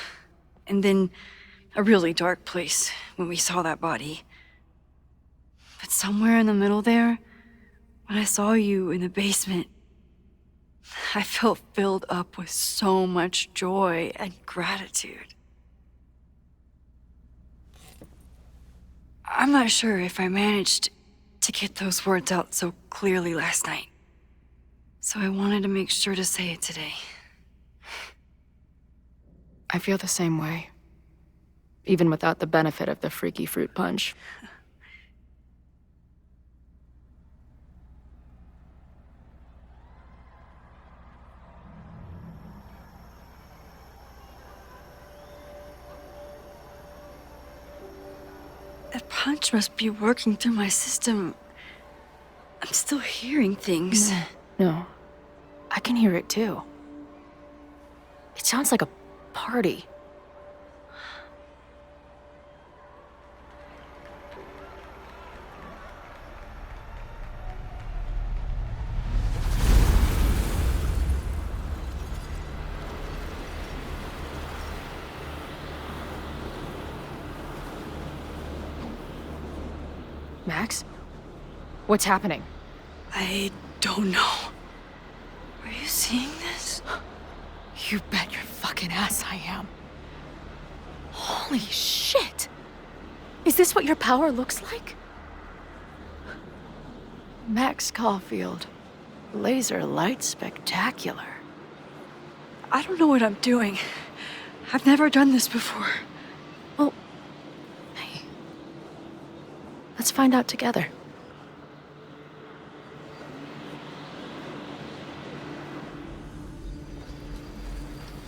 and then a really dark place when we saw that body. But somewhere in the middle there, when I saw you in the basement, I felt filled up with so much joy and gratitude. I'm not sure if I managed to get those words out so clearly last night. So I wanted to make sure to say it today. I feel the same way. Even without the benefit of the freaky fruit punch. That punch must be working through my system. I'm still hearing things. No. I can hear it too. It sounds like a party. Max? What's happening? I don't know. Are you seeing this? You bet your fucking ass I am. Holy shit! Is this what your power looks like? Max Caulfield. Laser light spectacular. I don't know what I'm doing. I've never done this before. Well, hey. Let's find out together.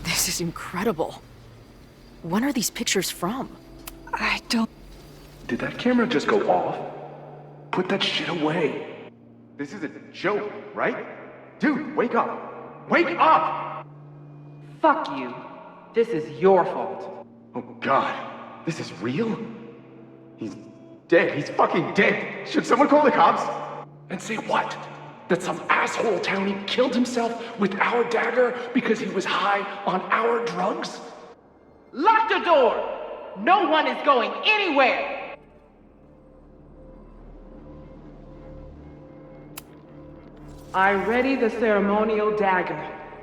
This is incredible. When are these pictures from? I don't... Did that camera just go off? Put that shit away. This is a joke, right? Dude, wake up! Wake up! Fuck you. This is your fault. Oh god, this is real? He's dead. He's fucking dead. Should someone call the cops? And say what? That some asshole townie killed himself with our dagger because he was high on our drugs? Lock the door! No one is going anywhere! I ready the ceremonial dagger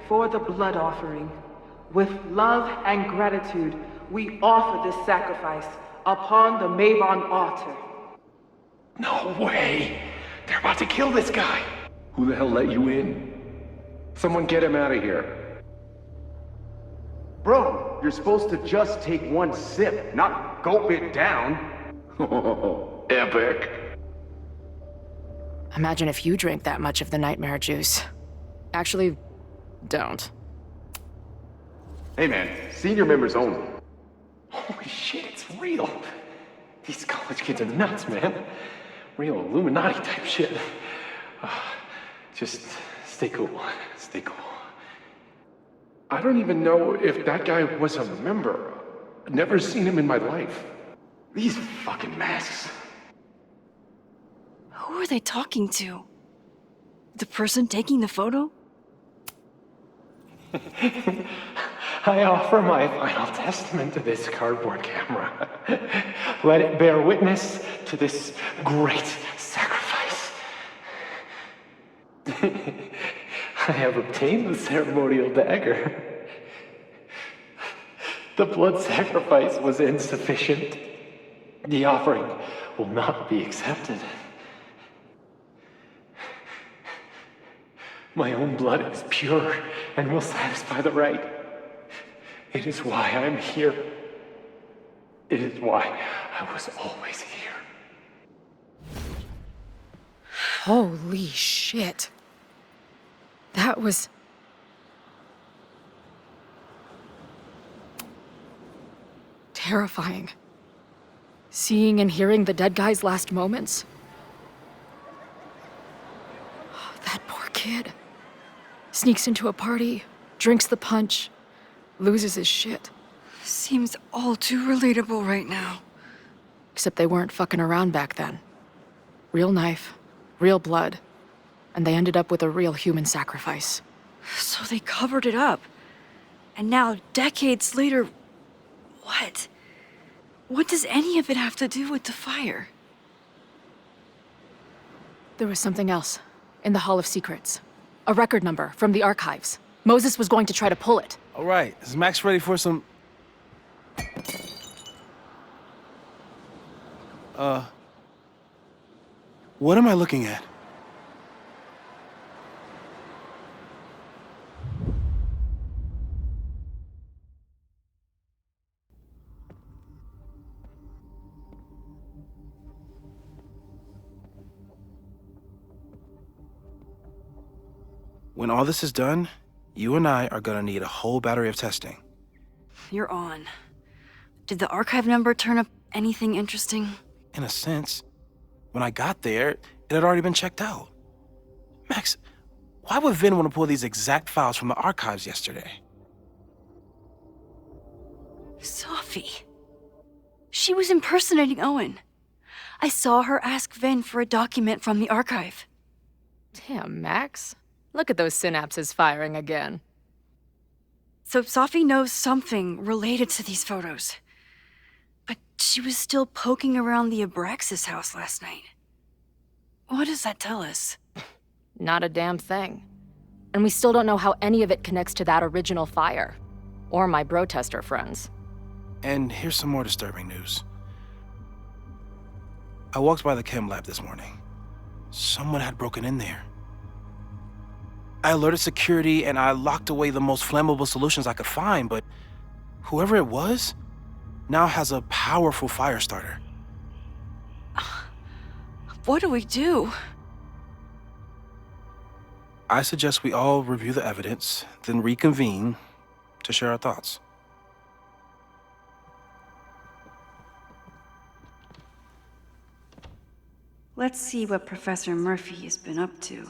for the blood offering. With love and gratitude, we offer this sacrifice upon the Mabon altar. No way! They're about to kill this guy! Who the hell let you in? Someone get him out of here. Bro, you're supposed to just take one sip, not gulp it down. Oh, epic. Imagine if you drank that much of the nightmare juice. Actually, don't. Hey man, senior members only. Holy shit, it's real. These college kids are nuts, man. Real Illuminati type shit. Just stay cool. Stay cool. I don't even know if that guy was a member. Never seen him in my life. These fucking masks. Who are they talking to? The person taking the photo? I offer my final testament to this cardboard camera. Let it bear witness to this great sacrifice. I have obtained the ceremonial dagger. The blood sacrifice was insufficient. The offering will not be accepted. My own blood is pure and will satisfy the rite. It is why I'm here. It is why I was always here. Holy shit. That was... terrifying. Seeing and hearing the dead guy's last moments. That poor kid. Sneaks into a party, drinks the punch, loses his shit. Seems all too relatable right now. Except they weren't fucking around back then. Real knife, real blood, and they ended up with a real human sacrifice. So they covered it up. And now, decades later, what? What does any of it have to do with the fire? There was something else in the Hall of Secrets. A record number from the archives. Moses was going to try to pull it. All right, is Max ready for some... What am I looking at? When all this is done, you and I are gonna need a whole battery of testing. You're on. Did the archive number turn up anything interesting? In a sense. When I got there, it had already been checked out. Max, why would Vin want to pull these exact files from the archives yesterday? Sophie. She was impersonating Owen. I saw her ask Vin for a document from the archive. Damn, Max. Look at those synapses firing again. So Sophie knows something related to these photos. But she was still poking around the Abraxas house last night. What does that tell us? Not a damn thing. And we still don't know how any of it connects to that original fire. Or my bro-tester friends. And here's some more disturbing news. I walked by the chem lab this morning. Someone had broken in there. I alerted security and I locked away the most flammable solutions I could find, but whoever it was now has a powerful fire starter. What do we do? I suggest we all review the evidence, then reconvene to share our thoughts. Let's see what Professor Murphy has been up to.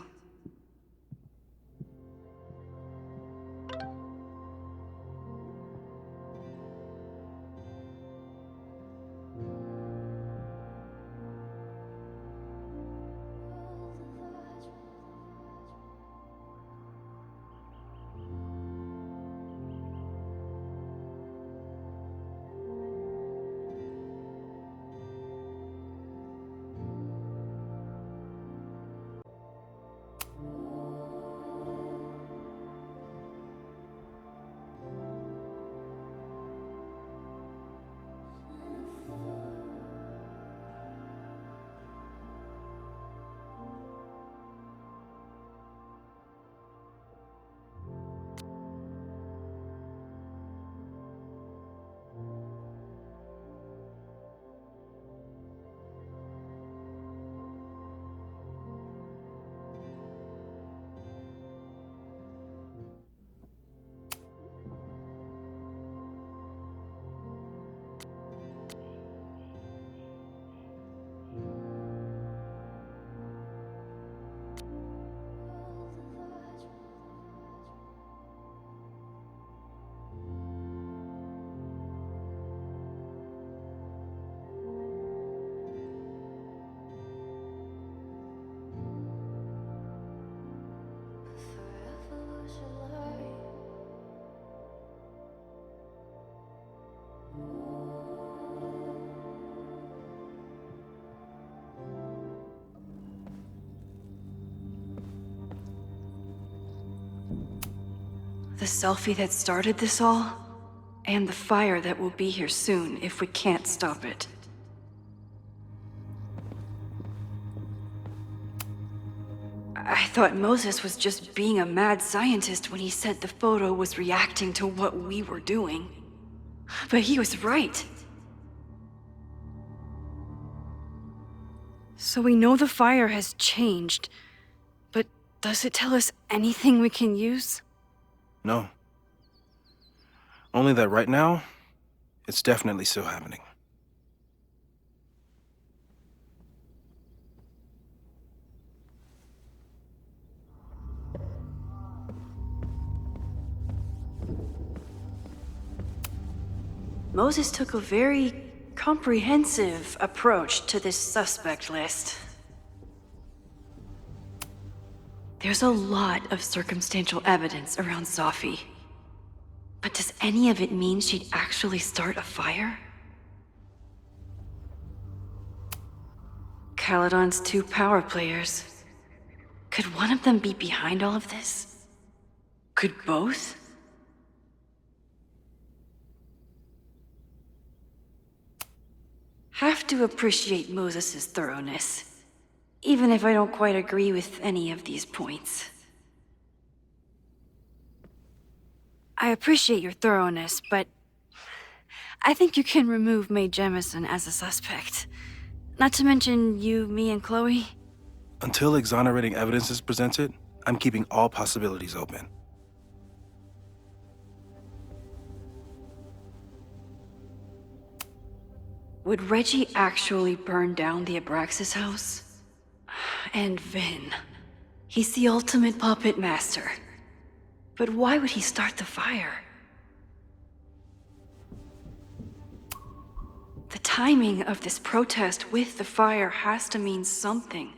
The selfie that started this all, and the fire that will be here soon if we can't stop it. I thought Moses was just being a mad scientist when he said the photo was reacting to what we were doing. But he was right. So we know the fire has changed, but does it tell us anything we can use? No. Only that right now, it's definitely still happening. Moses took a very comprehensive approach to this suspect list. There's a lot of circumstantial evidence around Sophie. But does any of it mean she'd actually start a fire? Caledon's 2 power players. Could one of them be behind all of this? Could both? Have to appreciate Moses' thoroughness, even if I don't quite agree with any of these points. I appreciate your thoroughness, but I think you can remove Mae Jemison as a suspect. Not to mention you, me, and Chloe. Until exonerating evidence is presented, I'm keeping all possibilities open. Would Reggie actually burn down the Abraxas house? And Vin. He's the ultimate puppet master. But why would he start the fire? The timing of this protest with the fire has to mean something.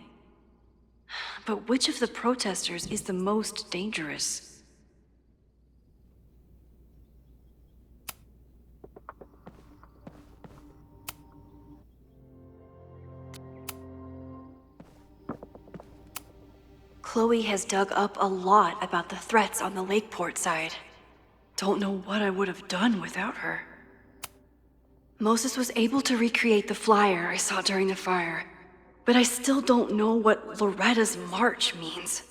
But which of the protesters is the most dangerous? Chloe has dug up a lot about the threats on the Lakeport side. Don't know what I would have done without her. Moses was able to recreate the flyer I saw during the fire, but I still don't know what Loretta's march means.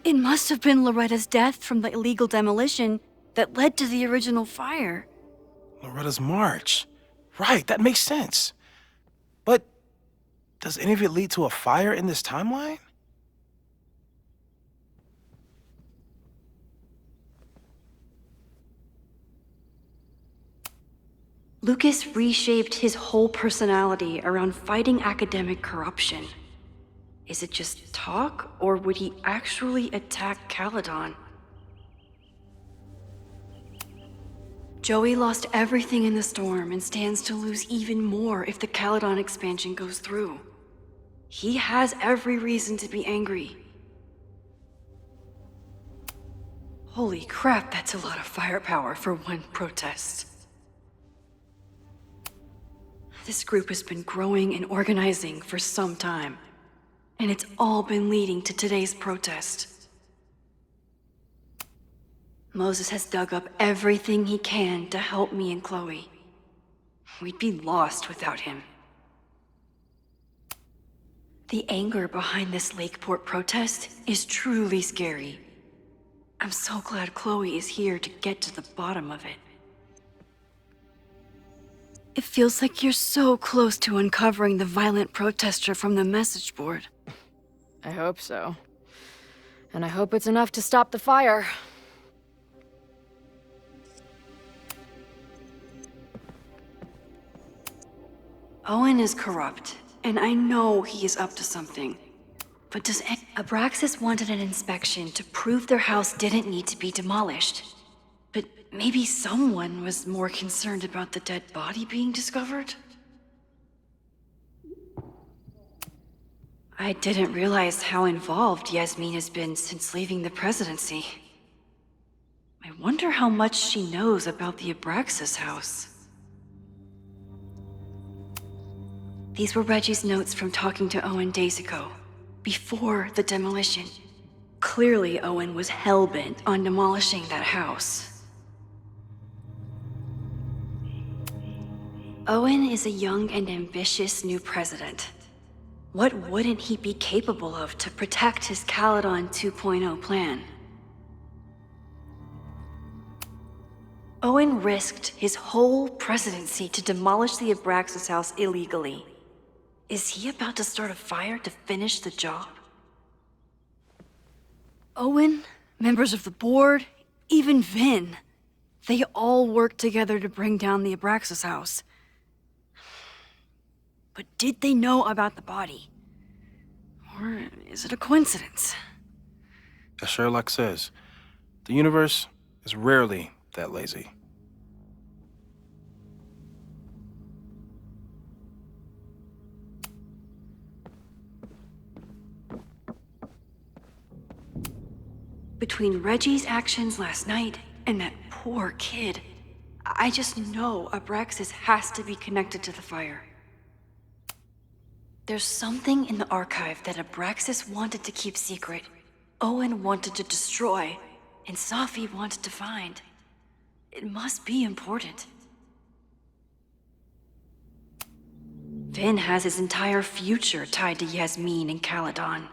It must have been Loretta's death from the illegal demolition that led to the original fire. Loretta's march. Right, that makes sense. But does any of it lead to a fire in this timeline? Lucas reshaped his whole personality around fighting academic corruption. Is it just talk, or would he actually attack Caledon? Joey lost everything in the storm and stands to lose even more if the Caledon expansion goes through. He has every reason to be angry. Holy crap, that's a lot of firepower for one protest. This group has been growing and organizing for some time, and it's all been leading to today's protest. Moses has dug up everything he can to help me and Chloe. We'd be lost without him. The anger behind this Lakeport protest is truly scary. I'm so glad Chloe is here to get to the bottom of it. It feels like you're so close to uncovering the violent protester from the message board. I hope so. And I hope it's enough to stop the fire. Owen is corrupt, and I know he is up to something. But does Abraxas wanted an inspection to prove their house didn't need to be demolished? But maybe someone was more concerned about the dead body being discovered? I didn't realize how involved Yasmin has been since leaving the presidency. I wonder how much she knows about the Abraxas house. These were Reggie's notes from talking to Owen days ago, before the demolition. Clearly, Owen was hell-bent on demolishing that house. Owen is a young and ambitious new president. What wouldn't he be capable of to protect his Caledon 2.0 plan? Owen risked his whole presidency to demolish the Abraxas house illegally. Is he about to start a fire to finish the job? Owen, members of the board, even Vin. They all worked together to bring down the Abraxas house. But did they know about the body? Or is it a coincidence? As Sherlock says, the universe is rarely that lazy. Between Reggie's actions last night and that poor kid, I just know Abraxas has to be connected to the fire. There's something in the archive that Abraxas wanted to keep secret, Owen wanted to destroy, and Safi wanted to find. It must be important. Vin has his entire future tied to Yasmin and Caledon.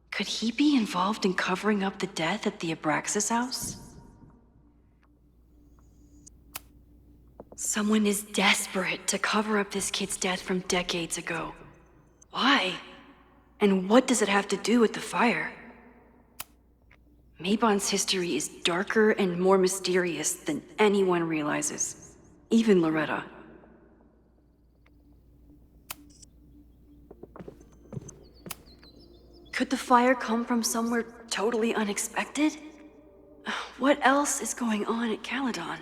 Could he be involved in covering up the death at the Abraxas house? Someone is desperate to cover up this kid's death from decades ago. Why? And what does it have to do with the fire? Mabon's history is darker and more mysterious than anyone realizes, even Loretta. Could the fire come from somewhere totally unexpected? What else is going on at Caledon?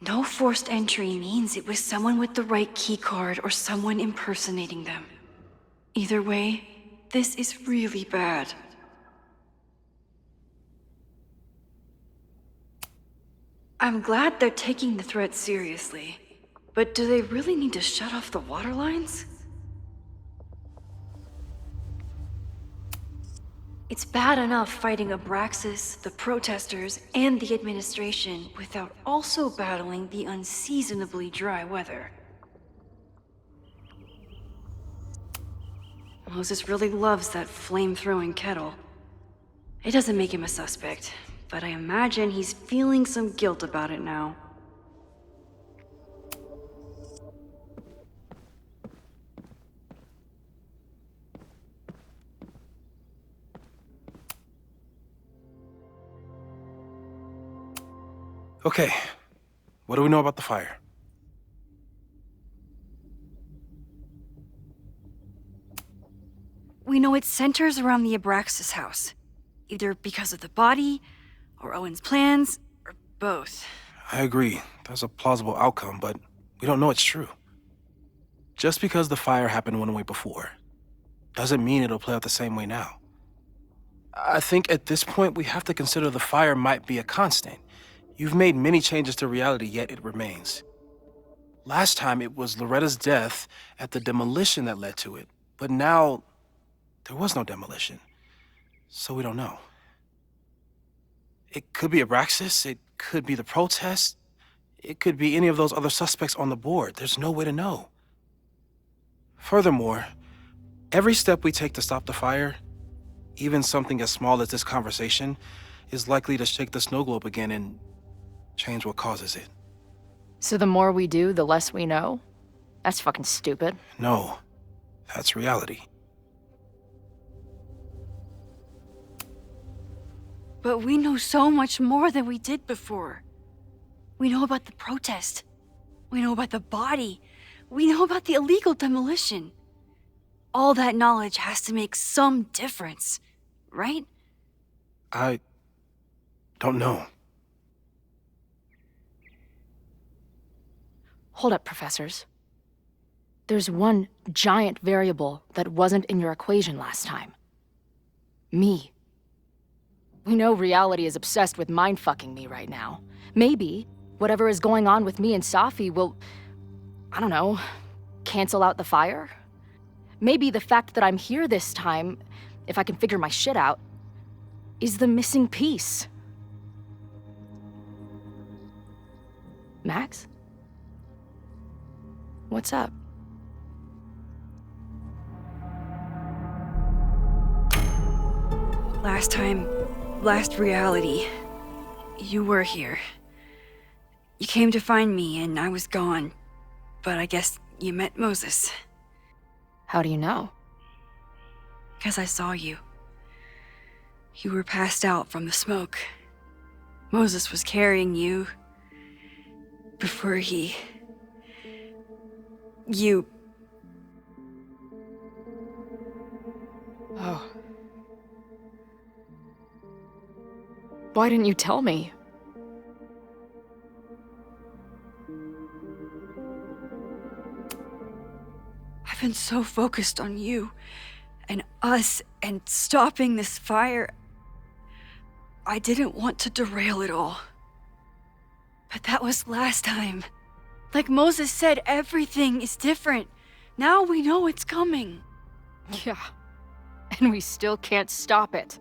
No forced entry means it was someone with the right keycard or someone impersonating them. Either way, this is really bad. I'm glad they're taking the threat seriously, but do they really need to shut off the water lines? It's bad enough fighting Abraxas, the protesters, and the administration without also battling the unseasonably dry weather. Moses really loves that flame-throwing kettle. It doesn't make him a suspect, but I imagine he's feeling some guilt about it now. Okay, what do we know about the fire? We know it centers around the Abraxas house, either because of the body, or Owen's plans, or both. I agree, that's a plausible outcome, but we don't know it's true. Just because the fire happened one way before, doesn't mean it'll play out the same way now. I think at this point we have to consider the fire might be a constant. You've made many changes to reality, yet it remains. Last time it was Loretta's death at the demolition that led to it, but now there was no demolition, so we don't know. It could be Abraxas, it could be the protest, it could be any of those other suspects on the board. There's no way to know. Furthermore, every step we take to stop the fire, even something as small as this conversation, is likely to shake the snow globe again and change what causes it. So the more we do, the less we know? That's fucking stupid. No, that's reality. But we know so much more than we did before. We know about the protest. We know about the body. We know about the illegal demolition. All that knowledge has to make some difference, right? I don't know. Hold up, professors. There's one giant variable that wasn't in your equation last time. Me. We know reality is obsessed with mind-fucking me right now. Maybe whatever is going on with me and Safi will, I don't know, cancel out the fire? Maybe the fact that I'm here this time if I can figure my shit out, is the missing piece. Max? What's up? Last reality, you were here. You came to find me and I was gone, but I guess you met Moses. How do you know? Because I saw you. You were passed out from the smoke. Moses was carrying you before you... Oh. Why didn't you tell me? I've been so focused on you and us and stopping this fire. I didn't want to derail it all. But that was last time. Like Moses said, everything is different. Now we know it's coming. Yeah. And we still can't stop it.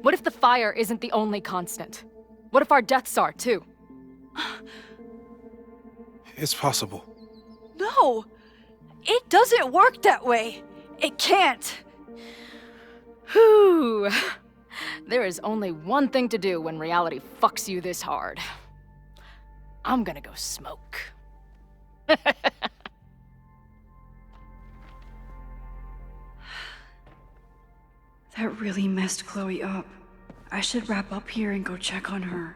What if the fire isn't the only constant? What if our deaths are, too? It's possible. No! It doesn't work that way. It can't. Whew. There is only one thing to do when reality fucks you this hard. I'm gonna go smoke. That really messed Chloe up. I should wrap up here and go check on her.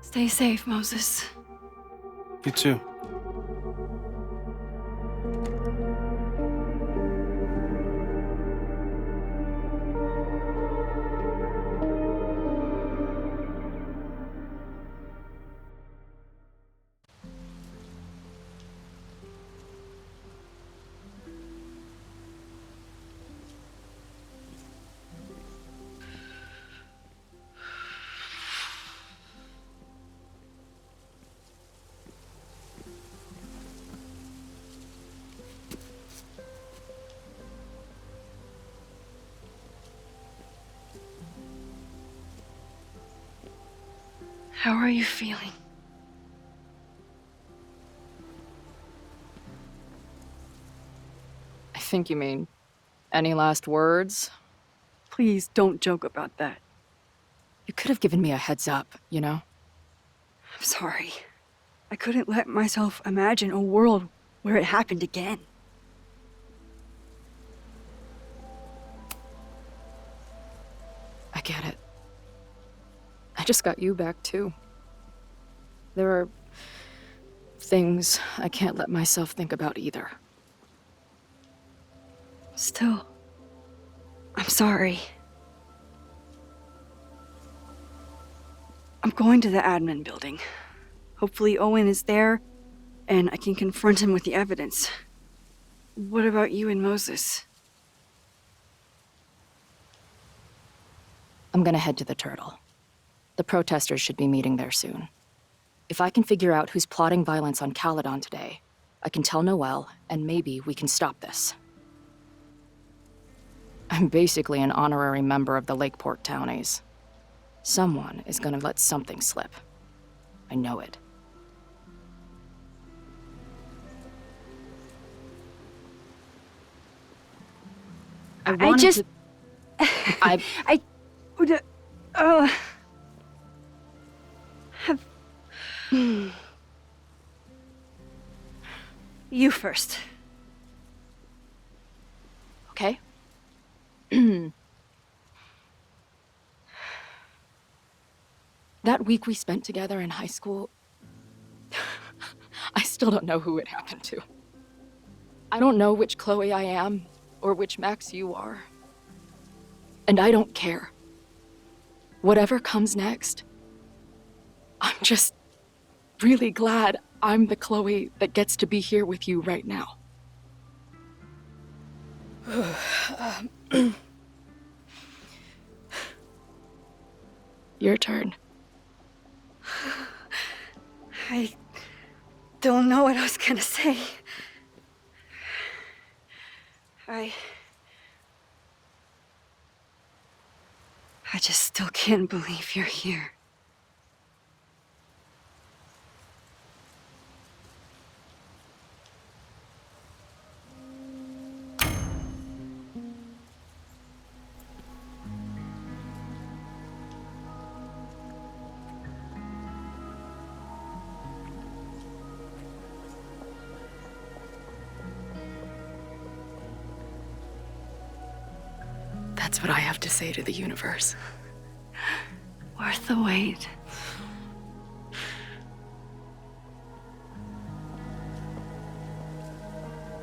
Stay safe, Moses. You too. How are you feeling? I think you mean, any last words? Please don't joke about that. You could have given me a heads up, you know? I'm sorry. I couldn't let myself imagine a world where it happened again. I get it. I just got you back, too. There are things I can't let myself think about either. Still, I'm sorry. I'm going to the admin building. Hopefully Owen is there, and I can confront him with the evidence. What about you and Moses? I'm gonna head to the Turtle. The protesters should be meeting there soon. If I can figure out who's plotting violence on Caledon today, I can tell Noelle, and maybe we can stop this. I'm basically an honorary member of the Lakeport Townies. Someone is gonna let something slip. I know it. You first. Okay? That week we spent together in high school, I still don't know who it happened to. I don't know which Chloe I am, or which Max you are. And I don't care. Whatever comes next, I'm just really glad I'm the Chloe that gets to be here with you right now. Your turn. I don't know what I was gonna say. I just still can't believe you're here. That's what I have to say to the universe. Worth the wait.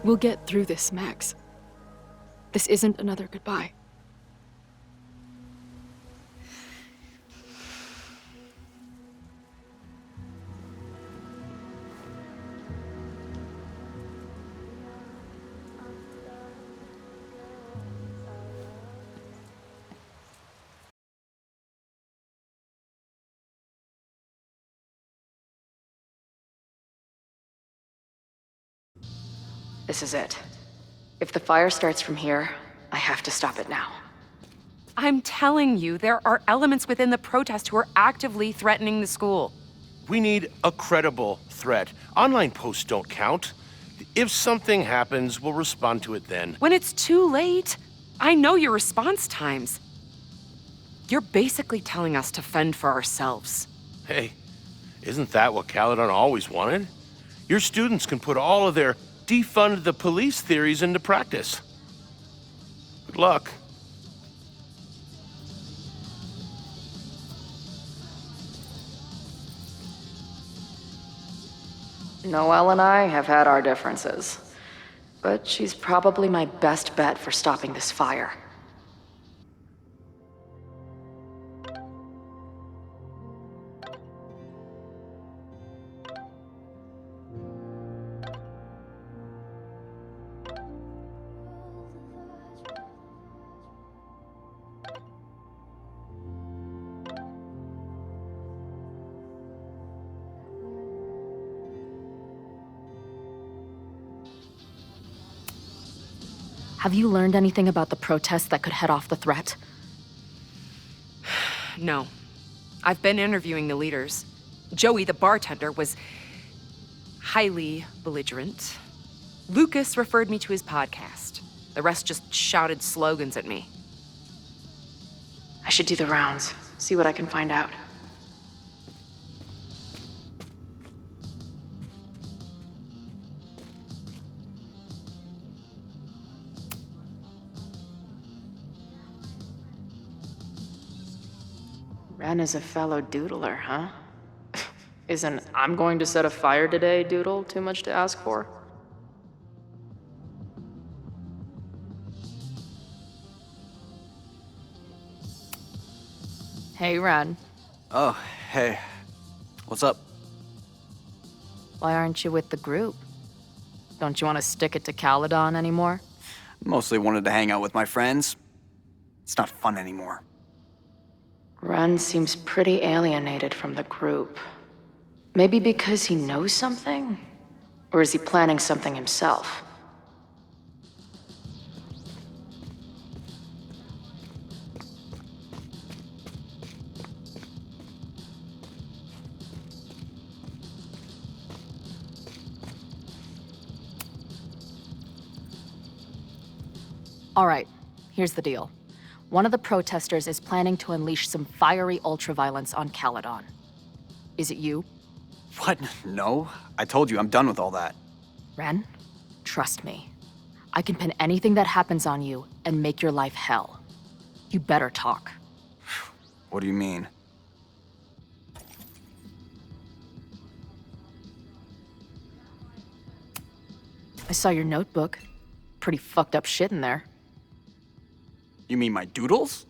We'll get through this, Max. This isn't another goodbye. This is it. If the fire starts from here, I have to stop it now. I'm telling you, there are elements within the protest who are actively threatening the school. We need a credible threat. Online posts don't count. If something happens, we'll respond to it then. When it's too late, I know your response times. You're basically telling us to fend for ourselves. Hey, isn't that what Caledon always wanted? Your students can put all of their defund the police theories into practice. Good luck. Noelle and I have had our differences, but she's probably my best bet for stopping this fire. Have you learned anything about the protests that could head off the threat? No. I've been interviewing the leaders. Joey, the bartender, was highly belligerent. Lucas referred me to his podcast. The rest just shouted slogans at me. I should do the rounds, see what I can find out. Ren is a fellow doodler, huh? Isn't "I'm going to set a fire today" doodle too much to ask for? Hey, Ren. Oh, hey. What's up? Why aren't you with the group? Don't you want to stick it to Caledon anymore? Mostly wanted to hang out with my friends. It's not fun anymore. Ren seems pretty alienated from the group. Maybe because he knows something? Or is he planning something himself? All right, here's the deal. One of the protesters is planning to unleash some fiery ultraviolence on Caledon. Is it you? What? No. I told you, I'm done with all that. Ren, trust me. I can pin anything that happens on you and make your life hell. You better talk. What do you mean? I saw your notebook. Pretty fucked up shit in there. You mean my doodles?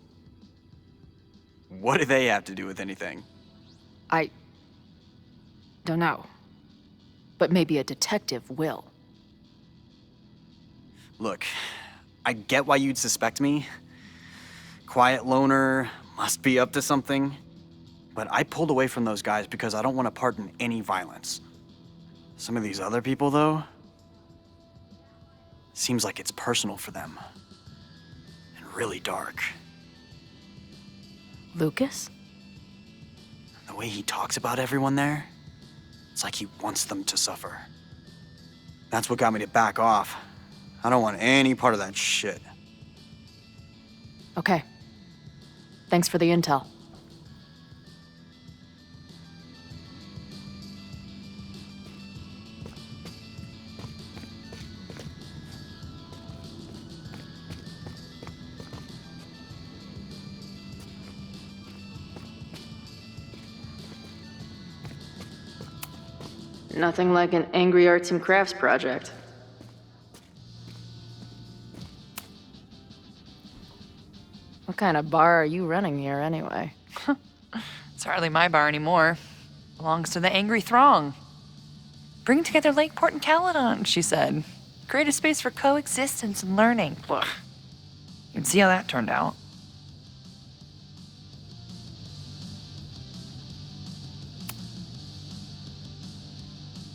What do they have to do with anything? I don't know. But maybe a detective will. Look, I get why you'd suspect me. Quiet loner, must be up to something. But I pulled away from those guys because I don't want to part in any violence. Some of these other people, though, seems like it's personal for them. And really dark. Lucas? The way he talks about everyone there, it's like he wants them to suffer. That's what got me to back off. I don't want any part of that shit. Okay. Thanks for the intel. Nothing like an angry arts and crafts project. What kind of bar are you running here anyway? It's hardly my bar anymore. Belongs to the angry throng. Bring together Lakeport and Caledon, she said. Create a space for coexistence and learning. Ugh. You can see how that turned out.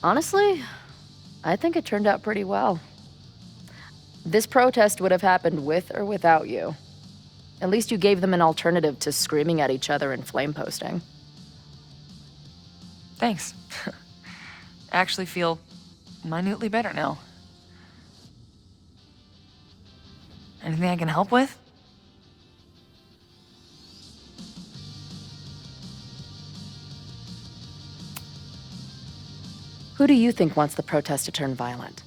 Honestly, I think it turned out pretty well. This protest would have happened with or without you. At least you gave them an alternative to screaming at each other and flame posting. Thanks. I actually feel minutely better now. Anything I can help with? Who do you think wants the protest to turn violent?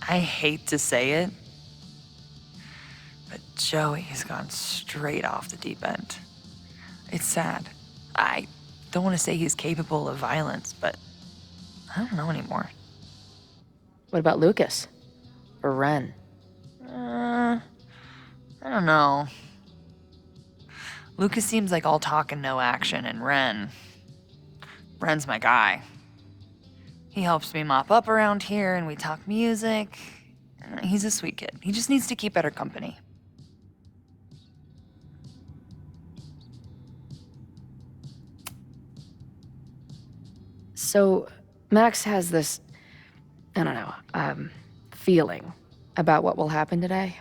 I hate to say it, but Joey's gone straight off the deep end. It's sad. I don't want to say he's capable of violence, but I don't know anymore. What about Lucas? Or Ren? I don't know. Lucas seems like all talk and no action, and Ren's my guy. He helps me mop up around here, and we talk music. He's a sweet kid. He just needs to keep better company. So, Max has this, I don't know, feeling about what will happen today.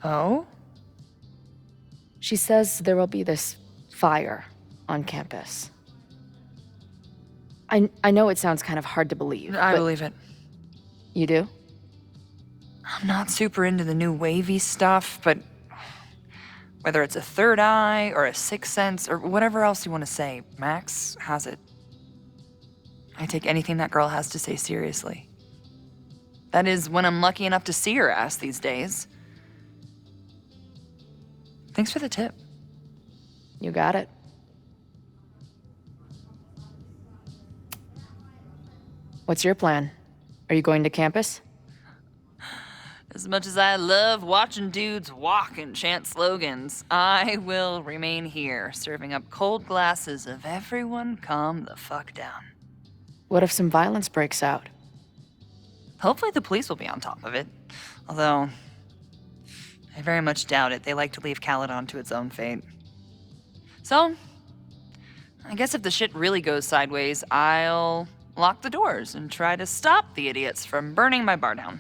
Oh? She says there will be this fire on campus. I know it sounds kind of hard to believe. I believe it. You do? I'm not super into the new wavy stuff, but whether it's a third eye or a sixth sense or whatever else you want to say, Max has it. I take anything that girl has to say seriously. That is, when I'm lucky enough to see her ass these days. Thanks for the tip. You got it. What's your plan? Are you going to campus? As much as I love watching dudes walk and chant slogans, I will remain here, serving up cold glasses of everyone calm the fuck down. What if some violence breaks out? Hopefully the police will be on top of it. Although, I very much doubt it. They like to leave Caledon to its own fate. So, I guess if the shit really goes sideways, I'll lock the doors and try to stop the idiots from burning my bar down.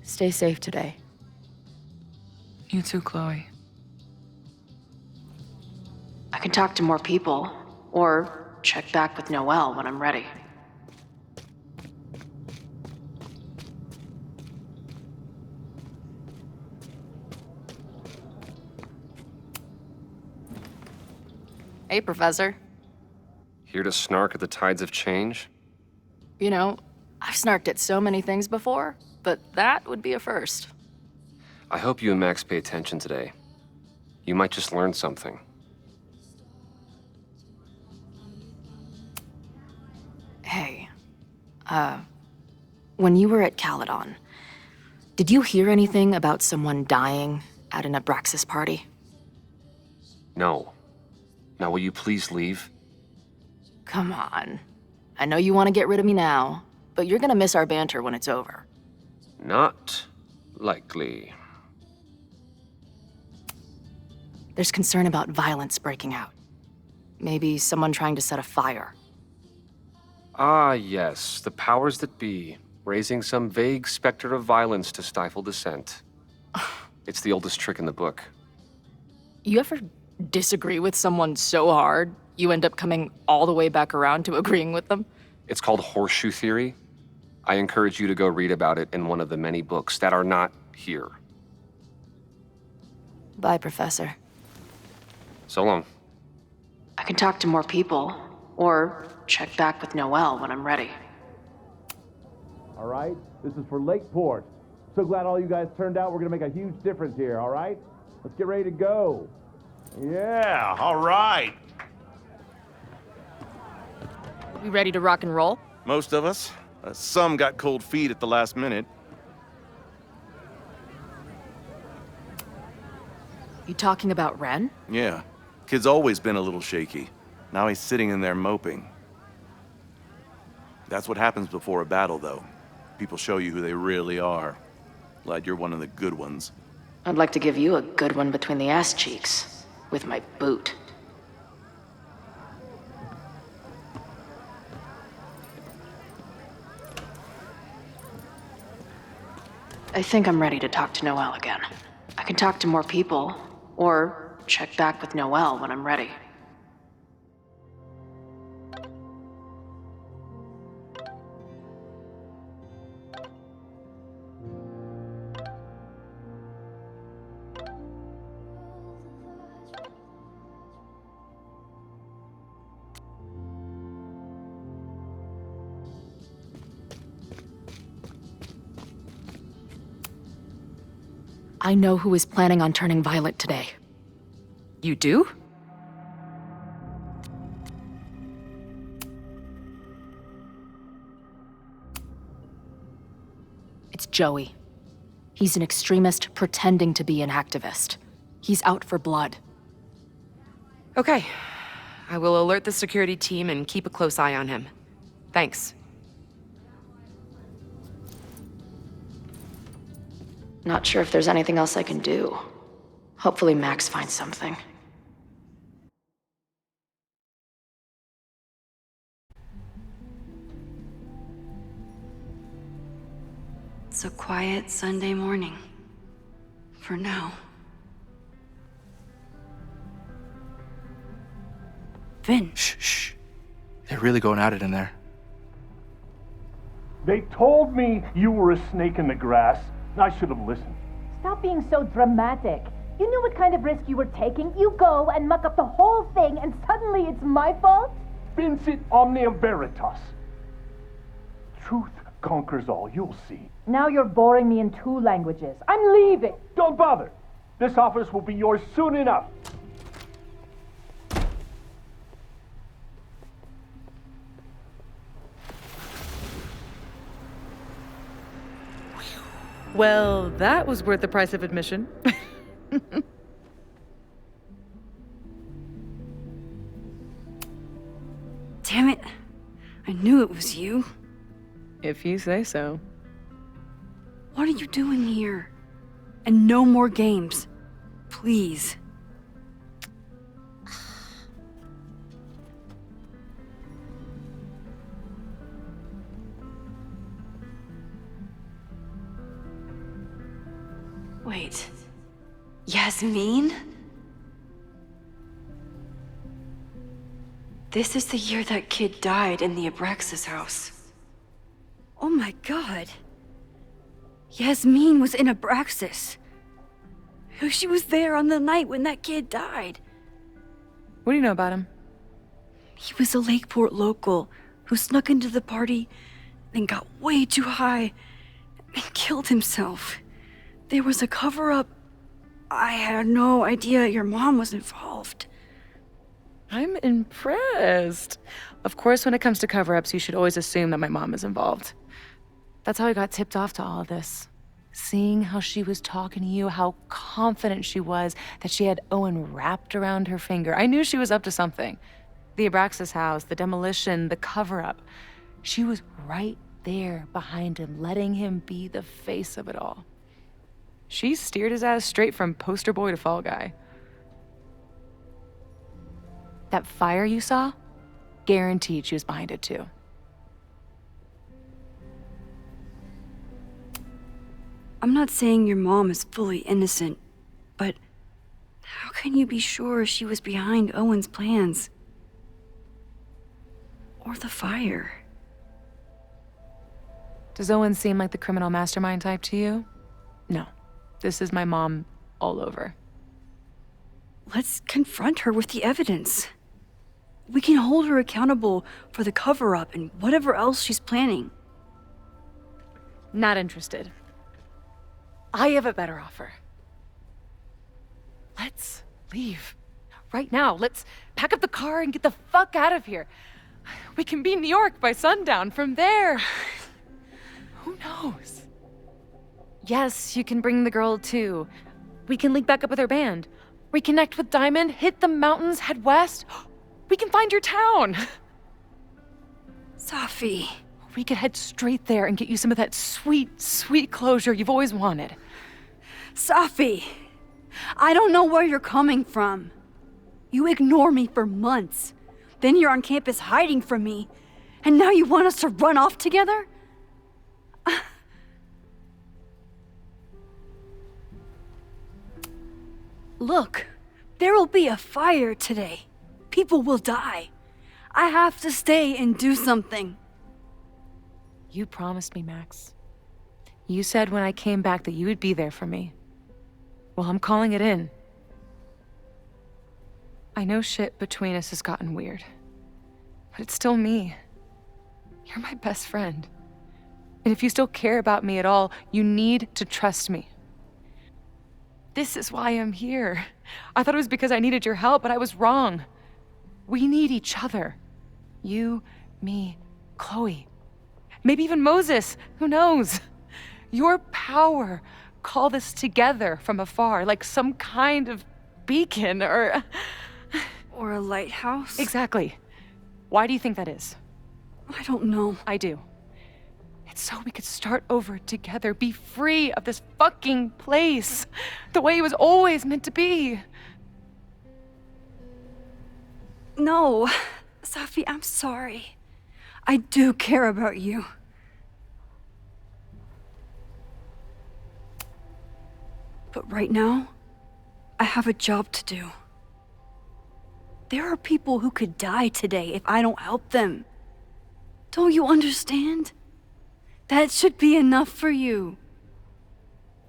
Stay safe today. You too, Chloe. I can talk to more people, or check back with Noelle when I'm ready. Hey, Professor. Here to snark at the tides of change? You know, I've snarked at so many things before, but that would be a first. I hope you and Max pay attention today. You might just learn something. Hey, when you were at Caledon, did you hear anything about someone dying at an Abraxas party? No. Now will you please leave? Come on. I know you want to get rid of me now, but you're gonna miss our banter when it's over. Not likely. There's concern about violence breaking out. Maybe someone trying to set a fire. Ah, yes, the powers that be. raising some vague specter of violence to stifle dissent. It's the oldest trick in the book. You ever disagree with someone so hard, you end up coming all the way back around to agreeing with them? It's called horseshoe theory. I encourage you to go read about it in one of the many books that are not here. Bye, Professor. So long. I can talk to more people, or check back with Noelle when I'm ready. All right? This is for Lakeport. So glad all you guys turned out. We're gonna make a huge difference here, all right? Let's get ready to go. Yeah, all right. We ready to rock and roll? Most of us. Some got cold feet at the last minute. You talking about Ren? Yeah. Kid's always been a little shaky. Now he's sitting in there moping. That's what happens before a battle, though. People show you who they really are. Glad you're one of the good ones. I'd like to give you a good one between the ass cheeks, with my boot. I think I'm ready to talk to Noelle again. I can talk to more people, or check back with Noelle when I'm ready. I know who is planning on turning violent today. You do? It's Joey. He's an extremist pretending to be an activist. He's out for blood. Okay. I will alert the security team and keep a close eye on him. Thanks. Not sure if there's anything else I can do. Hopefully Max finds something. It's a quiet Sunday morning. For now. Vin. Shh. They're really going at it in there. They told me you were a snake in the grass. I should have listened. Stop being so dramatic. You knew what kind of risk you were taking. You go and muck up the whole thing, and suddenly it's my fault? Vincit omnia veritas. Truth conquers all, you'll see. Now you're boring me in 2 languages. I'm leaving. Don't bother. This office will be yours soon enough. Well, that was worth the price of admission. Damn it. I knew it was you. If you say so. What are you doing here? And no more games. Please. Wait. Yasmin? This is the year that kid died in the Abraxas house. Oh my god. Yasmin was in Abraxas. She was there on the night when that kid died. What do you know about him? He was a Lakeport local who snuck into the party and got way too high and killed himself. There was a cover-up. I had no idea your mom was involved. I'm impressed. Of course, when it comes to cover-ups, you should always assume that my mom is involved. That's how I got tipped off to all of this. Seeing how she was talking to you, how confident she was that she had Owen wrapped around her finger. I knew she was up to something. The Abraxas house, the demolition, the cover-up. She was right there behind him, letting him be the face of it all. She steered his ass straight from poster boy to fall guy. That fire you saw? Guaranteed she was behind it too. I'm not saying your mom is fully innocent, but how can you be sure she was behind Owen's plans? Or the fire? Does Owen seem like the criminal mastermind type to you? No. This is my mom all over. Let's confront her with the evidence. We can hold her accountable for the cover-up and whatever else she's planning. Not interested. I have a better offer. Let's leave. Right now. Let's pack up the car and get the fuck out of here. We can be in New York by sundown. From there, who knows? Yes, you can bring the girl too. We can link back up with her band. Reconnect with Diamond, hit the mountains, head west. We can find your town. Safi. We could head straight there and get you some of that sweet, sweet closure you've always wanted. Safi, I don't know where you're coming from. You ignore me for months. Then you're on campus hiding from me. And now you want us to run off together? Look, there will be a fire today. People will die. I have to stay and do something. You promised me, Max. You said when I came back that you would be there for me. Well, I'm calling it in. I know shit between us has gotten weird, but it's still me. You're my best friend. And if you still care about me at all, you need to trust me. This is why I'm here. I thought it was because I needed your help, but I was wrong. We need each other. You, me, Chloe. Maybe even Moses. Who knows? Your power called us together from afar, like some kind of beacon or a lighthouse? Exactly. Why do you think that is? I don't know. I do. It's so we could start over together, be free of this fucking place, the way it was always meant to be. No, Safi, I'm sorry. I do care about you. But right now, I have a job to do. There are people who could die today if I don't help them. Don't you understand? That should be enough for you.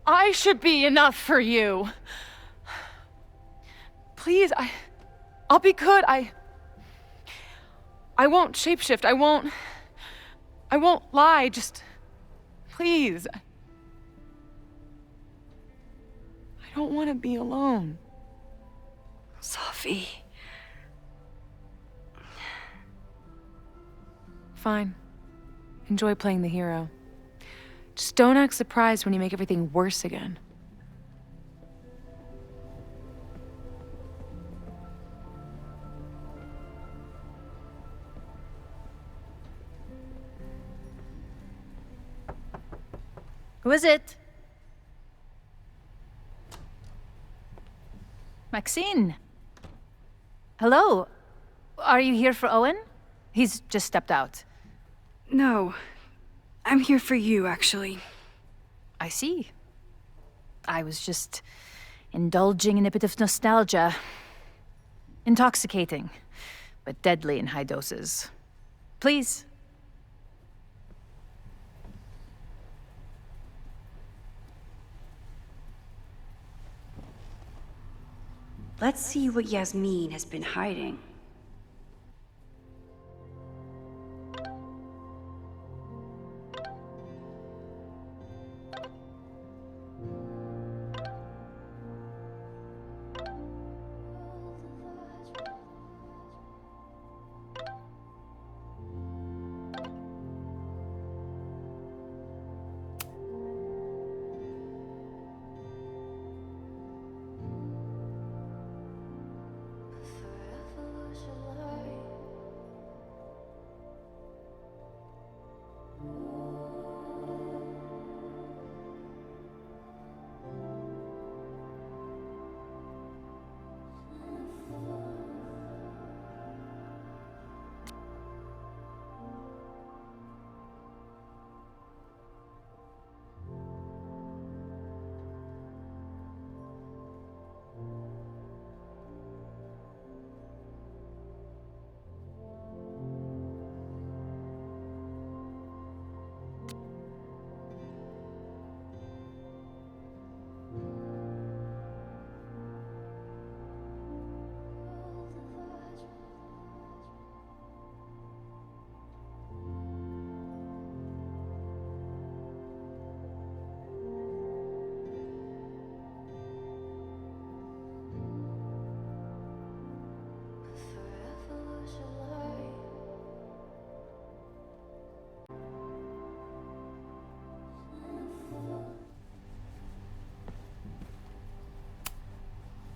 I should be enough for you. Please, I'll be good. I won't shapeshift. I won't lie. Just, please. I don't want to be alone. Safi. Fine. Enjoy playing the hero. Just don't act surprised when you make everything worse again. Who is it? Maxine. Hello. Are you here for Owen? He's just stepped out. No. I'm here for you, actually. I see. I was just indulging in a bit of nostalgia. Intoxicating, but deadly in high doses. Please. Let's see what Yasmin has been hiding.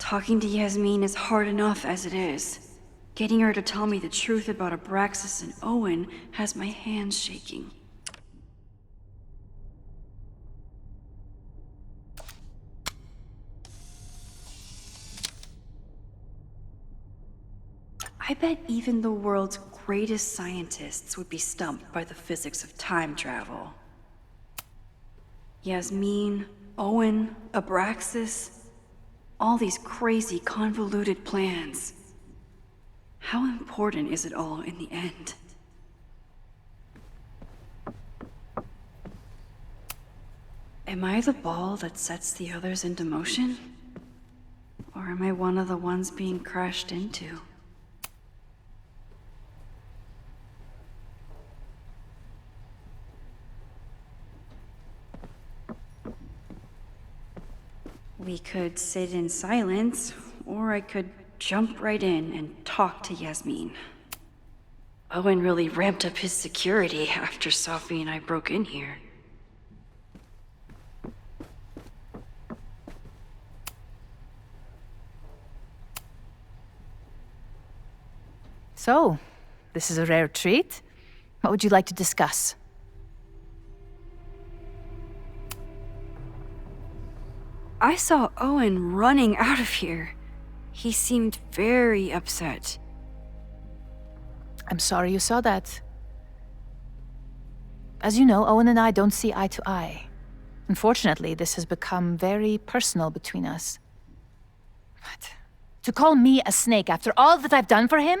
Talking to Yasmin is hard enough as it is. Getting her to tell me the truth about Abraxas and Owen has my hands shaking. I bet even the world's greatest scientists would be stumped by the physics of time travel. Yasmin, Owen, Abraxas, all these crazy, convoluted plans. How important is it all in the end? Am I the ball that sets the others into motion? Or am I one of the ones being crashed into? We could sit in silence, or I could jump right in and talk to Yasmin. Owen really ramped up his security after Sophie and I broke in here. So, this is a rare treat. What would you like to discuss? I saw Owen running out of here. He seemed very upset. I'm sorry you saw that. As you know, Owen and I don't see eye to eye. Unfortunately, this has become very personal between us. But to call me a snake after all that I've done for him?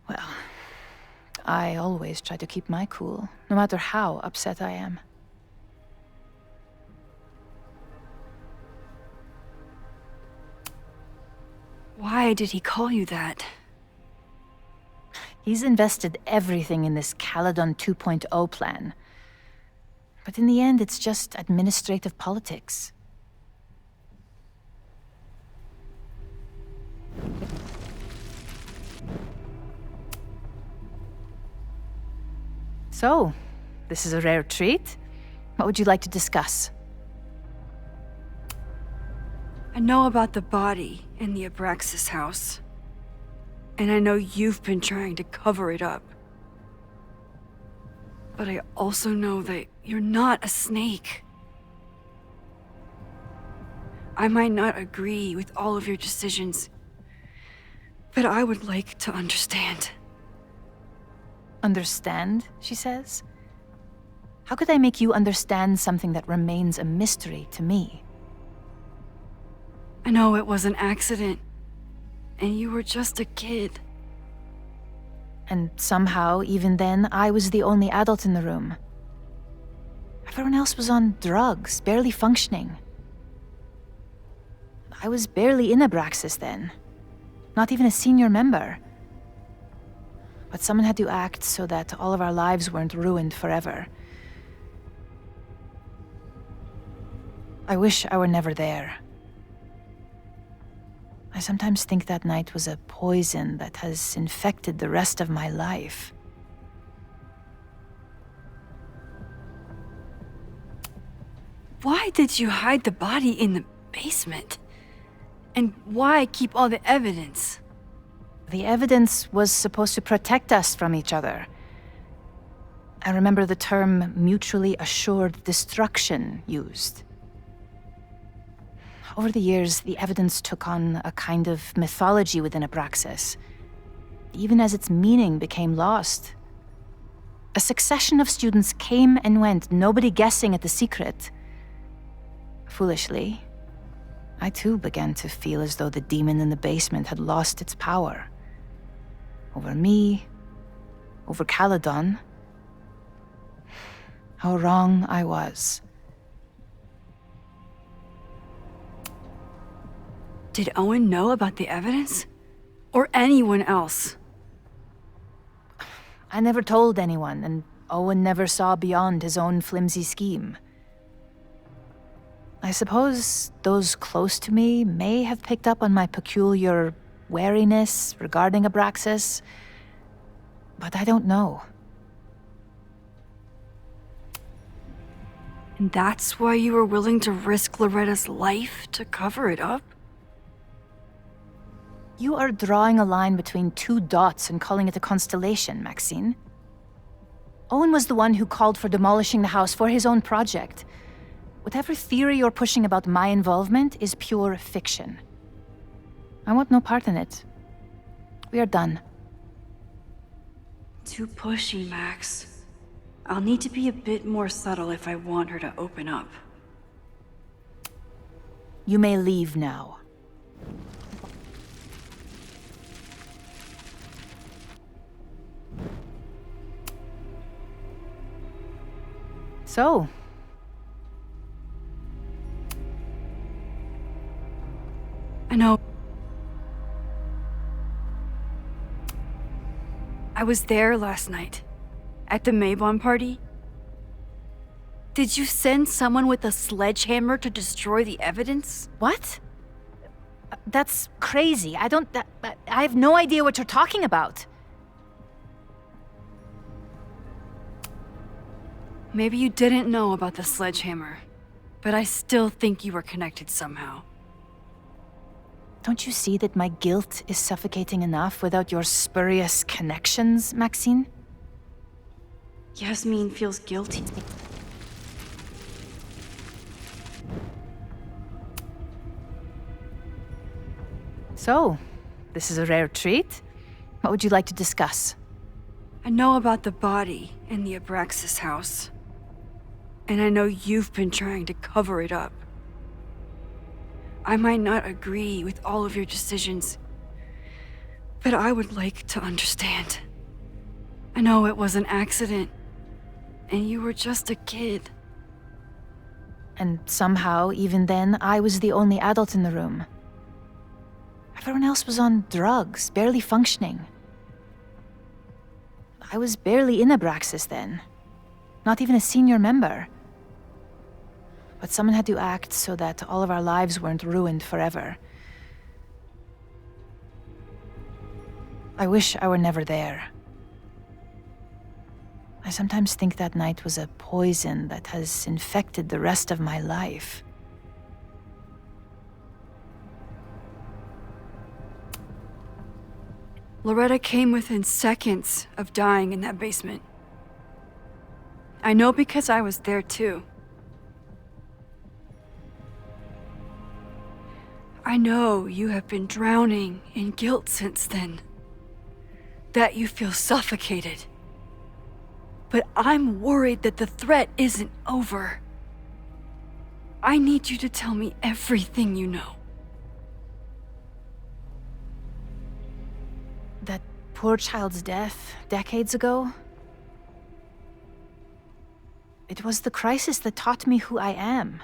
Well, I always try to keep my cool, no matter how upset I am. Why did he call you that? He's invested everything in this Caledon 2.0 plan. But in the end, it's just administrative politics. So, this is a rare treat. What would you like to discuss? I know about the body in the Abraxas house. And I know you've been trying to cover it up. But I also know that you're not a snake. I might not agree with all of your decisions, but I would like to understand. Understand, she says? How could I make you understand something that remains a mystery to me? I know it was an accident, and you were just a kid. And somehow, even then, I was the only adult in the room. Everyone else was on drugs, barely functioning. I was barely in Abraxas then. Not even a senior member. But someone had to act so that all of our lives weren't ruined forever. I wish I were never there. I sometimes think that night was a poison that has infected the rest of my life. Why did you hide the body in the basement? And why keep all the evidence? The evidence was supposed to protect us from each other. I remember the term mutually assured destruction used. Over the years, the evidence took on a kind of mythology within Abraxas, even as its meaning became lost. A succession of students came and went, nobody guessing at the secret. Foolishly, I too began to feel as though the demon in the basement had lost its power. Over me, over Caledon. How wrong I was. Did Owen know about the evidence? Or anyone else? I never told anyone, and Owen never saw beyond his own flimsy scheme. I suppose those close to me may have picked up on my peculiar wariness regarding Abraxas, But I don't know. And that's why you were willing to risk Loretta's life to cover it up? You are drawing a line between two dots and calling it a constellation, Maxine. Owen was the one who called for demolishing the house for his own project. Whatever theory you're pushing about my involvement is pure fiction. I want no part in it. We are done. Too pushy, Max. I'll need to be a bit more subtle if I want her to open up. You may leave now. So, I know. I was there last night. At the Maybon party? Did you send someone with a sledgehammer to destroy the evidence? What? That's crazy. I have no idea what you're talking about. Maybe you didn't know about the sledgehammer, but I still think you were connected somehow. Don't you see that my guilt is suffocating enough without your spurious connections, Maxine? Yasmin feels guilty. So, this is a rare treat. What would you like to discuss? I know about the body in the Abraxas house. And I know you've been trying to cover it up. I might not agree with all of your decisions, but I would like to understand. I know it was an accident, and you were just a kid. And somehow, even then, I was the only adult in the room. Everyone else was on drugs, barely functioning. I was barely in Abraxas then. Not even a senior member. But someone had to act so that all of our lives weren't ruined forever. I wish I were never there. I sometimes think that night was a poison that has infected the rest of my life. Loretta came within seconds of dying in that basement. I know because I was there too. I know you have been drowning in guilt since then. That you feel suffocated. But I'm worried that the threat isn't over. I need you to tell me everything you know. That poor child's death decades ago? It was the crisis that taught me who I am.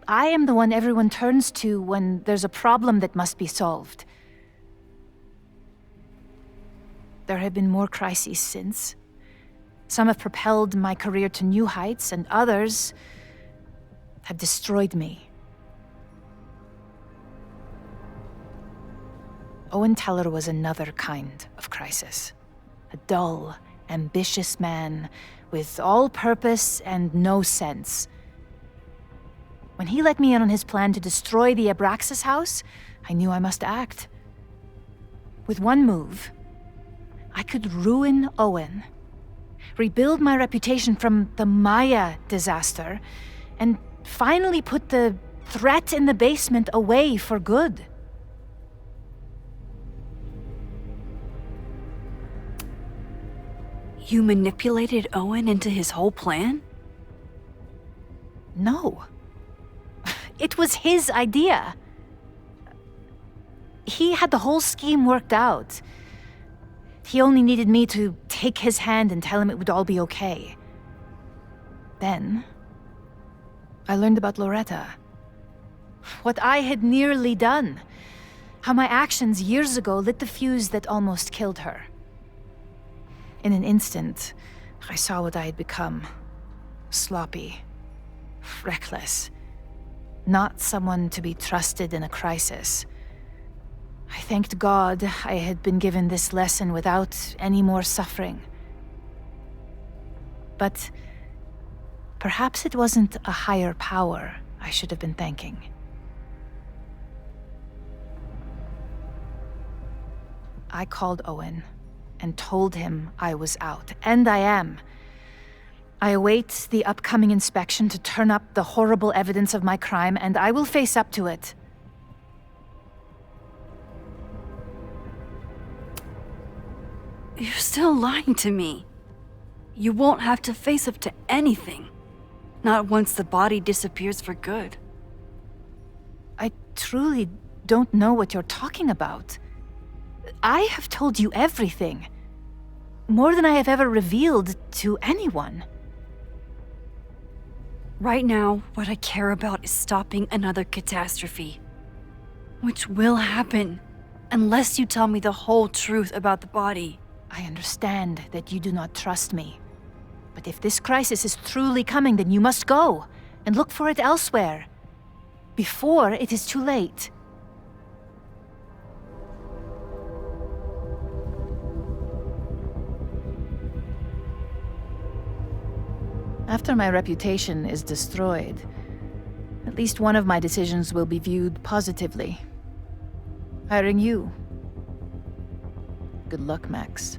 I am the one everyone turns to when there's a problem that must be solved. There have been more crises since. Some have propelled my career to new heights, and others have destroyed me. Owen Teller was another kind of crisis. A dull, ambitious man with all purpose and no sense. When he let me in on his plan to destroy the Abraxas house, I knew I must act. With one move, I could ruin Owen, rebuild my reputation from the Maya disaster, and finally put the threat in the basement away for good. You manipulated Owen into his whole plan? No. It was his idea. He had the whole scheme worked out. He only needed me to take his hand and tell him it would all be okay. Then, I learned about Loretta. What I had nearly done. How my actions years ago lit the fuse that almost killed her. In an instant, I saw what I had become. Sloppy. Reckless. Not someone to be trusted in a crisis. I thanked God I had been given this lesson without any more suffering. But perhaps it wasn't a higher power I should have been thanking. I called Owen and told him I was out, and I am. I await the upcoming inspection to turn up the horrible evidence of my crime, and I will face up to it. You're still lying to me. You won't have to face up to anything. Not once the body disappears for good. I truly don't know what you're talking about. I have told you everything. More than I have ever revealed to anyone. Right now, what I care about is stopping another catastrophe. Which will happen, unless you tell me the whole truth about the body. I understand that you do not trust me. But if this crisis is truly coming, then you must go and look for it elsewhere. Before it is too late. After my reputation is destroyed, at least one of my decisions will be viewed positively. Hiring you. Good luck, Max.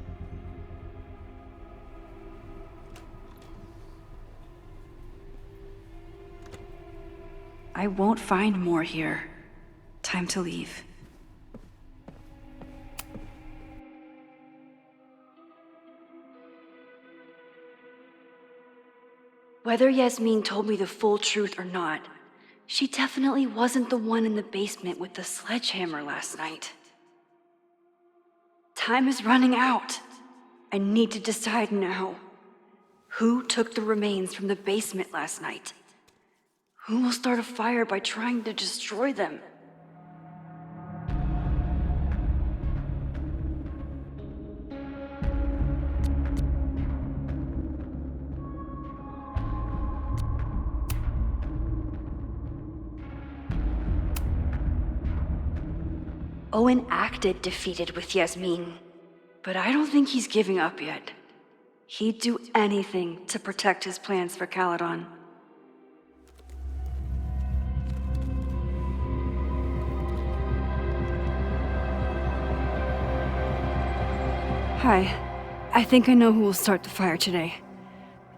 I won't find more here. Time to leave. Whether Yasmin told me the full truth or not, she definitely wasn't the one in the basement with the sledgehammer last night. Time is running out. I need to decide now. Who took the remains from the basement last night? Who will start a fire by trying to destroy them? Owen acted defeated with Yasmin, but I don't think he's giving up yet. He'd do anything to protect his plans for Caledon. Hi. I think I know who will start the fire today.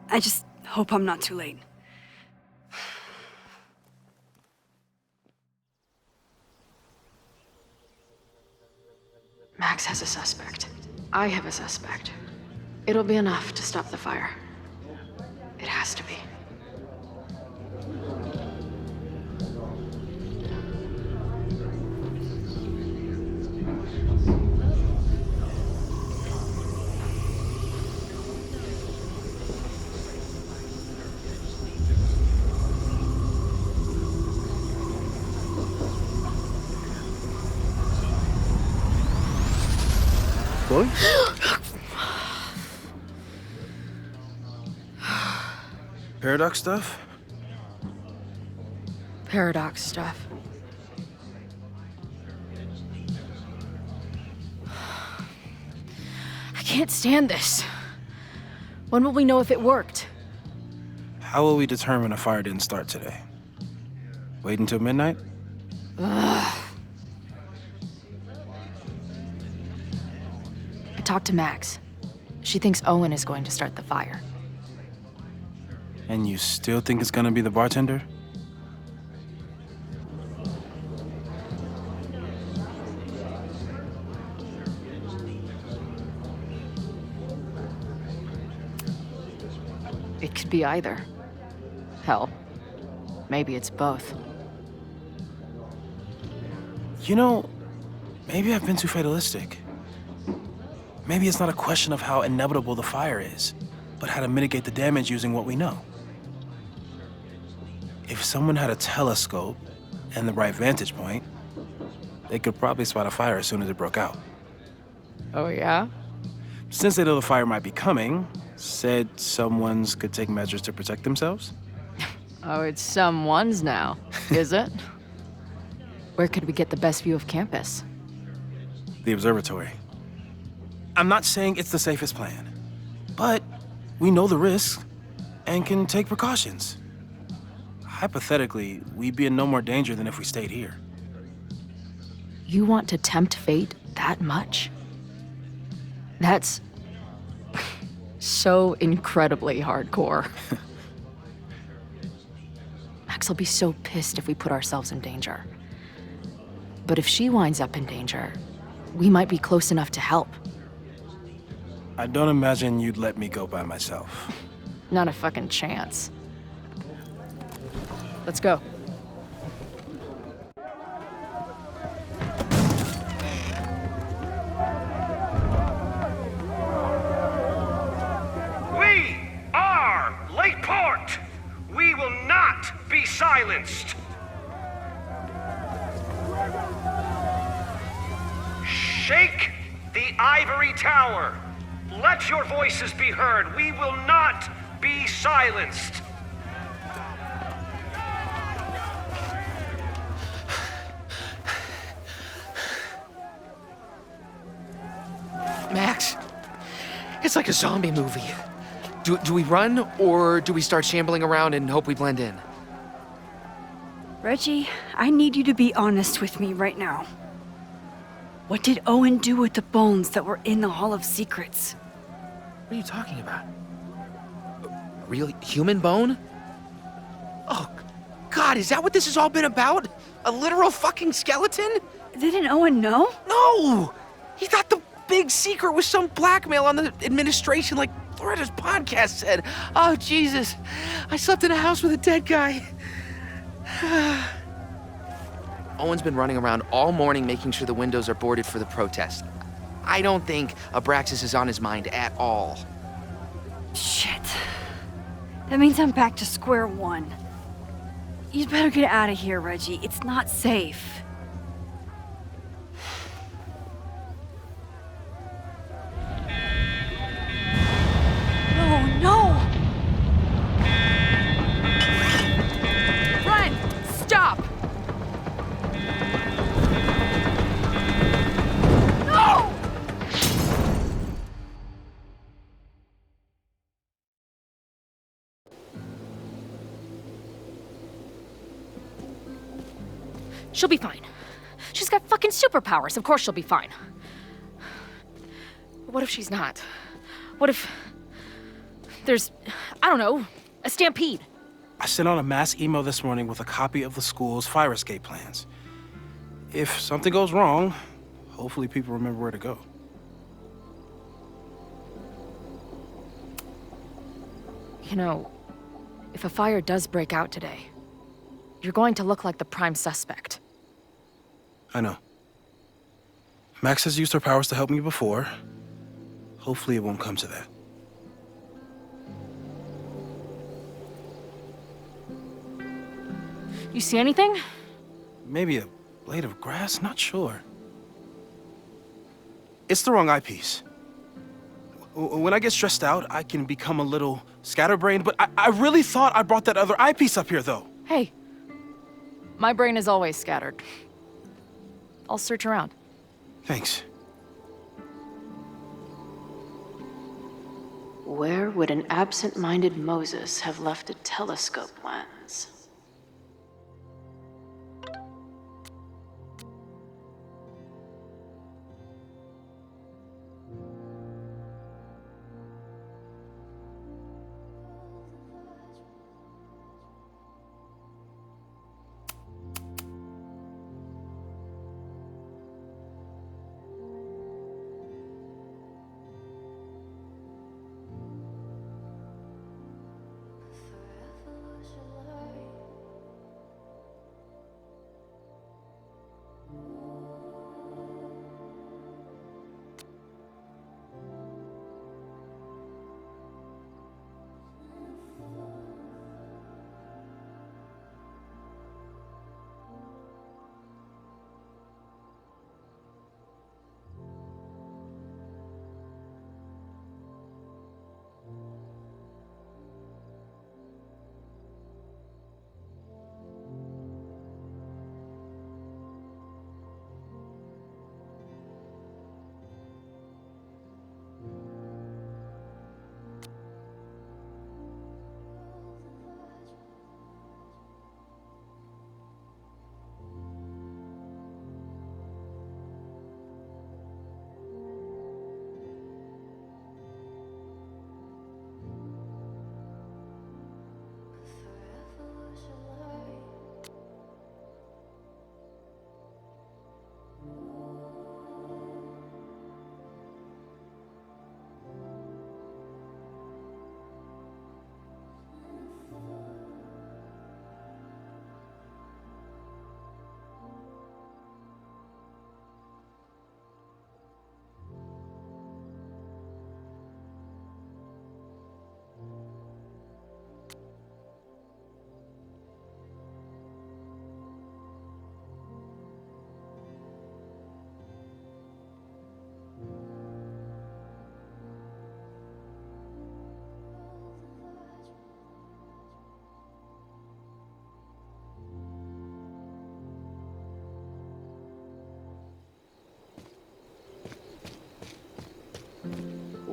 I just hope I'm not too late. Max has a suspect. I have a suspect. It'll be enough to stop the fire. It has to be. Chloe? Paradox stuff? Paradox stuff. I can't stand this. When will we know if it worked? How will we determine a fire didn't start today? Wait until midnight? Ugh. I talked to Max. She thinks Owen is going to start the fire. And you still think it's gonna be the bartender? It could be either. Hell, maybe it's both. You know, maybe I've been too fatalistic. Maybe it's not a question of how inevitable the fire is, but how to mitigate the damage using what we know. If someone had a telescope and the right vantage point, they could probably spot a fire as soon as it broke out. Oh, yeah? Since they know the fire might be coming, said someone's could take measures to protect themselves? Oh, it's someone's now, is it? Where could we get the best view of campus? The observatory. I'm not saying it's the safest plan, but we know the risks and can take precautions. Hypothetically, we'd be in no more danger than if we stayed here. You want to tempt fate that much? That's so incredibly hardcore. Max will be so pissed if we put ourselves in danger. But if she winds up in danger, we might be close enough to help. I don't imagine you'd let me go by myself. Not a fucking chance. Let's go. We are Lakeport! We will not be silenced! Shake the ivory tower! Let your voices be heard! We will not be silenced! Max, it's like a zombie movie. Do we run, or do we start shambling around and hope we blend in? Reggie, I need you to be honest with me right now. What did Owen do with the bones that were in the Hall of Secrets? What are you talking about? A real human bone? Oh, God, is that what this has all been about? A literal fucking skeleton? Didn't Owen know? No! He thought the big secret was some blackmail on the administration, like Loretta's podcast said. Oh, Jesus. I slept in a house with a dead guy. Owen's been running around all morning making sure the windows are boarded for the protest. I don't think Abraxas is on his mind at all. Shit. That means I'm back to square one. You'd better get out of here, Reggie. It's not safe. No, no! Run! Stop! No! She'll be fine. She's got fucking superpowers. Of course she'll be fine. What if she's not? What if there's, I don't know, a stampede? I sent out a mass email this morning with a copy of the school's fire escape plans. If something goes wrong, hopefully people remember where to go. You know, if a fire does break out today, you're going to look like the prime suspect. I know. Max has used her powers to help me before. Hopefully it won't come to that. You see anything? Maybe a blade of grass? Not sure. It's the wrong eyepiece. When I get stressed out, I can become a little scatterbrained, but I really thought I brought that other eyepiece up here, though. Hey, my brain is always scattered. I'll search around. Thanks. Where would an absent-minded Moses have left a telescope lens?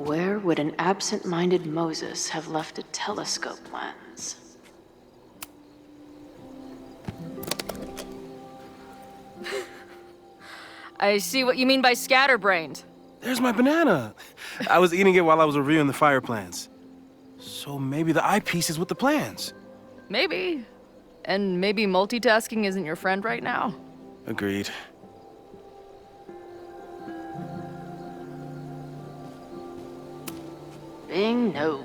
Where would an absent-minded Moses have left a telescope lens? I see what you mean by scatterbrained. There's my banana. I was eating it while I was reviewing the fire plans. So maybe the eyepiece is with the plans. Maybe. And maybe multitasking isn't your friend right now. Agreed. Bing, no.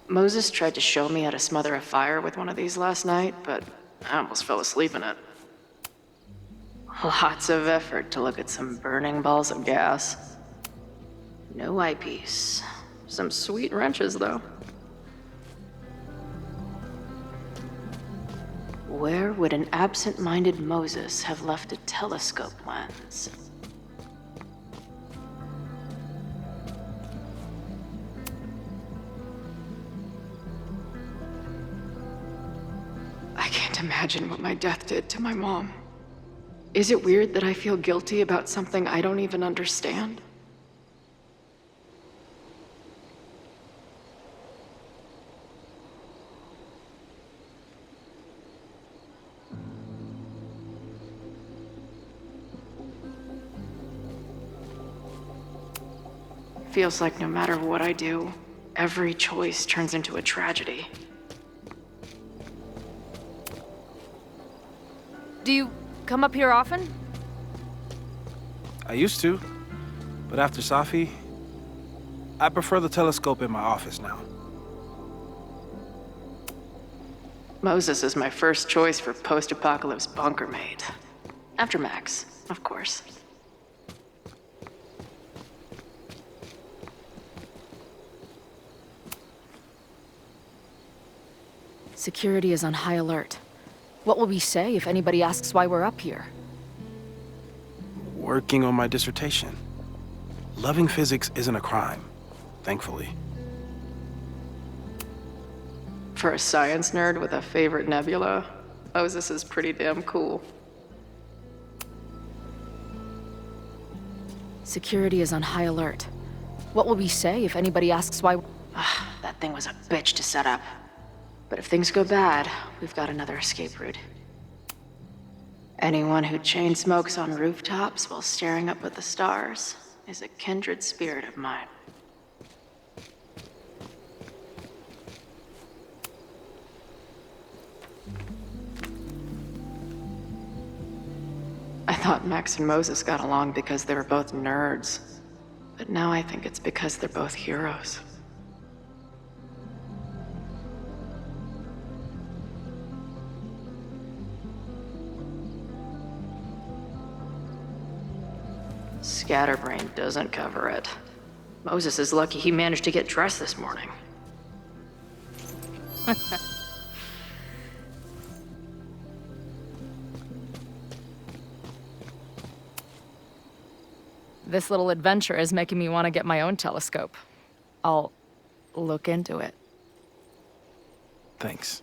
Moses tried to show me how to smother a fire with one of these last night, but I almost fell asleep in it. Lots of effort to look at some burning balls of gas. No eyepiece. Some sweet wrenches, though. Where would an absent-minded Moses have left a telescope lens? I can't imagine what my death did to my mom. Is it weird that I feel guilty about something I don't even understand? Feels like no matter what I do, every choice turns into a tragedy. Do you come up here often? I used to, but after Safi, I prefer the telescope in my office now. Moses is my first choice for post-apocalypse bunker mate. After Max, of course. Security is on high alert. What will we say if anybody asks why we're up here? Working on my dissertation. Loving physics isn't a crime, thankfully. For a science nerd with a favorite nebula, Moses is pretty damn cool. Security is on high alert. What will we say if anybody asks why? That thing was a bitch to set up. But if things go bad, we've got another escape route. Anyone who chain smokes on rooftops while staring up at the stars is a kindred spirit of mine. I thought Max and Moses got along because they were both nerds. But now I think it's because they're both heroes. Scatterbrain doesn't cover it. Moses is lucky he managed to get dressed this morning. This little adventure is making me want to get my own telescope. I'll look into it. Thanks.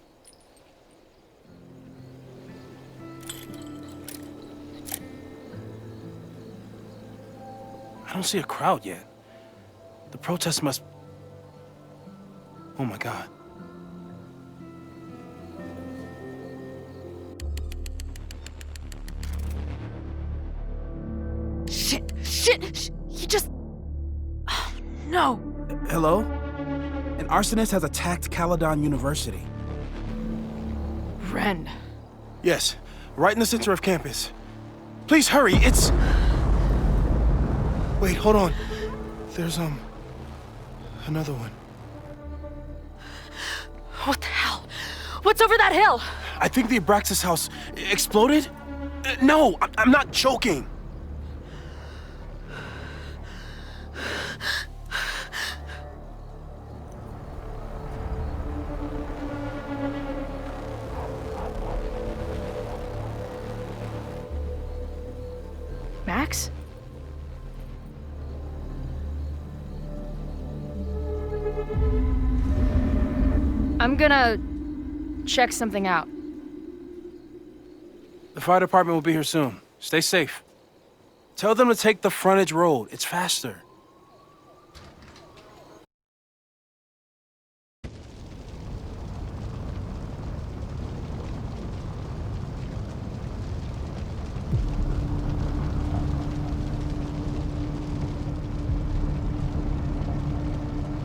I don't see a crowd yet. The protest must... Oh my God. Shit! He just... Oh, no! Hello? An arsonist has attacked Caledon University. Ren. Yes, right in the center of campus. Please hurry, it's... Wait, hold on. There's, another one. What the hell? What's over that hill? I think the Abraxas house exploded? No, I'm not joking. Max? I'm gonna check something out. The fire department will be here soon. Stay safe. Tell them to take the frontage road. It's faster.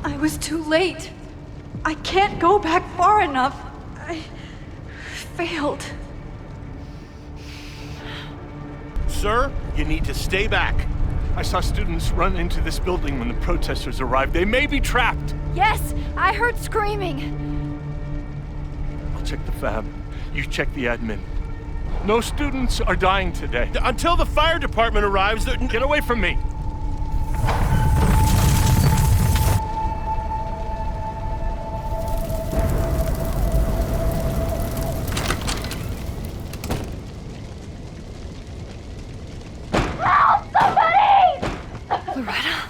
I was too late. I can't go back far enough. I failed. Sir, you need to stay back. I saw students run into this building when the protesters arrived. They may be trapped. Yes, I heard screaming. I'll check the fab. You check the admin. No students are dying today. Until the fire department arrives, get away from me. Loretta?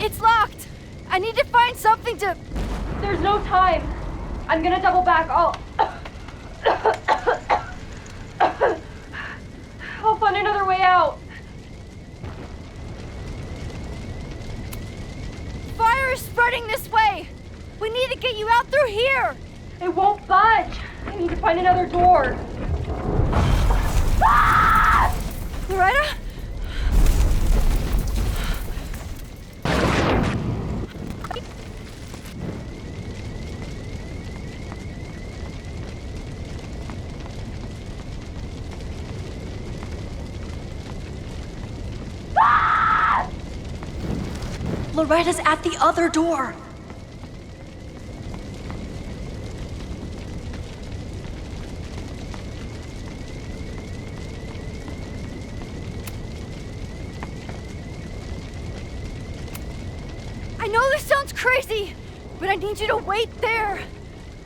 It's locked. I need to find something to... There's no time. I'm gonna double back. I'll find another way out. Fire is spreading this way. We need to get you out through here. It won't budge. I need to find another door. Ah! Loretta? Loretta's at the other door. I know this sounds crazy, but I need you to wait there.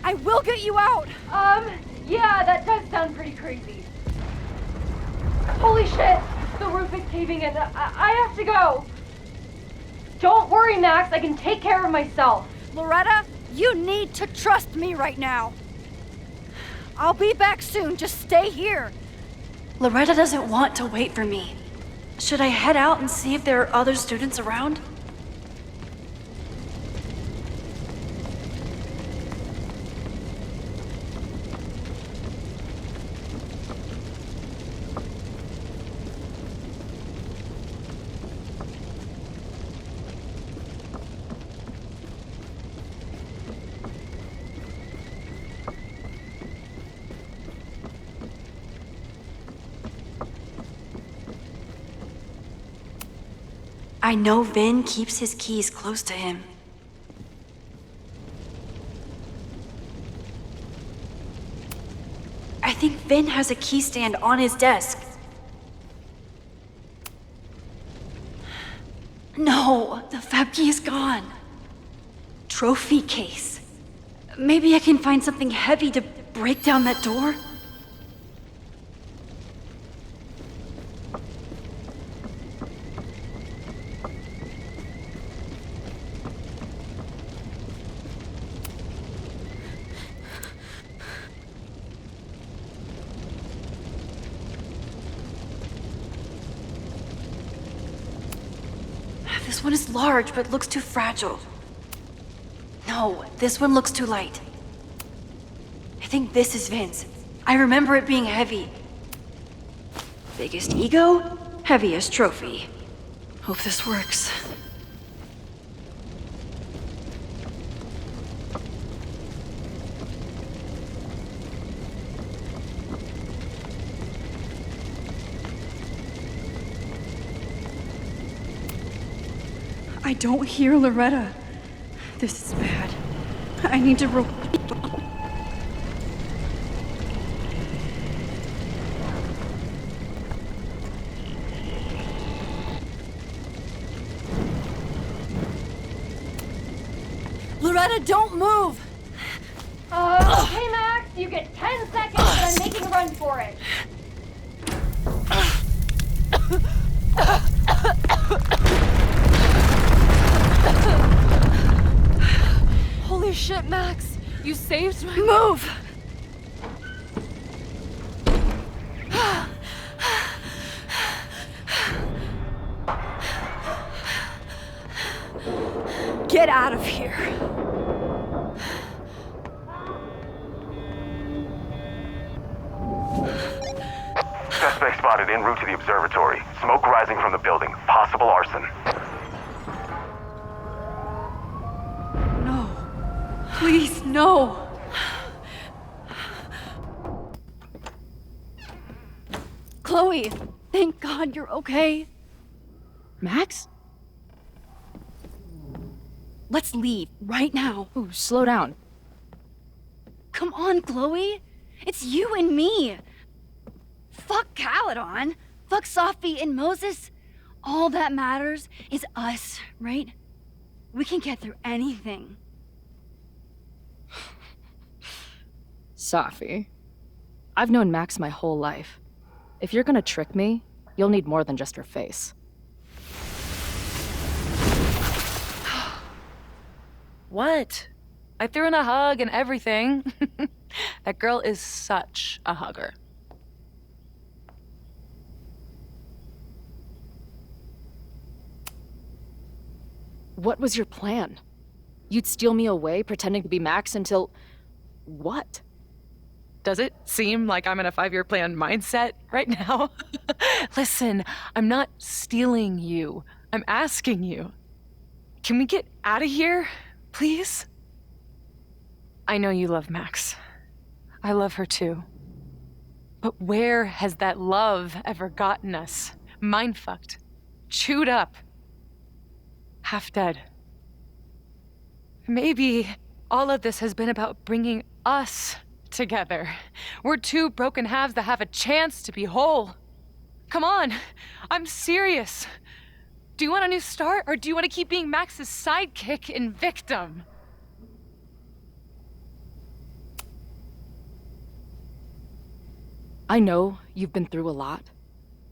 I will get you out. Yeah, that does sound pretty crazy. Holy shit! The roof is caving in. I have to go. Don't worry, Max. I can take care of myself. Loretta, you need to trust me right now. I'll be back soon. Just stay here. Loretta doesn't want to wait for me. Should I head out and see if there are other students around? I know Vin keeps his keys close to him. I think Vin has a key stand on his desk. No, the fab key is gone. Trophy case. Maybe I can find something heavy to break down that door? This one is large, but looks too fragile. No, this one looks too light. I think this is Vin's. I remember it being heavy. Biggest ego, heaviest trophy. Hope this works. I don't hear Loretta. This is bad. I need to Violetta, don't move! Okay, Max, you get 10 seconds and I'm making a run for it. Holy shit, Max! You saved my— Move! Get out of here. Suspect spotted en route to the observatory. Smoke rising from the building. Possible arson. No. Please, no. Chloe, thank God you're okay. Max? Let's leave right now. Ooh, slow down. Come on, Chloe. It's you and me. Fuck Caledon. Fuck Sophie and Moses. All that matters is us, right? We can get through anything. Sophie. I've known Max my whole life. If you're gonna trick me, you'll need more than just her face. What? I threw in a hug and everything. That girl is such a hugger. What was your plan? You'd steal me away, pretending to be Max until... what? Does it seem like I'm in a 5-year plan mindset right now? Listen, I'm not stealing you. I'm asking you. Can we get out of here, please? I know you love Max. I love her too. But where has that love ever gotten us? Mind-fucked. Chewed up. Half dead. Maybe all of this has been about bringing us together. We're two broken halves that have a chance to be whole. Come on, I'm serious. Do you want a new start, or do you want to keep being Max's sidekick and victim? I know you've been through a lot,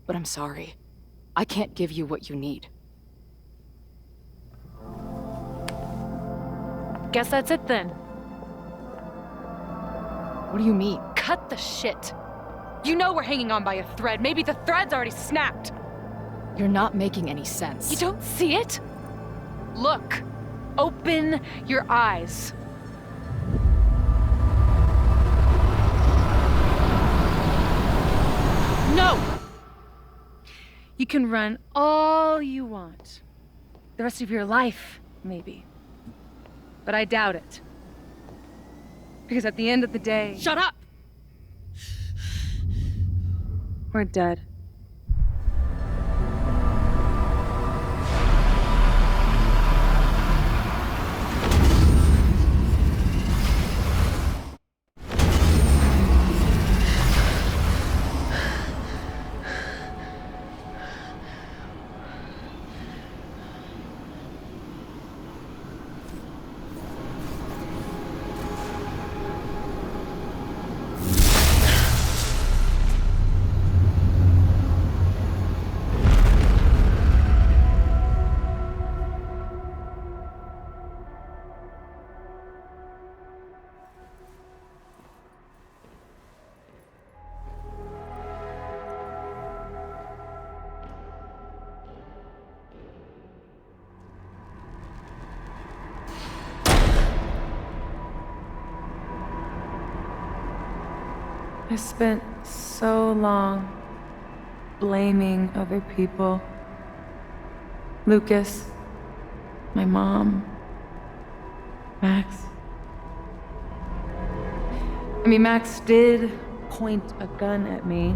but I'm sorry. I can't give you what you need. Guess that's it then. What do you mean? Cut the shit. You know we're hanging on by a thread. Maybe the thread's already snapped. You're not making any sense. You don't see it? Look. Open your eyes. No! You can run all you want. The rest of your life, maybe. But I doubt it. Because at the end of the day... Shut up! We're dead. I spent so long blaming other people. Lucas, my mom, Max. I mean, Max did point a gun at me.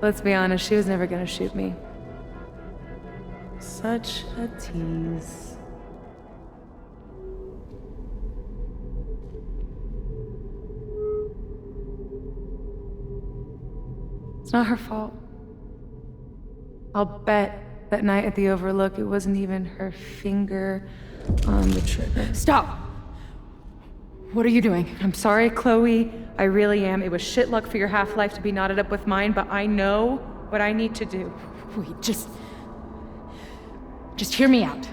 Let's be honest, she was never gonna shoot me. Such a tease. It's not her fault. I'll bet That night at the Overlook, it wasn't even her finger on the trigger. Stop! What are you doing? I'm sorry, Chloe. I really am. It was shit luck for your half-life to be knotted up with mine, but I know what I need to do. Wait, just hear me out.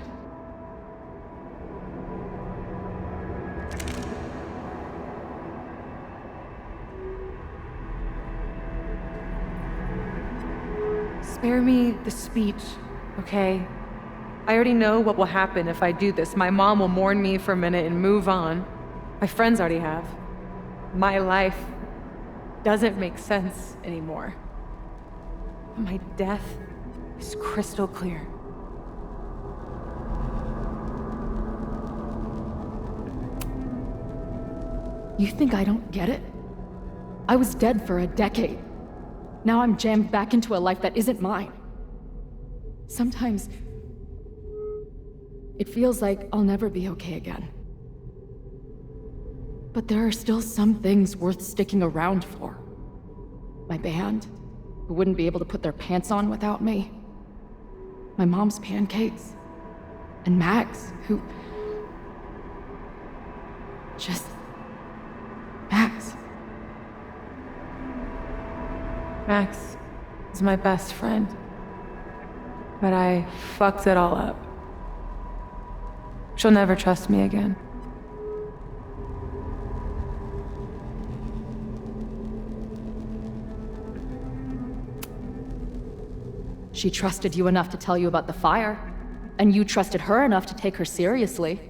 Spare me the speech, okay? I already know what will happen if I do this. My mom will mourn me for a minute and move on. My friends already have. My life doesn't make sense anymore. My death is crystal clear. You think I don't get it? I was dead for a decade. Now I'm jammed back into a life that isn't mine. Sometimes it feels like I'll never be okay again. But there are still some things worth sticking around for. My band, who wouldn't be able to put their pants on without me. My mom's pancakes. And Max, who... just... Max. Max is my best friend. But I fucked it all up. She'll never trust me again. She trusted you enough to tell you about the fire, and you trusted her enough to take her seriously.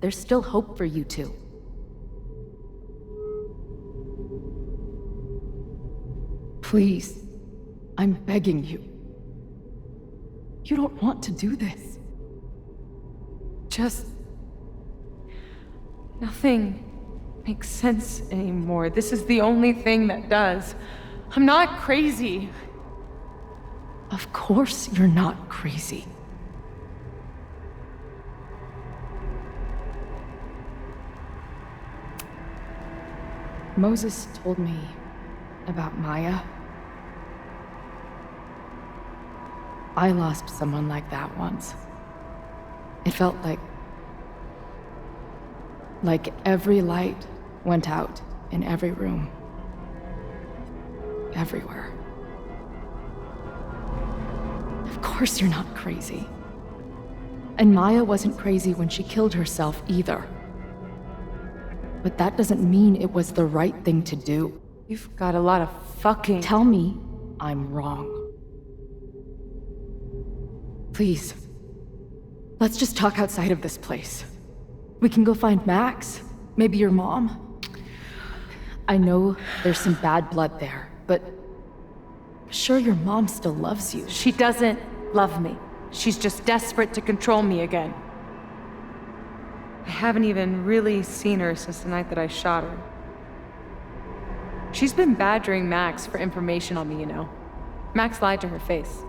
There's still hope for you two. Please, I'm begging you. You don't want to do this. Just... nothing makes sense anymore. This is the only thing that does. I'm not crazy. Of course you're not crazy. Moses told me about Maya. I lost someone like that once. It felt like every light went out in every room. Everywhere. Of course you're not crazy. And Maya wasn't crazy when she killed herself either. But that doesn't mean it was the right thing to do. You've got a lot of fucking... Tell me I'm wrong. Please. Let's just talk outside of this place. We can go find Max. Maybe your mom. I know there's some bad blood there, but... sure your mom still loves you. She doesn't love me. She's just desperate to control me again. I haven't even really seen her since the night that I shot her. She's been badgering Max for information on me, you know. Max lied to her face.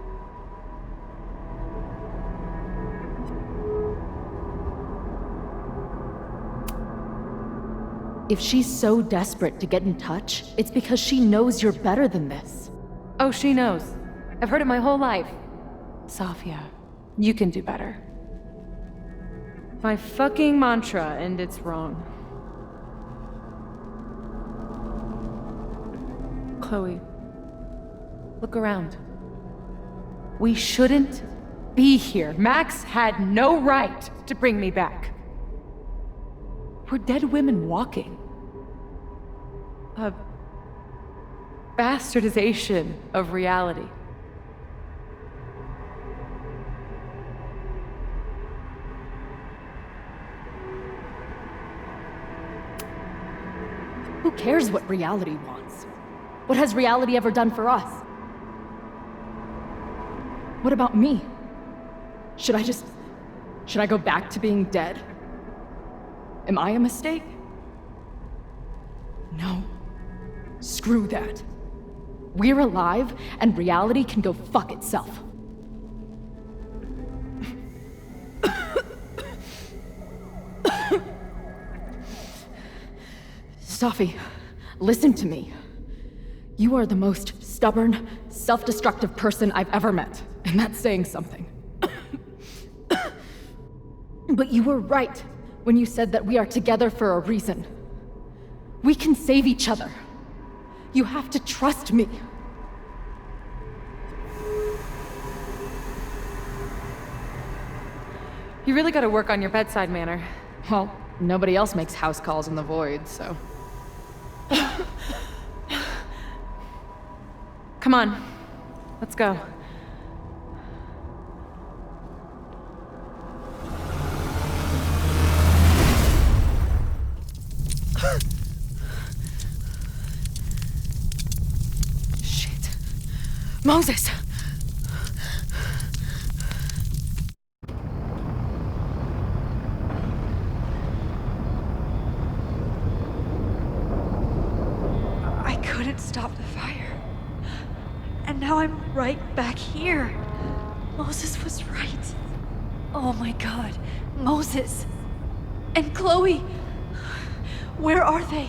If she's so desperate to get in touch, it's because she knows you're better than this. Oh, she knows. I've heard it my whole life. Safia, you can do better. My fucking mantra, and it's wrong. Chloe, look around. We shouldn't be here. Max had no right to bring me back. We're dead women walking. A bastardization of reality. Who cares what reality wants? What has reality ever done for us? What about me? Should I go back to being dead? Am I a mistake? No. Screw that. We're alive, and reality can go fuck itself. Safi, listen to me. You are the most stubborn, self-destructive person I've ever met. And that's saying something. But you were right when you said that we are together for a reason. We can save each other. You have to trust me. You really gotta work on your bedside manner. Well, nobody else makes house calls in the void, so... Come on, let's go. Shit. Moses! I couldn't stop the fire. And now I'm right back here. Moses was right. Oh my god. Moses. And Chloe. Where are they?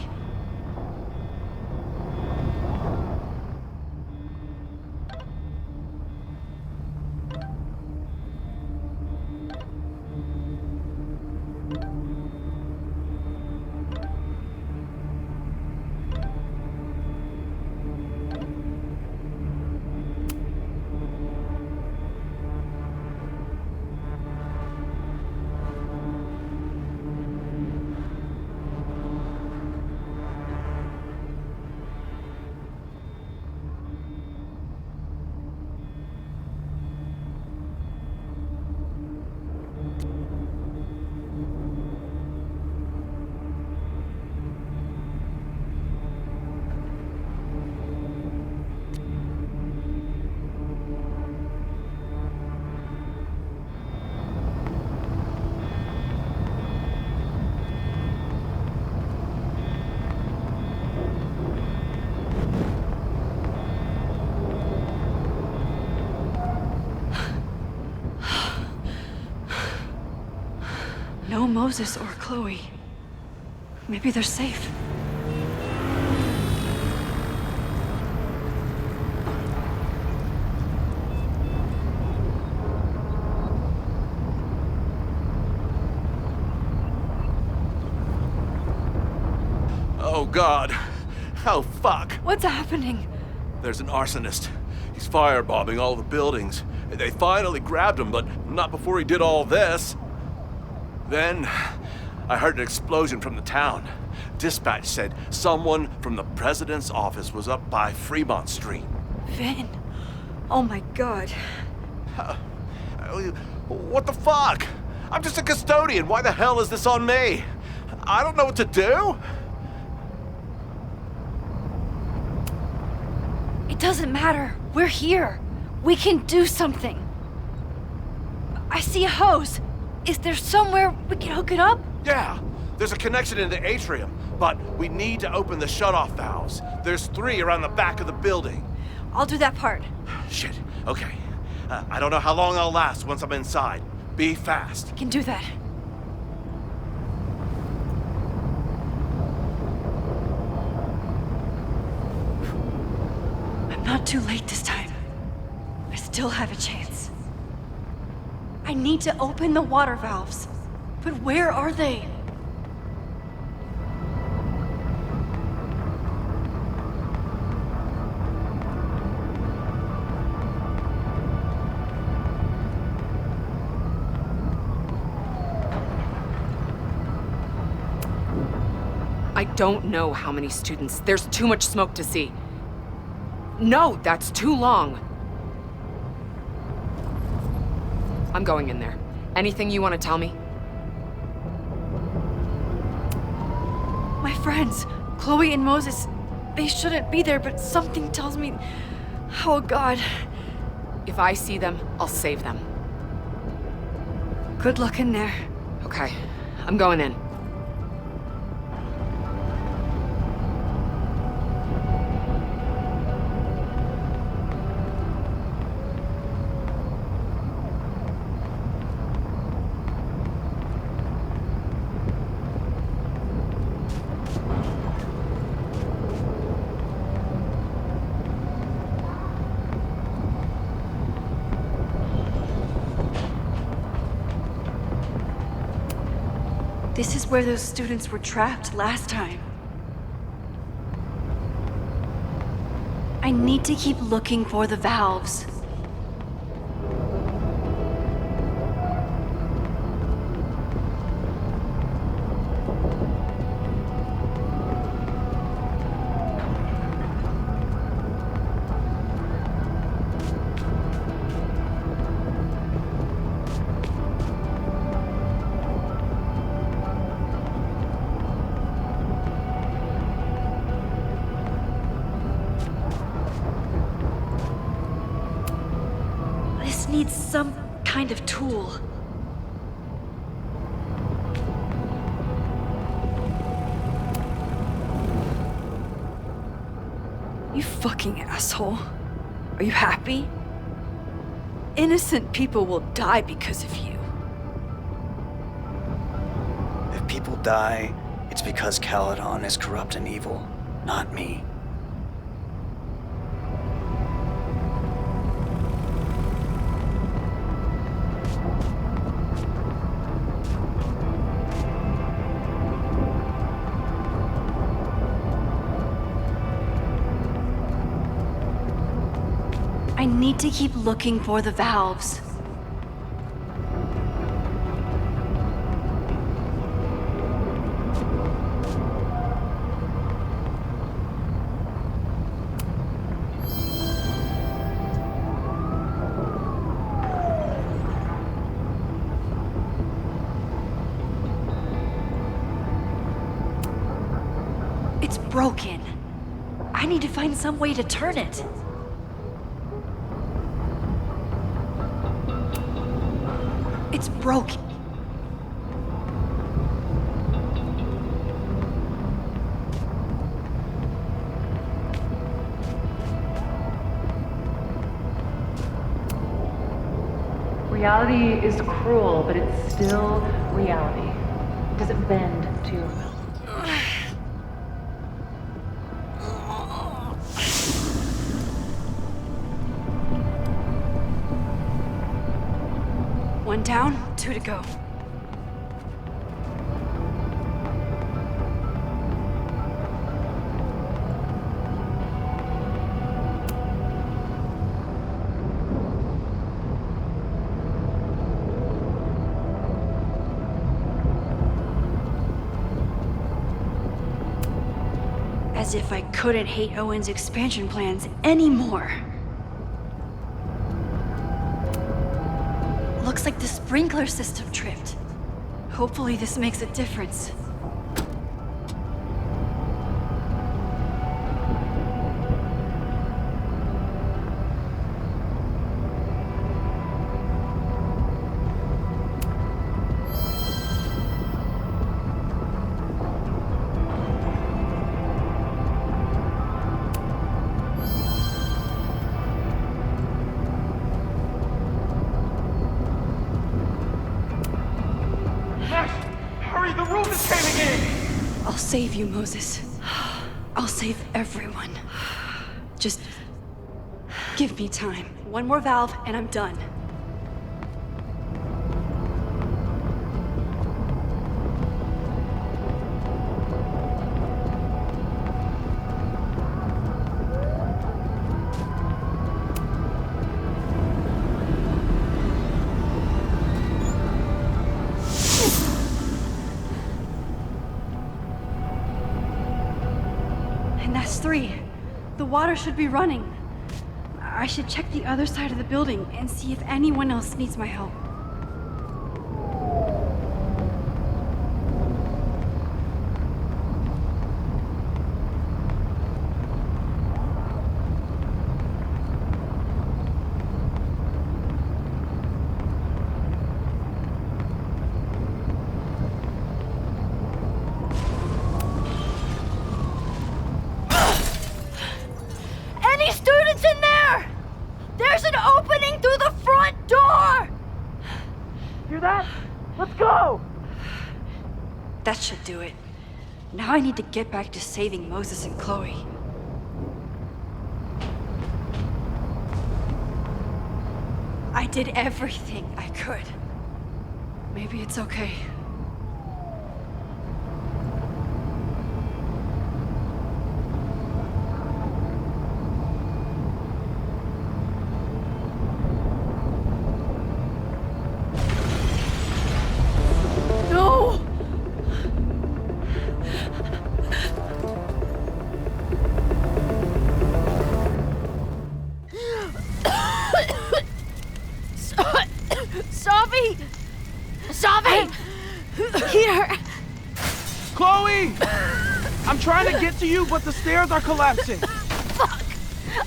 No Moses or Chloe. Maybe they're safe. Oh, God. Oh, fuck. What's happening? There's an arsonist. He's firebombing all the buildings. They finally grabbed him, but not before he did all this. Then, I heard an explosion from the town. Dispatch said someone from the president's office was up by Fremont Street. Vin. Oh my god. What the fuck? I'm just a custodian. Why the hell is this on me? I don't know what to do. It doesn't matter. We're here. We can do something. I see a hose. Is there somewhere we can hook it up? Yeah, there's a connection in the atrium, but we need to open the shutoff valves. There's 3 around the back of the building. I'll do that part. Shit, okay. I don't know how long I'll last once I'm inside. Be fast. I can do that. I'm not too late this time. I still have a chance. I need to open the water valves. But where are they? I don't know how many students. There's too much smoke to see. No, that's too long. I'm going in there. Anything you want to tell me? My friends, Chloe and Moses, they shouldn't be there, but something tells me... Oh God. If I see them, I'll save them. Good luck in there. Okay, I'm going in. This is where those students were trapped last time. I need to keep looking for the valves. This needs some kind of tool. You fucking asshole. Are you happy? Innocent people will die because of you. If people die, it's because Caledon is corrupt and evil, not me. I need to keep looking for the valves. It's broken. I need to find some way to turn it. It's broken. Reality is cruel, but it's still reality. It doesn't bend to your will. One down, 2 to go. As if I couldn't hate Owen's expansion plans anymore. Looks like the sprinkler system tripped. Hopefully this makes a difference. I'll save you, Moses. I'll save everyone. Just give me time. One more valve and I'm done. And that's 3. The water should be running. I should check the other side of the building and see if anyone else needs my help. Any students in there? There's an opening through the front door! Hear that? Let's go! That should do it. Now I need to get back to saving Moses and Chloe. I did everything I could. Maybe it's okay. Sophie! Sophie! Here! Chloe! I'm trying to get to you, but the stairs are collapsing. Fuck!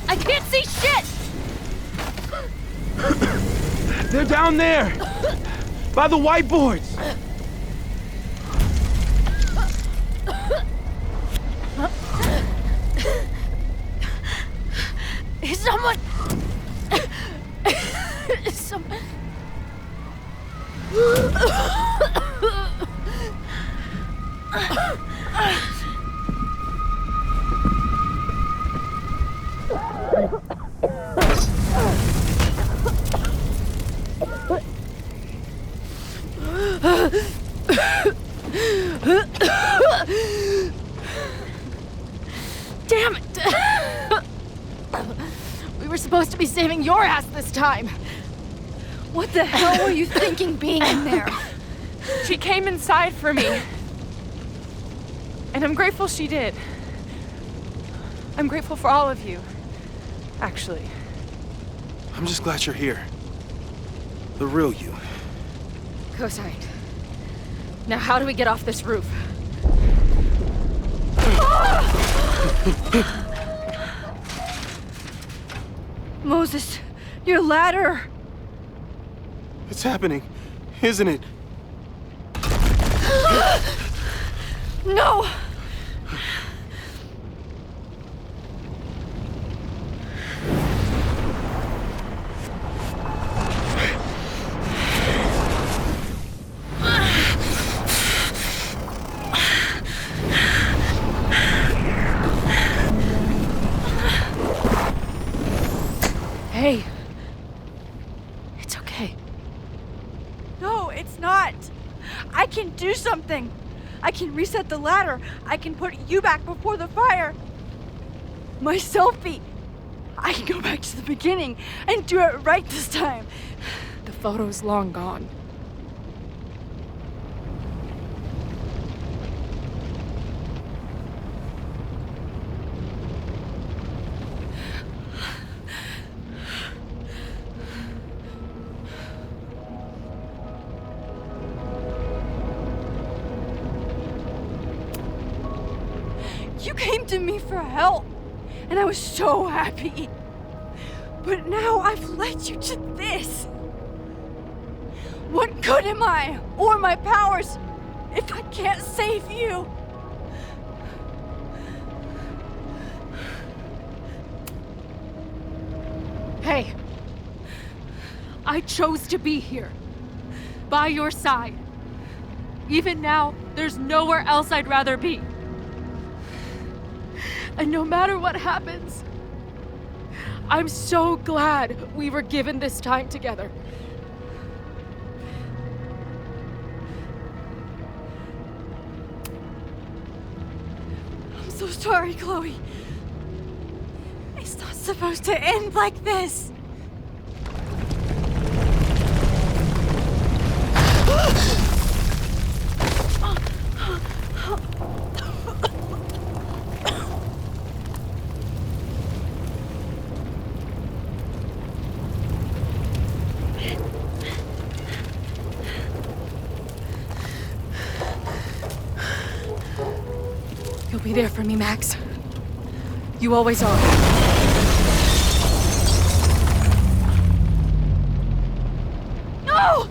I can't see shit! They're down there! By the whiteboards! Is someone... Someone... Damn it! We were supposed to be saving your ass this time. What the hell were you thinking being in there? She came inside for me. And I'm grateful she did. I'm grateful for all of you, actually. I'm just glad you're here. The real you. Cosine. Now how do we get off this roof? Moses, your ladder! It's happening, isn't it? No! Hey. It's okay. No, it's not. I can do something. I can reset the ladder. I can put you back before the fire. My selfie. I can go back to the beginning and do it right this time. The photo's long gone. You came to me for help, and I was so happy. But now I've led you to this. What good am I, or my powers, if I can't save you? Hey. I chose to be here. By your side. Even now, there's nowhere else I'd rather be. And no matter what happens, I'm so glad we were given this time together. I'm so sorry, Chloe. It's not supposed to end like this. You'll be there for me, Max. You always are. No!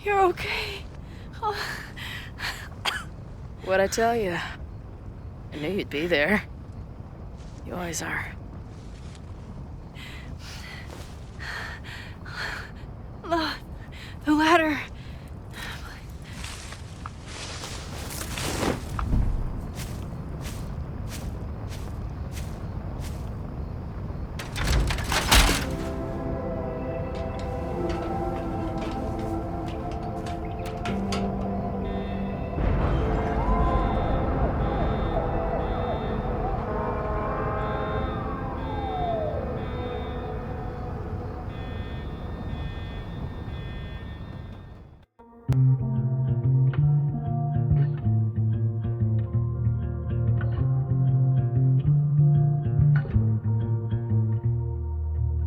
You're okay. Oh. What'd I tell you? I knew you'd be there. You always are. The ladder.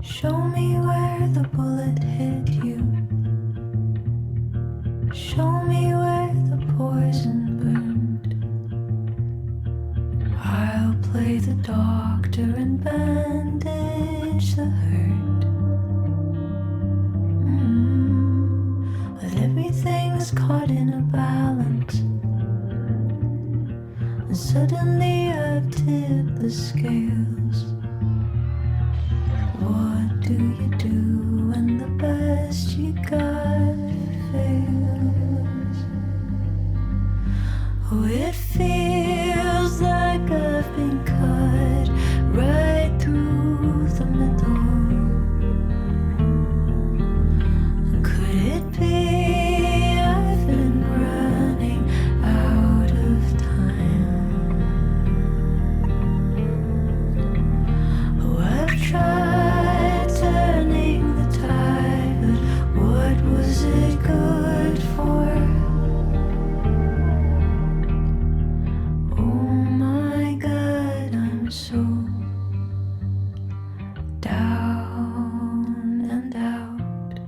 Show me where the bullet hit you. Show me where the poison burned. I'll play the doctor and bandage the hurt. But everything's caught in a balance, and suddenly I've tipped the scales. What do you do when the best you got fails? Oh, it feels like I've been cut right through the middle. Could it be I've been running out of time? Oh, I've tried turning the tide, but what was it good for? Oh my God, I'm so down and out.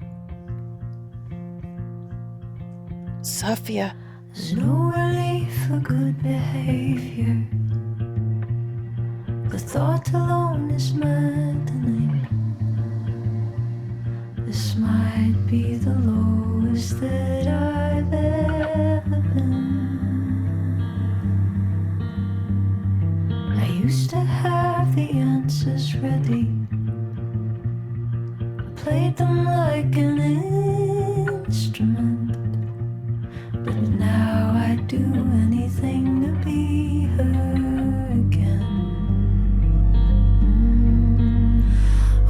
Sophia. There's no relief for good behavior. The thought alone is maddening. This might be the lowest that I've ever been. I used to have the answers ready. I played them like an instrument. But now I'd do anything to be her again.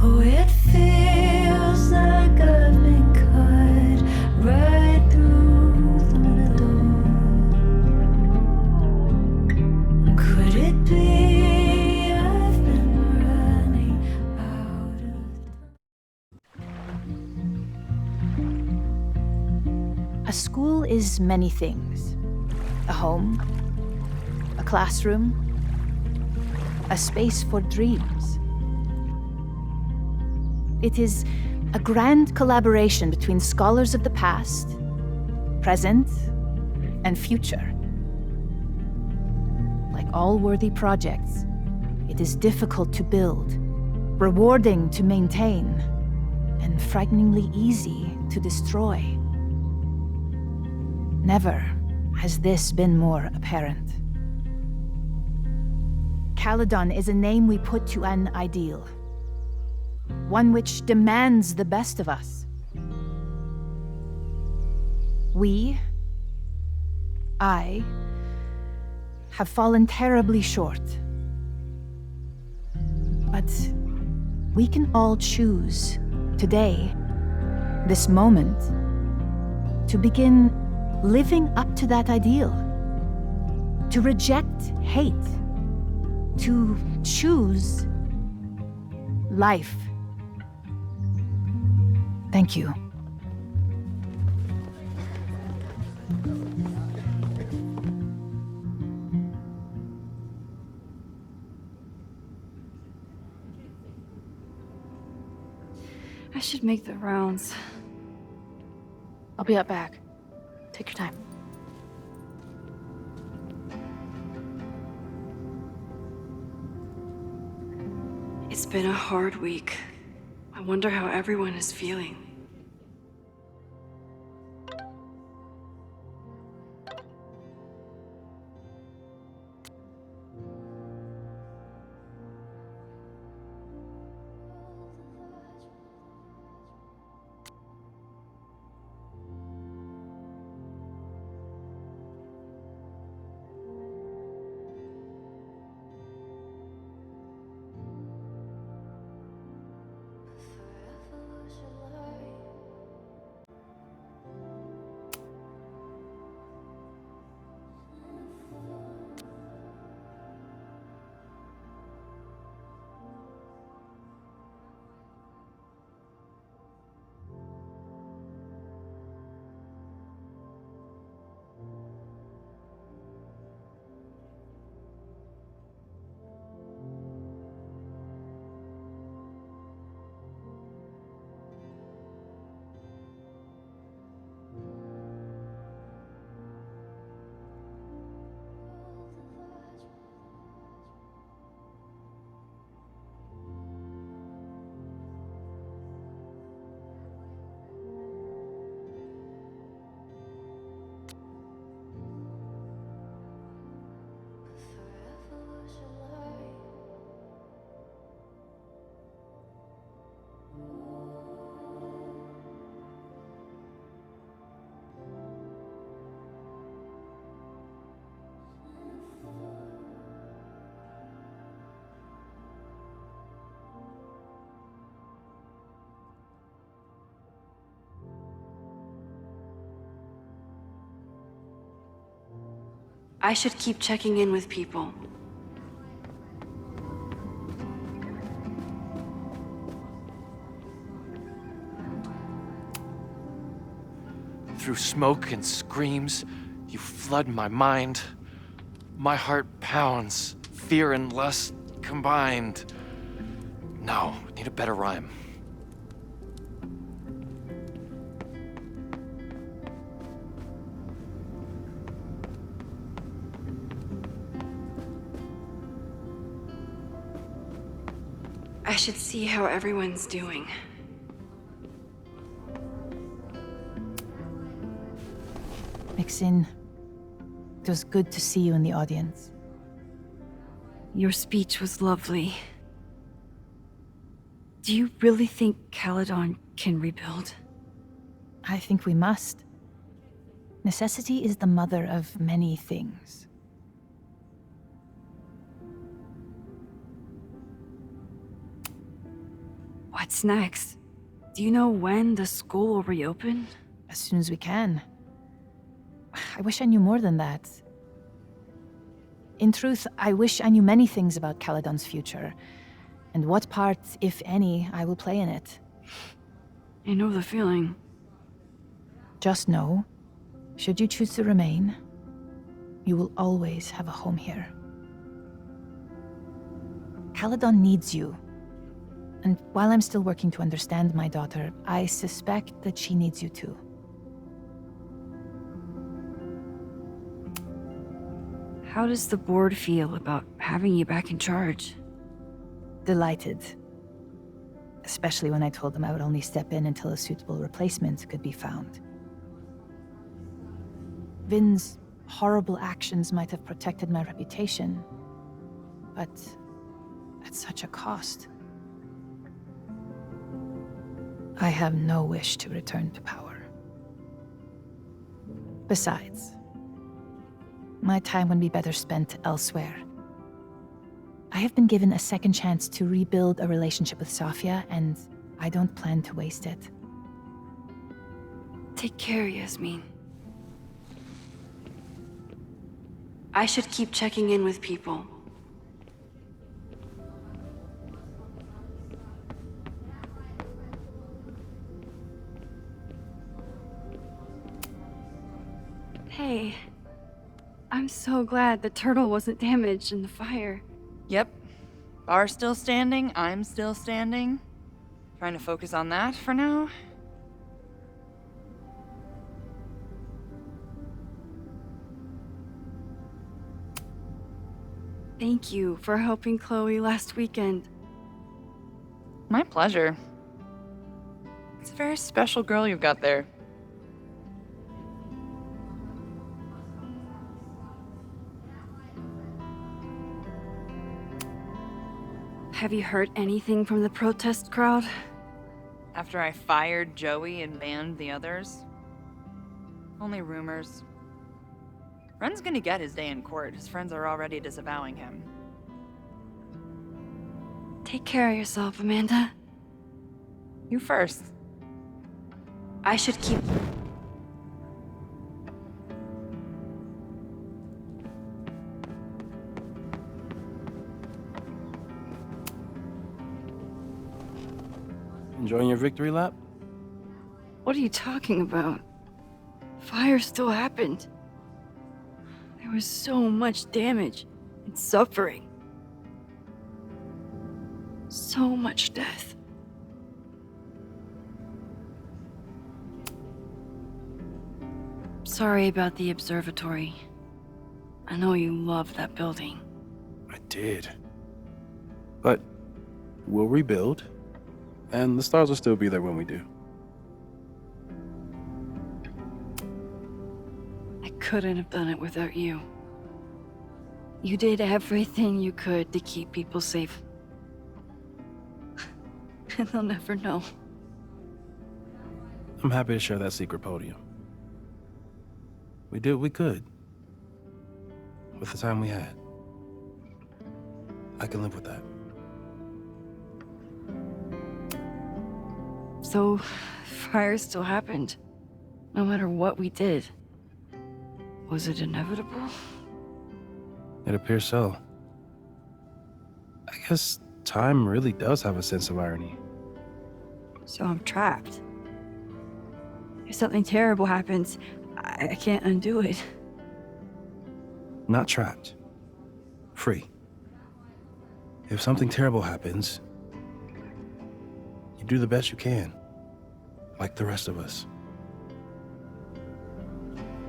Oh, it feels like I've been cut right through the middle. Could it be I've been running out of... A school is many things. A home, a classroom, a space for dreams. It is a grand collaboration between scholars of the past, present, and future. Like all worthy projects, it is difficult to build, rewarding to maintain, and frighteningly easy to destroy. Never has this been more apparent. Caledon is a name we put to an ideal. One which demands the best of us. I, have fallen terribly short. But we can all choose today, this moment, to begin living up to that ideal. To reject hate. To choose life. Thank you. I should make the rounds. I'll be up back. Take your time. It's been a hard week. I wonder how everyone is feeling. I should keep checking in with people. Through smoke and screams, you flood my mind. My heart pounds, fear and lust combined. No, need a better rhyme. I should see how everyone's doing. Mixin, it was good to see you in the audience. Your speech was lovely. Do you really think Caledon can rebuild? I think we must. Necessity is the mother of many things. What's next? Do you know when the school will reopen? As soon as we can. I wish I knew more than that. In truth, I wish I knew many things about Caledon's future, and what part, if any, I will play in it. I know the feeling. Just know, should you choose to remain, you will always have a home here. Caledon needs you. And while I'm still working to understand my daughter, I suspect that she needs you too. How does the board feel about having you back in charge? Delighted. Especially when I told them I would only step in until a suitable replacement could be found. Vin's horrible actions might have protected my reputation, but at such a cost. I have no wish to return to power. Besides, my time would be better spent elsewhere. I have been given a second chance to rebuild a relationship with Sofia, and I don't plan to waste it. Take care, Yasmin. I should keep checking in with people. Hey, I'm so glad the turtle wasn't damaged in the fire. Yep. Bar's still standing, I'm still standing. Trying to focus on that for now. Thank you for helping Chloe last weekend. My pleasure. It's a very special girl you've got there. Have you heard anything from the protest crowd? After I fired Joey and banned the others? Only rumors. Ren's gonna get his day in court. His friends are already disavowing him. Take care of yourself, Amanda. You first. I should keep... Enjoying your victory lap? What are you talking about? Fire still happened. There was so much damage and suffering. So much death. Sorry about the observatory. I know you love that building. I did. But we'll rebuild, and the stars will still be there when we do. I couldn't have done it without you. You did everything you could to keep people safe. And they'll never know. I'm happy to share that secret podium. We did what we could with the time we had. I can live with that. So, fire still happened, no matter what we did. Was it inevitable? It appears so. I guess time really does have a sense of irony. So I'm trapped. If something terrible happens, I can't undo it. Not trapped. Free. If something terrible happens, you do the best you can. Like the rest of us.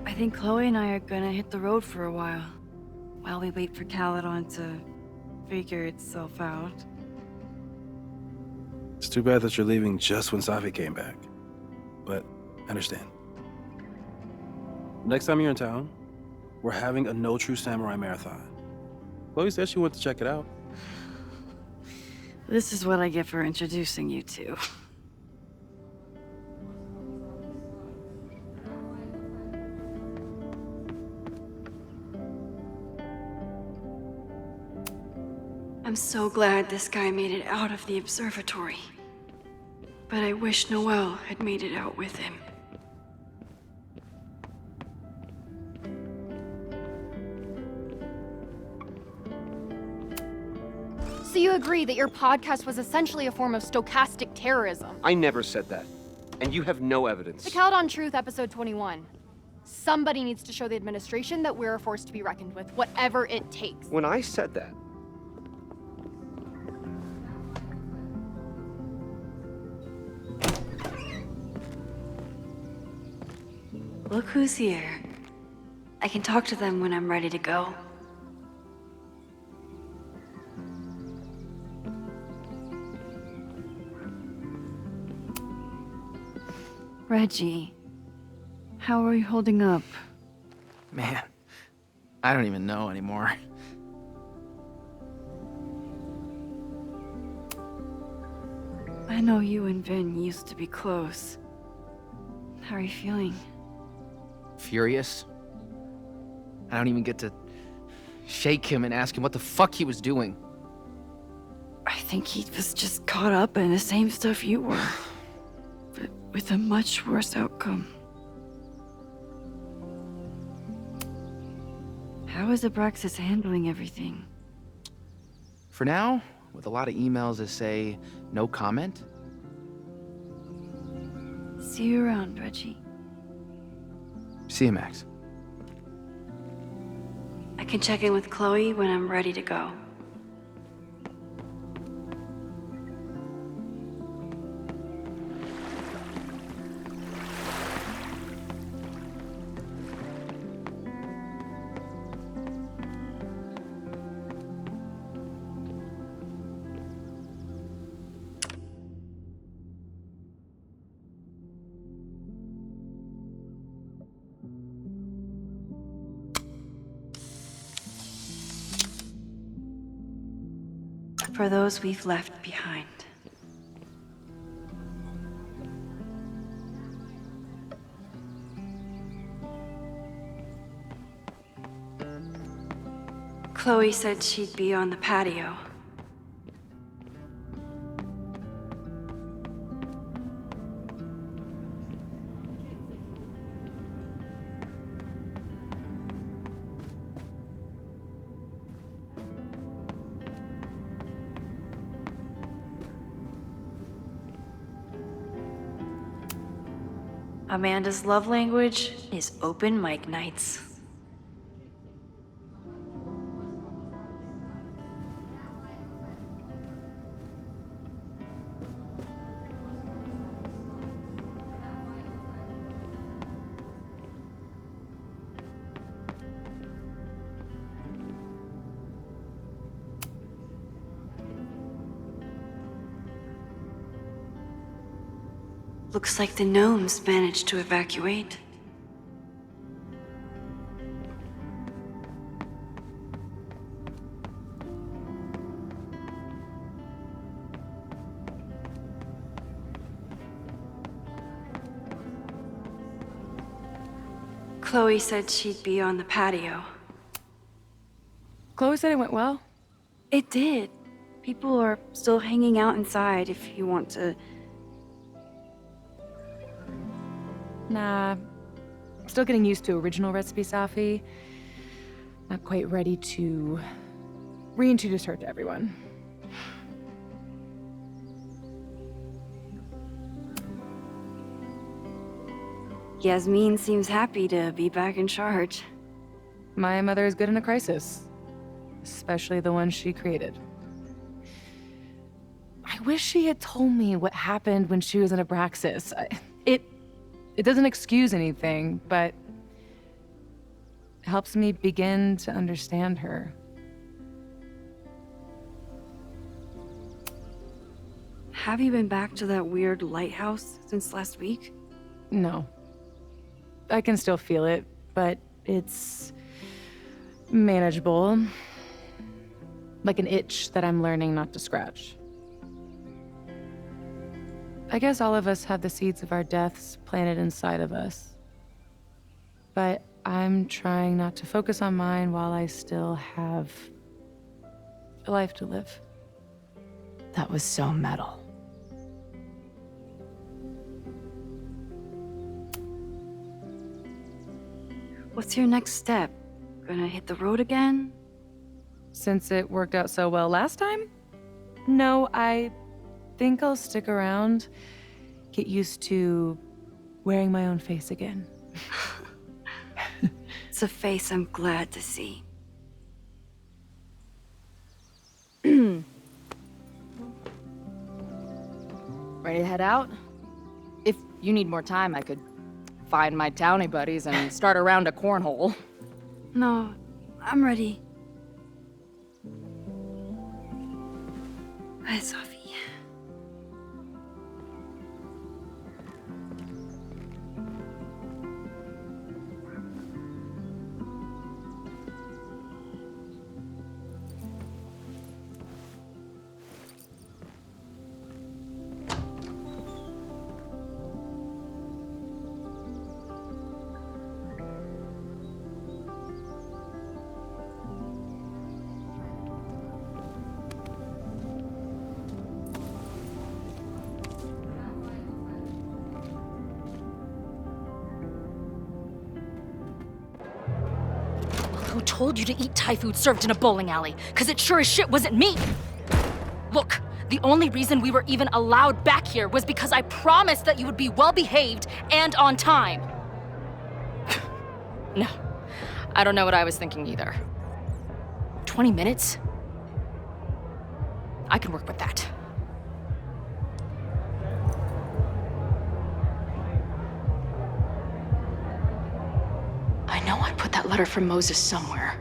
I think Chloe and I are gonna hit the road for a while we wait for Caledon to figure itself out. It's too bad that you're leaving just when Safi came back. But I understand. Next time you're in town, we're having a No True Samurai marathon. Chloe said she went to check it out. This is what I get for introducing you to. I'm so glad this guy made it out of the observatory. But I wish Noelle had made it out with him. So you agree that your podcast was essentially a form of stochastic terrorism? I never said that. And you have no evidence. The Caledon Truth, episode 21. Somebody needs to show the administration that we're a force to be reckoned with, whatever it takes. When I said that, Look who's here. I can talk to them when I'm ready to go. Reggie, how are you holding up? Man, I don't even know anymore. I know you and Vin used to be close. How are you feeling? Furious. I don't even get to shake him and ask him what the fuck he was doing. I think he was just caught up in the same stuff you were, but with a much worse outcome. How is Abraxas handling everything? For now, with a lot of emails that say no comment. See you around, Reggie. See you, Max. I can check in with Chloe when I'm ready to go. For those we've left behind. Chloe said she'd be on the patio. Amanda's love language is open mic nights. Looks like the gnomes managed to evacuate. Chloe said she'd be on the patio. Chloe said it went well. It did. People are still hanging out inside if you want to. Nah. Still getting used to original recipe Safi. Not quite ready to reintroduce her to everyone. Yasmin seems happy to be back in charge. My mother is good in a crisis, especially the one she created. I wish she had told me what happened when she was in Abraxas. It doesn't excuse anything, but helps me begin to understand her. Have you been back to that weird lighthouse since last week? No. I can still feel it, but it's manageable. Like an itch that I'm learning not to scratch. I guess all of us have the seeds of our deaths planted inside of us. But I'm trying not to focus on mine while I still have a life to live. That was so metal. What's your next step? Gonna hit the road again? Since it worked out so well last time? No, I think I'll stick around, get used to wearing my own face again. It's a face I'm glad to see. Ready to head out? If you need more time, I could find my townie buddies and start a round of cornhole. No, I'm ready. Bye, Sophie. Who told you to eat Thai food served in a bowling alley? Because it sure as shit wasn't me! Look, the only reason we were even allowed back here was because I promised that you would be well-behaved and on time. No, I don't know what I was thinking either. 20 minutes? I can work with that. I know I put that letter from Moses somewhere.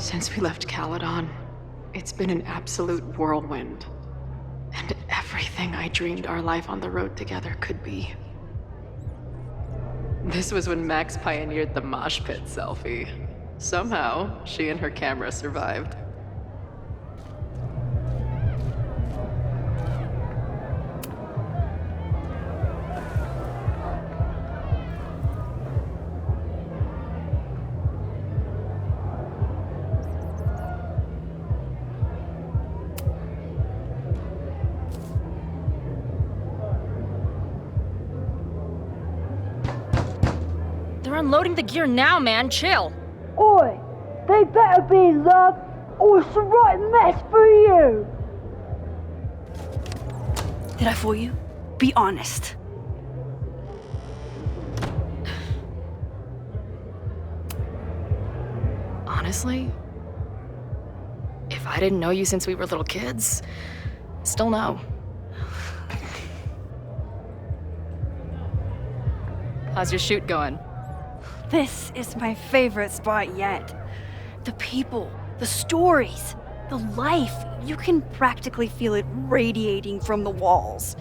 Since we left Caledon, it's been an absolute whirlwind. And everything I dreamed our life on the road together could be. This was when Max pioneered the mosh pit selfie. Somehow, she and her camera survived. They're unloading the gear now, man. Chill. Oi! They better be in love, or it's the right mess for you! Did I fool you? Be honest. Honestly, if I didn't know you since we were little kids, still no. How's your shoot going? This is my favorite spot yet. The people, the stories, the life. You can practically feel it radiating from the walls.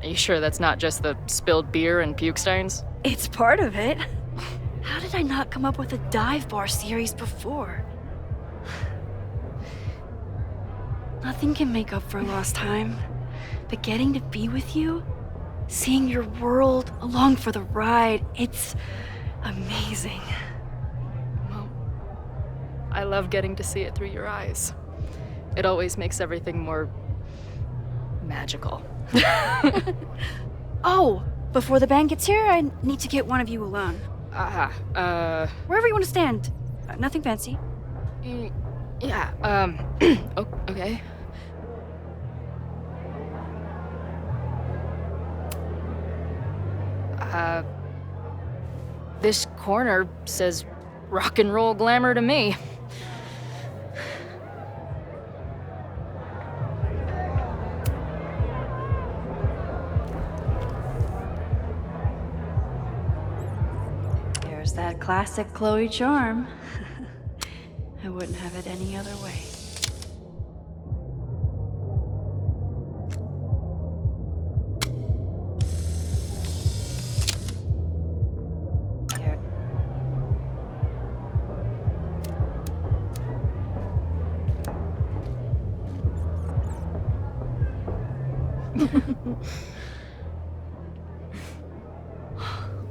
Are you sure that's not just the spilled beer and puke stains? It's part of it. How did I not come up with a dive bar series before? Nothing can make up for lost time, but getting to be with you, seeing your world along for the ride, it's amazing. Well, I love getting to see it through your eyes. It always makes everything more magical. Oh, before the band gets here, I need to get one of you alone. Wherever you want to stand. Nothing fancy. Yeah, okay. This corner says rock and roll glamour to me. There's that classic Chloe charm. I wouldn't have it any other way.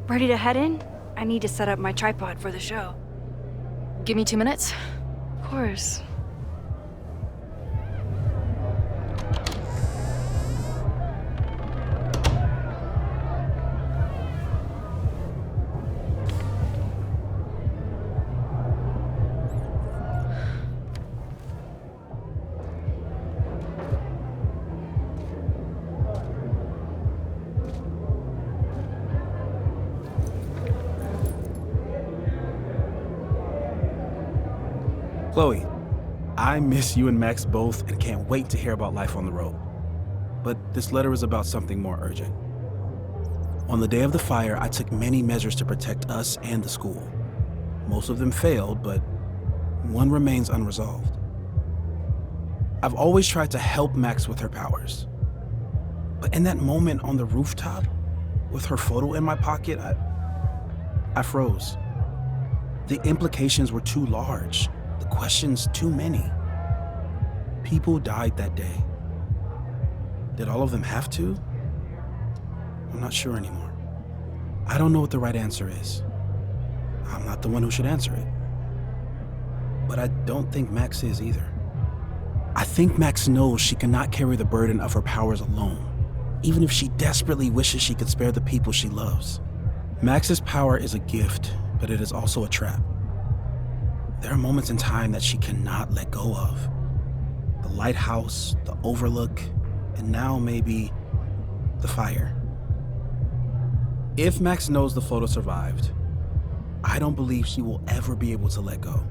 Ready to head in? I need to set up my tripod for the show. Give me 2 minutes. Of course. Chloe, I miss you and Max both and can't wait to hear about life on the road. But this letter is about something more urgent. On the day of the fire, I took many measures to protect us and the school. Most of them failed, but one remains unresolved. I've always tried to help Max with her powers. But in that moment on the rooftop, with her photo in my pocket, I froze. The implications were too large. The questions too many. People died that day. Did all of them have to? I'm not sure anymore. I don't know what the right answer is. I'm not the one who should answer it. But I don't think Max is either. I think Max knows she cannot carry the burden of her powers alone, even if she desperately wishes she could spare the people she loves. Max's power is a gift, but it is also a trap. There are moments in time that she cannot let go of. The lighthouse, the overlook, and now maybe the fire. If Max knows the photo survived, I don't believe she will ever be able to let go.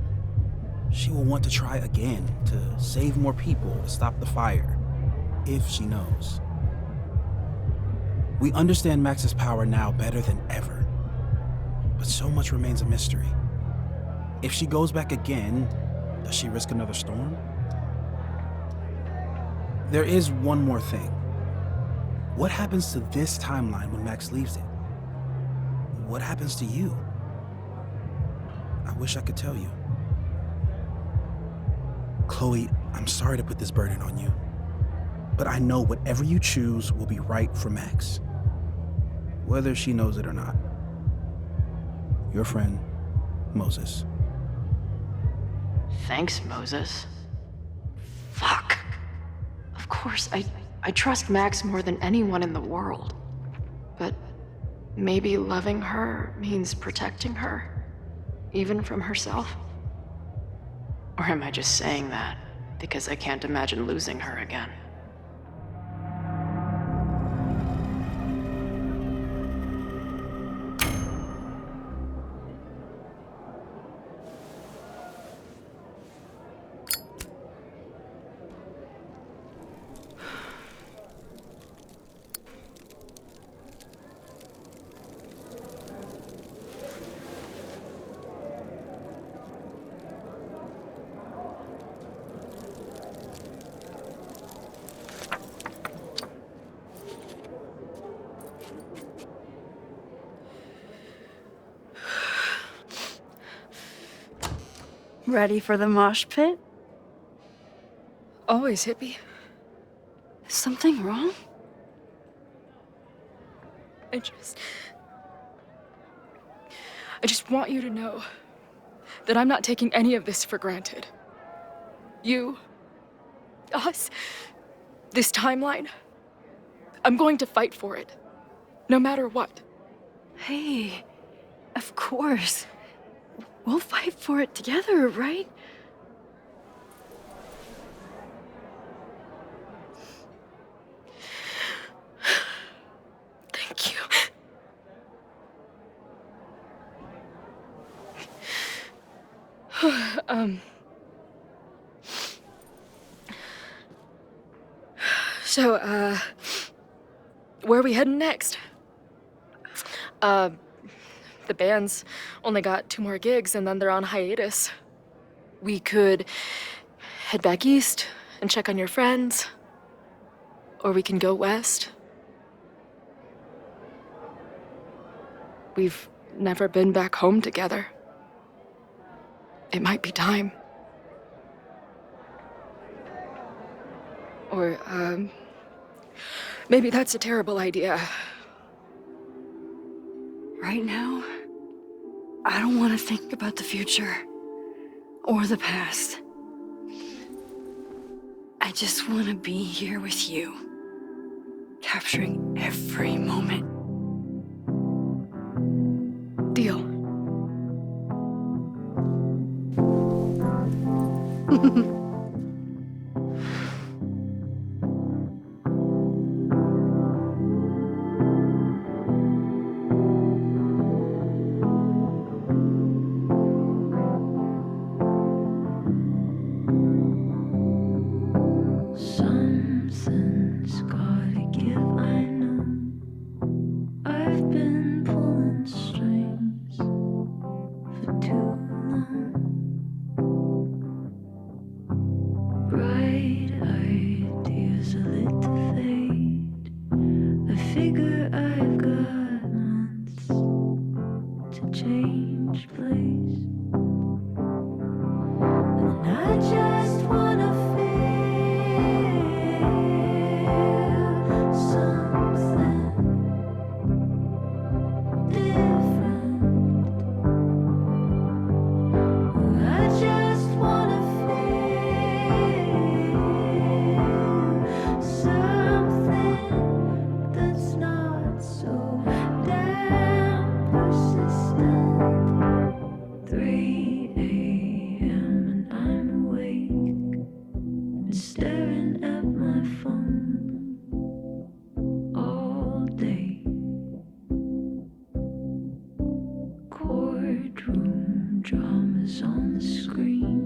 She will want to try again to save more people, to stop the fire, if she knows. We understand Max's power now better than ever, but so much remains a mystery. If she goes back again, Does she risk another storm? There is one more thing. What happens to this timeline when Max leaves it? What happens to you? I wish I could tell you. Chloe, I'm sorry to put this burden on you, but I know whatever you choose will be right for Max, whether she knows it or not. Your friend, Moses. Thanks, Moses. Fuck. Of course, I trust Max more than anyone in the world. But maybe loving her means protecting her, even from herself? Or am I just saying that because I can't imagine losing her again? Ready for the mosh pit? Always, hippie. Is something wrong? I just want you to know that I'm not taking any of this for granted. You, us, this timeline. I'm going to fight for it, no matter what. Hey, of course. We'll fight for it together, right? Thank you. So, where are we heading next? The band's only got 2 more gigs and then they're on hiatus. We could head back east and check on your friends, or we can go west. We've never been back home together. It might be time. Or, maybe that's a terrible idea. Right now, I don't want to think about the future or the past. I just want to be here with you, capturing every moment. Deal. Something's gotta give, I know. I've been pulling strings for too long. Bright ideas are lit to fade. I figure I've got months to change place. And I just wanna feel something different. I just wanna feel something that's not so damn persistent. 3 a.m. and I'm awake and staring at my phone all day. Courtroom dramas on the screen.